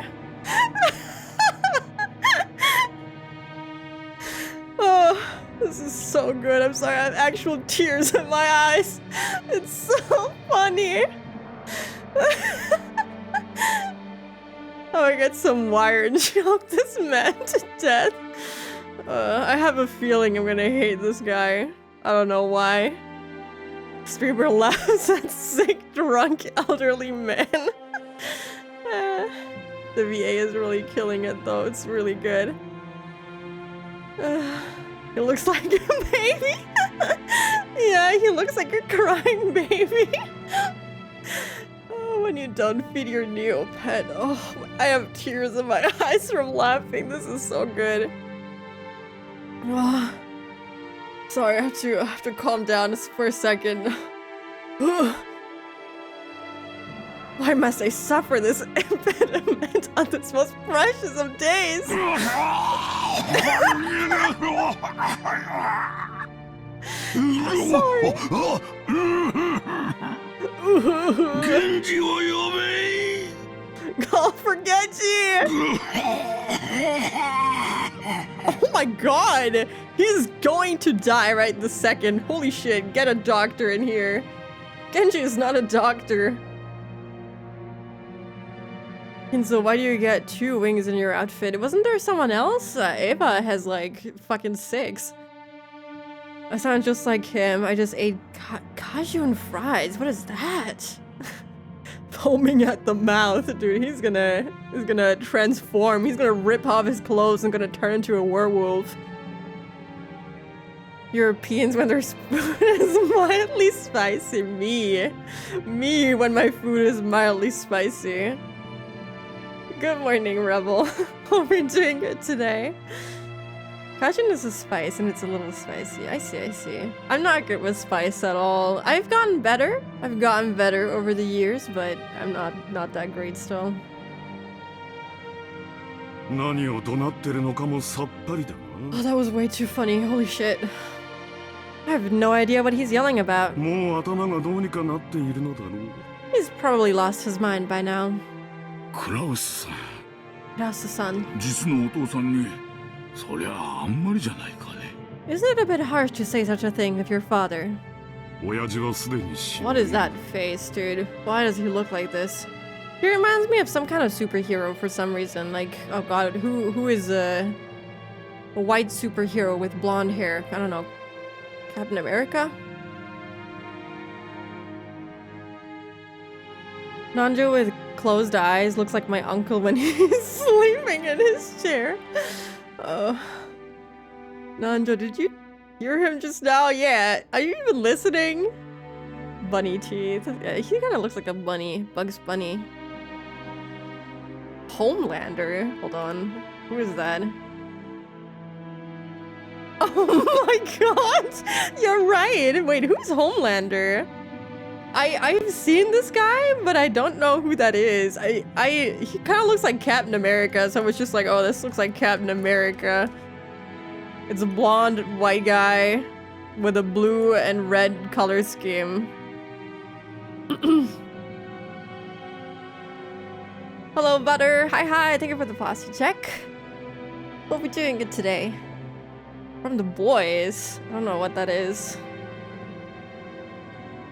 Speaker 1: Oh, this is so good. I'm sorry, I have actual tears in my eyes. It's so funny. Oh, I got some wire and choke this man to death. I have a feeling I'm gonna hate this guy. I don't know why. Streamer laughs at sick, drunk, elderly man. The VA is really killing it though. It's really good. He looks like a baby. Yeah, he looks like a crying baby. Oh, when you don't feed your new pet. Oh, I have tears in my eyes from laughing. This is so good. Oh, sorry, I have to calm down just for a second. Why must I suffer this impediment on this most precious of days? Sorry.
Speaker 6: Genji wo yobe!
Speaker 1: Call for Genji! Oh my god! He's going to die right this second. Holy shit, get a doctor in here. Genji is not a doctor. Kinzo, why do you get 2 wings in your outfit? Wasn't there someone else? Eva has like fucking 6. I sound just like him. I just ate cajun fries. What is that? Foaming at the mouth, dude. He's gonna transform. He's gonna rip off his clothes and gonna turn into a werewolf. Europeans when their food is mildly spicy. Me when my food is mildly spicy. Good morning, Rebel. Hope we're doing good today. Cajun is a spice and it's a little spicy. I see. I'm not good with spice at all. I've gotten better. I've gotten better over the years, but I'm not that great still.
Speaker 13: 何を怒鳴ってるのかもさっぱりだな。
Speaker 1: Oh, that was way too funny. Holy shit. I have no idea what he's yelling about.
Speaker 13: もう頭がどうにかなっているのだろう。
Speaker 1: He's probably lost his mind by now.
Speaker 13: クラウスさん。
Speaker 1: Krause-san.
Speaker 13: 実のお父さんに、そりゃあんまりじゃないかね。
Speaker 1: Isn't it a bit harsh to say such a thing of your father?
Speaker 13: 親父はすでに死んで。
Speaker 1: What is that face, dude? Why does he look like this? He reminds me of some kind of superhero for some reason. Like, oh god, who is A white superhero with blonde hair. I don't know. Captain America? Nanjo with closed eyes looks like my uncle when he's sleeping in his chair. Nanjo, did you hear him just now? Yeah. Are you even listening? Bunny teeth. Yeah, he kind of looks like a bunny. Bugs Bunny. Homelander? Hold on. Who is that? Oh my god! You're right! Wait, who's Homelander? I've seen this guy, but I don't know who that is. He kind of looks like Captain America, so I was just like, oh, this looks like Captain America. It's a blonde white guy with a blue and red color scheme. Hello, Butter. Hi. Thank you for the posture check. What are we doing good today? From the boys. I don't know what that is.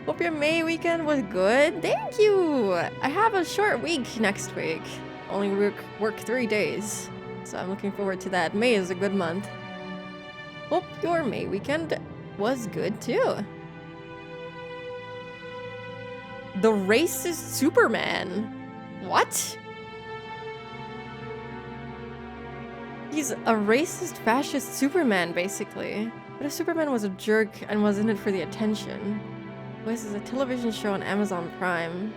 Speaker 1: Hope your May weekend was good. Thank you. I have a short week next week. Only work 3 days. So I'm looking forward to that. May is a good month. Hope your May weekend was good too. The racist Superman. What? He's a racist, fascist Superman, basically. What if Superman was a jerk and was in it for the attention? This is a television show on Amazon Prime.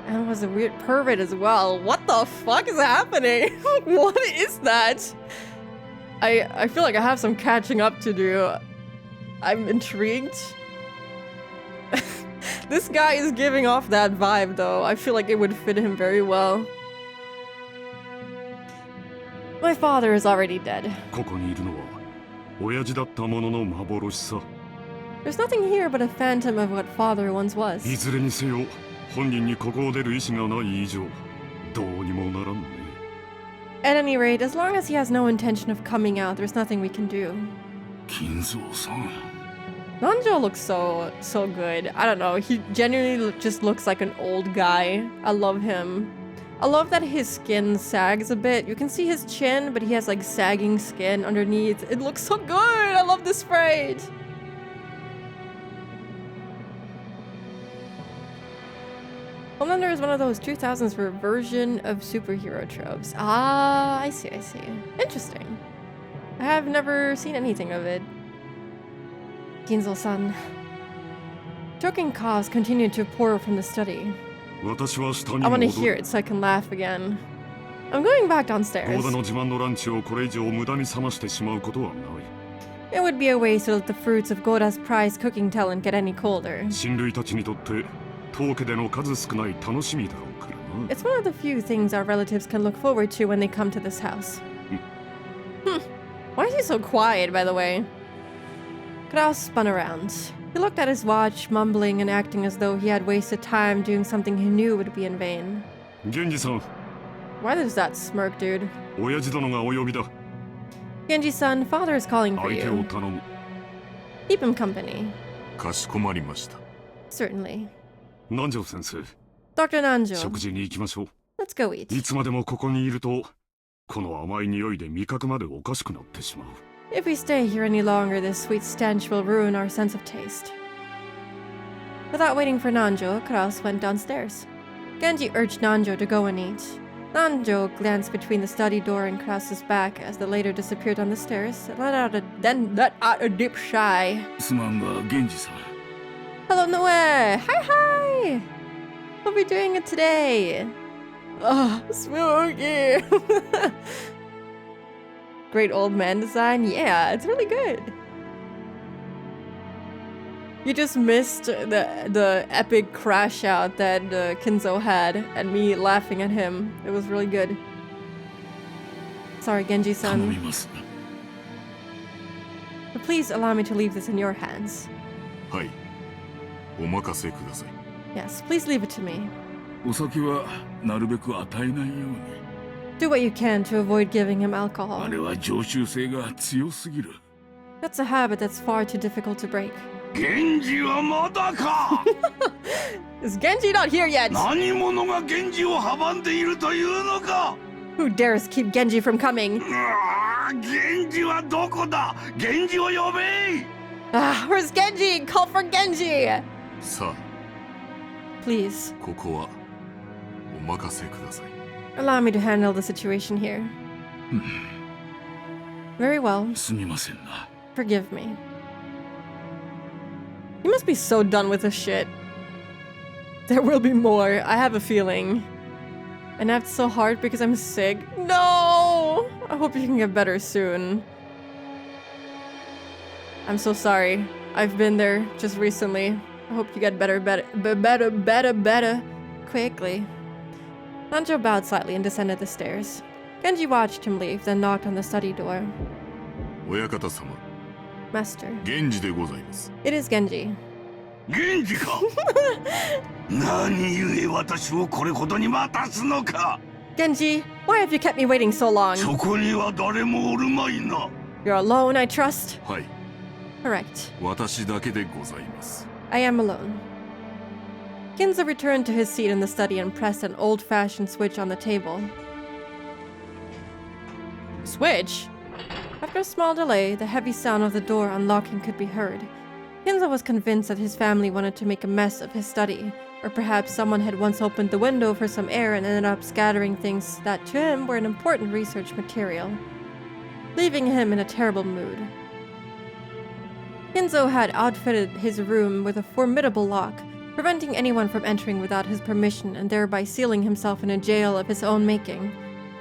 Speaker 1: And was a weird pervert as well. What the fuck is happening? What is that? I feel like I have some catching up to do. I'm intrigued. This guy is giving off that vibe though. I feel like it would fit him very well. My father is already dead. There's nothing here but a phantom of what father once was. At any rate, as long as he has no intention of coming out, there's nothing we can do. Nanjo looks so good. I don't know, he genuinely just looks like an old guy. I love him. I love that his skin sags a bit. You can see his chin, but he has like sagging skin underneath. It looks so good! I love this sprite! Homelander is one of those 2000s version of superhero tropes. Ah, I see. Interesting. I have never seen anything of it. Ginzo-san. Choking coughs continued to pour from the study. I want to hear it so I can laugh again. I'm going back downstairs. It would be a waste to let the fruits of Goda's prized cooking talent get any colder. It's one of the few things our relatives can look forward to when they come to this house. Why is he so quiet, by the way? Kraus spun around. He looked at his watch, mumbling and acting as though he had wasted time doing something he knew would be in vain. Why does that smirk, dude? Genji-san, father is calling for you. Keep him company. Certainly. Dr. Nanjo. Let's go eat. If we stay here any longer, this sweet stench will ruin our sense of taste. Without waiting for Nanjo, Kraus went downstairs. Genji urged Nanjo to go and eat. Nanjo glanced between the study door and Kraus's back as the latter disappeared on the stairs, and let out a deep sigh. Hello, Noe! Hi! What are we doing it today? Oh, spooky! Great old man design? Yeah, it's really good. You just missed the epic crash out that Kinzo had and me laughing at him. It was really good. Sorry, Genji-san. But please allow me to leave this in your hands. Yes, please leave it to me. Do what you can to avoid giving him alcohol. That's a habit that's far too difficult to break. Is Genji not here yet? Who dares keep Genji from coming?
Speaker 6: 源氏はどこだ？源氏を呼べ！
Speaker 1: Where's Genji? Call for Genji!
Speaker 12: さあ、
Speaker 1: Please,
Speaker 12: ここはお任せください。
Speaker 1: allow me to handle the situation here. Very well.
Speaker 13: すみませんな。
Speaker 1: Forgive me. You must be so done with this shit. There will be more, I have a feeling. And that's so hard because I'm sick. No! I hope you can get better soon. I'm so sorry. I've been there just recently. I hope you get better quickly. Sanjo bowed slightly and descended the stairs. Genji watched him leave, then knocked on the study door.
Speaker 12: 親方様、
Speaker 1: Master.
Speaker 12: 源氏でございます。
Speaker 1: It is Genji.
Speaker 6: 源氏か？何故私をこれほどに待たすのか？
Speaker 1: Genji, why have you kept me waiting so long?
Speaker 6: そこには誰もおるまいな。
Speaker 1: You're alone, I trust?
Speaker 12: はい、
Speaker 1: Correct.
Speaker 12: 私だけでございます。
Speaker 1: I am alone. Kinzo returned to his seat in the study and pressed an old-fashioned switch on the table. Switch? After a small delay, the heavy sound of the door unlocking could be heard. Kinzo was convinced that his family wanted to make a mess of his study, or perhaps someone had once opened the window for some air and ended up scattering things that to him were an important research material, leaving him in a terrible mood. Kinzo had outfitted his room with a formidable lock, preventing anyone from entering without his permission and thereby sealing himself in a jail of his own making.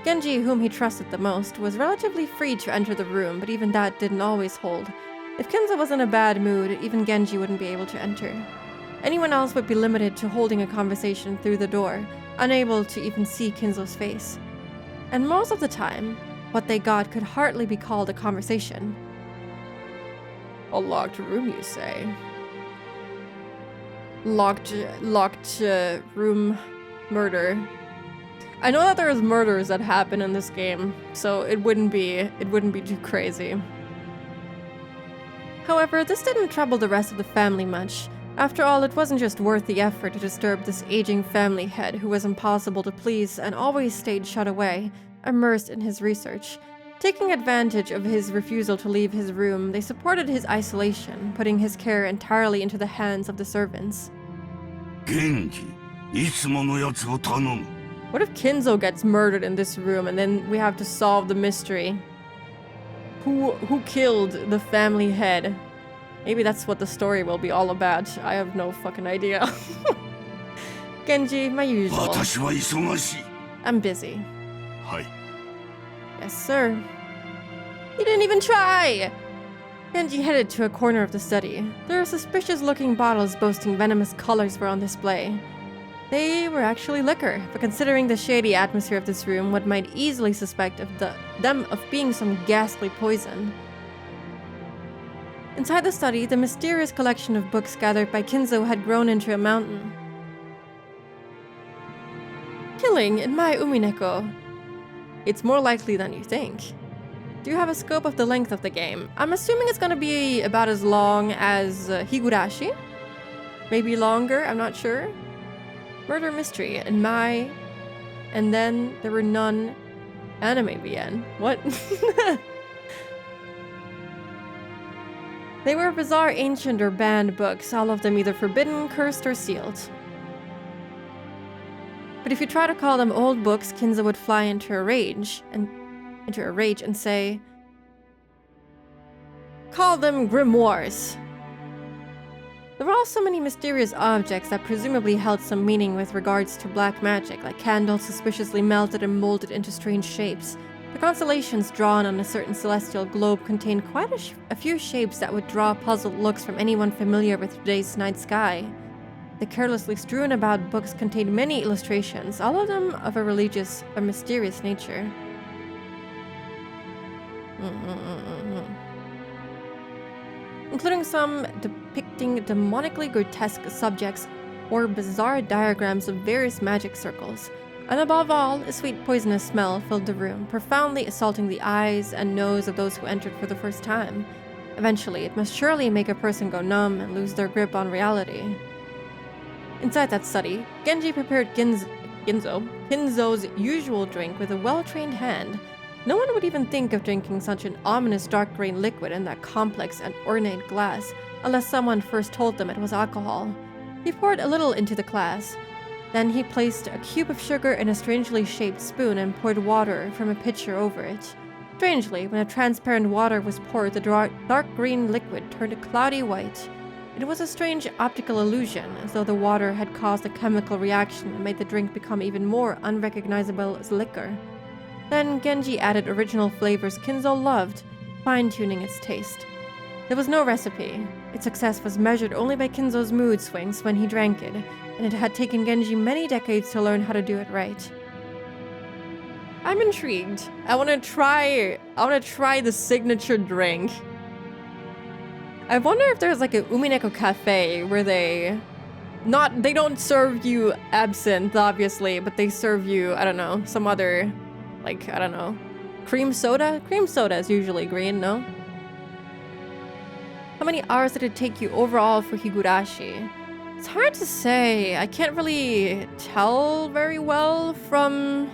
Speaker 1: Genji, whom he trusted the most, was relatively free to enter the room, but even that didn't always hold. If Kinzo was in a bad mood, even Genji wouldn't be able to enter. Anyone else would be limited to holding a conversation through the door, unable to even see Kinzo's face. And most of the time, what they got could hardly be called a conversation. A locked room, you say? Locked room murder. I know that there's murders that happen in this game, so it wouldn't be too crazy. However, this didn't trouble the rest of the family much. After all, it wasn't just worth the effort to disturb this aging family head who was impossible to please and always stayed shut away, immersed in his research. Taking advantage of his refusal to leave his room, they supported his isolation, putting his care entirely into the hands of the servants.
Speaker 6: Genji, いつものやつを頼む。
Speaker 1: What if Kinzo gets murdered in this room and then we have to solve the mystery? Who killed the family head? Maybe that's what the story will be all about. I have no fucking idea. Genji, my usual.
Speaker 6: 私は忙しい。
Speaker 1: I'm busy.
Speaker 12: はい。
Speaker 1: Yes, sir. You didn't even try! Genji headed to a corner of the study. There were suspicious-looking bottles boasting venomous colors were on display. They were actually liquor, but considering the shady atmosphere of this room, one might easily suspect them of being some ghastly poison. Inside the study, the mysterious collection of books gathered by Kinzo had grown into a mountain. Killing in my Umineko. It's more likely than you think. Do you have a scope of the length of the game? I'm assuming it's gonna be about as long as Higurashi? Maybe longer, I'm not sure. Murder mystery in my... And then there were none... Anime BN. What? They were bizarre ancient or banned books, all of them either forbidden, cursed, or sealed. But if you try to call them old books, Kinzo would fly into a rage and say, call them grimoires. There were also many mysterious objects that presumably held some meaning with regards to black magic, like candles suspiciously melted and molded into strange shapes. The constellations drawn on a certain celestial globe contained quite a few shapes that would draw puzzled looks from anyone familiar with today's night sky. The carelessly strewn about books contained many illustrations, all of them of a religious or mysterious nature. Including some depicting demonically grotesque subjects or bizarre diagrams of various magic circles. And above all, a sweet poisonous smell filled the room, profoundly assaulting the eyes and nose of those who entered for the first time. Eventually, it must surely make a person go numb and lose their grip on reality. Inside that study, Genji prepared Kinzo's usual drink with a well-trained hand. No one would even think of drinking such an ominous dark green liquid in that complex and ornate glass, unless someone first told them it was alcohol. He poured a little into the glass. Then he placed a cube of sugar in a strangely shaped spoon and poured water from a pitcher over it. Strangely, when a transparent water was poured, the dark green liquid turned a cloudy white. It was a strange optical illusion, as though the water had caused a chemical reaction and made the drink become even more unrecognizable as liquor. Then Genji added original flavors Kinzo loved, fine-tuning its taste. There was no recipe. Its success was measured only by Kinzo's mood swings when he drank it, and it had taken Genji many decades to learn how to do it right. I'm intrigued. I want to try the signature drink. I wonder if there's like a Umineko cafe where they don't serve you absinthe, obviously, but they serve you, I don't know, some other, like, I don't know, cream soda? Cream soda is usually green, no? How many hours did it take you overall for Higurashi? It's hard to say. I can't really tell very well from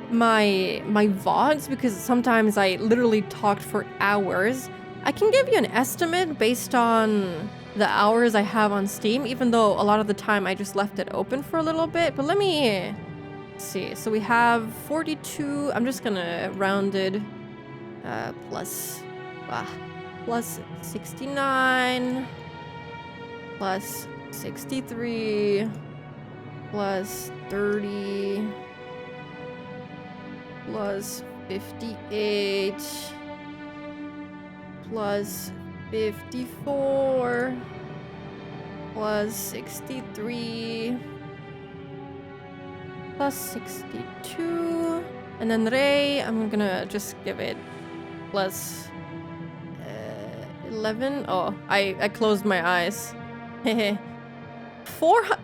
Speaker 1: my VODs because sometimes I literally talked for hours. I can give you an estimate based on the hours I have on Steam, even though a lot of the time I just left it open for a little bit. But let me see. So we have 42. I'm just gonna round it plus 69 plus 63 plus 30 plus 58 plus 54 plus 63 plus 62, and then Rei, I'm gonna just give it plus 11. Oh, I closed my eyes. Hehe.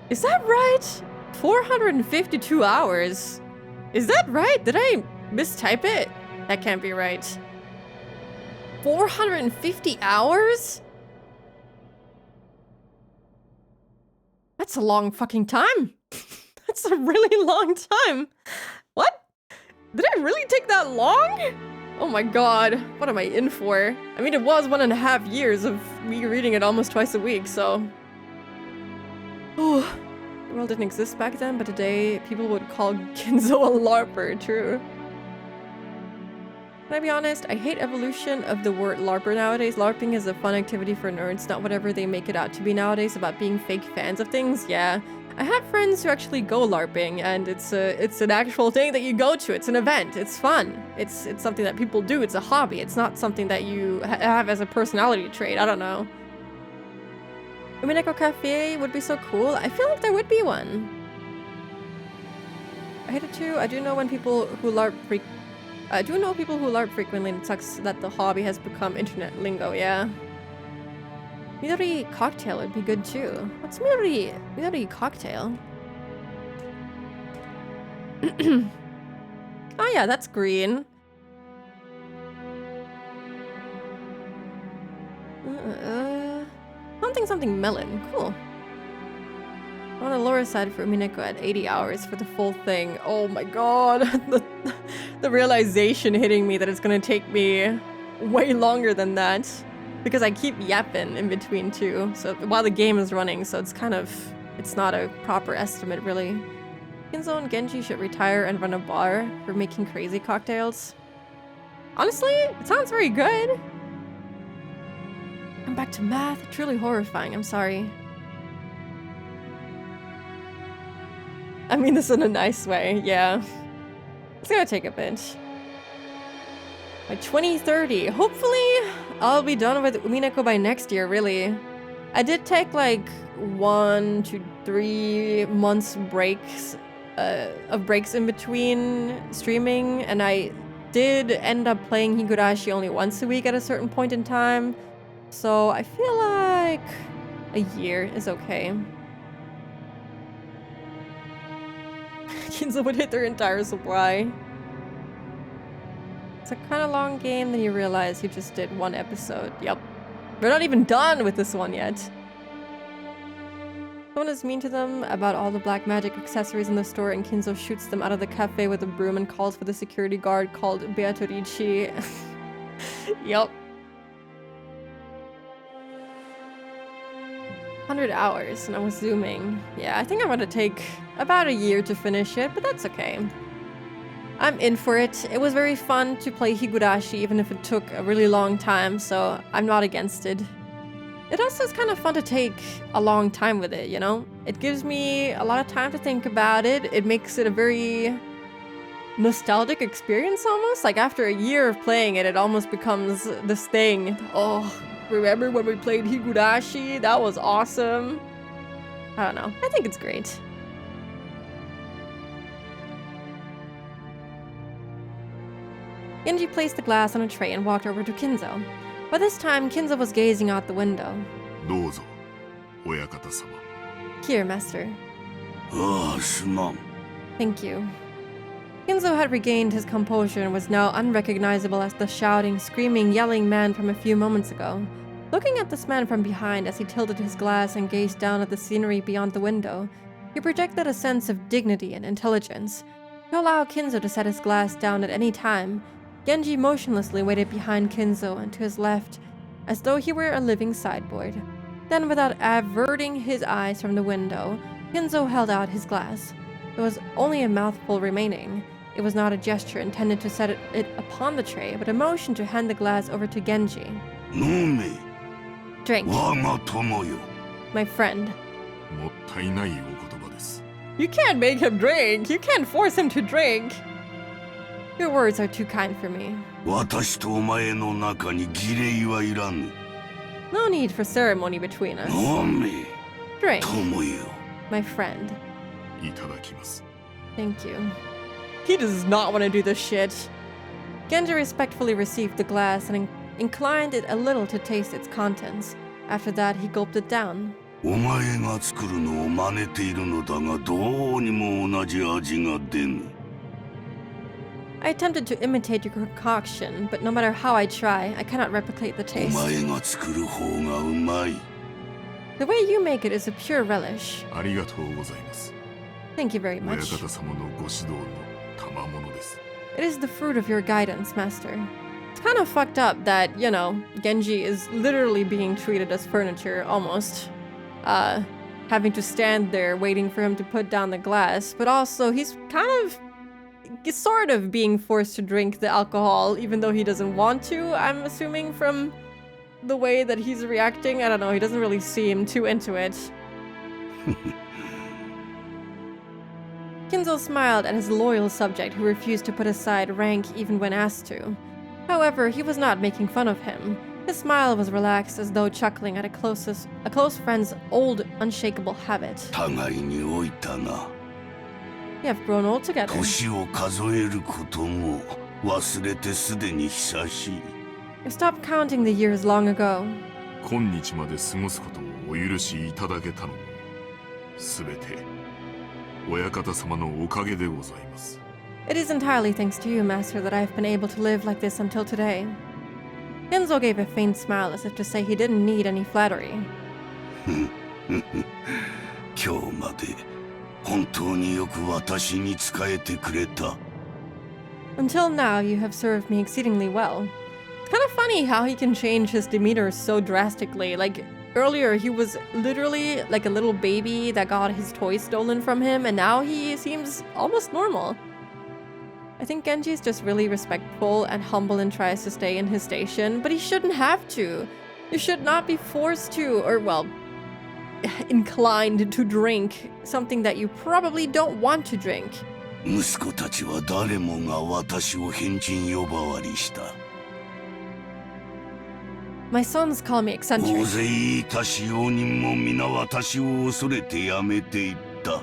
Speaker 1: Is that right? 452 hours. Is that right? Did I mistype it? That can't be right. 450 hours? That's a long fucking time. That's a really long time. What? Did I really take that long? Oh my god. What am I in for? I mean, it was 1.5 years of me reading it almost twice a week, so... Oh, the world didn't exist back then, but today people would call Kinzo a LARPer, true. Can I be honest? I hate evolution of the word LARPer nowadays. LARPing is a fun activity for nerds, not whatever they make it out to be nowadays about being fake fans of things. Yeah, I have friends who actually go LARPing, and it's an actual thing that you go to. It's an event. It's fun. It's something that people do. It's a hobby. It's not something that you have as a personality trait. I don't know. Umineko Cafe would be so cool. I feel like there would be one. I hate it too. I do know people who LARP frequently, and it sucks that the hobby has become internet lingo, yeah. Midori cocktail would be good too. What's Midori cocktail? Oh yeah, that's green. Something melon. Cool. I'm on the lower side for Umineko at 80 hours for the full thing. Oh my god. The realization hitting me that it's gonna take me way longer than that. Because I keep yapping in between too. So while the game is running, so it's kind of... It's not a proper estimate, really. Kinzo and Genji should retire and run a bar for making crazy cocktails. Honestly, it sounds very good. I'm back to math. Truly horrifying. I'm sorry. I mean this in a nice way, yeah. It's gonna take a bit. By 2030, hopefully I'll be done with Umineko by next year, really. I did take like 1 to 3 months breaks in between streaming, and I did end up playing Higurashi only once a week at a certain point in time. So I feel like a year is okay. Kinzo would hit their entire supply. It's a kind of long game, then you realize you just did 1 episode. Yep. We're not even done with this one yet. Someone is mean to them about all the black magic accessories in the store, and Kinzo shoots them out of the cafe with a broom and calls for the security guard called Beatrici. Yup. 100 hours, and I was zooming. Yeah, I think I'm gonna take about a year to finish it, but that's okay. I'm in for it. It was very fun to play Higurashi, even if it took a really long time, so I'm not against it. It also is kind of fun to take a long time with it, you know? It gives me a lot of time to think about it. It makes it a very nostalgic experience almost. Like after a year of playing it, it almost becomes this thing. Oh, remember when we played Higurashi? That was awesome. I don't know. I think it's great. Genji placed the glass on a tray and walked over to Kinzo. By this time, Kinzo was gazing out the window.
Speaker 12: どうぞ、親方様。
Speaker 1: Here, master.
Speaker 6: ああ、すまん。
Speaker 1: Thank you. Kinzo had regained his composure and was now unrecognizable as the shouting, screaming, yelling man from a few moments ago. Looking at this man from behind as he tilted his glass and gazed down at the scenery beyond the window, he projected a sense of dignity and intelligence. To allow Kinzo to set his glass down at any time, Genji motionlessly waited behind Kinzo and to his left, as though he were a living sideboard. Then, without averting his eyes from the window, Kinzo held out his glass. There was only a mouthful remaining. It was not a gesture intended to set it upon the tray, but a motion to hand the glass over to Genji. Drink. My friend.
Speaker 12: もったいないお言葉です。
Speaker 1: You can't make him drink. You can't force him to drink. Your words are too kind for me.
Speaker 6: 私とお前の中に儀礼はいらぬ。
Speaker 1: No need for ceremony between us.
Speaker 6: 飲め。
Speaker 1: Drink.
Speaker 6: 友よ。
Speaker 1: My friend.
Speaker 12: いただきます。
Speaker 1: Thank you. He does not want to do this shit. Genji respectfully received the glass and inclined it a little to taste its contents. After that, he gulped it down.
Speaker 6: お前が作るのを真似ているのだが、どうにも同じ味が出ぬ。
Speaker 1: I attempted to imitate your concoction, but no matter how I try, I cannot replicate the
Speaker 6: お
Speaker 1: taste.
Speaker 6: 前が作る方がうまい。
Speaker 1: The way you make it is a pure relish.
Speaker 12: ありがとうございます。
Speaker 1: Thank you very
Speaker 12: 親
Speaker 1: much.
Speaker 12: 方様のご指導の賜物です。
Speaker 1: It is the fruit of your guidance, master. It's kind of fucked up that, you know, Genji is literally being treated as furniture, almost. Having to stand there waiting for him to put down the glass, but also he's sort of being forced to drink the alcohol, even though he doesn't want to, I'm assuming from the way that he's reacting. I don't know, he doesn't really seem too into it. Kinzo smiled at his loyal subject who refused to put aside rank even when asked to. However, he was not making fun of him. His smile was relaxed as though chuckling at a close friend's old, unshakable habit.
Speaker 6: 互いに老いたな。
Speaker 1: You have grown old together.
Speaker 6: 年を数えることも忘れてすでに久しい。
Speaker 1: I stopped counting the years long ago.
Speaker 12: 今日まで過ごすことをお許しいただけたのも、すべて親方様のおかげでございます。
Speaker 1: It is entirely thanks to you, master, that I have been able to live like this until today. Kinzo gave a faint smile as if to say he didn't need any flattery.
Speaker 6: 今日まで本当によく私に仕えてくれた。
Speaker 1: Until now, you have served me exceedingly well. It's kind of funny how he can change his demeanor so drastically. Like, earlier he was literally like a little baby that got his toys stolen from him, and now he seems almost normal. I think Genji's just really respectful and humble and tries to stay in his station, but he shouldn't have to. You should not be forced to, or well, inclined to drink something that you probably don't want to drink.
Speaker 6: 息子たちは誰もが私を変人呼ばわりした。
Speaker 1: My sons call me
Speaker 6: 大
Speaker 1: eccentric.
Speaker 6: 勢いた使用人も皆私を恐れてやめていった。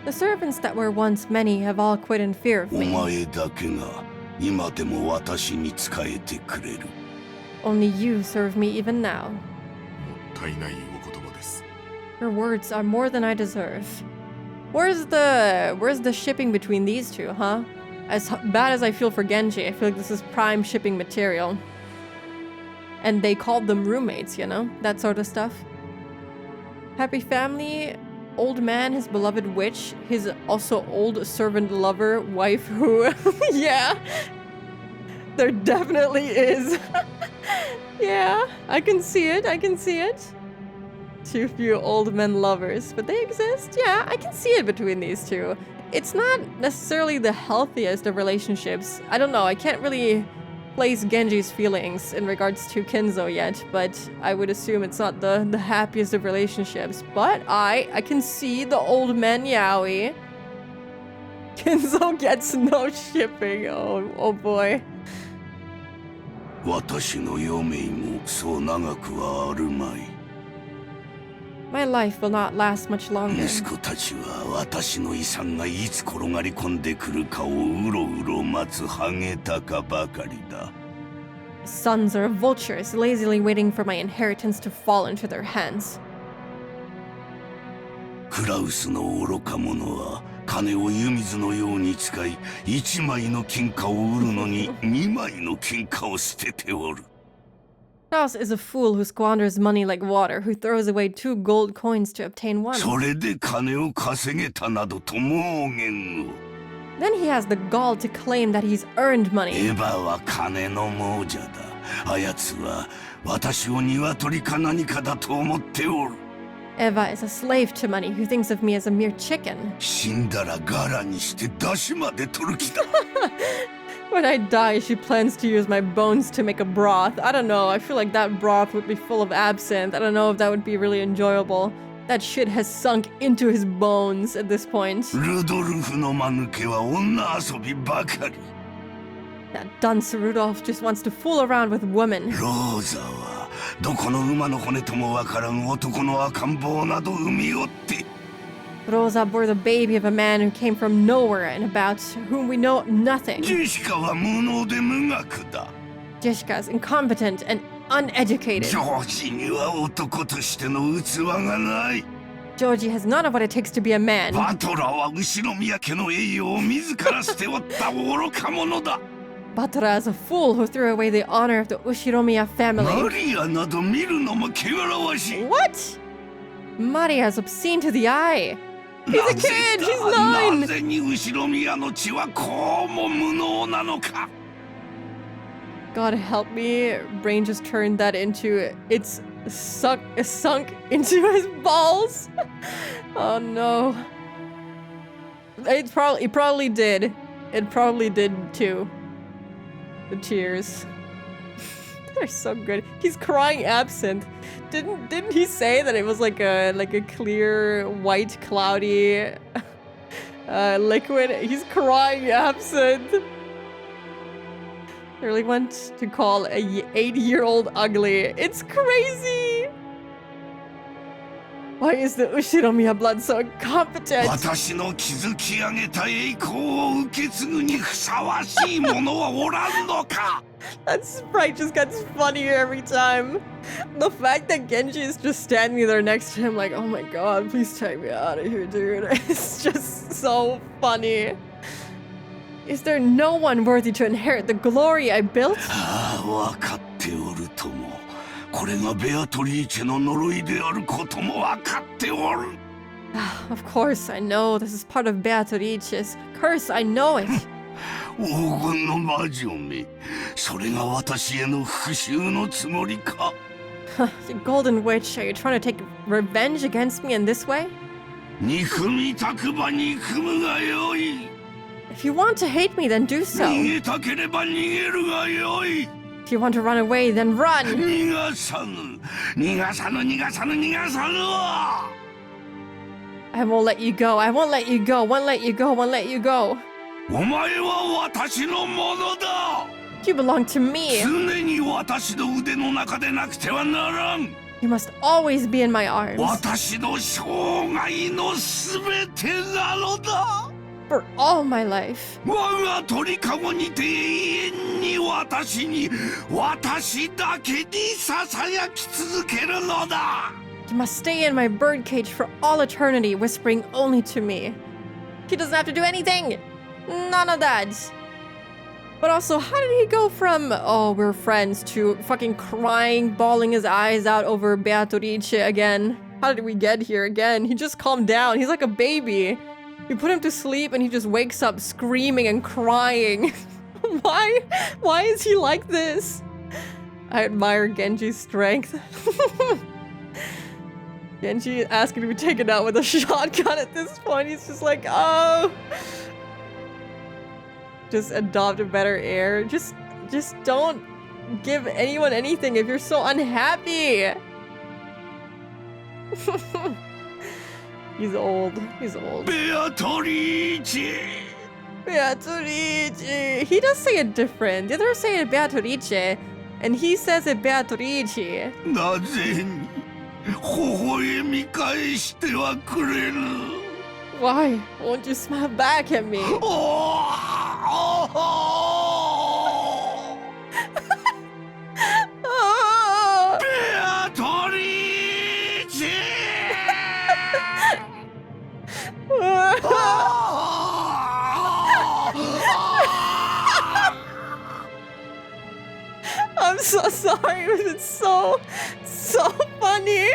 Speaker 1: The servants that were once many have all quit in fear of
Speaker 6: お
Speaker 1: me.
Speaker 6: 前だけが今でも私に仕えてくれる。
Speaker 1: Only you serve me even now.
Speaker 12: もったいないお言葉です。
Speaker 1: Your words are more than I deserve. Where's the shipping between these two, huh? As bad as I feel for Genji, I feel like this is prime shipping material. And they called them roommates, you know? That sort of stuff. Happy family, old man, his beloved witch, his also old servant lover, wife who... yeah. There definitely is. Yeah, I can see it, I can see it. Too few old men lovers, but they exist. Yeah, I can see it between these two. It's not necessarily the healthiest of relationships. I don't know, I can't really place Genji's feelings in regards to Kenzo yet, but I would assume it's not the happiest of relationships. But I can see the old men yaoi. Kenzo gets no shipping. Oh boy.
Speaker 6: 私の余命もそう長くはあるまい。
Speaker 1: My life will not last much longer.
Speaker 6: 息子たちは私の遺産がいつ転がり込んでくるかをうろうろ待つハゲタカばかりだ。
Speaker 1: Sons are vultures, lazily waiting for my inheritance to fall into their hands.
Speaker 6: クラウスの愚か者は金を湯水のように使い、1枚の金貨を売るのに2枚の金貨を捨てておる。
Speaker 1: Klaus is a fool who squanders money like water, who throws away 2 gold coins to obtain 1.
Speaker 6: それで金を稼げたなどと妄言を。
Speaker 1: Then he has the gall to claim that he's earned money.
Speaker 6: エヴァは金の亡者だ。あやつは私を鶏か何かだと思っておる。
Speaker 1: Eva is a slave to money who thinks of me as a mere chicken.
Speaker 6: 死んだらガラにして出汁まで取る気だ。
Speaker 1: When I die, she plans to use my bones to make a broth. I don't know, I feel like that broth would be full of absinthe. I don't know if that would be really enjoyable. That shit has sunk into his bones at this point.
Speaker 6: ルドルフの間抜けは女遊びばかり。
Speaker 1: That dunce Rudolph just wants to fool around with women.
Speaker 6: ローザはどこの馬の骨ともわからん男の赤ん坊など産みよって。
Speaker 1: Rosa bore the baby of a man who came from nowhere and about whom we know nothing.
Speaker 6: ジェシカは無能で無学だ。
Speaker 1: Jessica is incompetent and uneducated.
Speaker 6: ジョージには男としての器がない。
Speaker 1: Georgie has none of what it takes to be a man.
Speaker 6: バトラーは後宮家の栄誉を自ら捨ておった愚か者だ。
Speaker 1: Batra is a fool who threw away the honor of the Ushiromiya family.
Speaker 6: マリアなど見るのも汚らわしい。
Speaker 1: What? Maria is obscene to the eye. He's a kid! He's 9!
Speaker 6: なぜに後宮の血はこうも無能なのか。
Speaker 1: God help me, brain just turned that into it's sunk into his balls. Oh no. It probably did. It probably did too. The tears. They're so good. He's crying absinthe. Didn't he say that it was like a clear, white, cloudy liquid? He's crying absinthe. They really went to call a 80-year-old ugly. It's crazy! Why is the Ushiromiya blood so incompetent?
Speaker 6: 私の築き上げた栄光を受け継ぐにふさわしい者はおらんのか。
Speaker 1: That sprite just gets funnier every time. The fact that Genji is just standing there next to him like, oh my god, please take me out of here, dude. It's just so funny. Is there no one worthy to inherit the glory I built?
Speaker 6: ああ、分かっておるとも。これがベアトリーチェの呪いであることも分かっておる。
Speaker 1: Of course, I know this is part of Beatrice's curse. I know it.
Speaker 6: 黄金の魔女め、それが私への復讐のつもりか。
Speaker 1: You golden witch, are you trying to take revenge against me in this way?
Speaker 6: 憎みたくば憎むがよい。
Speaker 1: If you want to hate me, then do so.
Speaker 6: 逃げたければ逃げるがよい。
Speaker 1: If you want to run away, then run.
Speaker 6: 逃がさぬ、逃がさぬ、逃がさぬ、逃がさぬわ。
Speaker 1: I won't let you go. I won't let you go. Won't let you go. Won't let you go.
Speaker 6: お前は私のものだ。
Speaker 1: You belong to me.
Speaker 6: 常に私の腕の中でなくてはならん。
Speaker 1: You must always be in my arms.
Speaker 6: 私の生涯のすべてなのだ。
Speaker 1: For all my life.
Speaker 6: 我が鳥かごにて永遠に私だけに囁き続けるのだ。
Speaker 1: You must stay in my birdcage for all eternity, whispering only to me. He doesn't have to do anything. None of that. But also, how did he go from, oh, we're friends, to fucking crying, bawling his eyes out over Beatrice again? How did we get here again? He just calmed down. He's like a baby. We put him to sleep and he just wakes up screaming and crying. Why? Why is he like this? I admire Genji's strength. Genji asking to be taken out with a shotgun at this point. He's just like, oh. Just adopt a better heir. Just don't give anyone anything if you're so unhappy. He's old. He's old.
Speaker 6: Beatrice!
Speaker 1: Beatrice! He does say it different. The others say it Beatrice, and he says it Beatrice.
Speaker 6: なぜに微笑み返してはくれる
Speaker 1: Why won't you smile back at me? I'm so sorry, but it's so funny.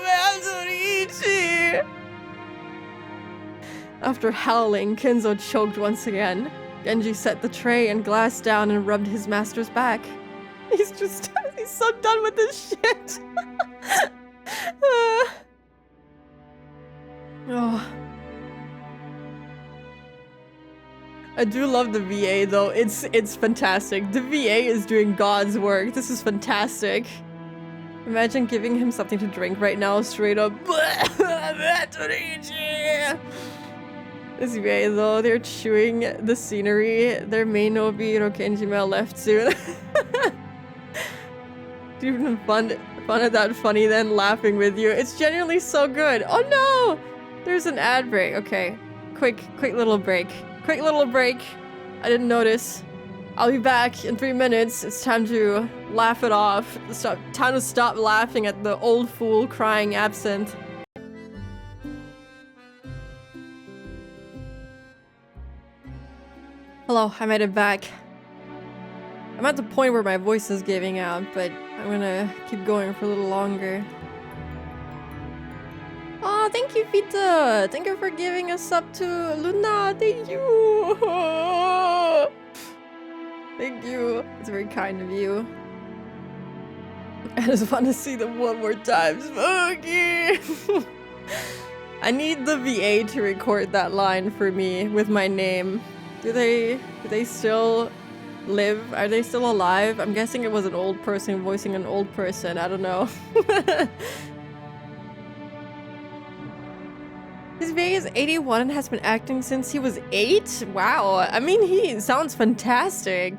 Speaker 1: Beatrice! After howling, Kinzo choked once again. Genji set the tray and glass down and rubbed his master's back. He's so done with this shit. Oh. I do love the VA though. It's fantastic. The VA is doing God's work. This is fantastic. Imagine giving him something to drink right now, straight up. This VA though, they're chewing the scenery. There may no be Rokenjima left soon. Even fun at that funny then laughing with you. It's genuinely so good. Oh no! There's an ad break. Okay. Quick little break. Quick little break. I didn't notice. I'll be back in 3 minutes. It's time to laugh it off. Time to stop laughing at the old fool crying absinthe. Hello, I made it back. I'm at the point where my voice is giving out, but I'm gonna keep going for a little longer. Oh, thank you, Vita! Thank you for giving us up to Luna! Thank you! Thank you. It's very kind of you. I just want to see them one more time. Smokey! I need the VA to record that line for me with my name. Do they still live? Are they still alive? I'm guessing it was an old person voicing an old person. I don't know. His VA is 81 and has been acting since he was 8? Wow. I mean, he sounds fantastic.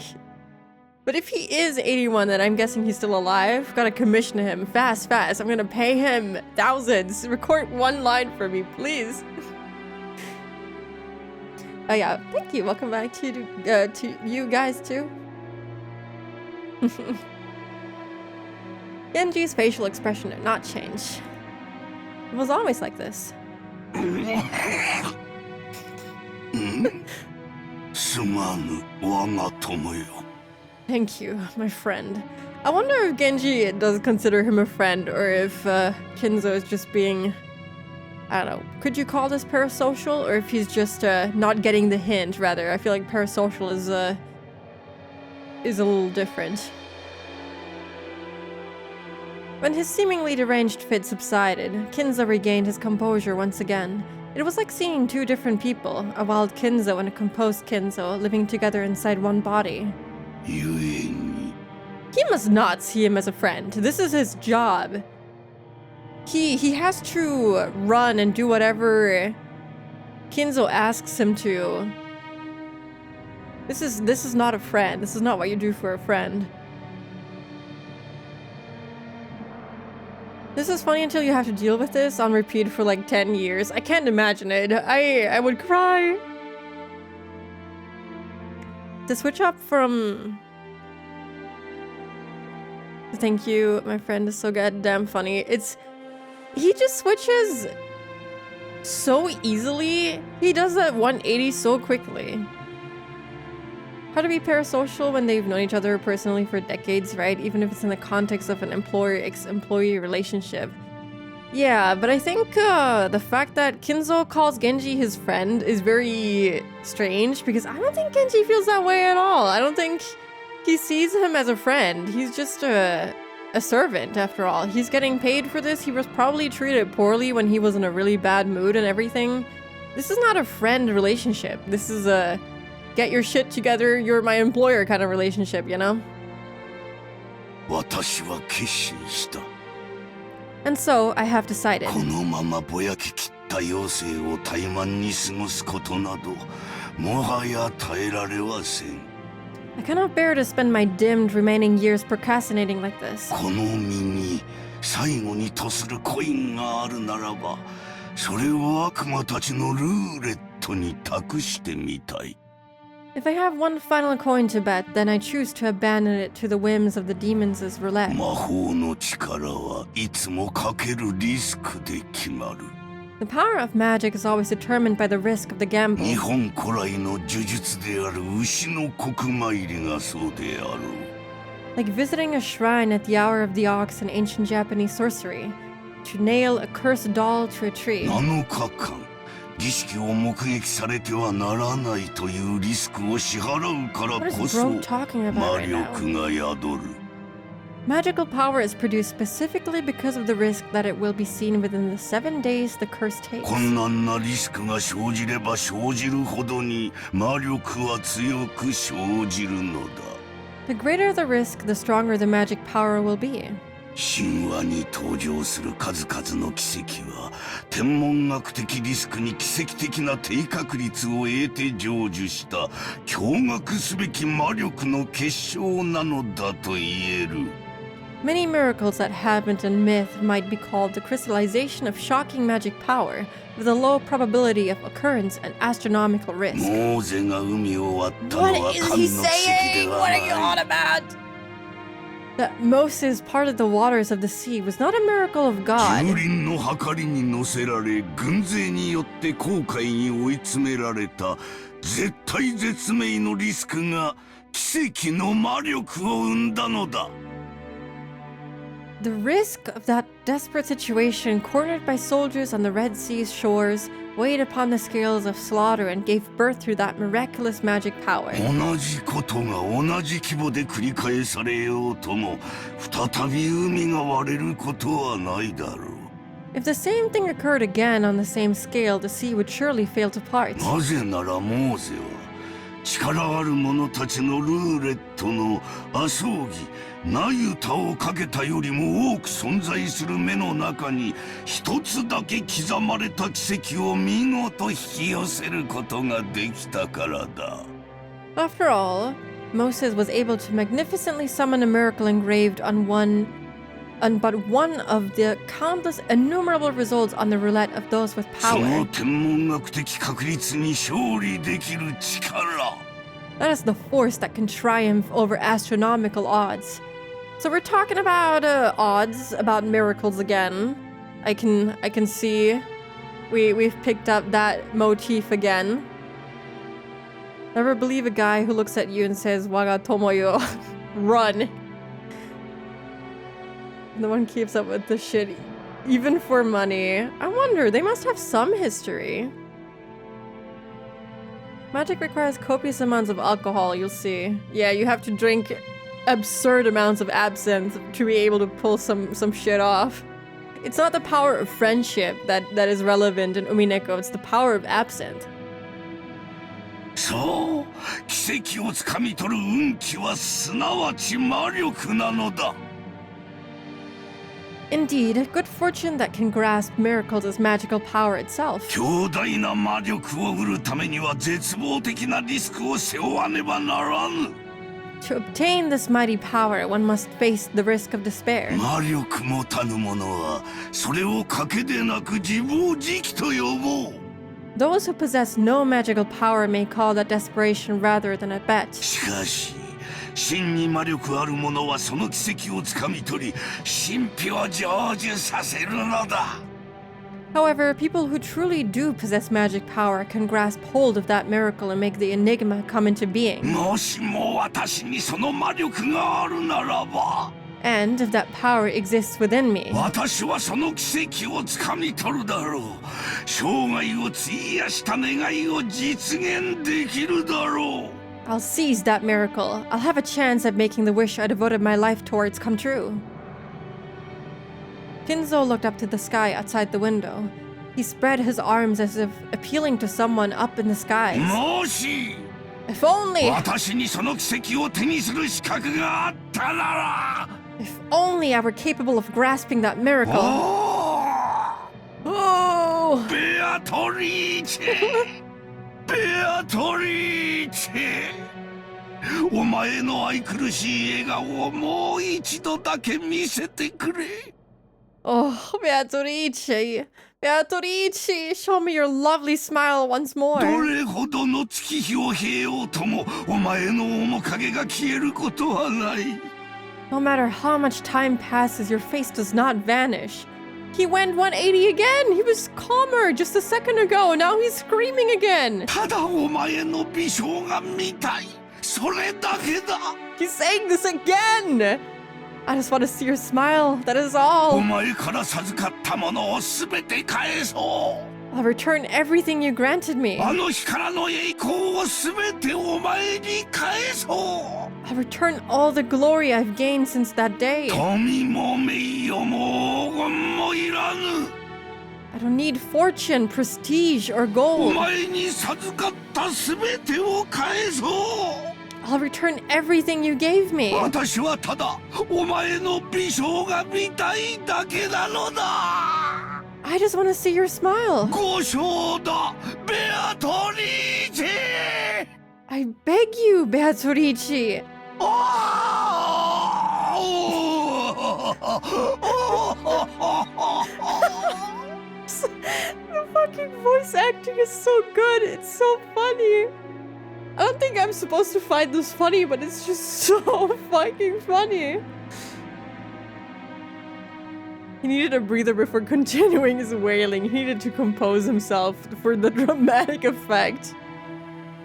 Speaker 1: But if he is 81, then I'm guessing he's still alive. Gotta commission him. Fast. I'm gonna pay him thousands. Record one line for me, please. Oh yeah, thank you. Welcome back to you guys too. Genji's facial expression did not change. It was always like this. Thank you, my friend. I wonder if Genji does consider him a friend, or if Kinzo is just being, I don't know, could you call this parasocial, or if he's just not getting the hint, rather. I feel like parasocial is a little different. When his seemingly deranged fit subsided, Kinzo regained his composure once again. It was like seeing two different people, a wild Kinzo and a composed Kinzo, living together inside one body. He must not see him as a friend. This is his job. He has to run and do whatever Kinzo asks him to. This is not a friend. This is not what you do for a friend. This is funny until you have to deal with this on repeat for like 10 years. I can't imagine it. I would cry. To switch up from... Thank you, my friend is so goddamn funny. He just switches so easily. He does that 180 so quickly. How to be parasocial when they've known each other personally for decades, right? Even if it's in the context of an employer-ex-employee relationship. Yeah, but I think the fact that Kinzo calls Genji his friend is very strange because I don't think Genji feels that way at all. I don't think he sees him as a friend. He's just a servant, after all. He's getting paid for this. He was probably treated poorly when he was in a really bad mood and everything. This is not a friend relationship. This is a get your shit together, you're my employer kind of relationship, you know? And so, I have decided. I cannot bear to spend my dimmed remaining years procrastinating like this. If I have one final coin to bet, then I choose to abandon it to the whims of the demons as roulette. The power of magic is always determined by the risk of the gamble. Like visiting a shrine at the hour of the ox in ancient Japanese sorcery, to nail a cursed doll to a tree. What is bro talking about right now? Magical power is produced specifically because of the risk that it will be seen within the 7 days the curse takes. The greater the risk, the stronger the magic power will be.
Speaker 6: 神話に登場する数々の奇跡は天文学的リスクに奇跡的な低確率を得て成就した驚愕すべき魔力の結晶なのだと言える。
Speaker 1: Many miracles that happened in myth might be called the crystallization of shocking magic power, with a low probability of occurrence and astronomical risk. What is he saying? What are you on about? That Moses parted the waters of the sea was not a miracle of God. The risk of that desperate situation, cornered by soldiers on the Red Sea's shores, weighed upon the scales of slaughter and gave birth to that miraculous magic power. If the same thing occurred again on the same scale, the sea would surely fail to part.
Speaker 6: 力ある者たちのルーレットの阿葬儀ナユタをかけたよりも多く存在する目の中に一つだけ刻まれた奇跡を見事引き寄せることができたからだ。
Speaker 1: After all, Moses was able to magnificently summon a miracle engraved on but one of the countless innumerable results on the roulette of those with power. That is the force that can triumph over astronomical odds. So we're talking about odds, about miracles again. I can see we've picked up that motif again. Never believe a guy who looks at you and says "Waga tomoyo," run. No one keeps up with this shit, even for money. I wonder, they must have some history. Magic requires copious amounts of alcohol, you'll see. Yeah, you have to drink absurd amounts of absinthe to be able to pull some shit off. It's not the power of friendship that is relevant in Umineko, it's the power of absinthe.
Speaker 6: そう、奇跡をつかみ取る運気はすなわち魔力なのだ。
Speaker 1: Indeed, good fortune that can grasp miracles is magical power itself.
Speaker 6: 強大な魔力を得るためには絶望的なリスクを背負わねばならぬ。
Speaker 1: To obtain this mighty power, one must face the risk of despair.
Speaker 6: 魔力持たぬ者はそれを賭けでなく自暴自棄と呼ぼう。
Speaker 1: Those who possess no magical power may call that desperation rather than a bet.
Speaker 6: しかし 真に魔力ある者はその奇跡をつかみ取り神秘を成就させるのだ。
Speaker 1: However, people who truly do possess magic power can grasp hold of that miracle and make the enigma come into being.
Speaker 6: もしも私にその魔力があるならば
Speaker 1: And if that power exists within me,
Speaker 6: 私はその奇跡をつかみ取るだろう。生涯を費やした願いを実現できるだろう。
Speaker 1: I'll seize that miracle. I'll have a chance at making the wish I devoted my life towards come true. Kinzo looked up to the sky outside the window. He spread his arms as if appealing to someone up in the skies.
Speaker 6: もし
Speaker 1: If only,
Speaker 6: 私にその奇跡を手にする資格があったなら
Speaker 1: if only I were capable of grasping that miracle.
Speaker 6: お
Speaker 1: Oh!
Speaker 6: ベアトリーチェベアトリーチェお前の愛くるしい笑顔をもう一度だけ見せてくれ
Speaker 1: Oh, Beatrice! Beatrice! Show me your lovely smile once
Speaker 6: ど
Speaker 1: more.
Speaker 6: れほどの月日を経ようともお前の面影が消えることはない
Speaker 1: No matter how much time passes, your face does not vanish. He went 180 again! He was calmer just a second ago, and now he's screaming again!
Speaker 6: ただお前の美少が見たいそれだけだ
Speaker 1: He's saying this again! I just want to see your smile, that is all.
Speaker 6: お前から授かったものを全て返そう
Speaker 1: I'll return everything you granted me.
Speaker 6: あの日からの栄光を全てお前に返そう
Speaker 1: I'll return all the glory I've gained since that day.
Speaker 6: 富も名誉も黄金もいらぬ
Speaker 1: I don't need fortune, prestige, or
Speaker 6: お
Speaker 1: gold.
Speaker 6: 前に授かった全てを返そう
Speaker 1: I'll return everything you gave me.
Speaker 6: 私はただお前の美少が見たいだけなのだ
Speaker 1: I just want to see your smile.
Speaker 6: 五章だベアトリーチェ
Speaker 1: I beg you, Beatrice. The fucking voice acting is so good. It's so funny. I don't think I'm supposed to find this funny, but it's just so fucking funny. He needed a breather before continuing his wailing. He needed to compose himself for the dramatic effect.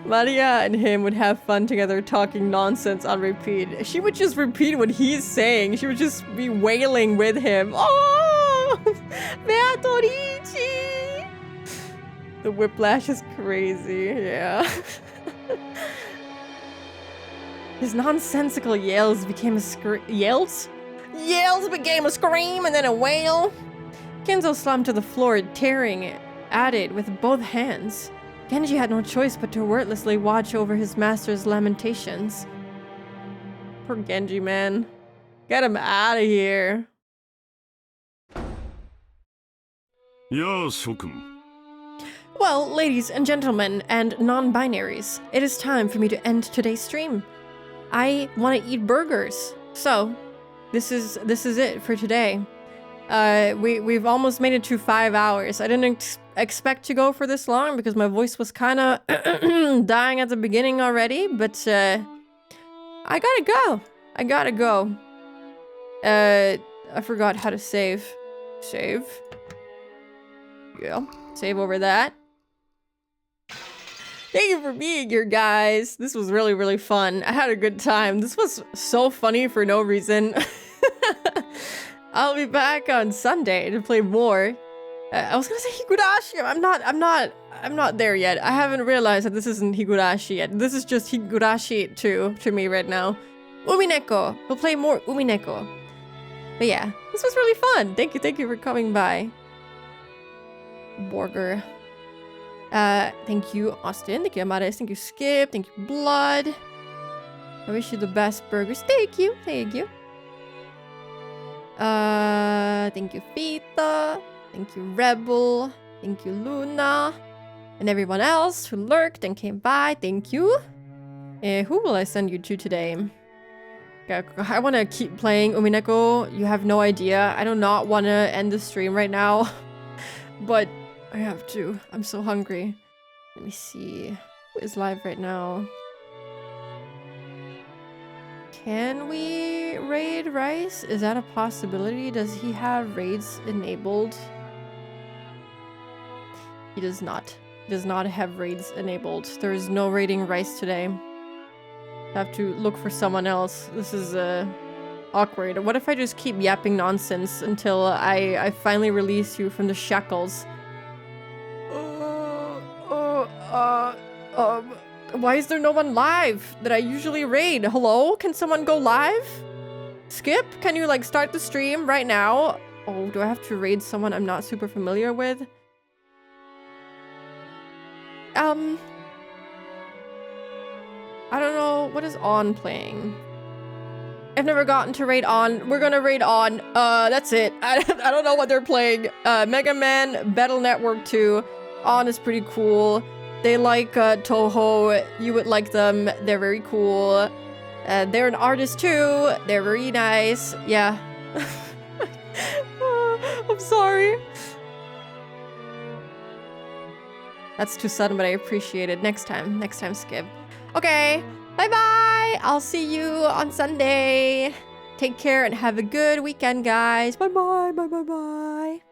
Speaker 1: Maria and him would have fun together talking nonsense on repeat. She would just repeat what he's saying. She would just be wailing with him. Oh! Beatrice! The whiplash is crazy, yeah. His nonsensical yells became a scream. Yells? Yells became a scream and then a wail. Kenzo slumped to the floor, tearing at it with both hands. Genji had no choice but to wordlessly watch over his master's lamentations. Poor Genji, man. Get him out of here.
Speaker 12: Yeah, Shokun.
Speaker 1: Well, ladies and gentlemen, and non-binaries, it is time for me to end today's stream. I want to eat burgers, so this is it for today. We've almost made it to 5 hours. I didn't expect to go for this long because my voice was kind of dying at the beginning already, but I gotta go. I gotta go. I forgot how to save. Save. Yeah, save over that. Thank you for being here, guys. This was really, really fun. I had a good time. This was so funny for no reason. I'll be back on Sunday to play more. I was gonna say Higurashi. I'm not there yet. I haven't realized that this isn't Higurashi yet. This is just Higurashi 2 to me right now. Umineko. We'll play more Umineko. But yeah, this was really fun. Thank you for coming by. Borger. Thank you, Austin. Thank you, Amadeus. Thank you, Skip. Thank you, Blood. I wish you the best burgers. Thank you. Thank you. Thank you, Fita. Thank you, Rebel. Thank you, Luna. And everyone else who lurked and came by. Thank you. Who will I send you to today? I want to keep playing Umineko. You have no idea. I do not want to end the stream right now. But I have to. I'm so hungry. Let me see. Who is live right now? Can we raid Rice? Is that a possibility? Does he have raids enabled? He does not. He does not have raids enabled. There is no raiding rice today. I have to look for someone else. This is awkward. What if I just keep yapping nonsense until I finally release you from the shackles? Why is there no one live that I usually raid? Hello? Can someone go live? Skip? Can you like start the stream right now? Oh, do I have to raid someone I'm not super familiar with? I don't know. What is On playing? I've never gotten to raid On. We're gonna raid On. That's it. I don't know what they're playing. Mega Man, Battle Network 2. On is pretty cool. They like Toho. You would like them. They're very cool. They're an artist too. They're very nice. Yeah. I'm sorry. That's too sudden, but I appreciate it. Next time, Skip. Okay, bye-bye. I'll see you on Sunday. Take care and have a good weekend, guys. Bye-bye, bye-bye-bye.